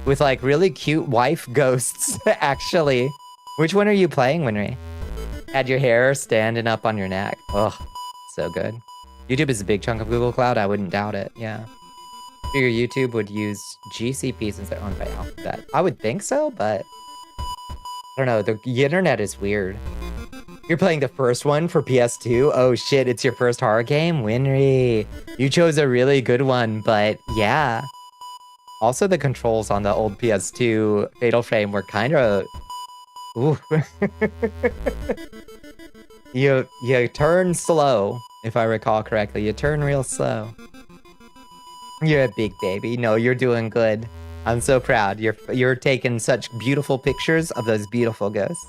With like really cute wife ghosts, actually. Which one are you playing, Winry? Had your hair standing up on your neck. Oh, so good. YouTube is a big chunk of Google Cloud. I wouldn't doubt it, yeah. Figure YouTube would use GCP since they're owned by Alphabet. I would think so, but... I don't know, the internet is weird. You're playing the first one for PS2? Oh shit, it's your first horror game? Winry, you chose a really good one, but yeah. Also, the controls on the old PS2 Fatal Frame were kind of... Ooh. You turn slow, if I recall correctly. You turn real slow. You're a big baby. No, you're doing good. I'm so proud. You're taking such beautiful pictures of those beautiful ghosts.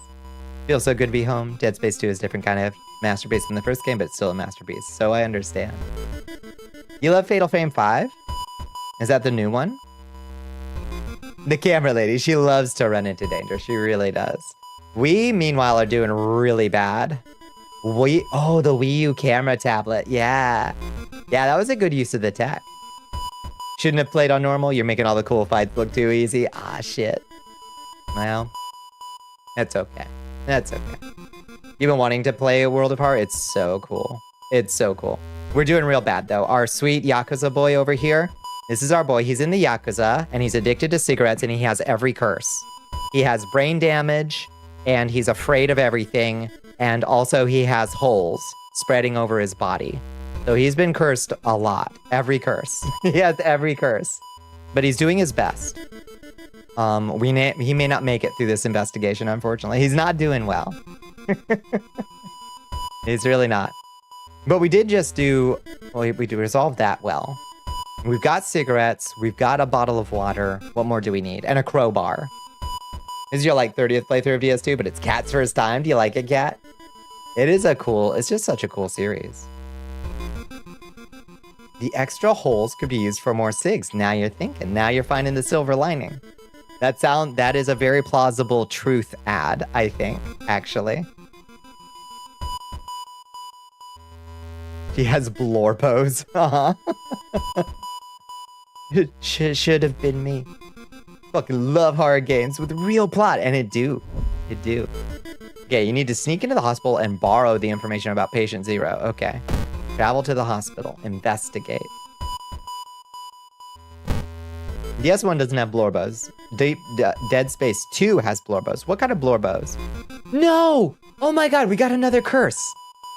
Feels so good to be home. Dead Space 2 is a different kind of masterpiece than the first game, but it's still a masterpiece, so I understand. You love Fatal Frame 5? Is that the new one? The camera lady, she loves to run into danger. She really does. We, meanwhile, are doing really bad. Oh, the Wii U camera tablet. Yeah. Yeah, that was a good use of the tech. Shouldn't have played on normal. You're making all the cool fights look too easy. Ah, shit. Well, that's okay. That's okay. You've been wanting to play World of Horror? It's so cool. It's so cool. We're doing real bad, though. Our sweet Yakuza boy over here. This is our boy. He's in the Yakuza, and he's addicted to cigarettes, and he has every curse. He has brain damage, and he's afraid of everything, and also he has holes spreading over his body. So he's been cursed a lot. Every curse. He has every curse. But he's doing his best. He may not make it through this investigation, unfortunately. He's not doing well. He's really not. But we did just do... Well, we resolved that well. We've got cigarettes. We've got a bottle of water. What more do we need? And a crowbar. This is your like 30th playthrough of DS2, but it's Cat's first time. Do you like it, Cat? It is it's just such a cool series. The extra holes could be used for more SIGs. Now you're thinking. Now you're finding the silver lining. That is a very plausible truth ad, I think, actually. She has blorbos. It should have been me. Fucking love horror games with real plot, and it do. Okay, you need to sneak into the hospital and borrow the information about patient 0. Okay. Travel to the hospital. Investigate. DS1 doesn't have blorbos. Dead Space 2 has blorbos. What kind of blorbos? No! Oh my god, we got another curse.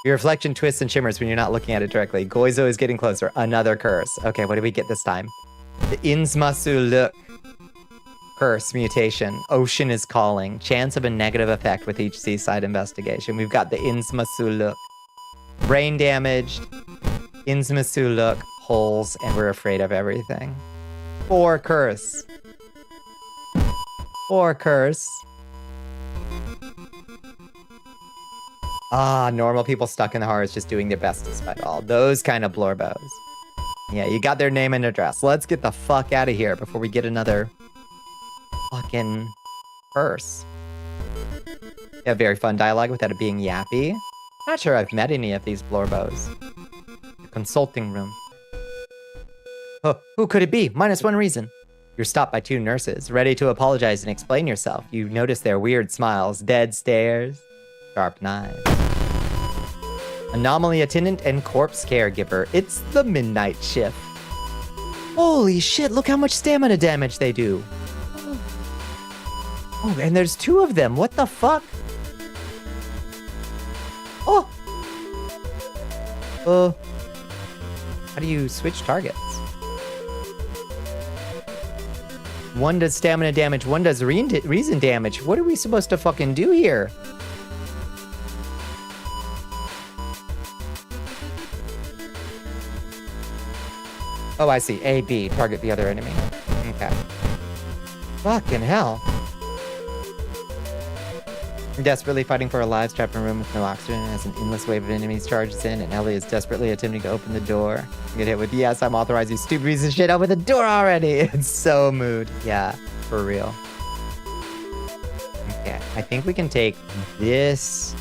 Your reflection twists and shimmers when you're not looking at it directly. Goizo is getting closer. Another curse. Okay, what did we get this time? The Inzmasu look. Curse mutation. Ocean is calling. Chance of a negative effect with each seaside investigation. We've got the Inzmasu look. Brain damaged. Inzmasu look. Holes. And we're afraid of everything. 4 curse. 4 curse. Normal people stuck in the horrors just doing their best despite all. Those kind of blorbos. Yeah, you got their name and address. Let's get the fuck out of here before we get another fucking curse. Yeah, very fun dialogue without it being yappy. Not sure I've met any of these blorbos. The consulting room. Oh, who could it be? -1 reason. You're stopped by 2 nurses, ready to apologize and explain yourself. You notice their weird smiles, dead stares, sharp knives. Anomaly attendant and corpse caregiver. It's the midnight shift. Holy shit, look how much stamina damage they do. Oh, and there's 2 of them. What the fuck? Oh! How do you switch targets? One does stamina damage, one does reason damage. What are we supposed to fucking do here? Oh, I see. A, B. Target the other enemy. Okay. Fucking hell. You're desperately fighting for our lives, trapped in a room with no oxygen as an endless wave of enemies charges in, and Ellie is desperately attempting to open the door. You get hit with, yes, I'm authorized, you stupid piece of shit, open the door already! It's so mood. Yeah, for real. Okay, I think we can take this...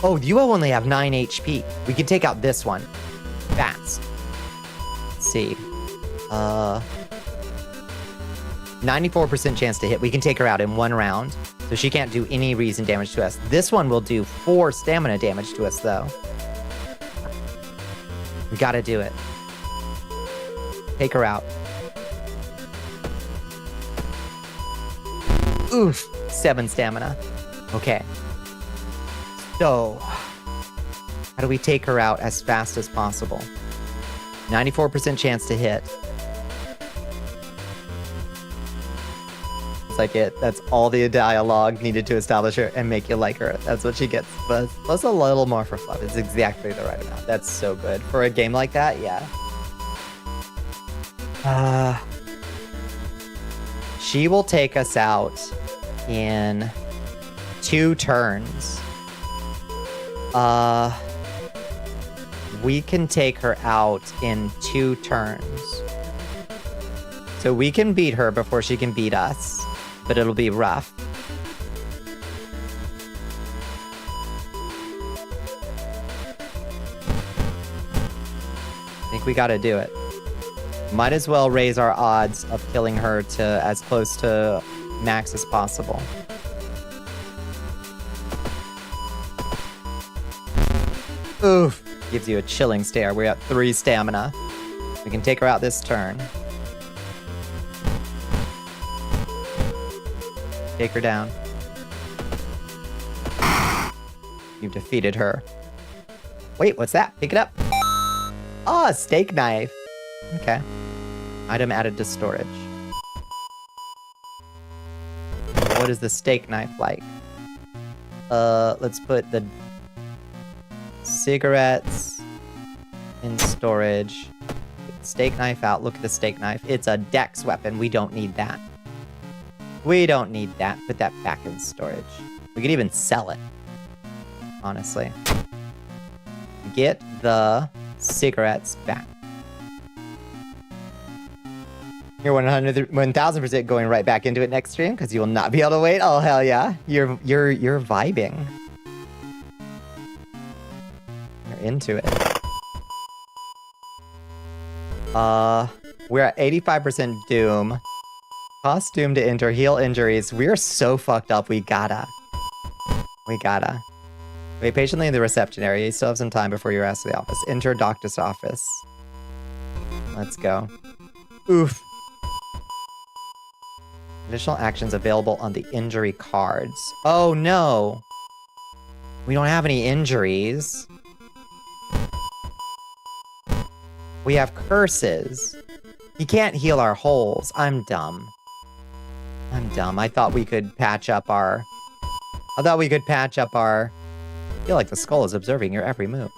Oh, you only have 9 HP. We can take out this one. Fast. Let's see. 94% chance to hit. We can take her out in 1 round. So she can't do any reason damage to us. This one will do 4 stamina damage to us, though. We gotta do it. Take her out. Oof. 7 stamina. Okay. So, how do we take her out as fast as possible? 94% chance to hit. Like it. That's all the dialogue needed to establish her and make you like her. That's what she gets. But plus a little more for fluff. It's exactly the right amount. That's so good. For a game like that, yeah. She will take us out in 2 turns. We can take her out in 2 turns. So we can beat her before she can beat us. But it'll be rough. I think we gotta do it. Might as well raise our odds of killing her to as close to max as possible. Oof. Gives you a chilling stare. We're at 3 stamina. We can take her out this turn. Take her down. You've defeated her. Wait, what's that? Pick it up. Oh, a steak knife. Okay. Item added to storage. What is the steak knife like? Let's put the cigarettes in storage. Get the steak knife out. Look at the steak knife. It's a dex weapon. We don't need that. We don't need that. Put that back in storage. We could even sell it. Honestly. Get the cigarettes back. You're 1000% going right back into it next stream because you will not be able to wait. Oh hell yeah. You're vibing. You're into it. We're at 85% doom. Costume to enter, heal injuries. We're so fucked up. We gotta. Wait patiently in the reception area. You still have some time before you're asked to the office. Enter doctor's office. Let's go. Oof. Additional actions available on the injury cards. Oh no. We don't have any injuries. We have curses. You can't heal our holes. I'm dumb. I thought we could patch up our... I feel like the skull is observing your every move.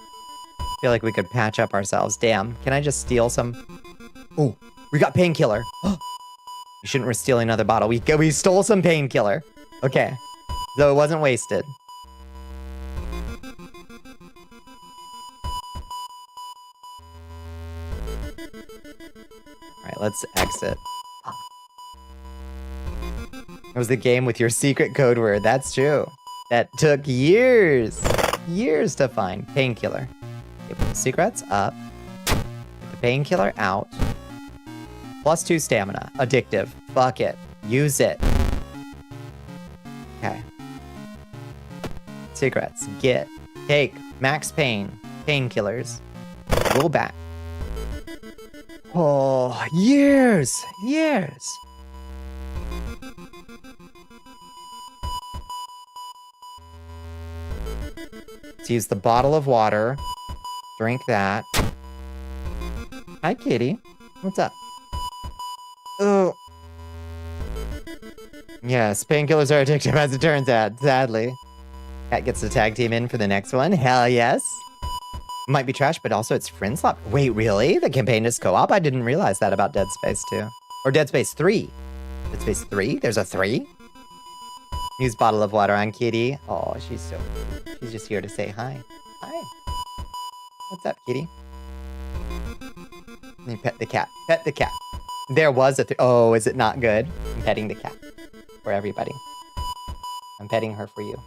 I feel like we could patch up ourselves. Damn. Can I just steal some... Ooh, we got painkiller. We shouldn't risk stealing another bottle. We stole some painkiller. Okay. So it wasn't wasted. Alright, let's exit. It was the game with your secret code word. That's true. That took years to find. Painkiller. Okay, put the cigarettes up. Get the painkiller out. +2 stamina. Addictive. Fuck it. Use it. Okay. Cigarettes. Get. Take. Max pain. Painkillers. Go back. Oh, years. Let's use the bottle of water. Drink that. Hi, kitty. What's up? Oh. Yes, painkillers are addictive as it turns out, sadly. Cat gets the tag team in for the next one. Hell yes. Might be trash, but also it's friend swap. Wait, really? The campaign is co-op? I didn't realize that about Dead Space 2. Or Dead Space 3. Dead Space 3? There's a 3? Use bottle of water on kitty. Oh, she's so cute. She's just here to say hi. Hi. What's up, kitty? Let me pet the cat. Pet the cat. There was a... Oh, is it not good? I'm petting the cat. For everybody. I'm petting her for you.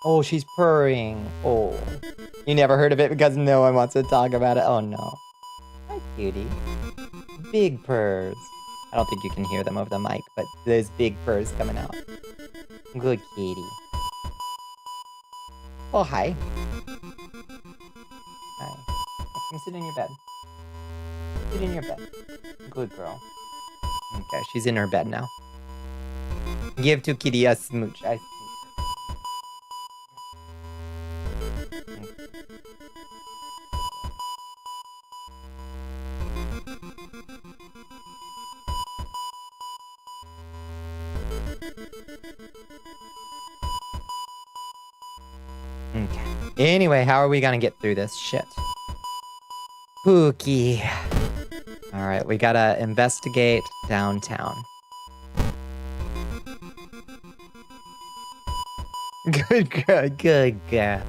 Oh, she's purring. Oh. You never heard of it because no one wants to talk about it. Oh, no. Hi, cutie. Big purrs. I don't think you can hear them over the mic, but there's big purrs coming out. Good kitty. Oh, hi. Hi. Come sit in your bed. Sit in your bed. Good girl. Okay, she's in her bed now. Give to kitty a smooch. I smooch. Okay. Anyway, how are we gonna get through this shit? Spooky. Alright, we gotta investigate downtown. Good girl.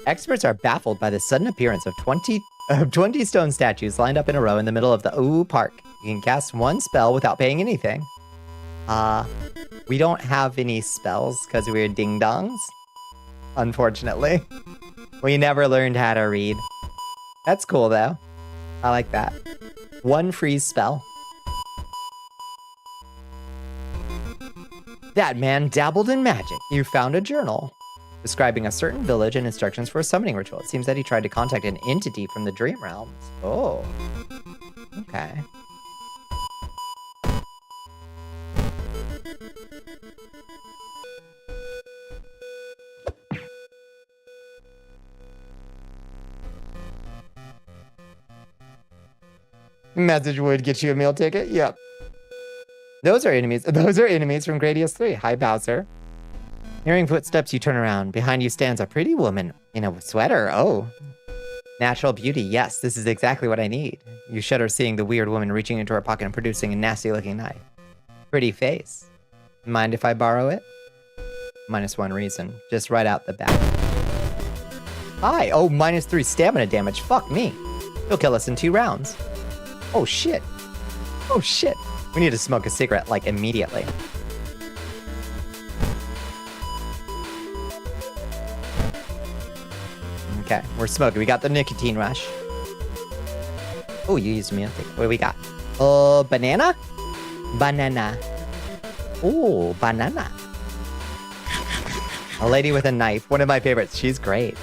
Experts are baffled by the sudden appearance of 20 stone statues lined up in a row in the middle of the park. You can cast one spell without paying anything. We don't have any spells because we're ding-dongs. Unfortunately. We never learned how to read. That's cool, though. I like that. One free spell. That man dabbled in magic. You found a journal describing a certain village and instructions for a summoning ritual. It seems that he tried to contact an entity from the dream realms. Oh. Okay. Message would get you a meal ticket? Yep. Those are enemies. Those are enemies from Gradius 3. Hi, Bowser. Hearing footsteps, you turn around. Behind you stands a pretty woman in a sweater. Oh. Natural beauty. Yes, this is exactly what I need. You shudder seeing the weird woman reaching into her pocket and producing a nasty-looking knife. Pretty face. Mind if I borrow it? -1 reason. Just right out the back. Hi. Oh, -3 stamina damage. Fuck me. He'll kill us in 2 rounds. Oh, shit. Oh, shit. We need to smoke a cigarette, like, immediately. Okay, we're smoking. We got the nicotine rush. Oh, you used me. What do we got? Banana? Banana. Oh, banana. A lady with a knife. One of my favorites. She's great.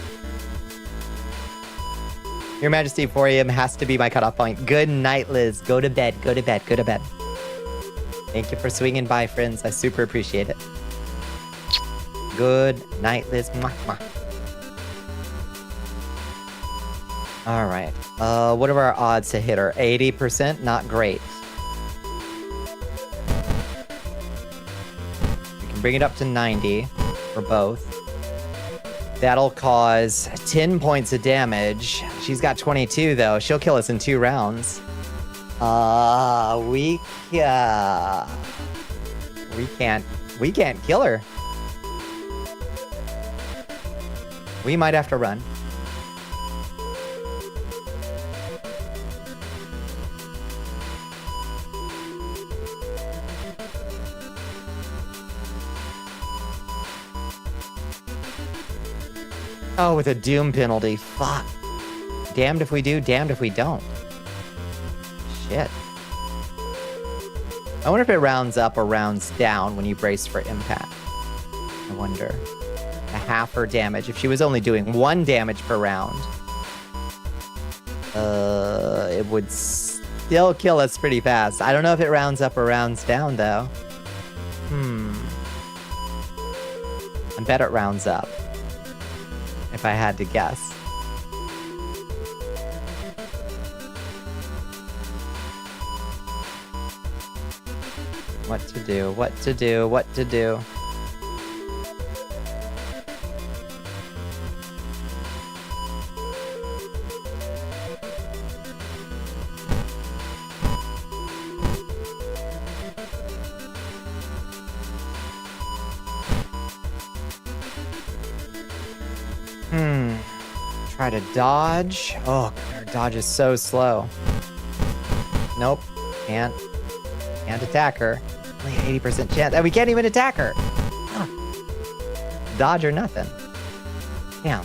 Your Majesty, 4 a.m. has to be my cutoff point. Good night, Liz. Go to bed. Go to bed. Go to bed. Thank you for swinging by, friends. I super appreciate it. Good night, Liz. Mwah, mwah. All right. What are our odds to hit her? 80%? Not great. We can bring it up to 90 for both. That'll cause 10 points of damage. She's got 22, though. She'll kill us in 2 rounds. We can't kill her. We might have to run. Oh, with a doom penalty. Fuck. Damned if we do, damned if we don't. Shit. I wonder if it rounds up or rounds down when you brace for impact. I wonder. A half her damage. If she was only doing 1 damage per round, it would still kill us pretty fast. I don't know if it rounds up or rounds down, though. I bet it rounds up. If I had to guess. What to do, what to do, what to do. Try to dodge. Oh, her dodge is so slow. Nope. Can't attack her. Only 80% chance. And we can't even attack her. Huh. Dodge or nothing. Damn.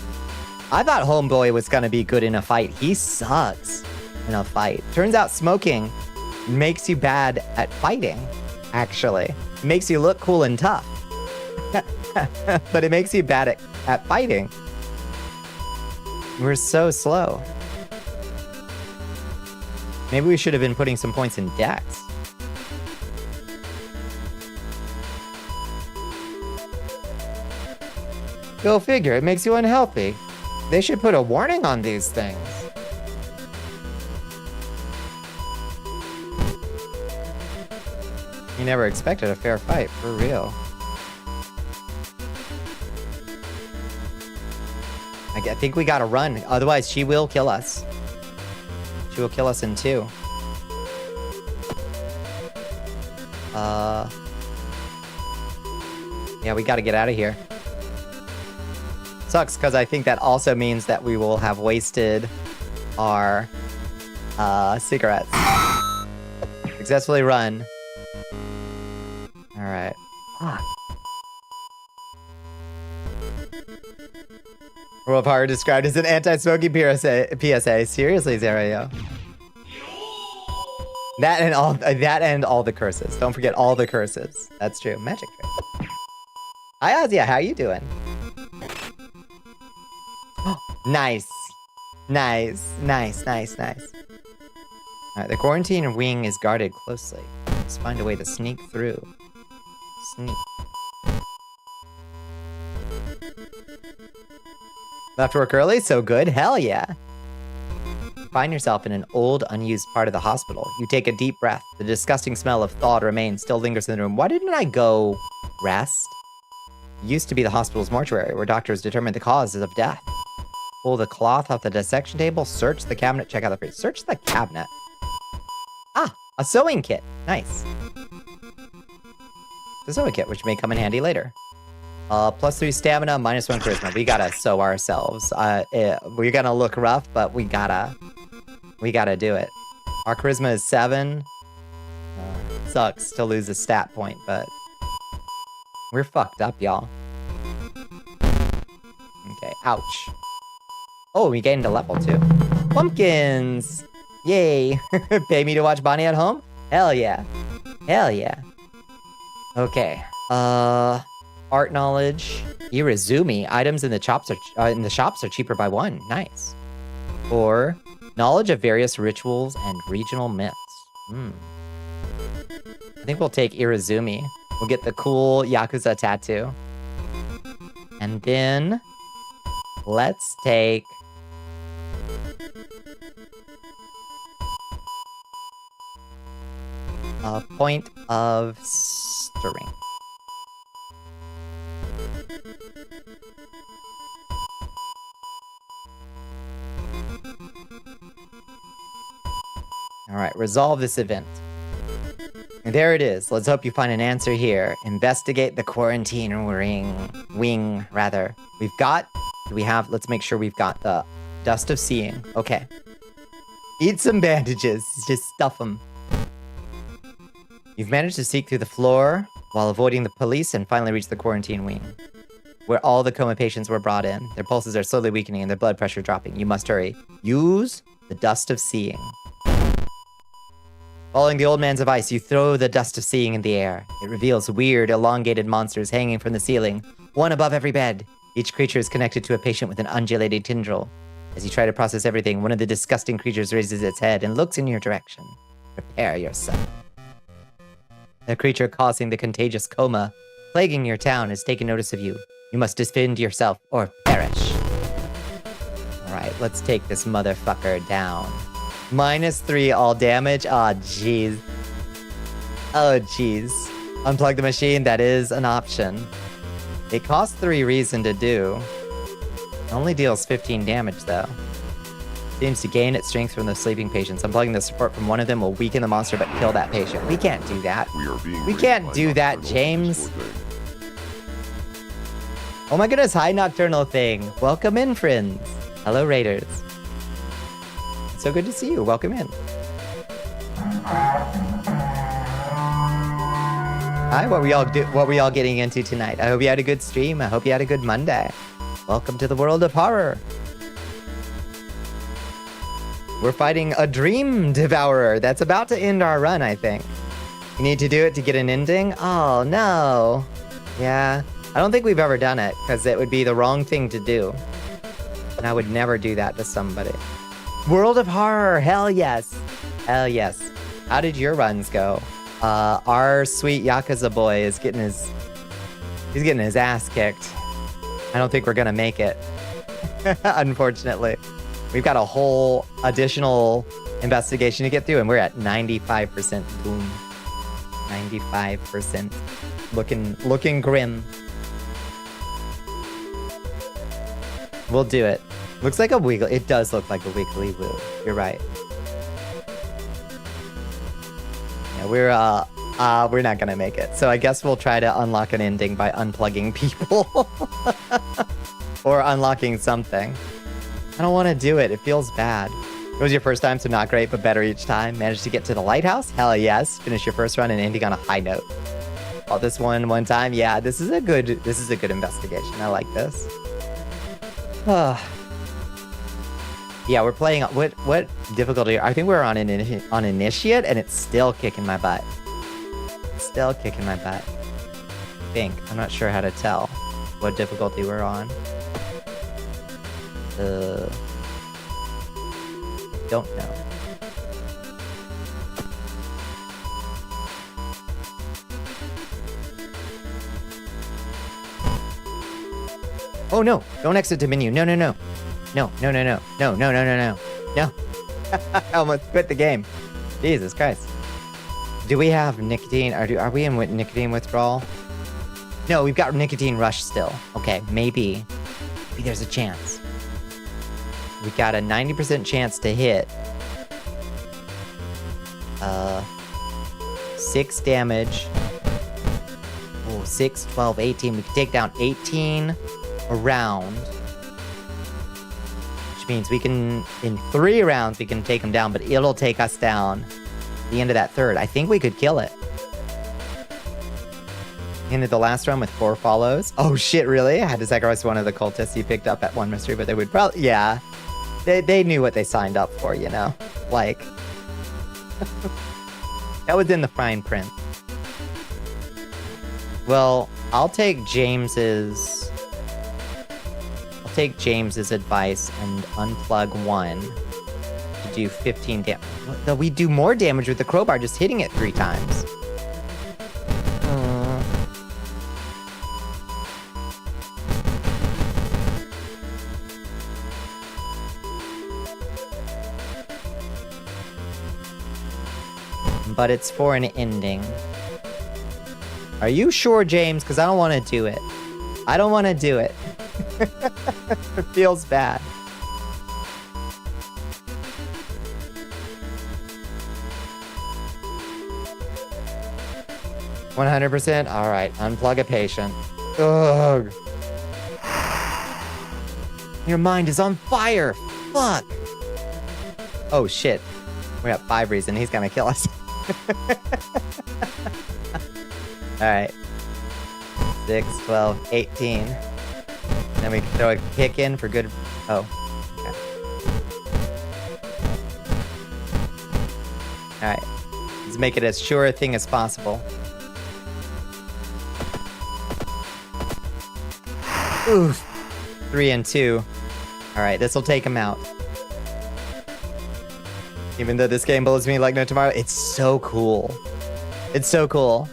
I thought Homeboy was gonna be good in a fight. He sucks in a fight. Turns out smoking makes you bad at fighting, actually. It makes you look cool and tough. But it makes you bad at fighting. We're so slow. Maybe we should have been putting some points in Dex. Go figure, it makes you unhealthy. They should put a warning on these things. You never expected a fair fight, for real. I think we gotta run, otherwise she will kill us. She will kill us in 2. Yeah, we gotta get out of here. Sucks, because I think that also means that we will have wasted our cigarettes. Successfully run. Alright. Fuck. World Power described as an anti-smoking PSA. Seriously, Zerayo. That and all the curses. Don't forget all the curses. That's true. Magic trick. Hi, Ozzy. How you doing? Nice. Nice. Nice, nice, nice. Alright, the quarantine wing is guarded closely. Let's find a way to sneak through. Sneak. Left work early? So good? Hell yeah. Find yourself in an old, unused part of the hospital. You take a deep breath. The disgusting smell of thawed remains still lingers in the room. Why didn't I go rest? It used to be the hospital's mortuary, where doctors determined the causes of death. Pull the cloth off the dissection table. Search the cabinet. Check out the freezer. Search the cabinet. Ah, a sewing kit. Nice. The sewing kit, which may come in handy later. +3 stamina, -1 charisma. We gotta sew ourselves. We're gonna look rough, but we gotta do it. Our charisma is 7. Sucks to lose a stat point, but we're fucked up, y'all. Okay, ouch. Oh, we gained a level too. Pumpkins! Yay! Pay me to watch Bonnie at home? Hell yeah. Hell yeah. Okay. Art knowledge. Irizumi. Items in the shops are cheaper by 1. Nice. Or knowledge of various rituals and regional myths. I think we'll take Irizumi. We'll get the cool Yakuza tattoo. And then let's take a point of strength. All right, resolve this event. And there it is. Let's hope you find an answer here. Investigate the quarantine wing, rather. Let's make sure we've got the dust of seeing. Okay. Eat some bandages. Just stuff them. You've managed to sneak through the floor while avoiding the police and finally reach the quarantine wing, where all the coma patients were brought in. Their pulses are slowly weakening and their blood pressure dropping. You must hurry. Use the dust of seeing. Following the old man's advice, you throw the dust of seeing in the air. It reveals weird, elongated monsters hanging from the ceiling, one above every bed. Each creature is connected to a patient with an undulating tendril. As you try to process everything, one of the disgusting creatures raises its head and looks in your direction. Prepare yourself. The creature causing the contagious coma, plaguing your town, has taken notice of you. You must defend yourself or perish. Alright, let's take this motherfucker down. -3 all damage. Aw, jeez. Oh, jeez. Unplug the machine. That is an option. It costs 3 reason to do. It only deals 15 damage, though. Seems to gain its strength from the sleeping patients. Unplugging the support from one of them will weaken the monster but kill that patient. We can't do that. We can't do that, James. Oh my goodness, hi Nocturnal Thing. Welcome in, friends. Hello, Raiders. So good to see you. Welcome in. Hi, what were y'all getting into tonight? I hope you had a good stream. I hope you had a good Monday. Welcome to the world of horror. We're fighting a dream devourer that's about to end our run, I think. You need to do it to get an ending? Oh, no. Yeah, I don't think we've ever done it, because it would be the wrong thing to do. And I would never do that to somebody. World of Horror, hell yes. Hell yes. How did your runs go? Our sweet Yakuza boy is getting his ass kicked. I don't think we're gonna make it. Unfortunately. We've got a whole additional investigation to get through, and we're at 95%. Boom. 95%. Looking grim. We'll do it. Looks like a wiggle. It does look like a wiggly woo. You're right. Yeah, we're not gonna make it. So I guess we'll try to unlock an ending by unplugging people. Or unlocking something. I don't want to do it. It feels bad. It was your first time, so not great, but better each time. Managed to get to the lighthouse? Hell yes. Finish your first run and ending on a high note. Oh, this one time. Yeah, this is a good investigation. I like this. Yeah, we're playing. What difficulty? I think we're on initiate, and it's still kicking my butt. Still kicking my butt. I think. I'm not sure how to tell what difficulty we're on. Don't know. Oh no! Don't exit the menu. No. No. I almost quit the game. Jesus Christ. Do we have nicotine? Are we in nicotine withdrawal? No, we've got nicotine rush still. Okay, maybe there's a chance. We got a 90% chance to hit. 6 damage. Oh, 6, 12, 18. We can take down 18 a round. Which means we can, in 3 rounds, we can take them down, but it'll take us down at the end of that third. I think we could kill it. Ended the last round with 4 follows. Oh shit, really? I had to sacrifice one of the cultists you picked up at one mystery, but they would probably, yeah. They knew what they signed up for, you know? Like, that was in the fine print. Well, I'll take James's advice and unplug 1 to do 15 damage. We do more damage with the crowbar just hitting it 3 times. But it's for an ending. Are you sure, James? Because I don't want to do it. I don't want to do it. It feels bad. %? All right, unplug a patient. Ugh. Your mind is on fire. Fuck. Oh, shit. We're at 5 reason. He's gonna kill us. Alright. 6, 12, 18. Then we can throw a kick in for good. Oh. Okay. Alright. Let's make it as sure a thing as possible. Oof. 3 and 2. Alright, this will take him out. Even though this game blows me like no tomorrow, it's so cool. It's so cool.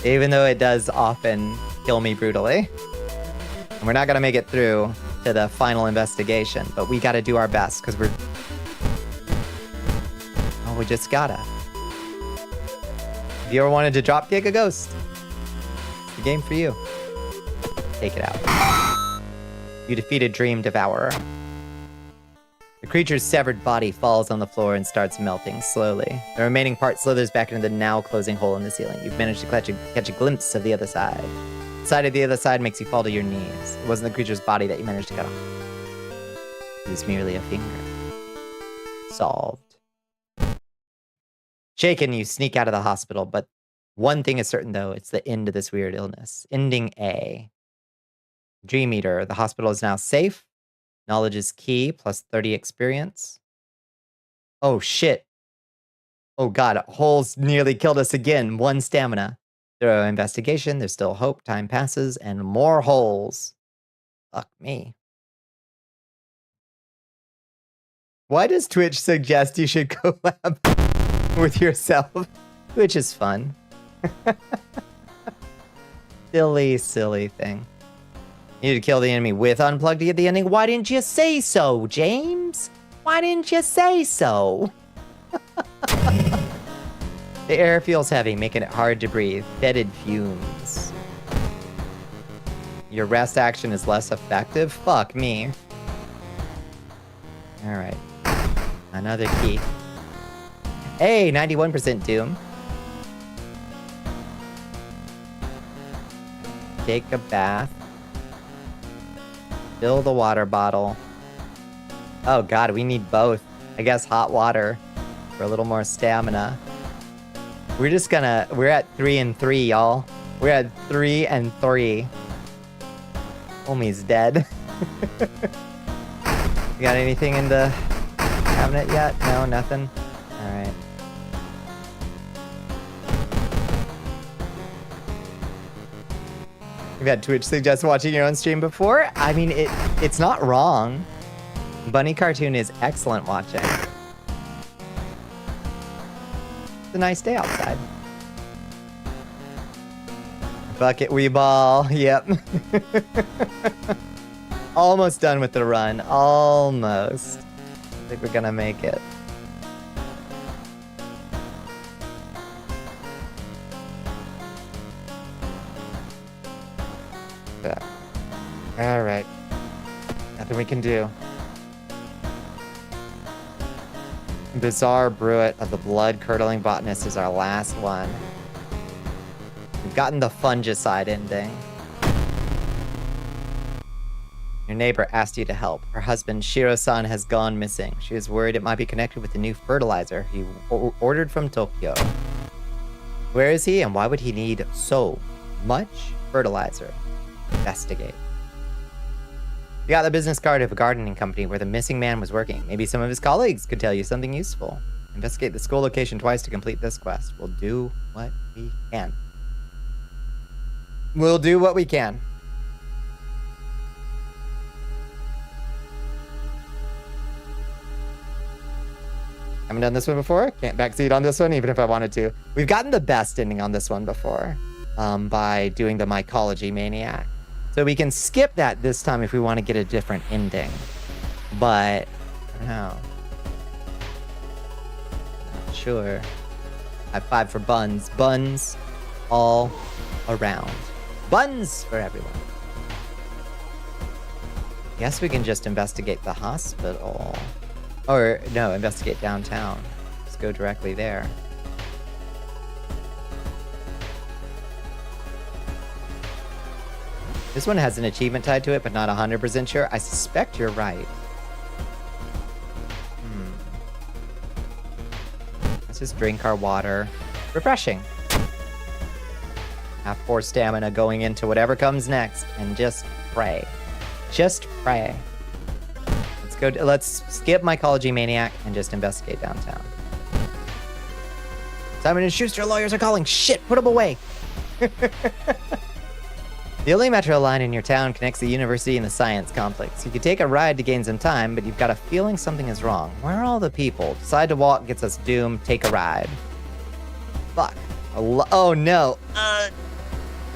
Even though it does often kill me brutally. And we're not gonna make it through to the final investigation, but we gotta do our best, because we're... Oh, we just gotta. If you ever wanted to dropkick a ghost, it's the game for you. Take it out. You defeated Dream Devourer. The creature's severed body falls on the floor and starts melting slowly. The remaining part slithers back into the now closing hole in the ceiling. You've managed to catch a glimpse of the other side. The sight of the other side makes you fall to your knees. It wasn't the creature's body that you managed to cut off. It was merely a finger. Solved. Shaken, you sneak out of the hospital, but one thing is certain though, it's the end of this weird illness. Ending A. Dream Eater, the hospital is now safe. Knowledge is key, plus 30 experience. Oh, shit. Oh, God. Holes nearly killed us again. 1 stamina. Thorough investigation. There's still hope. Time passes. And more holes. Fuck me. Why does Twitch suggest you should collab with yourself? Twitch is fun. Silly, silly thing. You need to kill the enemy with unplug to get the ending. Why didn't you say so, James? Why didn't you say so? The air feels heavy, making it hard to breathe. Fetid fumes. Your rest action is less effective? Fuck me. Alright. Another key. Hey, 91% doom. Take a bath. Fill the water bottle. Oh god, we need both. I guess hot water for a little more stamina. We're at 3 and 3, y'all. We're at 3 and 3. Homie's dead. You got anything in the cabinet yet? No, nothing? Alright. You've had Twitch suggest watching your own stream before? I mean, it's not wrong. Bunny Cartoon is excellent watching. It's a nice day outside. Bucket Weeball, yep. Almost done with the run, almost. I think we're gonna make it. Alright. Nothing we can do. Bizarre Bruit of the Blood-Curdling Botanist is our last one. We've gotten the fungicide ending. Your neighbor asked you to help. Her husband, Shiro-san, has gone missing. She is worried it might be connected with the new fertilizer he ordered from Tokyo. Where is he, and why would he need so much fertilizer? Investigate. You got the business card of a gardening company where the missing man was working. Maybe some of his colleagues could tell you something useful. Investigate the school location twice to complete this quest. We'll do what we can. We'll do what we can. Haven't done this one before. Can't backseat on this one, even if I wanted to. We've gotten the best ending on this one before by doing the Mycology Maniac. So we can skip that this time if we want to get a different ending. But, I don't know. Not sure. High five for buns. Buns all around. Buns for everyone. Guess we can just investigate the hospital. Or, no, investigate downtown. Just go directly there. This one has an achievement tied to it, but not 100% sure. I suspect you're right. Let's just drink our water. Refreshing. Have 4 stamina going into whatever comes next, and just pray. Just pray. Let's skip Mycology Maniac and just investigate downtown. Simon and Schuster lawyers are calling. Shit, put them away. The only metro line in your town connects the university and the science complex. You could take a ride to gain some time, but you've got a feeling something is wrong. Where are all the people? Decide to walk gets us doomed. Take a ride. Fuck. Oh no.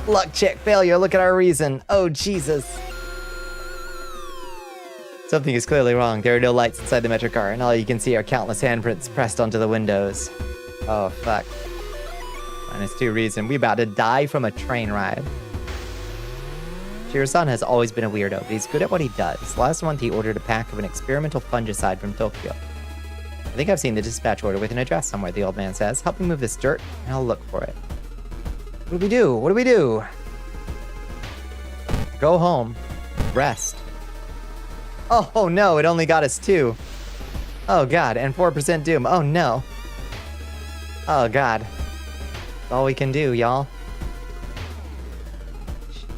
Luck check failure. Look at our reason. Oh Jesus. Something is clearly wrong. There are no lights inside the metro car, and all you can see are countless handprints pressed onto the windows. Oh fuck. -2 reason. We about to die from a train ride. Shiro-san has always been a weirdo, but he's good at what he does. Last month, he ordered a pack of an experimental fungicide from Tokyo. I think I've seen the dispatch order with an address somewhere, the old man says. Help me move this dirt, and I'll look for it. What do we do? What do we do? Go home. Rest. Oh no, it only got us 2. Oh god, and 4% doom. Oh no. Oh god. That's all we can do, y'all.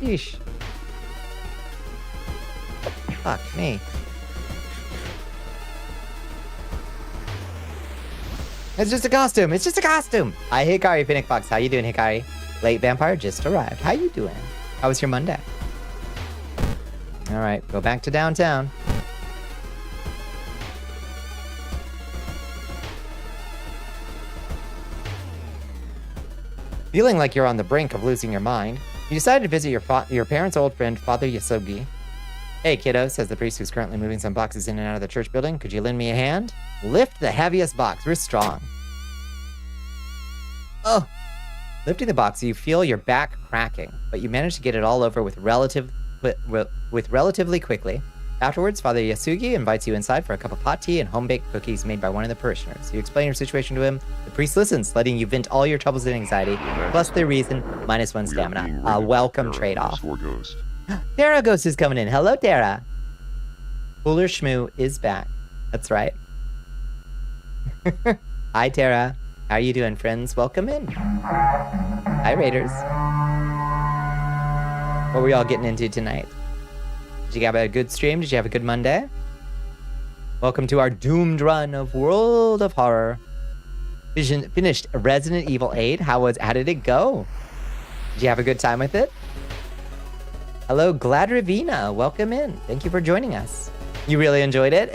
Sheesh. Fuck me. It's just a costume. It's just a costume. Hi, Hikari Phoenix Fox. How you doing, Hikari? Late vampire just arrived. How you doing? How was your Monday? All right, go back to downtown. Feeling like you're on the brink of losing your mind, you decided to visit your parents' old friend, Father Yasugi. Hey, kiddo, says the priest who's currently moving some boxes in and out of the church building. Could you lend me a hand? Lift the heaviest box. We're strong. Oh. Lifting the box, you feel your back cracking, but you manage to get it all over with relatively quickly. Afterwards, Father Yasugi invites you inside for a cup of hot tea and home-baked cookies made by one of the parishioners. You explain your situation to him. The priest listens, letting you vent all your troubles and anxiety, plus the reason, -1 stamina. A welcome trade-off. Tara Ghost is coming in. Hello, Tara. Cooler Shmoo is back. That's right. Hi, Tara. How are you doing, friends? Welcome in. Hi, Raiders. What were y'all getting into tonight? Did you have a good stream? Did you have a good Monday? Welcome to our doomed run of World of Horror. Finished Resident Evil 8. How did it go? Did you have a good time with it? Hello, Glad Ravina. Welcome in. Thank you for joining us. You really enjoyed it?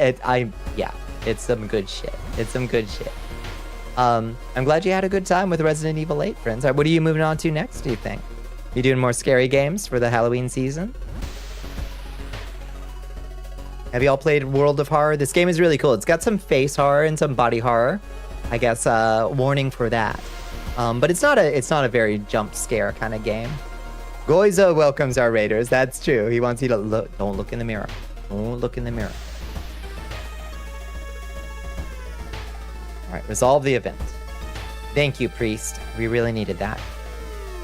Yeah, it's some good shit. It's some good shit. I'm glad you had a good time with Resident Evil 8, friends. What are you moving on to next, do you think? You doing more scary games for the Halloween season? Have y'all played World of Horror? This game is really cool. It's got some face horror and some body horror. I guess warning for that. But it's not a very jump scare kind of game. Goizo welcomes our raiders. That's true. He wants you to look. Don't look in the mirror. Don't look in the mirror. Alright, resolve the event. Thank you, priest. We really needed that.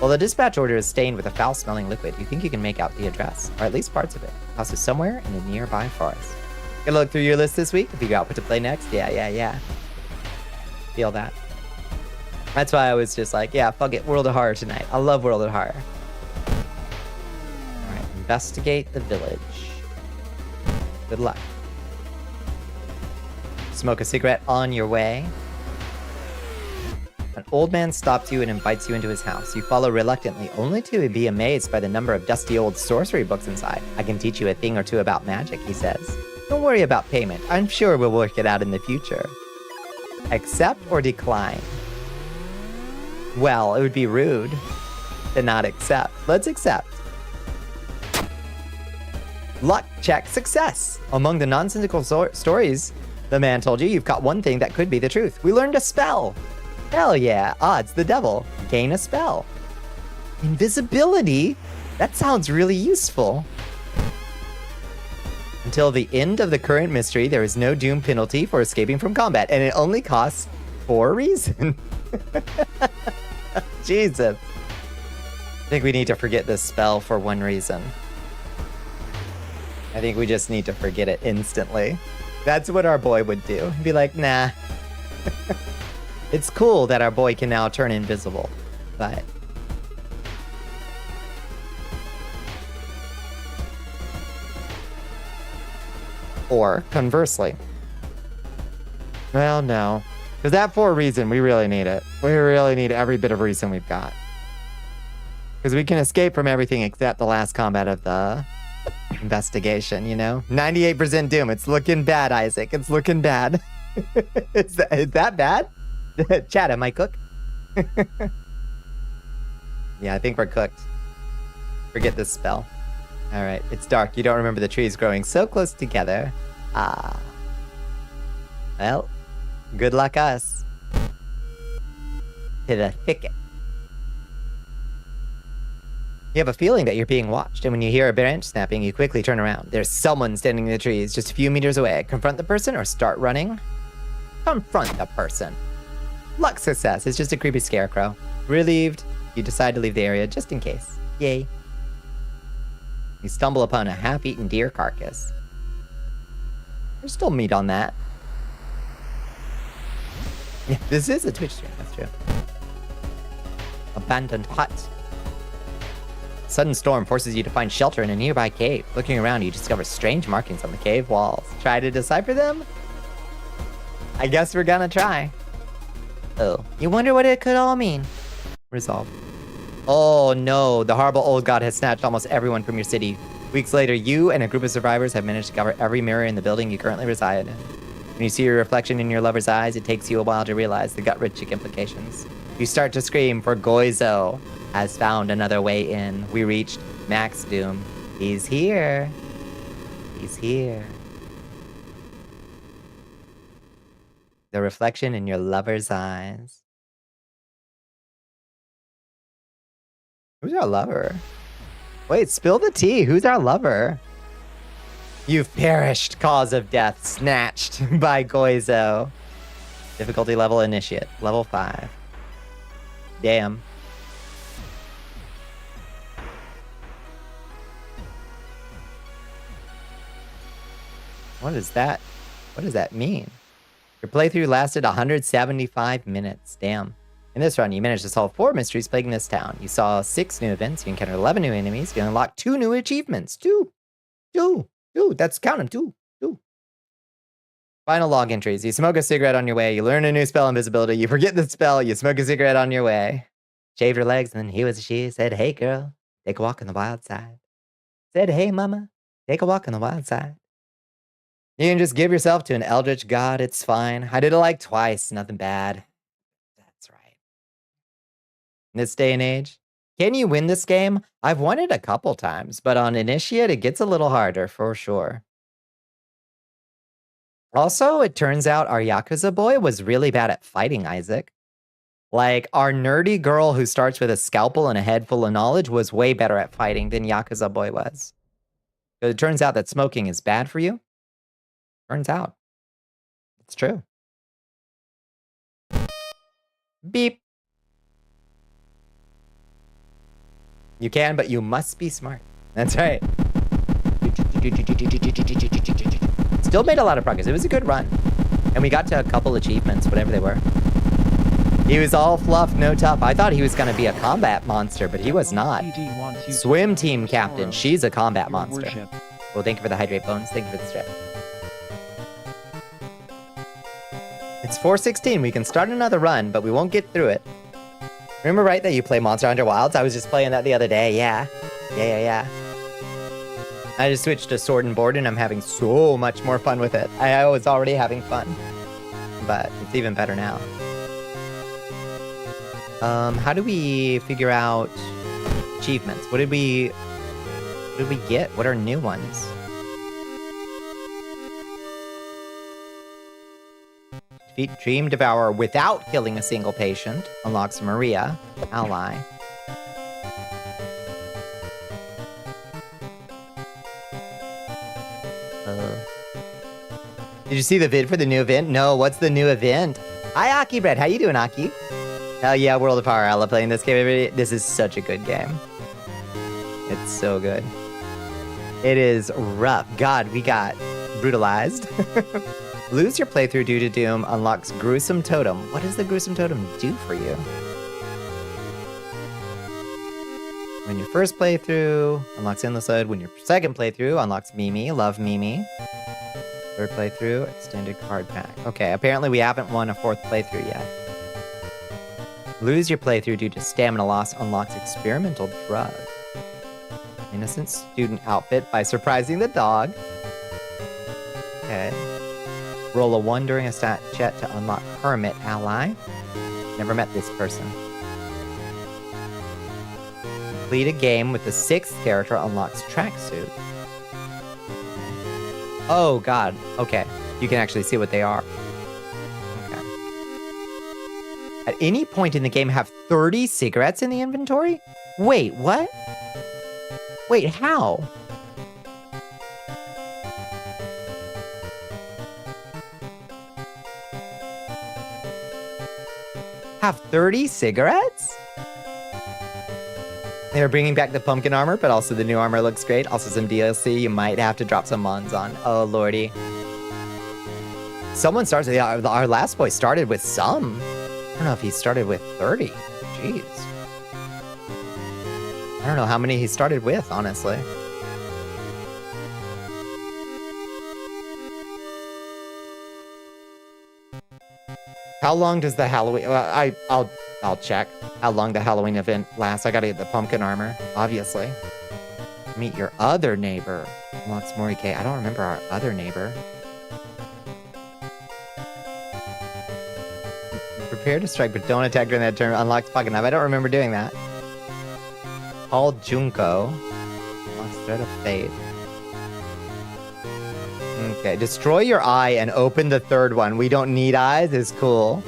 Well, the dispatch order is stained with a foul-smelling liquid. You think you can make out the address, or at least parts of it. House is somewhere in a nearby forest. Gonna look through your list this week to figure out what to play next. Yeah. Feel that. That's why I was just like, yeah, fuck it, World of Horror tonight. I love World of Horror. Alright, investigate the village. Good luck. Smoke a cigarette on your way. An old man stops you and invites you into his house. You follow reluctantly, only to be amazed by the number of dusty old sorcery books inside. I can teach you a thing or two about magic, he says. Don't worry about payment. I'm sure we'll work it out in the future. Accept or decline? Well, it would be rude to not accept. Let's accept. Luck check success. Among the nonsensical stories the man told you, you've caught one thing that could be the truth. We learned a spell. Hell yeah, odds the devil. Gain a spell. Invisibility? That sounds really useful. Until the end of the current mystery, there is no doom penalty for escaping from combat, and it only costs 4 reason. Jesus. I think we need to forget this spell for one reason. I think we just need to forget it instantly. That's what our boy would do. He'd be like, nah. It's cool that our boy can now turn invisible, but... Or, conversely. Well, no. Because that for a reason, we really need it. We really need every bit of reason we've got. Because we can escape from everything except the last combat of the investigation, you know? 98% doom. It's looking bad, Isaac. It's looking bad. Is that bad? Chat, am I cooked? Yeah, I think we're cooked. Forget this spell. Alright, it's dark. You don't remember the trees growing so close together. Ah. Well, good luck us. To the thicket. You have a feeling that you're being watched, and when you hear a branch snapping, you quickly turn around. There's someone standing in the trees just a few meters away. Confront the person or start running? Confront the person. Luck success. It's just a creepy scarecrow. Relieved, you decide to leave the area just in case. Yay. You stumble upon a half-eaten deer carcass. There's still meat on that. Yeah, this is a Twitch stream, that's true. Abandoned hut. Sudden storm forces you to find shelter in a nearby cave. Looking around, you discover strange markings on the cave walls. Try to decipher them? I guess we're gonna try. Oh, you wonder what it could all mean. Resolve. Oh no, the horrible old god has snatched almost everyone from your city. Weeks later, you and a group of survivors have managed to cover every mirror in the building you currently reside in. When you see your reflection in your lover's eyes, it takes you a while to realize the gut-wrenching implications. You start to scream, for Goizo has found another way in. We reached Max Doom. He's here. He's here. The reflection in your lover's eyes. Who's our lover? Wait, spill the tea. Who's our lover? You've perished, cause of death, snatched by Goizo. Difficulty level initiate, level 5. Damn. What is that? What does that mean? Your playthrough lasted 175 minutes. Damn. In this run, you managed to solve 4 mysteries plaguing this town. You saw 6 new events. You encountered 11 new enemies. You unlocked 2 new achievements. 2. That's counting. 2. Final log entries. You smoke a cigarette on your way. You learn a new spell, invisibility. You forget the spell. You smoke a cigarette on your way. Shaved her legs, and then he was she. Said, hey, girl, take a walk on the wild side. Said, hey, mama, take a walk on the wild side. You can just give yourself to an eldritch god. It's fine. I did it like twice. Nothing bad. That's right. In this day and age, can you win this game? I've won it a couple times, but on Initiate, it gets a little harder for sure. Also, it turns out our Yakuza boy was really bad at fighting, Isaac. Like, our nerdy girl who starts with a scalpel and a head full of knowledge was way better at fighting than Yakuza boy was. So it turns out that smoking is bad for you. Turns out. It's true. Beep. You can, but you must be smart. That's right. Still made a lot of progress. It was a good run. And we got to a couple achievements, whatever they were. He was all fluff, no tough. I thought he was going to be a combat monster, but he was not. Swim team captain. She's a combat monster. Well, thank you for the hydrate bones. Thank you for the strip. It's 4:16. We can start another run, but we won't get through it. Remember, right, that you play Monster Hunter Wilds? I was just playing that the other day. Yeah. I just switched to Sword and Board, and I'm having so much more fun with it. I was already having fun, but it's even better now. How do we figure out achievements? What did we get? What are new ones? Defeat Dream Devourer without killing a single patient. Unlocks Maria, ally. Did you see the vid for the new event? No, what's the new event? Hi, Aki Bread. How you doing, Aki? Hell yeah, World of Power. I love playing this game. This is such a good game. It's so good. It is rough. God, we got brutalized. Lose your playthrough due to Doom unlocks Gruesome Totem. What does the Gruesome Totem do for you? When your first playthrough unlocks Endless Hood. When your second playthrough unlocks Mimi. Love Mimi. Third playthrough, extended card pack. Okay, apparently we haven't won a fourth playthrough yet. Lose your playthrough due to stamina loss unlocks experimental drug. Innocent student outfit by surprising the dog. Okay. Roll a 1 during a stat check to unlock hermit ally. Never met this person. Complete a game with the 6th character unlocks tracksuit. Oh god. Okay. You can actually see what they are. Okay. At any point in the game, have 30 cigarettes in the inventory? Wait, what? Wait, how? Have 30 cigarettes? They're bringing back the pumpkin armor, but also the new armor looks great. Also some DLC you might have to drop some mons on. Oh, lordy. Someone starts, yeah, our last boy started with some. I don't know if he started with 30. Jeez. I don't know how many he started with, honestly. How long does the Halloween... I'll check how long the Halloween event lasts. I gotta get the pumpkin armor, obviously. Meet your other neighbor. Unlocks Mori K. I don't remember our other neighbor. Prepare to strike, but don't attack during that turn. Unlocks fucking knife. I don't remember doing that. Call Junko. Unlocks Thread of Fate. Okay, destroy your eye and open the third one. We don't need eyes is cool.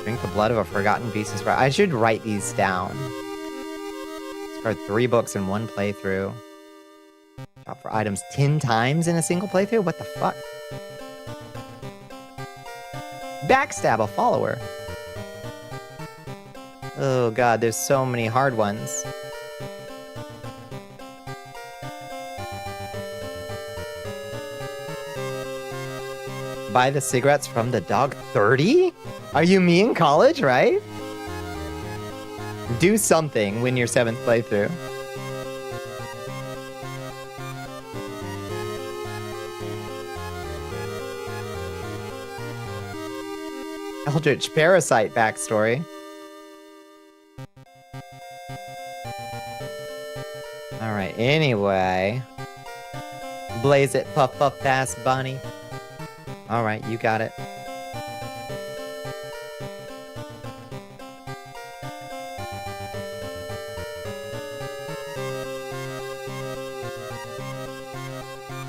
Drink the blood of a forgotten beast. I should write these down. Discard 3 books in 1 playthrough. Shop for items 10 times in a single playthrough? What the fuck? Backstab a follower. Oh god, there's so many hard ones. Buy the cigarettes from the dog. 30? Are you me in college, right? Do something win your 7th playthrough. Eldritch Parasite backstory. Alright, anyway. Blaze it, puff puff pass, Bonnie. Alright, you got it.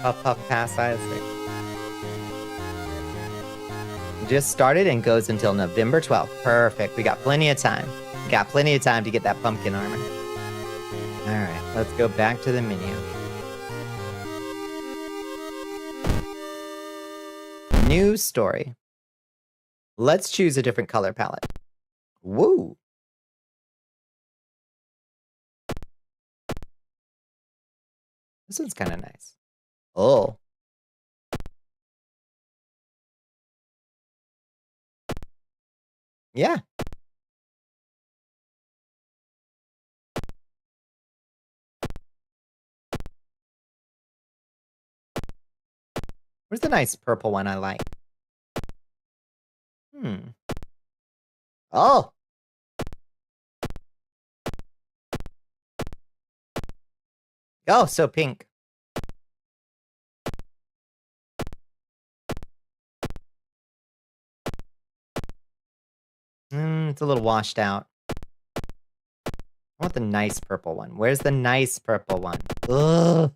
Puff puff pass, Isaac. Just started and goes until November 12th. Perfect. We got plenty of time. We got plenty of time to get that pumpkin armor. Alright, let's go back to the menu. New story. Let's choose a different color palette. Woo! This one's kind of nice. Oh. Yeah. Where's the nice purple one I like? Oh! Oh, so pink. It's a little washed out. I want the nice purple one. Where's the nice purple one? Ugh.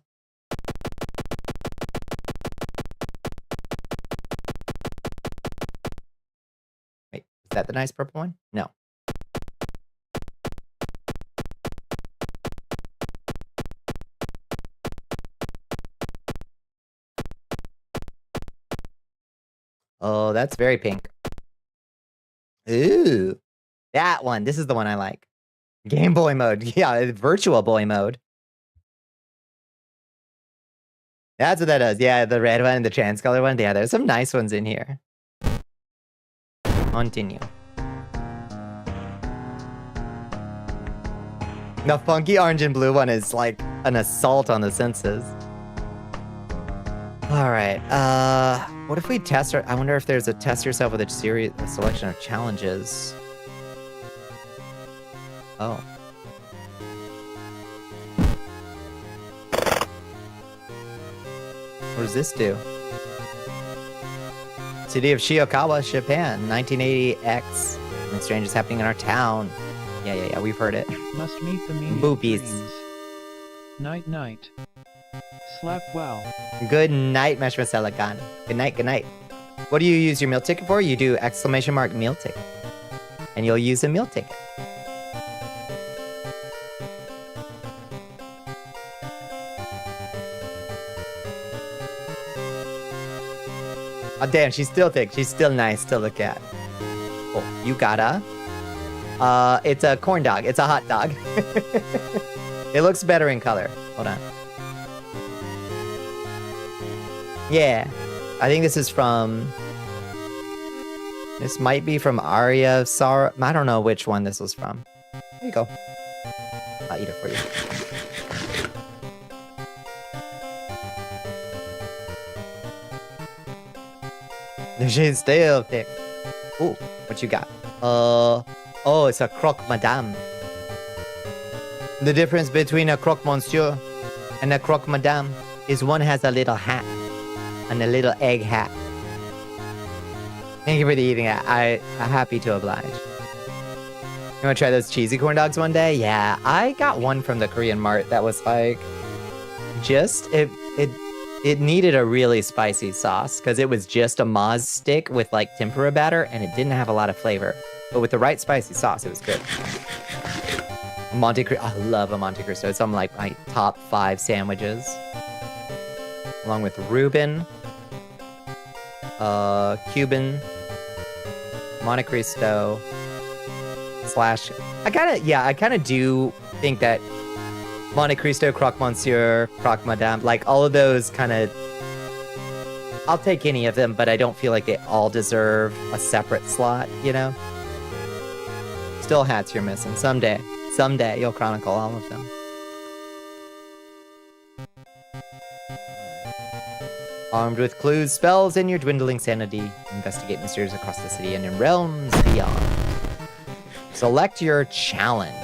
Wait, is that the nice purple one? No. Oh, that's very pink. Ooh. That one. This is the one I like. Game Boy mode. Yeah, Virtual Boy mode. That's what that does. Yeah, the red one and the trans-color one. Yeah, there's some nice ones in here. Continue. The funky orange and blue one is like an assault on the senses. Alright, what if we test I wonder if there's a test yourself with a selection of challenges. Oh. What does this do? City of Shiokawa, Japan, 1980X. Something strange is happening in our town. Yeah, we've heard it. Must meet the meaning Boobies. of dreams. Night, night. Slept well. Good night, Mesh Masala-kan. Good night, good night. What do you use your meal ticket for? You do exclamation mark meal ticket. And you'll use a meal ticket. Oh, damn, she's still thick. She's still nice to look at. Oh, you gotta. It's a corn dog. It's a hot dog. It looks better in color. Hold on. Yeah. I think this is from... This might be from Arya of Sorrow. I don't know which one this was from. There you go. I'll eat it for you. She's still thick. Ooh, what you got? Oh, it's a croque madame. The difference between a croque monsieur and a croque madame is one has a little hat and a little egg hat. Thank you for the eating. I'm happy to oblige. You want to try those cheesy corn dogs one day? Yeah, I got one from the Korean Mart that was like, it needed a really spicy sauce because it was just a Maz stick with like tempura batter and it didn't have a lot of flavor. But with the right spicy sauce, it was good. I love a Monte Cristo. It's on like my top 5 sandwiches. Along with Reuben, Cuban, Monte Cristo, slash... I kind of do think that Monte Cristo, Croque Monsieur, Croque Madame, like all of those kind of... I'll take any of them, but I don't feel like they all deserve a separate slot, you know? Still hats you're missing. Someday you'll chronicle all of them. Armed with clues, spells, and your dwindling sanity, investigate mysteries across the city and in realms beyond. Select your challenge.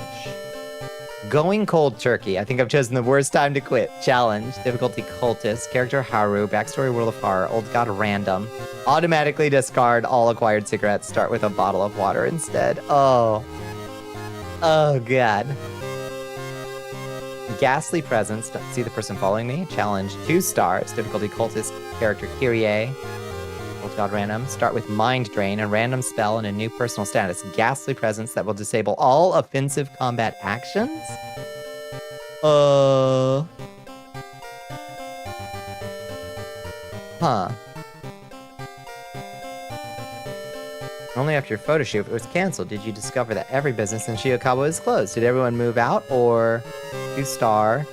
Going cold turkey. I think I've chosen the worst time to quit. Challenge. Difficulty cultist. Character Haru. Backstory World of Horror. Old God random. Automatically discard all acquired cigarettes. Start with a bottle of water instead. Oh god. Ghastly presence. Don't see the person following me. Challenge 2 stars. Difficulty cultist. Character Kyrie. Old God random. Start with mind drain, a random spell, and a new personal status. Ghastly presence that will disable all offensive combat actions? Huh. Only after your photo shoot was canceled did you discover that every business in Shiokawa is closed. Did everyone move out or 2-star?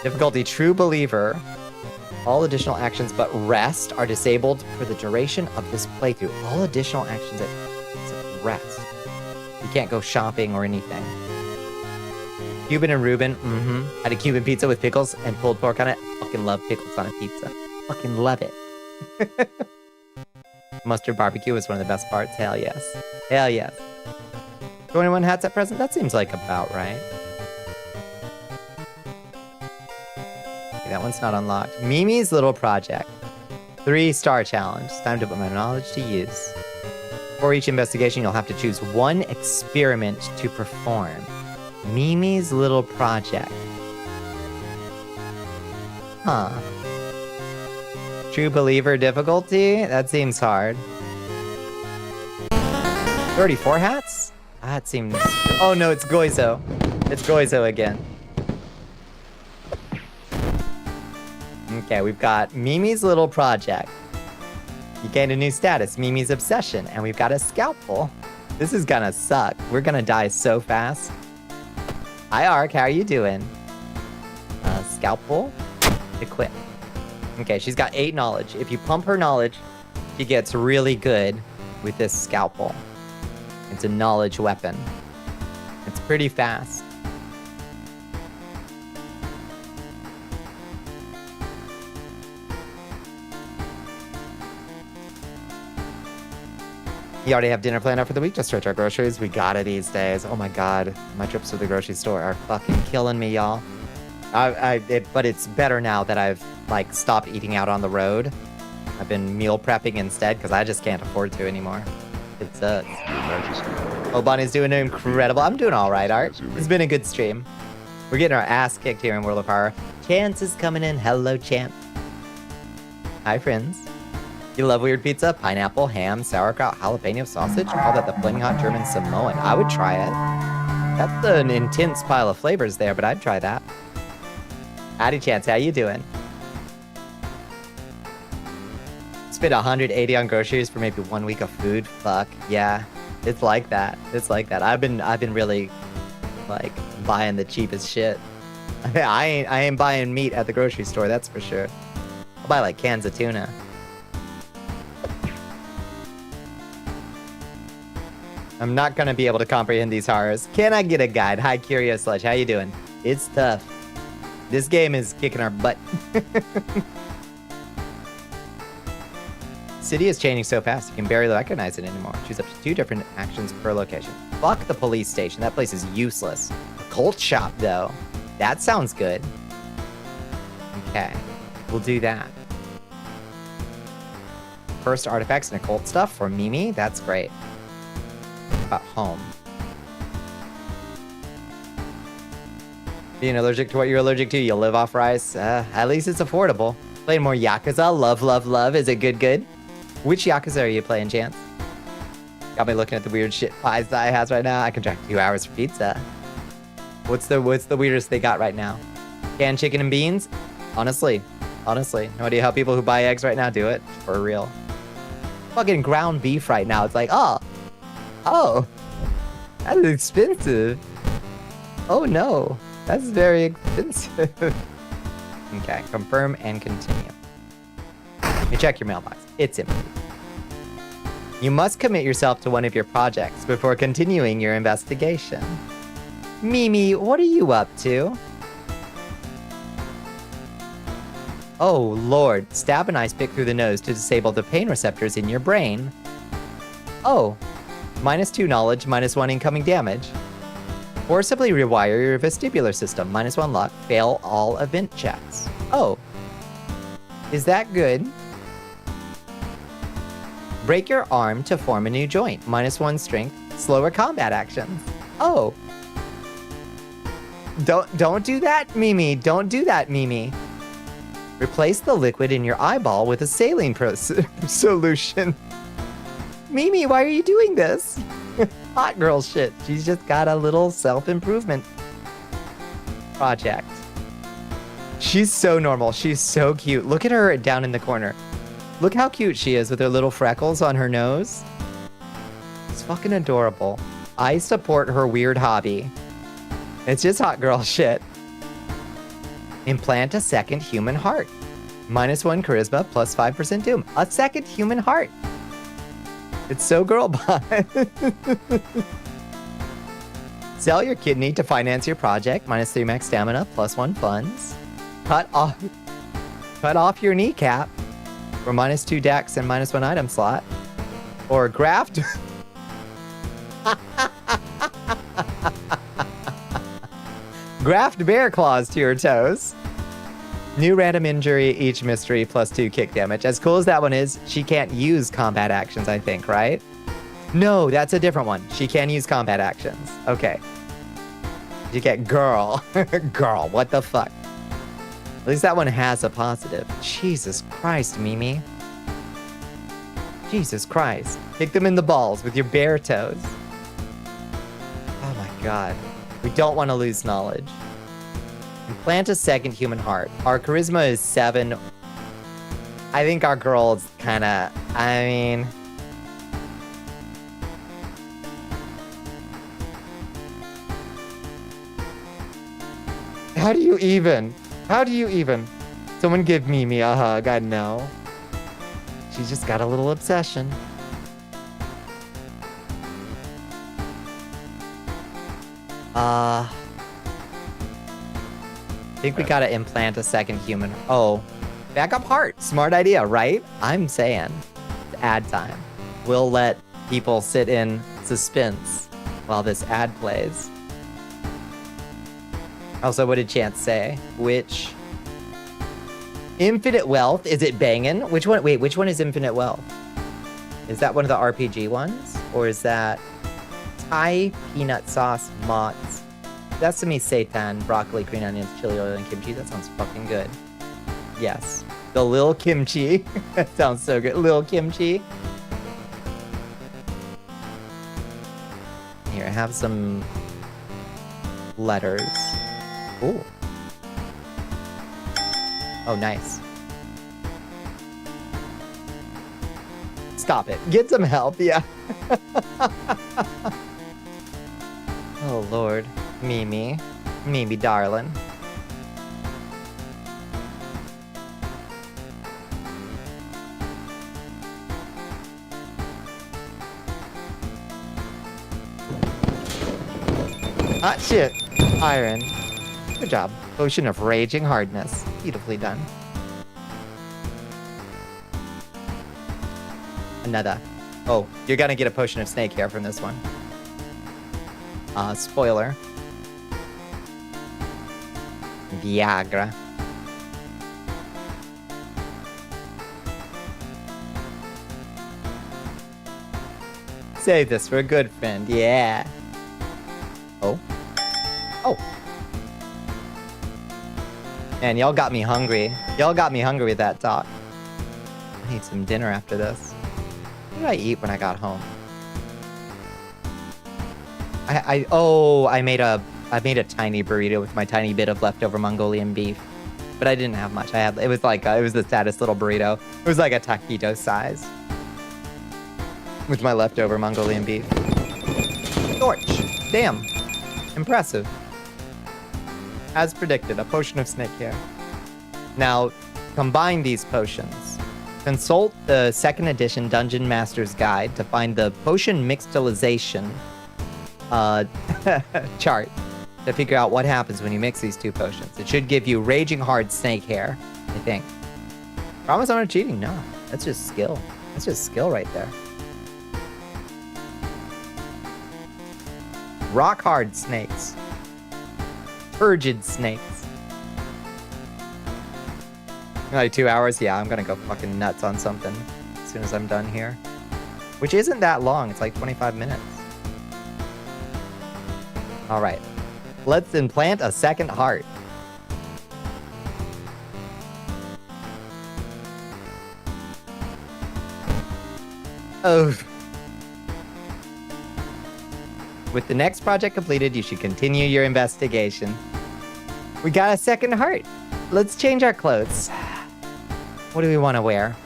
Difficulty true believer. All additional actions but rest are disabled for the duration of this playthrough. All additional actions except rest. You can't go shopping or anything. Cuban and Reuben, had a Cuban pizza with pickles and pulled pork on it. Fucking love pickles on a pizza. Fucking love it. Mustard barbecue was one of the best parts. Hell yes. Hell yes. 21 hats at present? That seems like about right. Okay, that one's not unlocked. Mimi's little project. 3-star challenge. It's time to put my knowledge to use. For each investigation, you'll have to choose one experiment to perform. Mimi's little project. Huh. True believer difficulty? That seems hard. 34 hats? That seems... Oh no, it's Goizo. It's Goizo again. Okay, we've got Mimi's little project. You gained a new status, Mimi's obsession, and we've got a scalpel. This is gonna suck. We're gonna die so fast. Hi Ark, how are you doing? Scalpel, equip. Okay, she's got 8 knowledge. If you pump her knowledge, she gets really good with this scalpel. It's a knowledge weapon. It's pretty fast. You already have dinner planned out for the week? Just stretch our groceries. We got it these days. Oh my god, my trips to the grocery store are fucking killing me, y'all. But it's better now that I've like stopped eating out on the road. I've been meal prepping instead because I just can't afford to anymore. It sucks. Oh, Bonnie's doing incredible. I'm doing all right, Art. It's been a good stream. We're getting our ass kicked here in World of Horror. Chance is coming in. Hello, Champ. Hi, friends. You love weird pizza? Pineapple, ham, sauerkraut, jalapeno sausage? Call that the flaming hot German Samoan. I would try it. That's an intense pile of flavors there, but I'd try that. Howdy, Chance. How you doing? Spent 180 on groceries for maybe 1 week of food. Fuck yeah, it's like that. It's like that. I've been really like buying the cheapest shit. I ain't buying meat at the grocery store. That's for sure. I'll buy like cans of tuna. I'm not gonna be able to comprehend these horrors. Can I get a guide? Hi, Curious Sludge. How you doing? It's tough. This game is kicking our butt. City is changing so fast, you can barely recognize it anymore. Choose up to 2 different actions per location. Fuck the police station. That place is useless. A cult shop, though. That sounds good. Okay. We'll do that. First artifacts and occult stuff for Mimi. That's great. How about home? Being allergic to what you're allergic to, you'll live off rice. At least it's affordable. Playing more Yakuza. Love, love, love. Is it good? Which Yakuza are you playing, Chance? Got me looking at the weird shit pies that I has right now. I can drive 2 hours for pizza. What's the weirdest they got right now? Canned chicken and beans? Honestly. No idea how people who buy eggs right now do it. For real. Fucking ground beef right now. It's like, oh, that is expensive. Oh no, that's very expensive. Okay, confirm and continue. You check your mailbox. It's empty. You must commit yourself to one of your projects before continuing your investigation. Mimi, what are you up to? Oh, Lord. Stab an ice pick through the nose to disable the pain receptors in your brain. Oh. -2 knowledge, -1 incoming damage. Forcibly rewire your vestibular system. -1 luck. Fail all event checks. Oh. Is that good? Break your arm to form a new joint. -1 strength. Slower combat actions. Oh. Don't do that, Mimi. Don't do that, Mimi. Replace the liquid in your eyeball with a saline solution. Mimi, why are you doing this? Hot girl shit. She's just got a little self-improvement project. She's so normal. She's so cute. Look at her down in the corner. Look how cute she is with her little freckles on her nose. It's fucking adorable. I support her weird hobby. It's just hot girl shit. Implant a second human heart. -1 charisma, +5% doom. A second human heart. It's so girl bot. Sell your kidney to finance your project. -3 max stamina, +1 funds. Cut off your kneecap for -2 dex and -1 item slot. Or graft. Graft bear claws to your toes. New random injury, each mystery, +2 kick damage. As cool as that one is, she can't use combat actions, I think, right? No, that's a different one. She can use combat actions. Okay. You get girl. Girl, what the fuck? At least that one has a positive. Jesus Christ, Mimi. Jesus Christ. Kick them in the balls with your bare toes. Oh my god. We don't want to lose knowledge. Implant a second human heart. Our charisma is 7. I think our girl's kinda... I mean... How do you even? How do you even? Someone give Mimi a hug, I know. She's just got a little obsession. I think we gotta implant a second human. Oh, backup heart. Smart idea, right? I'm saying. It's ad time. We'll let people sit in suspense while this ad plays. Also, what did Chance say? Which? Infinite Wealth? Is it bangin'? Which one? Wait, which one is Infinite Wealth? Is that one of the RPG ones? Or is that Thai peanut sauce, mozz, sesame seitan, broccoli, green onions, chili oil, and kimchi? That sounds fucking good. Yes. The Lil Kimchi. That sounds so good. Lil Kimchi. Here, I have some letters. Ooh. Oh, nice. Stop it. Get some help, yeah. Oh, Lord. Mimi. Mimi, darling. Ah, shit. Iron. Good job. Potion of Raging Hardness. Beautifully done. Another. Oh, you're gonna get a Potion of Snake Hair from this one. Spoiler. Viagra. Save this for a good friend, yeah. Oh. Oh. Man, y'all got me hungry. Y'all got me hungry with that talk. I need some dinner after this. What did I eat when I got home? I made a tiny burrito with my tiny bit of leftover Mongolian beef, but I didn't have much. It was the saddest little burrito. It was like a taquito size with my leftover Mongolian beef. Torch, damn, impressive. As predicted, a potion of snake hair. Now, combine these potions. Consult the 2nd edition Dungeon Master's Guide to find the potion mixtilization chart to figure out what happens when you mix these two potions. It should give you Raging Hard Snake Hair, I think. Promise I'm not cheating? No, that's just skill. That's just skill right there. Rock Hard Snakes. Turgid Snakes. Like 2 hours? Yeah, I'm gonna go fucking nuts on something as soon as I'm done here. Which isn't that long, it's like 25 minutes. Alright. Let's implant a second heart. Oh. With the next project completed, you should continue your investigation. We got a second heart. Let's change our clothes. What do we want to wear?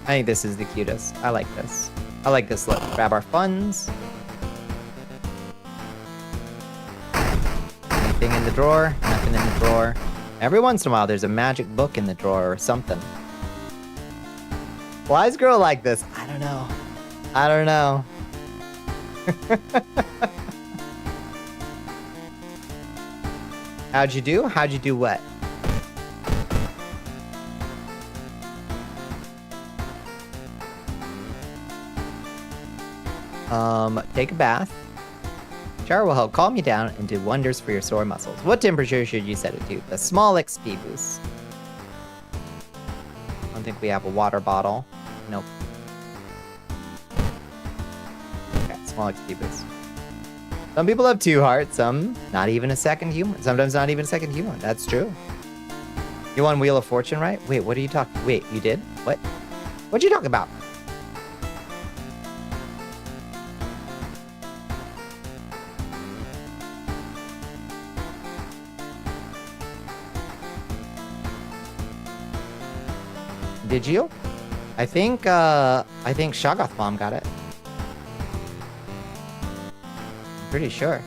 I think this is the cutest. I like this. I like this look. Grab our funds. Anything in the drawer? Nothing in the drawer. Every once in a while, there's a magic book in the drawer or something. Why is girl like this? I don't know. I don't know. How'd you do? How'd you do what? Take a bath. Shower will help calm you down and do wonders for your sore muscles. What temperature should you set it to? The small XP boost. I don't think we have a water bottle. Nope. Okay, small XP boost. Some people have 2 hearts, some not even a second human. Sometimes not even a second human. That's true. You won Wheel of Fortune, right? Wait, what are you talking? Wait, you did? What? What'd you talk about? Did you? I think Shoggoth Mom got it. I'm pretty sure.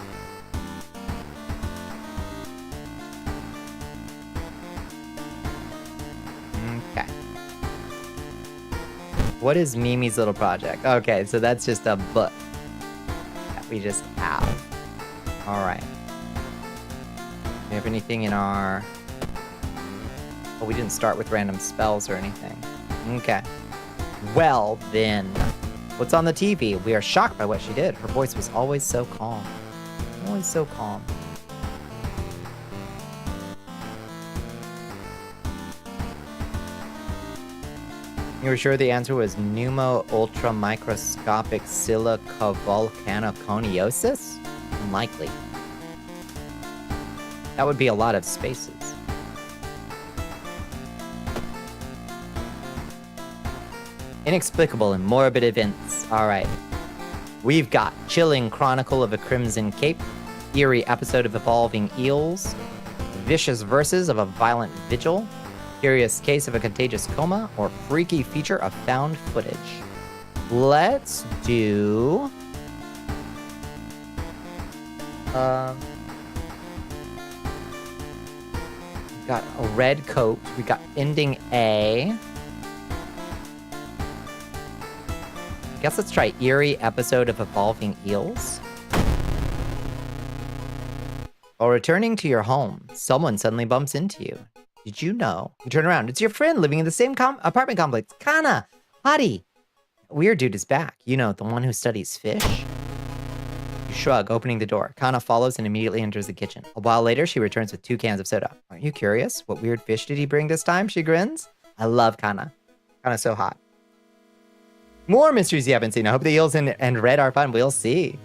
Okay. What is Mimi's little project? Okay, so that's just a book that we just have. All right. Do we have anything in our... Oh, we didn't start with random spells or anything. Okay. Well, then. What's on the TV? We are shocked by what she did. Her voice was always so calm. Always so calm. You were sure the answer was pneumo-ultramicroscopic silicovolcanoconiosis? Unlikely. That would be a lot of spaces. Inexplicable and morbid events. Alright. We've got Chilling Chronicle of a Crimson Cape, Eerie Episode of Evolving Eels, Vicious Verses of a Violent Vigil, Curious Case of a Contagious Coma, or Freaky Feature of Found Footage. Let's do... we got a red coat. We got ending A. Guess let's try Eerie Episode of Evolving Eels. While returning to your home, someone suddenly bumps into you. Did you know? You turn around. It's your friend living in the same apartment complex. Kana! Hottie! Weird dude is back. You know, the one who studies fish? You shrug, opening the door. Kana follows and immediately enters the kitchen. A while later, she returns with 2 cans of soda. Aren't you curious? What weird fish did he bring this time? She grins. I love Kana. Kana's so hot. More mysteries you haven't seen. I hope the eels and Red are fun. We'll see.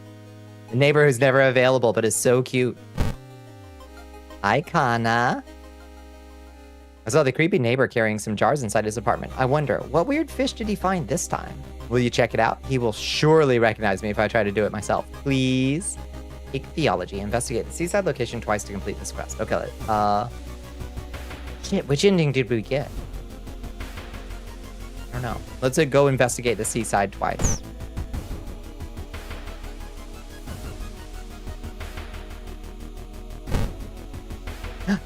The neighbor who's never available, but is so cute. Hi, Kana. I saw the creepy neighbor carrying some jars inside his apartment. I wonder, what weird fish did he find this time? Will you check it out? He will surely recognize me if I try to do it myself. Please. Ichthyology. Investigate the seaside location twice to complete this quest. Okay, shit, which ending did we get? I don't know. Let's go investigate the seaside twice.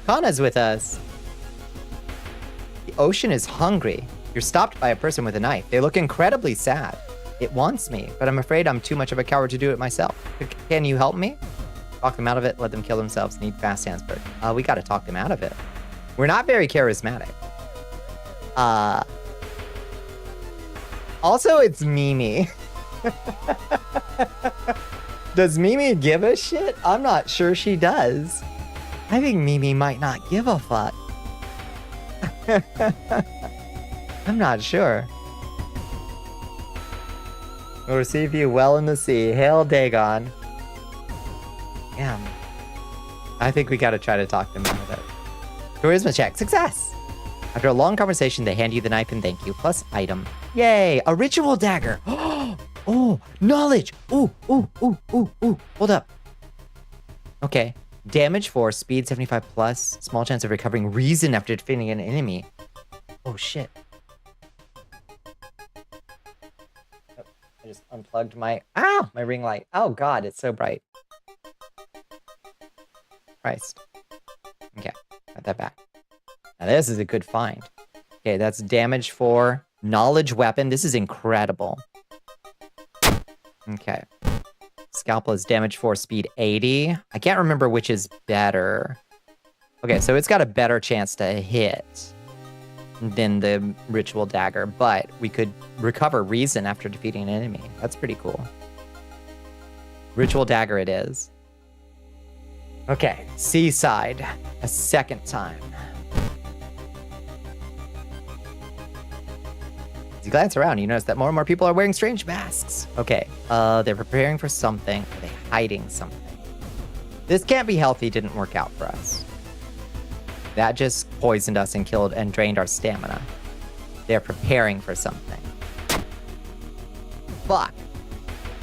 Kana's with us. The ocean is hungry. You're stopped by a person with a knife. They look incredibly sad. It wants me, but I'm afraid I'm too much of a coward to do it myself. Can you help me? Talk them out of it. Let them kill themselves. Need fast hands. We gotta talk them out of it. We're not very charismatic. Also, it's Mimi. Does Mimi give a shit? I'm not sure she does. I think Mimi might not give a fuck. I'm not sure. We'll receive you well in the sea. Hail Dagon. Damn. I think we gotta try to talk them out of it. Charisma check. Success! After a long conversation, they hand you the knife and thank you, plus item. Yay! A ritual dagger! Oh, knowledge! Ooh. Hold up. Okay. Damage 4, speed 75 plus, small chance of recovering reason after defeating an enemy. Oh shit. I just unplugged my ring light. Oh god, it's so bright. Christ. Okay, got that back. Now this is a good find. Okay, that's damage 4. Knowledge weapon. This is incredible. Okay. Scalpel is damage 4, speed 80. I can't remember which is better. Okay, so it's got a better chance to hit than the ritual dagger, but we could recover reason after defeating an enemy. That's pretty cool. Ritual dagger it is. Okay, seaside. A second time. As you glance around, you notice that more and more people are wearing strange masks. Okay, they're preparing for something. Are they hiding something? This can't be healthy, didn't work out for us. That just poisoned us and killed and drained our stamina. They're preparing for something. Fuck.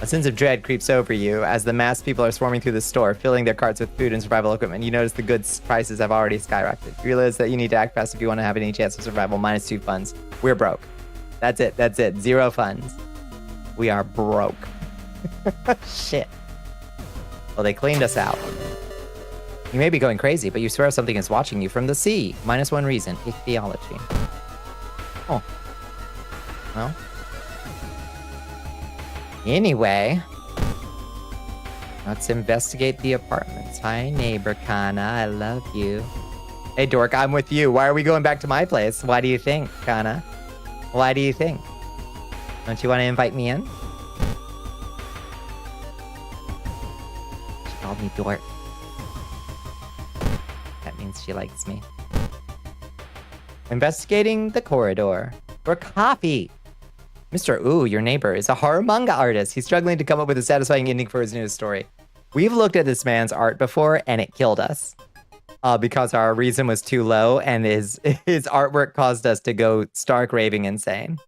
A sense of dread creeps over you as the masked people are swarming through the store, filling their carts with food and survival equipment. You notice the goods prices have already skyrocketed. You realize that you need to act fast if you want to have any chance of survival. -2 funds. We're broke. That's it. That's it. 0 funds. We are broke. Shit. Well, they cleaned us out. You may be going crazy, but you swear something is watching you from the sea. -1 reason. Ichthyology. Oh. Well. Anyway. Let's investigate the apartments. Hi, neighbor Kana. I love you. Hey, dork, I'm with you. Why are we going back to my place? Why do you think, Kana? Why do you think? Don't you want to invite me in? She called me dork. That means she likes me. Investigating the corridor. For coffee. Mr. Ooh, your neighbor, is a horror manga artist. He's struggling to come up with a satisfying ending for his newest story. We've looked at this man's art before, and it killed us. Because our reason was too low, and his artwork caused us to go stark raving insane.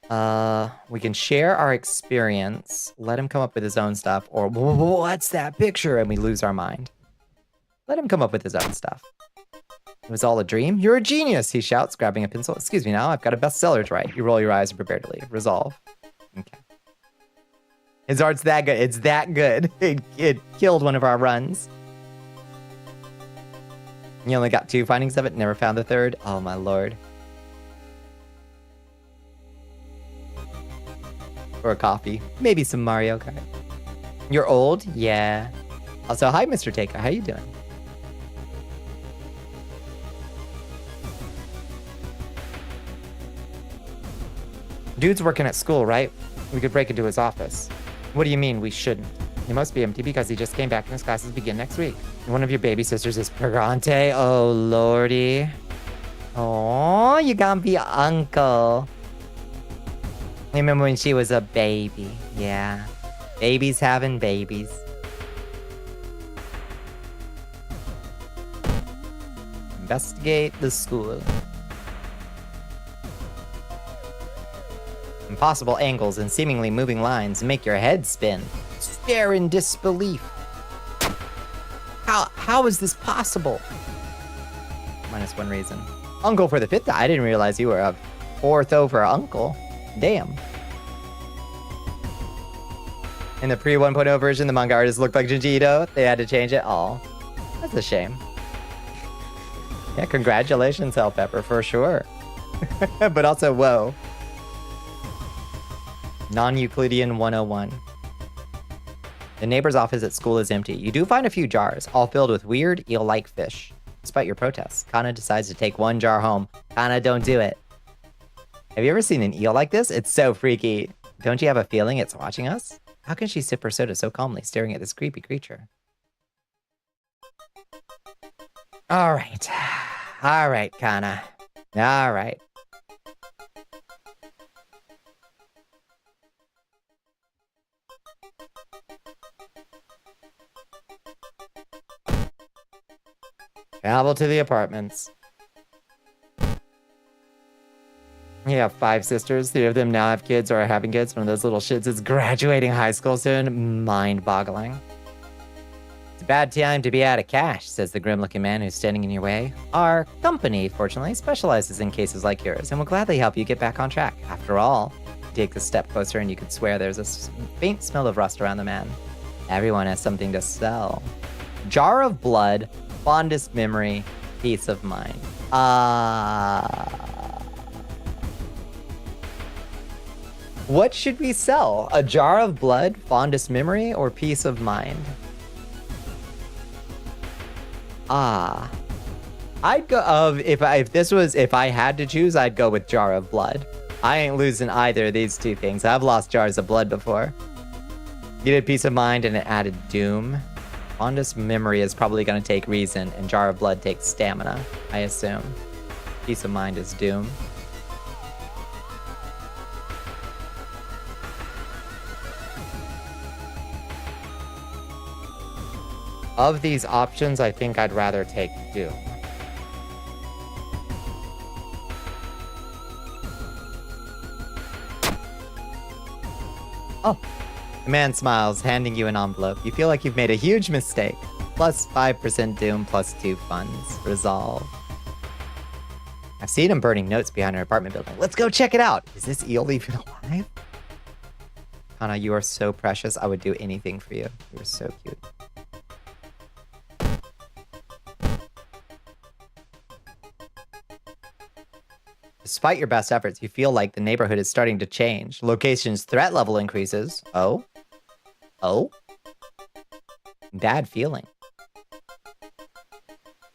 We can share our experience, let him come up with his own stuff, or what's that picture? And we lose our mind. Let him come up with his own stuff. It was all a dream? You're a genius, he shouts, grabbing a pencil. Excuse me now, I've got a bestseller to write. You roll your eyes and prepare to leave. Resolve. Okay. His art's that good. It's that good. It killed one of our runs. You only got 2 findings of it, never found the 3rd? Oh my lord. Or a coffee. Maybe some Mario Kart. You're old? Yeah. Also, hi Mr. Taker, how you doing? Dude's working at school, right? We could break into his office. What do you mean we shouldn't? He must be empty because he just came back and his classes begin next week. One of your baby sisters is Pregante. Oh, lordy. Oh, you gonna be uncle. I remember when she was a baby. Yeah. Babies having babies. Investigate the school. Impossible angles and seemingly moving lines make your head spin. Stare in disbelief. How is this possible? -1 reason. Uncle for the 5th. I didn't realize you were a 4th over uncle. Damn. In the pre 1.0 version, the manga artist looked like Junji Ito. They had to change it. Aw. That's a shame. Yeah, congratulations, Hellpepper, for sure. But also, whoa. Non-Euclidean 101. The neighbor's office at school is empty. You do find a few jars, all filled with weird, eel-like fish. Despite your protests, Kana decides to take 1 jar home. Kana, don't do it. Have you ever seen an eel like this? It's so freaky. Don't you have a feeling it's watching us? How can she sip her soda so calmly, staring at this creepy creature? All right. All right, Kana. All right. Travel to the apartments. You have 5 sisters. 3 of them now have kids or are having kids. One of those little shits is graduating high school soon. Mind-boggling. It's a bad time to be out of cash, says the grim-looking man who's standing in your way. Our company, fortunately, specializes in cases like yours and will gladly help you get back on track. After all, take a step closer and you could swear there's a faint smell of rust around the man. Everyone has something to sell. Jar of blood, fondest memory, peace of mind. What should we sell? A jar of blood, fondest memory, or peace of mind? I'd go if I had to choose, I'd go with jar of blood. I ain't losing either of these two things. I've lost jars of blood before. You did peace of mind and it added doom. Fondest memory is probably gonna take reason, and jar of blood takes stamina, I assume. Peace of mind is doom. Of these options, I think I'd rather take doom. Oh, the man smiles, handing you an envelope. You feel like you've made a huge mistake. Plus 5% doom, plus 2 funds. Resolve. I've seen him burning notes behind our apartment building. Let's go check it out. Is this eel even alive? Kana, you are so precious. I would do anything for you. You are so cute. Despite your best efforts, you feel like the neighborhood is starting to change. Location's threat level increases. Oh? Bad feeling.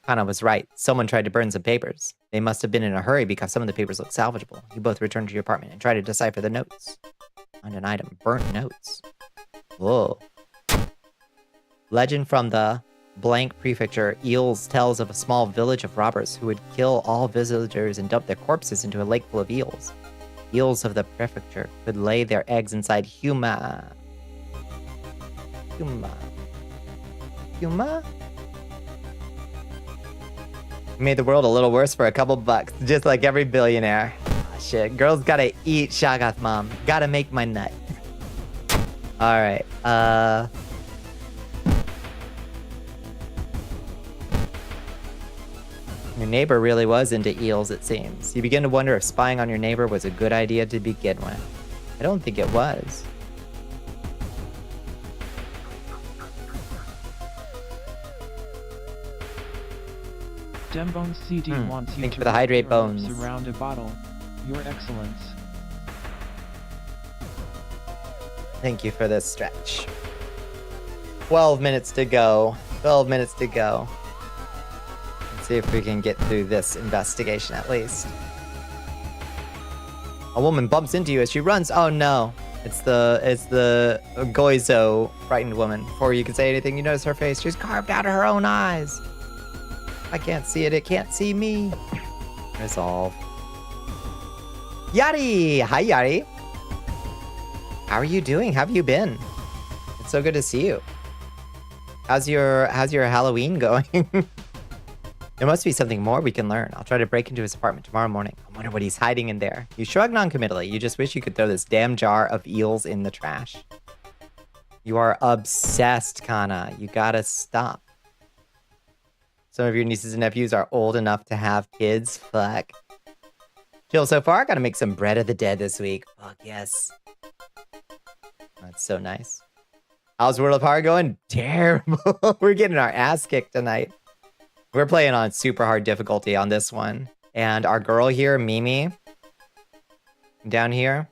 Kana was right. Someone tried to burn some papers. They must have been in a hurry because some of the papers look salvageable. You both return to your apartment and try to decipher the notes. Find an item. Burnt notes. Whoa. Legend from the blank prefecture. Eels tells of a small village of robbers who would kill all visitors and dump their corpses into a lake full of eels. Eels of the prefecture could lay their eggs inside Huma. Made the world a little worse for a couple bucks, just like every billionaire. Oh, shit, girls gotta eat, Shagath mom. Gotta make my nut. Alright, Your neighbor really was into eels, it seems. You begin to wonder if spying on your neighbor was a good idea to begin with. I don't think it was. Dembone CD wants you Thank to you for the hydrate wrap your bones. arms around a bottle. Your excellence. Thank you for this stretch. 12 minutes to go. 12 minutes to go. Let's see if we can get through this investigation at least. A woman bumps into you as she runs. Oh no. It's the Goizo frightened woman. Before you can say anything, you notice her face. She's carved out of her own eyes. I can't see it. It can't see me. Resolve. Yari! Hi, Yari. How are you doing? How have you been? It's so good to see you. How's your Halloween going? There must be something more we can learn. I'll try to break into his apartment tomorrow morning. I wonder what he's hiding in there. You shrug non-committally. You just wish you could throw this damn jar of eels in the trash. You are obsessed, Kana. You gotta stop. Some of your nieces and nephews are old enough to have kids. Fuck. Chill so far. Gotta make some bread of the dead this week. Fuck yes. That's so nice. How's World of Horror going? Terrible. We're getting our ass kicked tonight. We're playing on super hard difficulty on this one. And our girl here, Mimi, down here,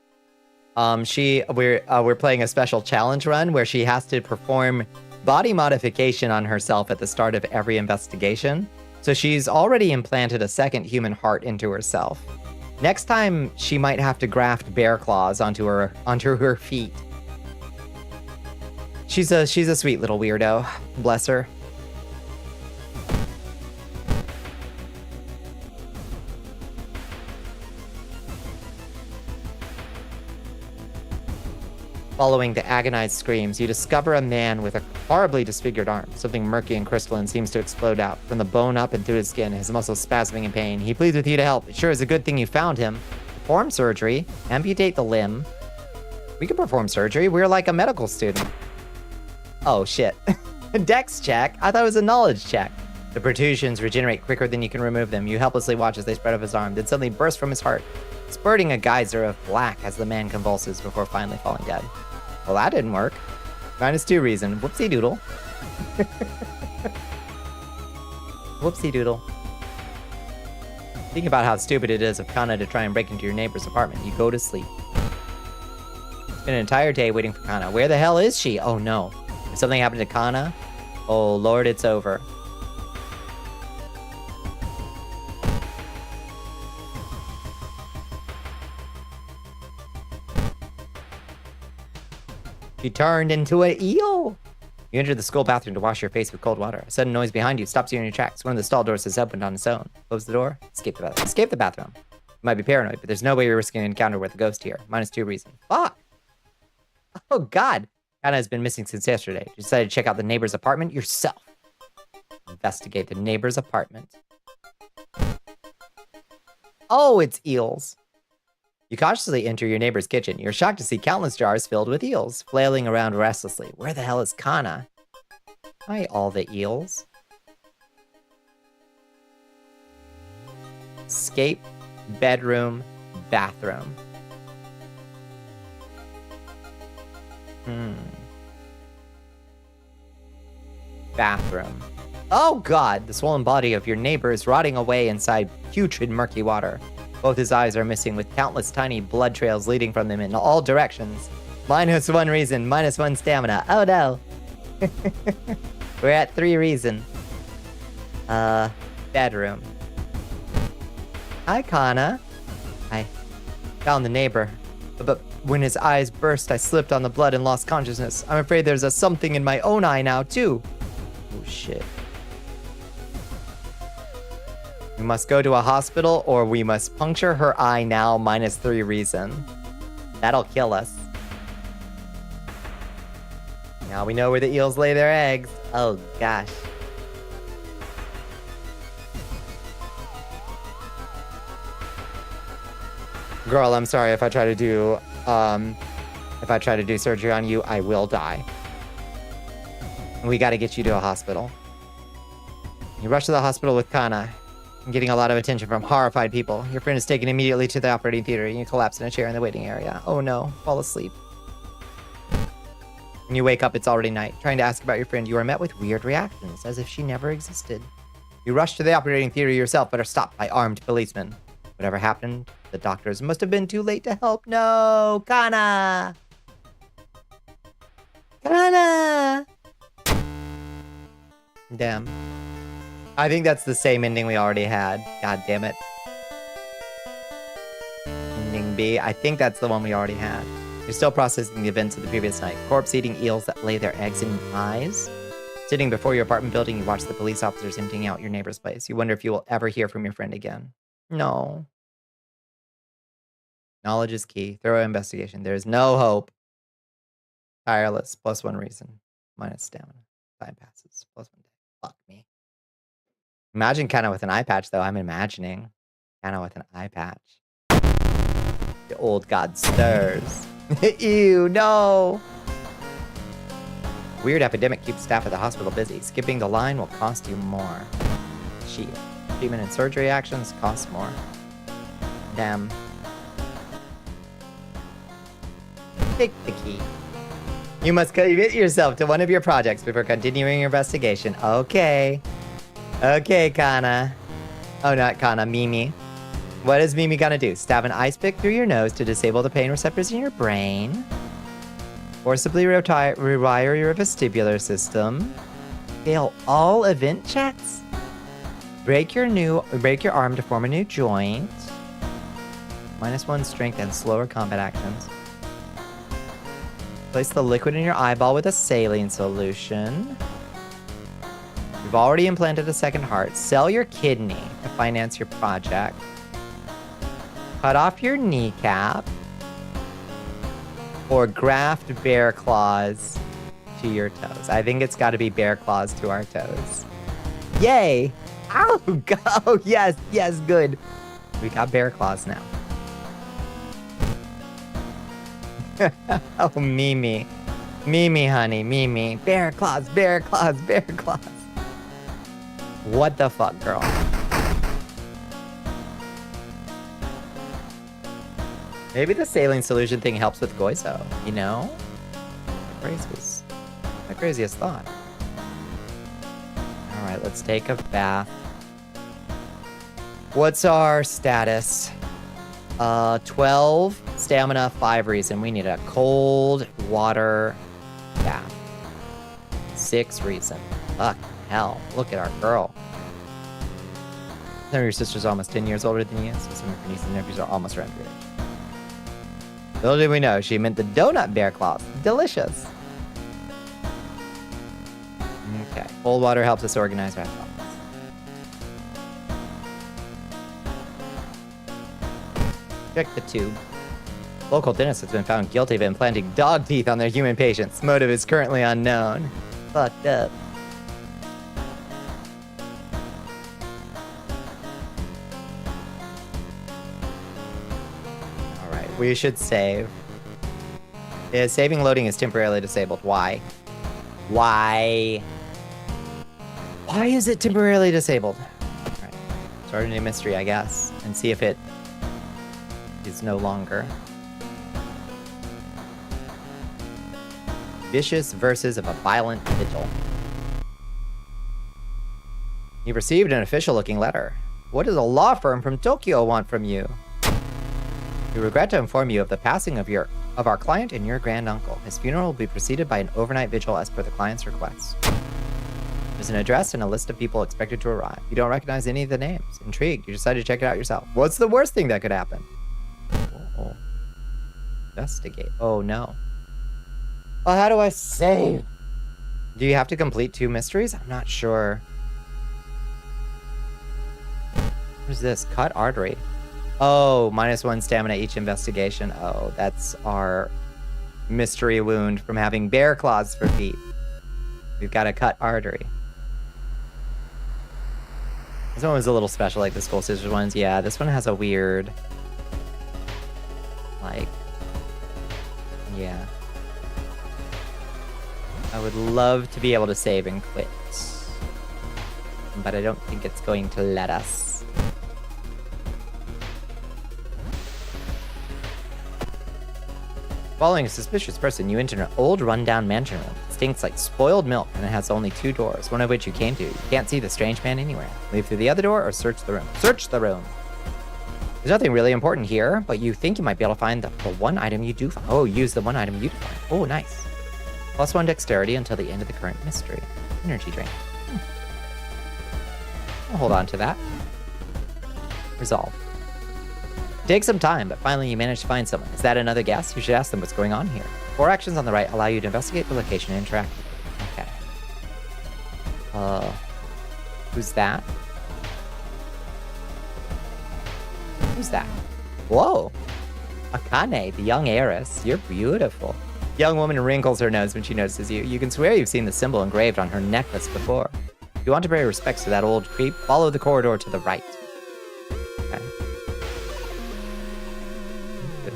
we're playing a special challenge run where she has to perform body modification on herself at the start of every investigation. So she's already implanted a second human heart into herself. Next time, she might have to graft bear claws onto her feet. She's a sweet little weirdo. Bless her. Following the agonized screams, you discover a man with a horribly disfigured arm. Something murky and crystalline seems to explode out. From the bone up and through his skin, his muscles spasming in pain. He pleads with you to help. It sure is a good thing you found him. Perform surgery. Amputate the limb. We can perform surgery. We're like a medical student. Oh, shit. Dex check? I thought it was a knowledge check. The protrusions regenerate quicker than you can remove them. You helplessly watch as they spread up his arm, then suddenly burst from his heart. spurting a geyser of black as the man convulses before finally falling dead. Well, that didn't work. -2 reason. Whoopsie doodle. Whoopsie doodle. Think about how stupid it is of Kana to try and break into your neighbor's apartment. You go to sleep. Spend an entire day waiting for Kana. Where the hell is she? Oh no. If something happened to Kana, oh lord, it's over. She turned into an eel. You enter the school bathroom to wash your face with cold water. A sudden noise behind you stops you in your tracks. One of the stall doors has opened on its own. Close the door. Escape the bathroom. Escape the bathroom. You might be paranoid, but there's no way you're risking an encounter with a ghost here. -2 reason. Fuck. Oh god. Kana has been missing since yesterday. You decided to check out the neighbor's apartment yourself. Investigate the neighbor's apartment. Oh, it's eels. You cautiously enter your neighbor's kitchen. You're shocked to see countless jars filled with eels, flailing around restlessly. Where the hell is Kana? Hi, all the eels. Escape, bedroom, bathroom. Bathroom. Oh god, the swollen body of your neighbor is rotting away inside putrid murky water. Both his eyes are missing with countless tiny blood trails leading from them in all directions. -1 reason, -1 stamina. Oh no. We're at 3 reason. Bedroom. Hi, Kana. I found the neighbor, but when his eyes burst, I slipped on the blood and lost consciousness. I'm afraid there's a something in my own eye now, too. Oh, shit. We must go to a hospital, or we must puncture her eye now, -3 reason. That'll kill us. Now we know where the eels lay their eggs. Oh, gosh. Girl, I'm sorry if I try to do, surgery on you, I will die. We gotta get you to a hospital. You rush to the hospital with Kana. I'm getting a lot of attention from horrified people. Your friend is taken immediately to the operating theater and you collapse in a chair in the waiting area. Oh no, fall asleep. When you wake up, it's already night. Trying to ask about your friend, you are met with weird reactions, as if she never existed. You rush to the operating theater yourself, but are stopped by armed policemen. Whatever happened, the doctors must have been too late to help. No, Kana! Kana! Damn. I think that's the same ending we already had. God damn it. Ending B. I think that's the one we already had. You're still processing the events of the previous night. Corpse-eating eels that lay their eggs in eyes. Sitting before your apartment building, you watch the police officers emptying out your neighbor's place. You wonder if you will ever hear from your friend again. No. Knowledge is key. Thorough investigation. There is no hope. Tireless. +1 reason. -, stamina. Time passes. +1 day. Fuck me. Imagine Kana with an eye patch, though. I'm imagining Kana with an eye patch. The old god stirs. Ew, no! Weird epidemic keeps staff at the hospital busy. Skipping the line will cost you more. Shit. Treatment and surgery actions cost more. Damn. Take the key. You must commit yourself to one of your projects before continuing your investigation. Okay. Okay, Kana. Oh, not Kana, Mimi. What is Mimi gonna do? Stab an ice pick through your nose to disable the pain receptors in your brain? Forcibly rewire your vestibular system? Fail all event checks? Break your arm to form a new joint? -1 strength and slower combat actions. Place the liquid in your eyeball with a saline solution. You've already implanted a second heart. Sell your kidney to finance your project. Cut off your kneecap. Or graft bear claws to your toes. I think it's got to be bear claws to our toes. Yay! Ow! Oh, yes, yes, good. We got bear claws now. Oh, Mimi. Mimi, honey, Mimi. Bear claws, bear claws, bear claws. What the fuck, girl? Maybe the saline solution thing helps with Goizo, you know? Craziest. My craziest thought. Alright, let's take a bath. What's our status? 12 stamina, 5 reason. We need a cold water bath. 6 reason. Fuck hell. Look at our girl. Some of your sister's almost 10 years older than you, so some of your nieces and nephews are almost around your age. Little did we know, she meant the donut bear claws. Delicious. Okay. Cold water helps us organize our thoughts. Check the tube. Local dentist has been found guilty of implanting dog teeth on their human patients. Motive is currently unknown. Fucked up. Alright, we should save. Yeah, saving loading is temporarily disabled. Why? Why? Why is it temporarily disabled? Alright, start a new mystery, I guess, and see if it is no longer. Vicious verses of a violent vigil. You've received an official-looking letter. What does a law firm from Tokyo want from you? We regret to inform you of the passing of our client and your granduncle. His funeral will be preceded by an overnight vigil as per the client's request. There's an address and a list of people expected to arrive. You don't recognize any of the names. Intrigued, you decide to check it out yourself. What's the worst thing that could happen? Oh. Investigate. Oh no. Oh, how do I save? Do you have to complete 2 mysteries? I'm not sure. What's this? Cut artery. Oh, -1 stamina each investigation. Oh, that's our mystery wound from having bear claws for feet. We've got a cut artery. This one was a little special, like the Skull Scissors ones. Yeah, this one has a weird... like... yeah. I would love to be able to save and quit. But I don't think it's going to let us. Following a suspicious person, you enter an old rundown mansion room. It stinks like spoiled milk and it has only 2 doors, one of which you came to. You can't see the strange man anywhere. Leave through the other door or search the room. Search the room! There's nothing really important here, but you think you might be able to find the one item you do find. Oh, use the one item you do find. Oh, nice. +1 dexterity until the end of the current mystery. Energy drain. I'll hold on to that. Resolve. It takes some time, but finally you manage to find someone. Is that another guest? You should ask them what's going on here. 4 actions on the right allow you to investigate the location and interact with it. Okay. Who's that? Who's that? Whoa! Akane, the young heiress. You're beautiful. The young woman wrinkles her nose when she notices you. You can swear you've seen the symbol engraved on her necklace before. If you want to pay respects to that old creep, follow the corridor to the right. Okay. Good.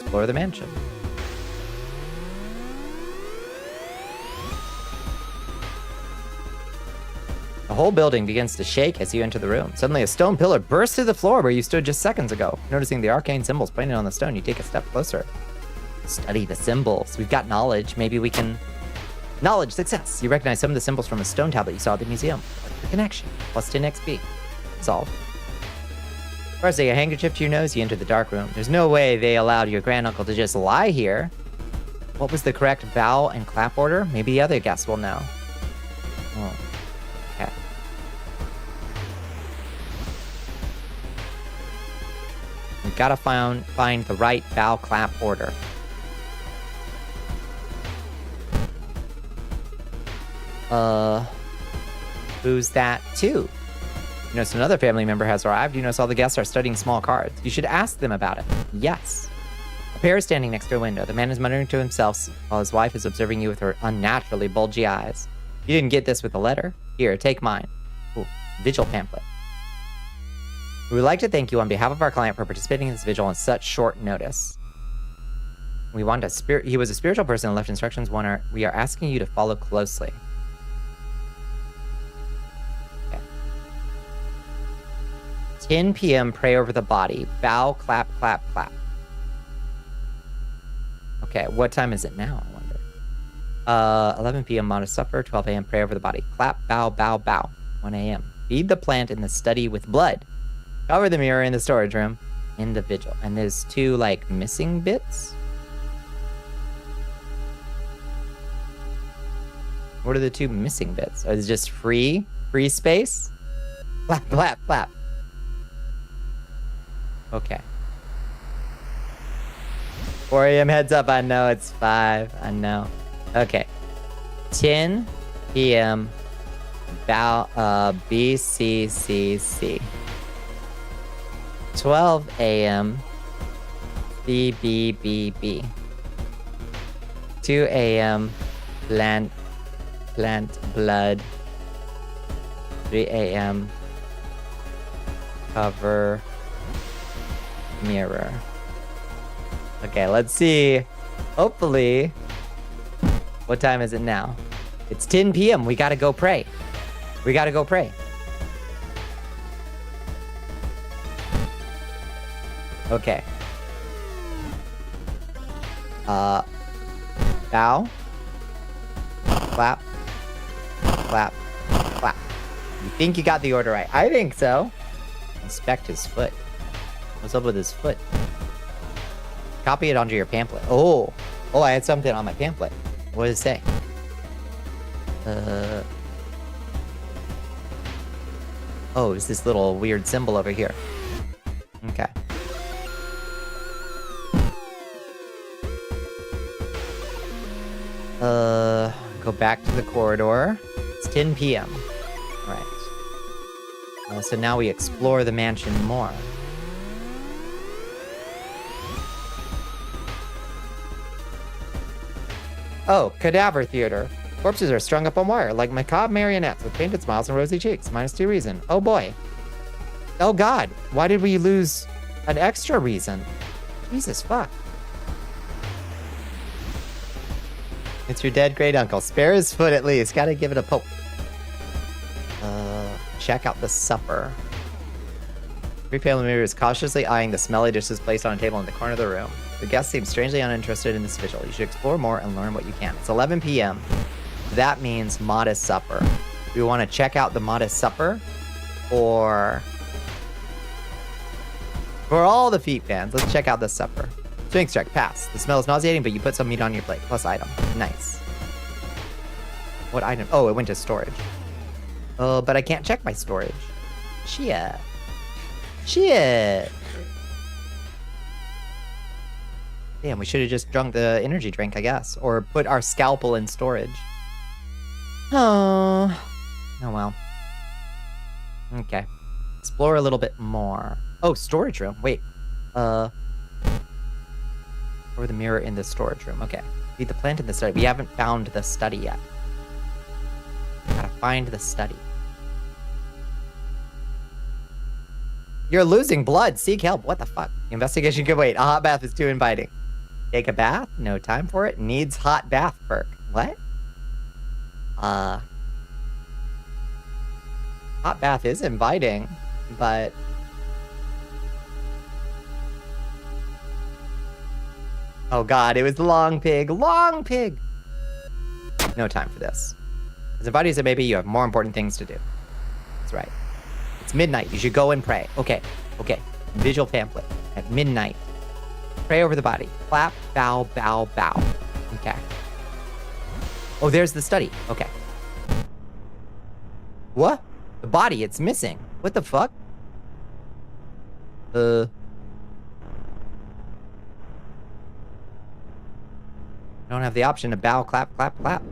Explore the mansion. The whole building begins to shake as you enter the room. Suddenly, a stone pillar bursts through the floor where you stood just seconds ago. Noticing the arcane symbols painted on the stone, you take a step closer. Study the symbols. We've got knowledge. Maybe we can... Knowledge, success. You recognize some of the symbols from a stone tablet you saw at the museum. What's the connection? +10 XP. Solved. Pressing a handkerchief to your nose, you enter the dark room. There's no way they allowed your granduncle to just lie here. What was the correct bow and clap order? Maybe the other guests will know. Oh. Okay. We've got to find the right bow clap order. Who's that too? You notice another family member has arrived. You notice all the guests are studying small cards. You should ask them about it. Yes. A pair is standing next to a window. The man is muttering to himself while his wife is observing you with her unnaturally bulgy eyes. You didn't get this with a letter? Here, take mine. Ooh, vigil pamphlet. We would like to thank you on behalf of our client for participating in this vigil on such short notice. He was a spiritual person and left instructions. We are asking you to follow closely. Okay. 10 p.m. Pray over the body. Bow, clap, clap, clap. Okay, what time is it now, I wonder? 11 p.m. Modest supper. 12 a.m. Pray over the body. Clap, bow, bow, bow. 1 a.m. Feed the plant in the study with blood. Cover the mirror in the storage room. In the vigil. And there's 2, like, missing bits. What are the 2 missing bits? Are they just free space? Clap, clap, clap. Okay. 4 a.m. heads up. I know it's 5. I know. Okay. 10 p.m. BCCC. 12 a.m. BBBB. 2 a.m. Plant blood. 3 a.m. Cover mirror. Okay, let's see. Hopefully. What time is it now? It's 10 p.m. We gotta go pray. We gotta go pray. Okay. Bow. Clap. Clap. Clap. You think you got the order right? I think so. Inspect his foot. What's up with his foot? Copy it onto your pamphlet. Oh, I had something on my pamphlet. What does it say? Oh, it's this little weird symbol over here. Okay. Go back to the corridor. It's 10 p.m. All right. So now we explore the mansion more. Oh, cadaver theater. Corpses are strung up on wire, like macabre marionettes with painted smiles and rosy cheeks. -2 reason. Oh boy. Oh god. Why did we lose an extra reason? Jesus fuck. It's your dead great uncle. Spare his foot at least. Gotta give it a poke. Check out the supper. Three family members cautiously eyeing the smelly dishes placed on a table in the corner of the room. The guests seem strangely uninterested in this vigil. You should explore more and learn what you can. It's 11 p.m. That means modest supper. Do we want to check out the modest supper? Or... for all the feet fans, let's check out the supper. Sphinx check, pass. The smell is nauseating, but you put some meat on your plate. Plus item. Nice. What item? Oh, it went to storage. Oh, but I can't check my storage. Shit. Damn, we should have just drunk the energy drink, I guess. Or put our scalpel in storage. Oh well. Okay. Explore a little bit more. Oh, storage room. Wait. Or the mirror in the storage room. Okay. Feed the plant in the study. We haven't found the study yet. Gotta find the study. You're losing blood. Seek help. What the fuck? Investigation can wait. A hot bath is too inviting. Take a bath? No time for it. Needs hot bath perk. What? Hot bath is inviting, but... oh god, it was long pig. Long pig! No time for this. As inviting as it may be, you have more important things to do. That's right. It's midnight. You should go and pray. Okay. Visual pamphlet. At midnight. Pray over the body. Clap, bow, bow, bow. Okay. Oh, there's the study. Okay. What? The body, it's missing. What the fuck? I don't have the option to bow, clap, clap, clap.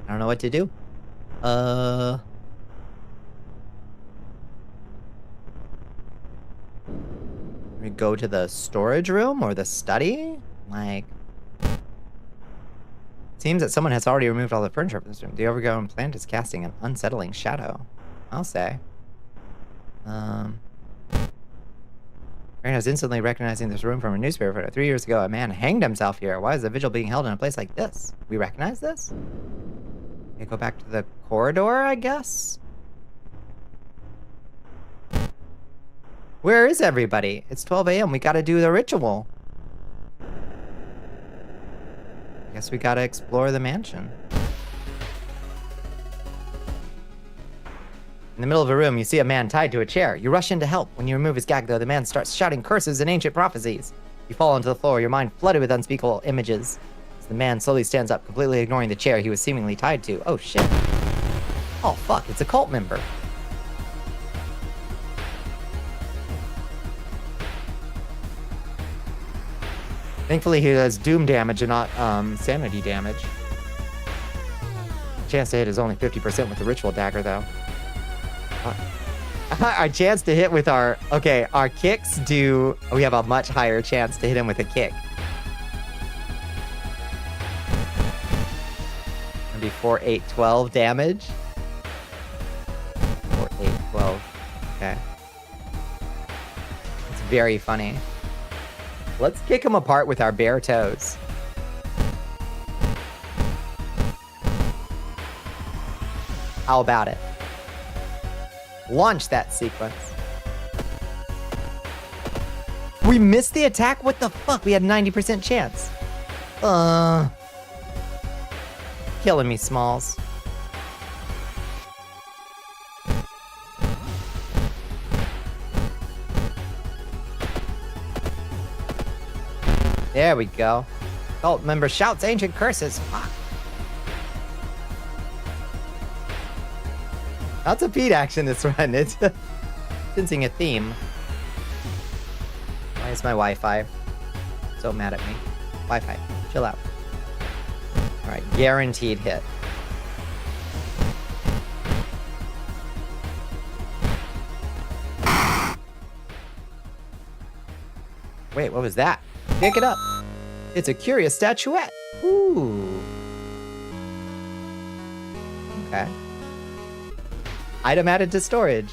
I don't know what to do. We go to the storage room or the study? Like... seems that someone has already removed all the furniture from this room. The overgrown plant is casting an unsettling shadow. I'll say. Marina's instantly recognizing this room from a newspaper photo. 3 years ago, a man hanged himself here. Why is the vigil being held in a place like this? We recognize this? Okay, go back to the corridor, I guess? Where is everybody? It's 12 a.m. We gotta do the ritual. I guess we gotta explore the mansion. In the middle of a room, you see a man tied to a chair. You rush in to help. When you remove his gag, though, the man starts shouting curses and ancient prophecies. You fall onto the floor, your mind flooded with unspeakable images. As the man slowly stands up, completely ignoring the chair he was seemingly tied to. Oh, shit. Oh, fuck, it's a cult member. Thankfully, he has doom damage and not sanity damage. Chance to hit is only 50% with the ritual dagger, though. Our chance to hit with our... Okay, our kicks do... We have a much higher chance to hit him with a kick. Maybe 4, 8, 12 damage. 4, 8, 12. Okay. It's very funny. Let's kick him apart with our bare toes. How about it? Launch that sequence. We missed the attack? What the fuck? We had 90% chance. Killing me, Smalls. There we go. Cult member shouts ancient curses. Fuck. Lots of Pete action this run. It's sensing a theme. Why is my Wi-Fi so mad at me? Wi-Fi, chill out. Alright, guaranteed hit. Wait, what was that? Pick it up. It's a curious statuette. Ooh. Okay. Item added to storage.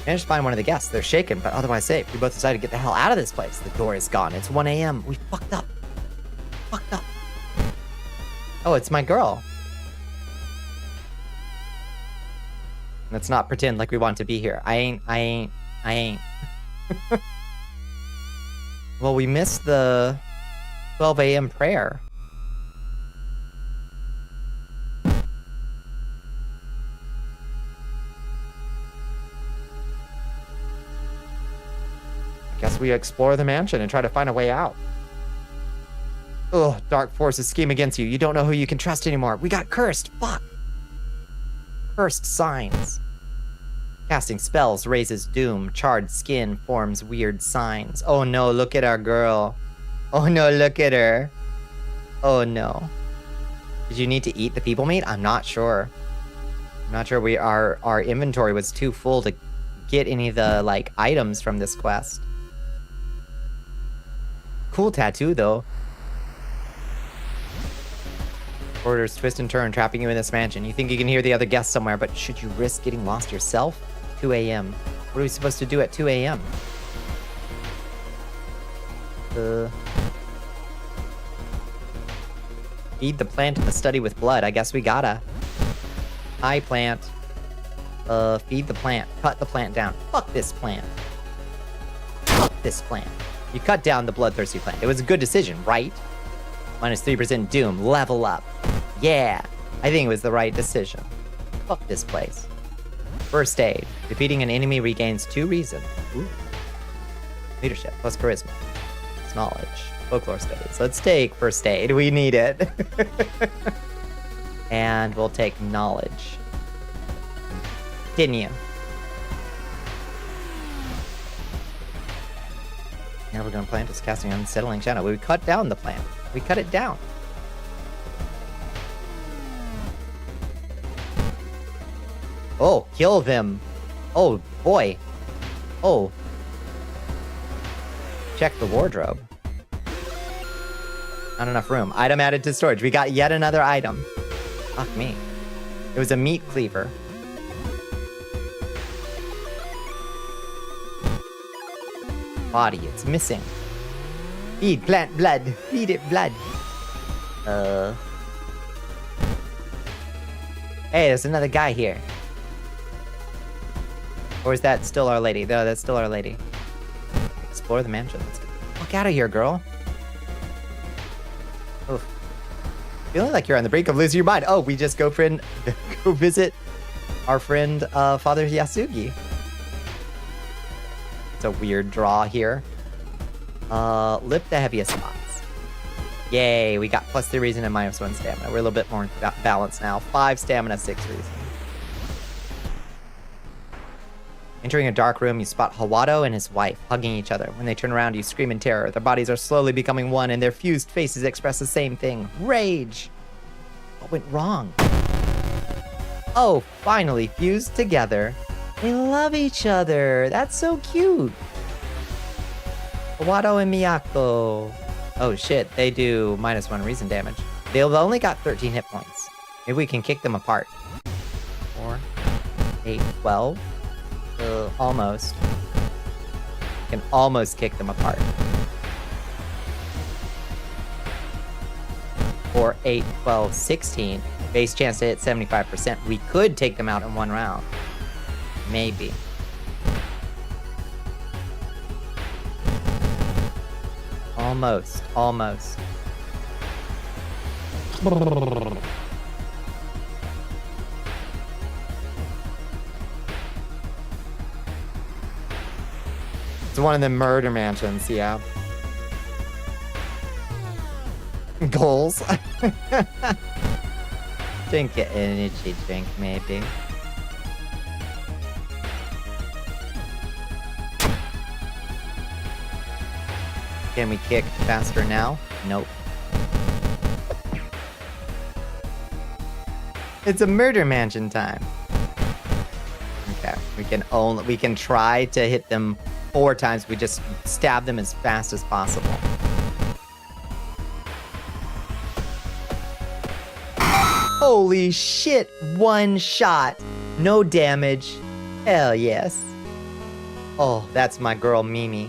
Managed to find one of the guests. They're shaken, but otherwise safe. We both decided to get the hell out of this place. The door is gone. It's 1 a.m. We fucked up. Fucked up. Oh, it's my girl. Let's not pretend like we want to be here. I ain't. Well, we missed the 12 a.m. prayer. Guess we explore the mansion and try to find a way out. Ugh, dark forces scheme against you. You don't know who you can trust anymore. We got cursed. Fuck. Cursed signs. Casting spells raises doom. Charred skin forms weird signs. Oh no, look at our girl. Oh no, look at her. Oh no. Did you need to eat the people meat? I'm not sure. I'm not sure our inventory was too full to get any of the like items from this quest. Cool tattoo though. Orders twist and turn, trapping you in this mansion. You think you can hear the other guests somewhere, but should you risk getting lost yourself? 2 a.m. What are we supposed to do at 2 a.m.? Feed the plant in the study with blood. I guess we gotta. Hi, plant. Feed the plant. Cut the plant down. Fuck this plant. Fuck this plant. You cut down the bloodthirsty plant. It was a good decision, right? Minus 3% doom. Level up. Yeah. I think it was the right decision. Fuck this place. First aid. Defeating an enemy regains 2 reason. Ooh. Leadership plus charisma. Plus knowledge. Folklore studies. Let's take first aid. We need it. And we'll take knowledge. Continue. Now we're going to plant is casting an unsettling shadow. We cut down the plant. We cut it down. Oh, kill them. Oh, boy. Oh. Check the wardrobe. Not enough room. Item added to storage. We got yet another item. Fuck me. It was a meat cleaver. body. It's missing. Feed plant blood. Feed it blood. Hey, there's another guy here. Or is that still Our Lady? No, that's still Our Lady. Explore the mansion. Let's get the fuck out of here, girl. Oof. Feeling like you're on the brink of losing your mind. Oh, we just go visit our friend, Father Yasugi. It's a weird draw here. Lip the heaviest spots. Yay, we got +3 reason and -1 stamina. We're a little bit more balanced now. 5 stamina, 6 reason. Entering a dark room, you spot Hawato and his wife hugging each other. When they turn around, you scream in terror. Their bodies are slowly becoming one, and their fused faces express the same thing. Rage! What went wrong? Oh, finally fused together. They love each other. That's so cute. Hawato and Miyako. Oh shit, they do -1 reason damage. They've only got 13 hit points. Maybe we can kick them apart. 4, 8, 12. Almost. Can almost kick them apart. 4, 8, 12, 16. Base chance to hit 75%. We could take them out in one round. Maybe. Almost. Almost. It's one of the murder mansions, yeah. Goals. Drink an energy drink, maybe. Can we kick faster now? Nope. It's a murder mansion time. Okay, we can try to hit them 4 times. We just stab them as fast as possible. Holy shit, 1 shot. No damage. Hell yes. Oh, that's my girl Mimi.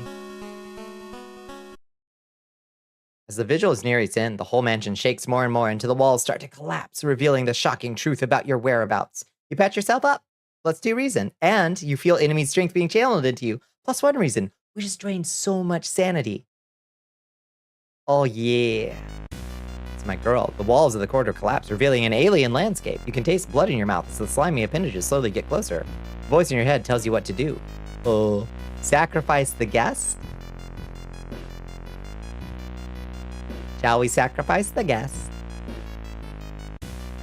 As the vigil is near its end, the whole mansion shakes more and more until the walls start to collapse, revealing the shocking truth about your whereabouts. You pat yourself up, +2 reason, and you feel enemy strength being channeled into you, +1 reason. We just drained so much sanity. Oh yeah. It's my girl. The walls of the corridor collapse, revealing an alien landscape. You can taste blood in your mouth as the slimy appendages slowly get closer. The voice in your head tells you what to do. Oh, sacrifice the guest? Shall we sacrifice the guest?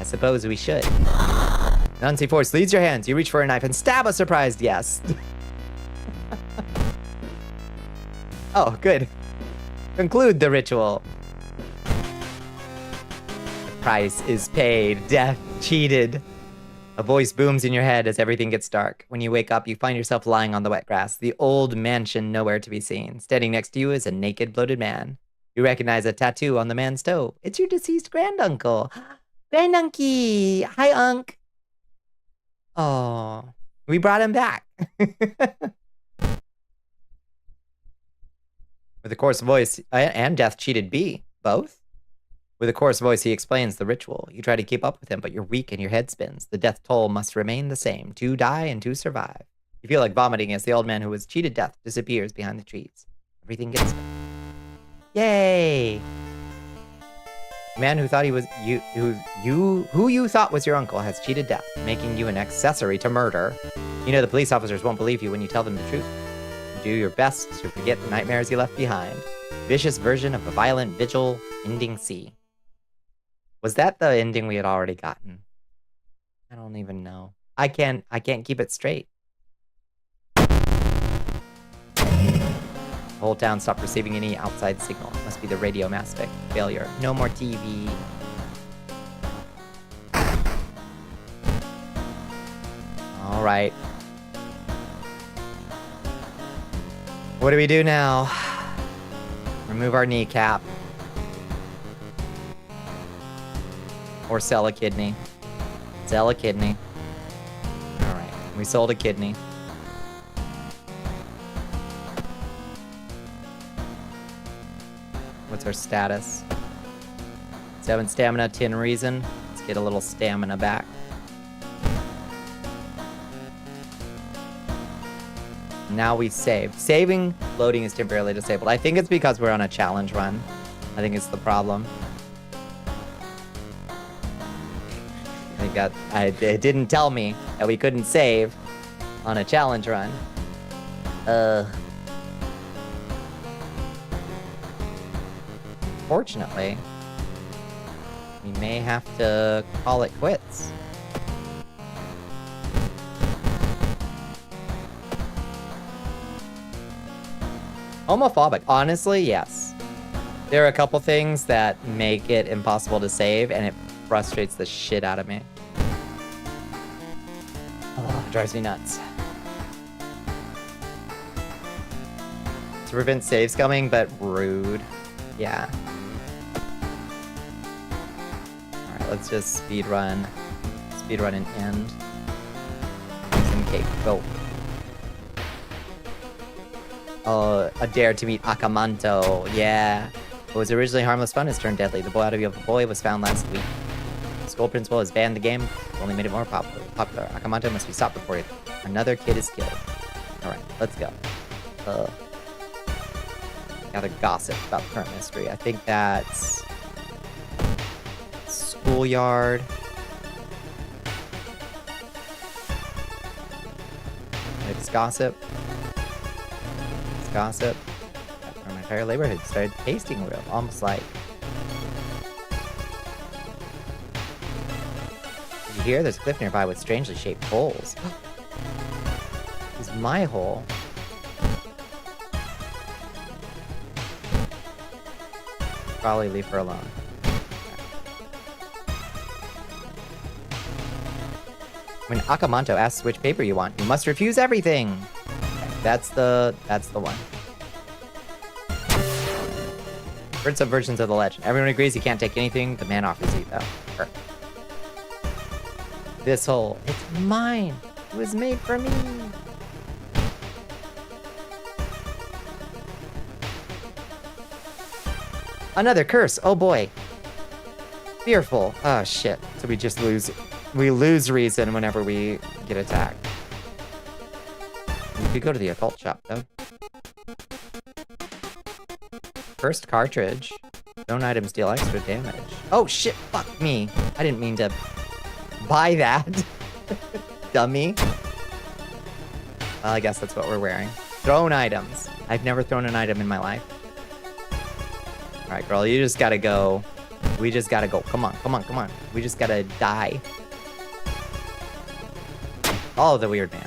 I suppose we should. An unseen force leads your hands. You reach for a knife and stab a surprised guest. Oh, good. Conclude the ritual. The price is paid. Death cheated. A voice booms in your head as everything gets dark. When you wake up, you find yourself lying on the wet grass. The old mansion nowhere to be seen. Standing next to you is a naked, bloated man. You recognize a tattoo on the man's toe. It's your deceased granduncle. Grandunky! Hi, Unc! Oh, we brought him back. With a coarse voice, and Death cheated B, both. With a coarse voice, he explains the ritual. You try to keep up with him, but you're weak and your head spins. The death toll must remain the same. 2 die and 2 survive. You feel like vomiting as the old man who was cheated Death disappears behind the trees. Everything gets better. Yay! The man who thought he was who you thought was your uncle has cheated Death, making you an accessory to murder. You know the police officers won't believe you when you tell them the truth. You do your best to forget the nightmares you left behind. Vicious version of a violent vigil ending C. Was that the ending we had already gotten? I don't even know. I can't keep it straight. The whole town stopped receiving any outside signal. It must be the radio mass failure. No more TV. All right. What do we do now? Remove our kneecap. Or sell a kidney. Sell a kidney. All right. We sold a kidney. What's our status? 7 stamina, 10 reason. Let's get a little stamina back. Now we save. Saving loading is temporarily disabled. I think it's because we're on a challenge run. I think it's the problem. It didn't tell me that we couldn't save on a challenge run. Fortunately, we may have to call it quits. Homophobic. Honestly, yes. There are a couple things that make it impossible to save, and it frustrates the shit out of me. Oh, it drives me nuts. To prevent save scumming, but rude. Yeah. Alright, let's just speedrun. Speedrun and end. Some cake. Go. Oh, a dare to meet Akamanto. Yeah. What was originally harmless fun has turned deadly. The boy out of you of a boy was found last week. The school principal has banned the game, only made it more popular. Akamanto must be stopped before another kid is killed. Alright, let's go. Gotta gossip about the current mystery. I think that's... schoolyard. Let's gossip. Let's gossip. My entire neighborhood started tasting real. Almost like... Did you hear? There's a cliff nearby with strangely shaped holes. This is my hole. Probably leave her alone. When Akamanto asks which paper you want, you must refuse everything. Okay, that's the one. Heard some versions of the legend. Everyone agrees you can't take anything the man offers you, though. Sure. This hole, it's mine. It was made for me. Another curse. Oh boy. Fearful. Oh shit. So we just lose. We lose reason whenever we get attacked. We could go to the occult shop though. First cartridge. Known items deal extra damage. Oh shit. Fuck me. I didn't mean to buy that. Dummy. Well, I guess that's what we're wearing. Thrown items. I've never thrown an item in my life. Alright, girl, you just gotta go. We just gotta go. Come on, come on, come on. We just gotta die. Oh, the weird man.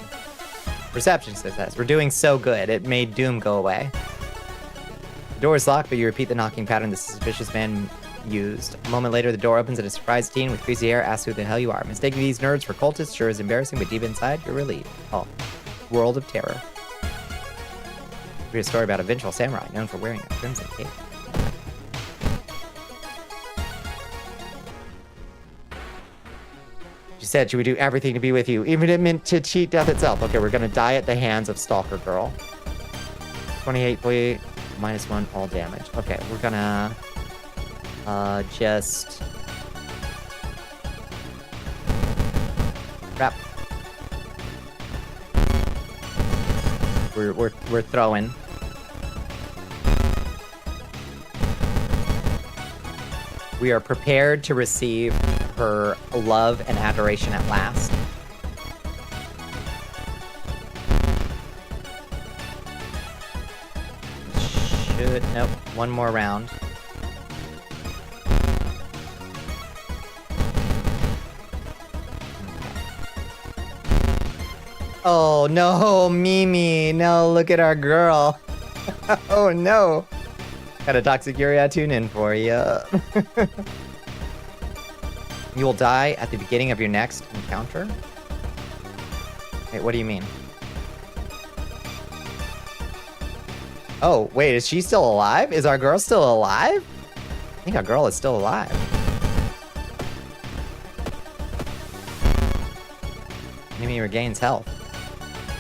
Perception says we're doing so good. It made Doom go away. The door is locked, but you repeat the knocking pattern the suspicious man used. A moment later, the door opens and a surprised teen with greasy hair asks who the hell you are. Mistaking these nerds for cultists sure is embarrassing, but deep inside, you're relieved. Oh, world of terror. Read a story about a vengeful samurai known for wearing a crimson cape. She said she would do everything to be with you, even if it meant to cheat death itself. Okay, we're gonna die at the hands of Stalker Girl. 28 boy, -1 all damage. Okay, we're gonna just wrap. We're throwing. We are prepared to receive her love and adoration at last. Nope, one more round. Oh no, Mimi, no, look at our girl. Oh no. Got a toxic Uriah tune in for you. You will die at the beginning of your next encounter? Wait, what do you mean? Oh, wait, is she still alive? Is our girl still alive? I think our girl is still alive. Mimi regains health.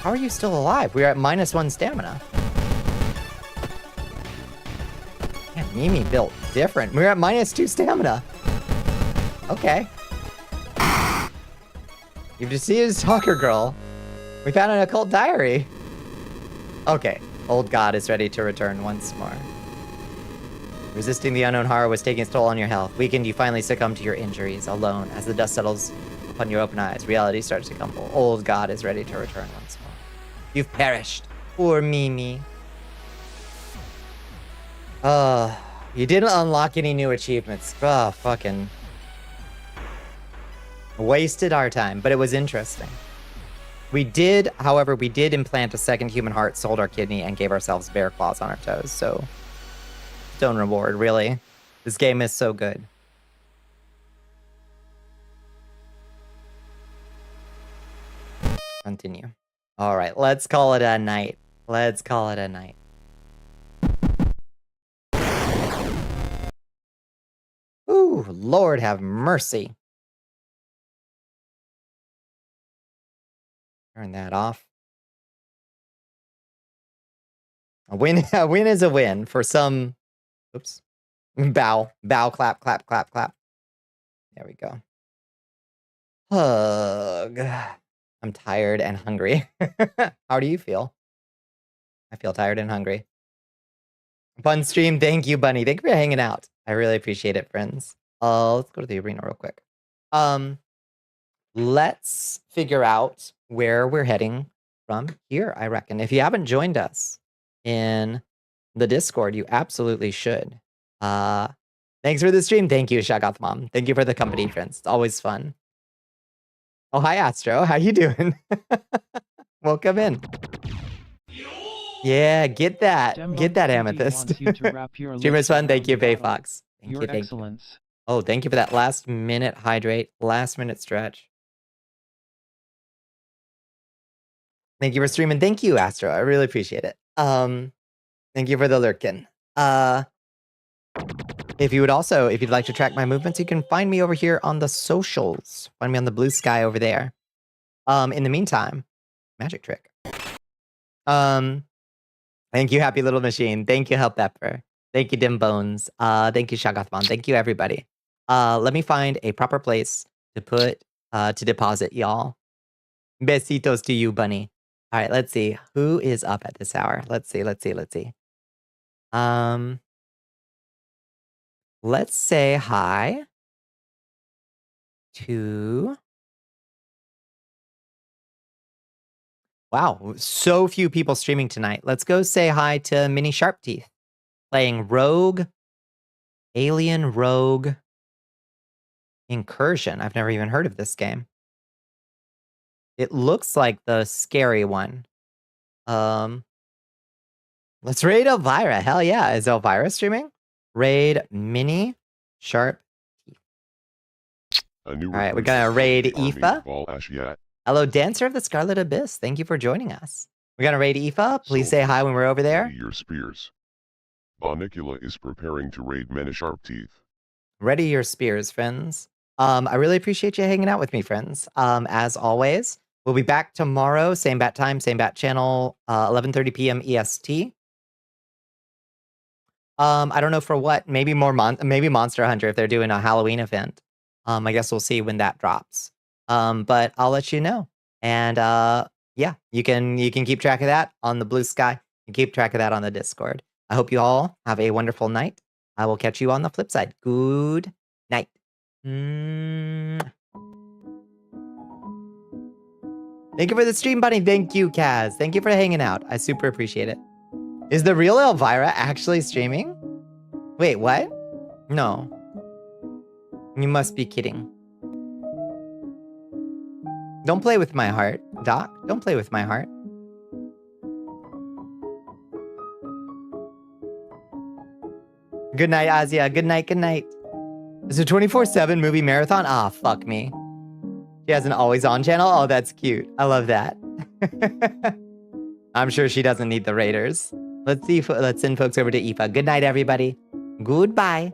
How are you still alive? We're at -1 stamina. Mimi built different. We're at -2 stamina. Okay. You've deceived Stalker Girl. We found an occult diary. Okay. Old God is ready to return once more. Resisting the unknown horror was taking its toll on your health. Weakened, you finally succumb to your injuries alone. As the dust settles upon your open eyes, reality starts to crumble. Old God is ready to return once more. You've perished. Poor Mimi. You didn't unlock any new achievements. Fucking wasted our time, but it was interesting. We did, however, we did implant a second human heart, sold our kidney, and gave ourselves bear claws on our toes, so stone reward, really. This game is so good. Continue. All right, let's call it a night. Let's call it a night. Ooh, Lord have mercy. Turn that off. A win is a win for some. Oops. Bow, clap, clap, clap, clap. There we go. Hug. I'm tired and hungry. How do you feel? I feel tired and hungry. Fun stream. Thank you, Bunny. Thank you for hanging out. I really appreciate it, friends. Let's go to the arena real quick. Let's figure out where we're heading from here, I reckon. If you haven't joined us in the Discord, you absolutely should. Thanks for the stream. Thank you, Shagath Mom. Thank you for the company, friends. It's always fun. Oh, hi, Astro. How you doing? Welcome in. Yeah, get that. Get that amethyst. Streamer's fun. Thank you, Bayfox. Thank you, thank you. Oh, thank you for that last minute hydrate, last minute stretch. Thank you for streaming. Thank you, Astro. I really appreciate it. Thank you for the lurkin. If you'd like to track my movements, you can find me over here on the socials. Find me on the blue sky over there. In the meantime, magic trick. Thank you, Happy Little Machine. Thank you, Help Pepper. Thank you, Dim Bones. Thank you, Shagathmon. Thank you, everybody. Let me find a proper place to put to deposit y'all. Besitos to you, Bunny. All right, let's see. Who is up at this hour? Let's see. Let's say hi to... Wow, so few people streaming tonight. Let's go say hi to Mini Sharp Teeth. Playing Alien Rogue Incursion. I've never even heard of this game. It looks like the scary one. Let's raid Elvira. Hell yeah. Is Elvira streaming? Raid Mini Sharp Teeth. All right, we're gonna raid Aoife. Hello, Dancer of the Scarlet Abyss. Thank you for joining us. We're gonna raid Aoife. Please say hi when we're over there. Ready your spears. Bonnicula is preparing to raid Mini Sharp Teeth. Ready your spears, friends. I really appreciate you hanging out with me, friends. As always, we'll be back tomorrow, same bat time, same bat channel, 11:30 p.m. EST. I don't know for what. Maybe maybe Monster Hunter if they're doing a Halloween event. I guess we'll see when that drops. But I'll let you know. And yeah, you can keep track of that on the blue sky. You keep track of that on the Discord. I hope you all have a wonderful night. I will catch you on the flip side. Good night. Thank you for the stream, Bunny. Thank you, Kaz. Thank you for hanging out. I super appreciate it. Is the real Elvira actually streaming? Wait, what? No. You must be kidding. Don't play with my heart, Doc. Don't play with my heart. Good night, Azia. Good night, good night. Is it a 24/7 movie marathon? Ah, fuck me. She has an always on channel? Oh, that's cute. I love that. I'm sure she doesn't need the Raiders. Let's send folks over to Aoife. Good night, everybody. Goodbye.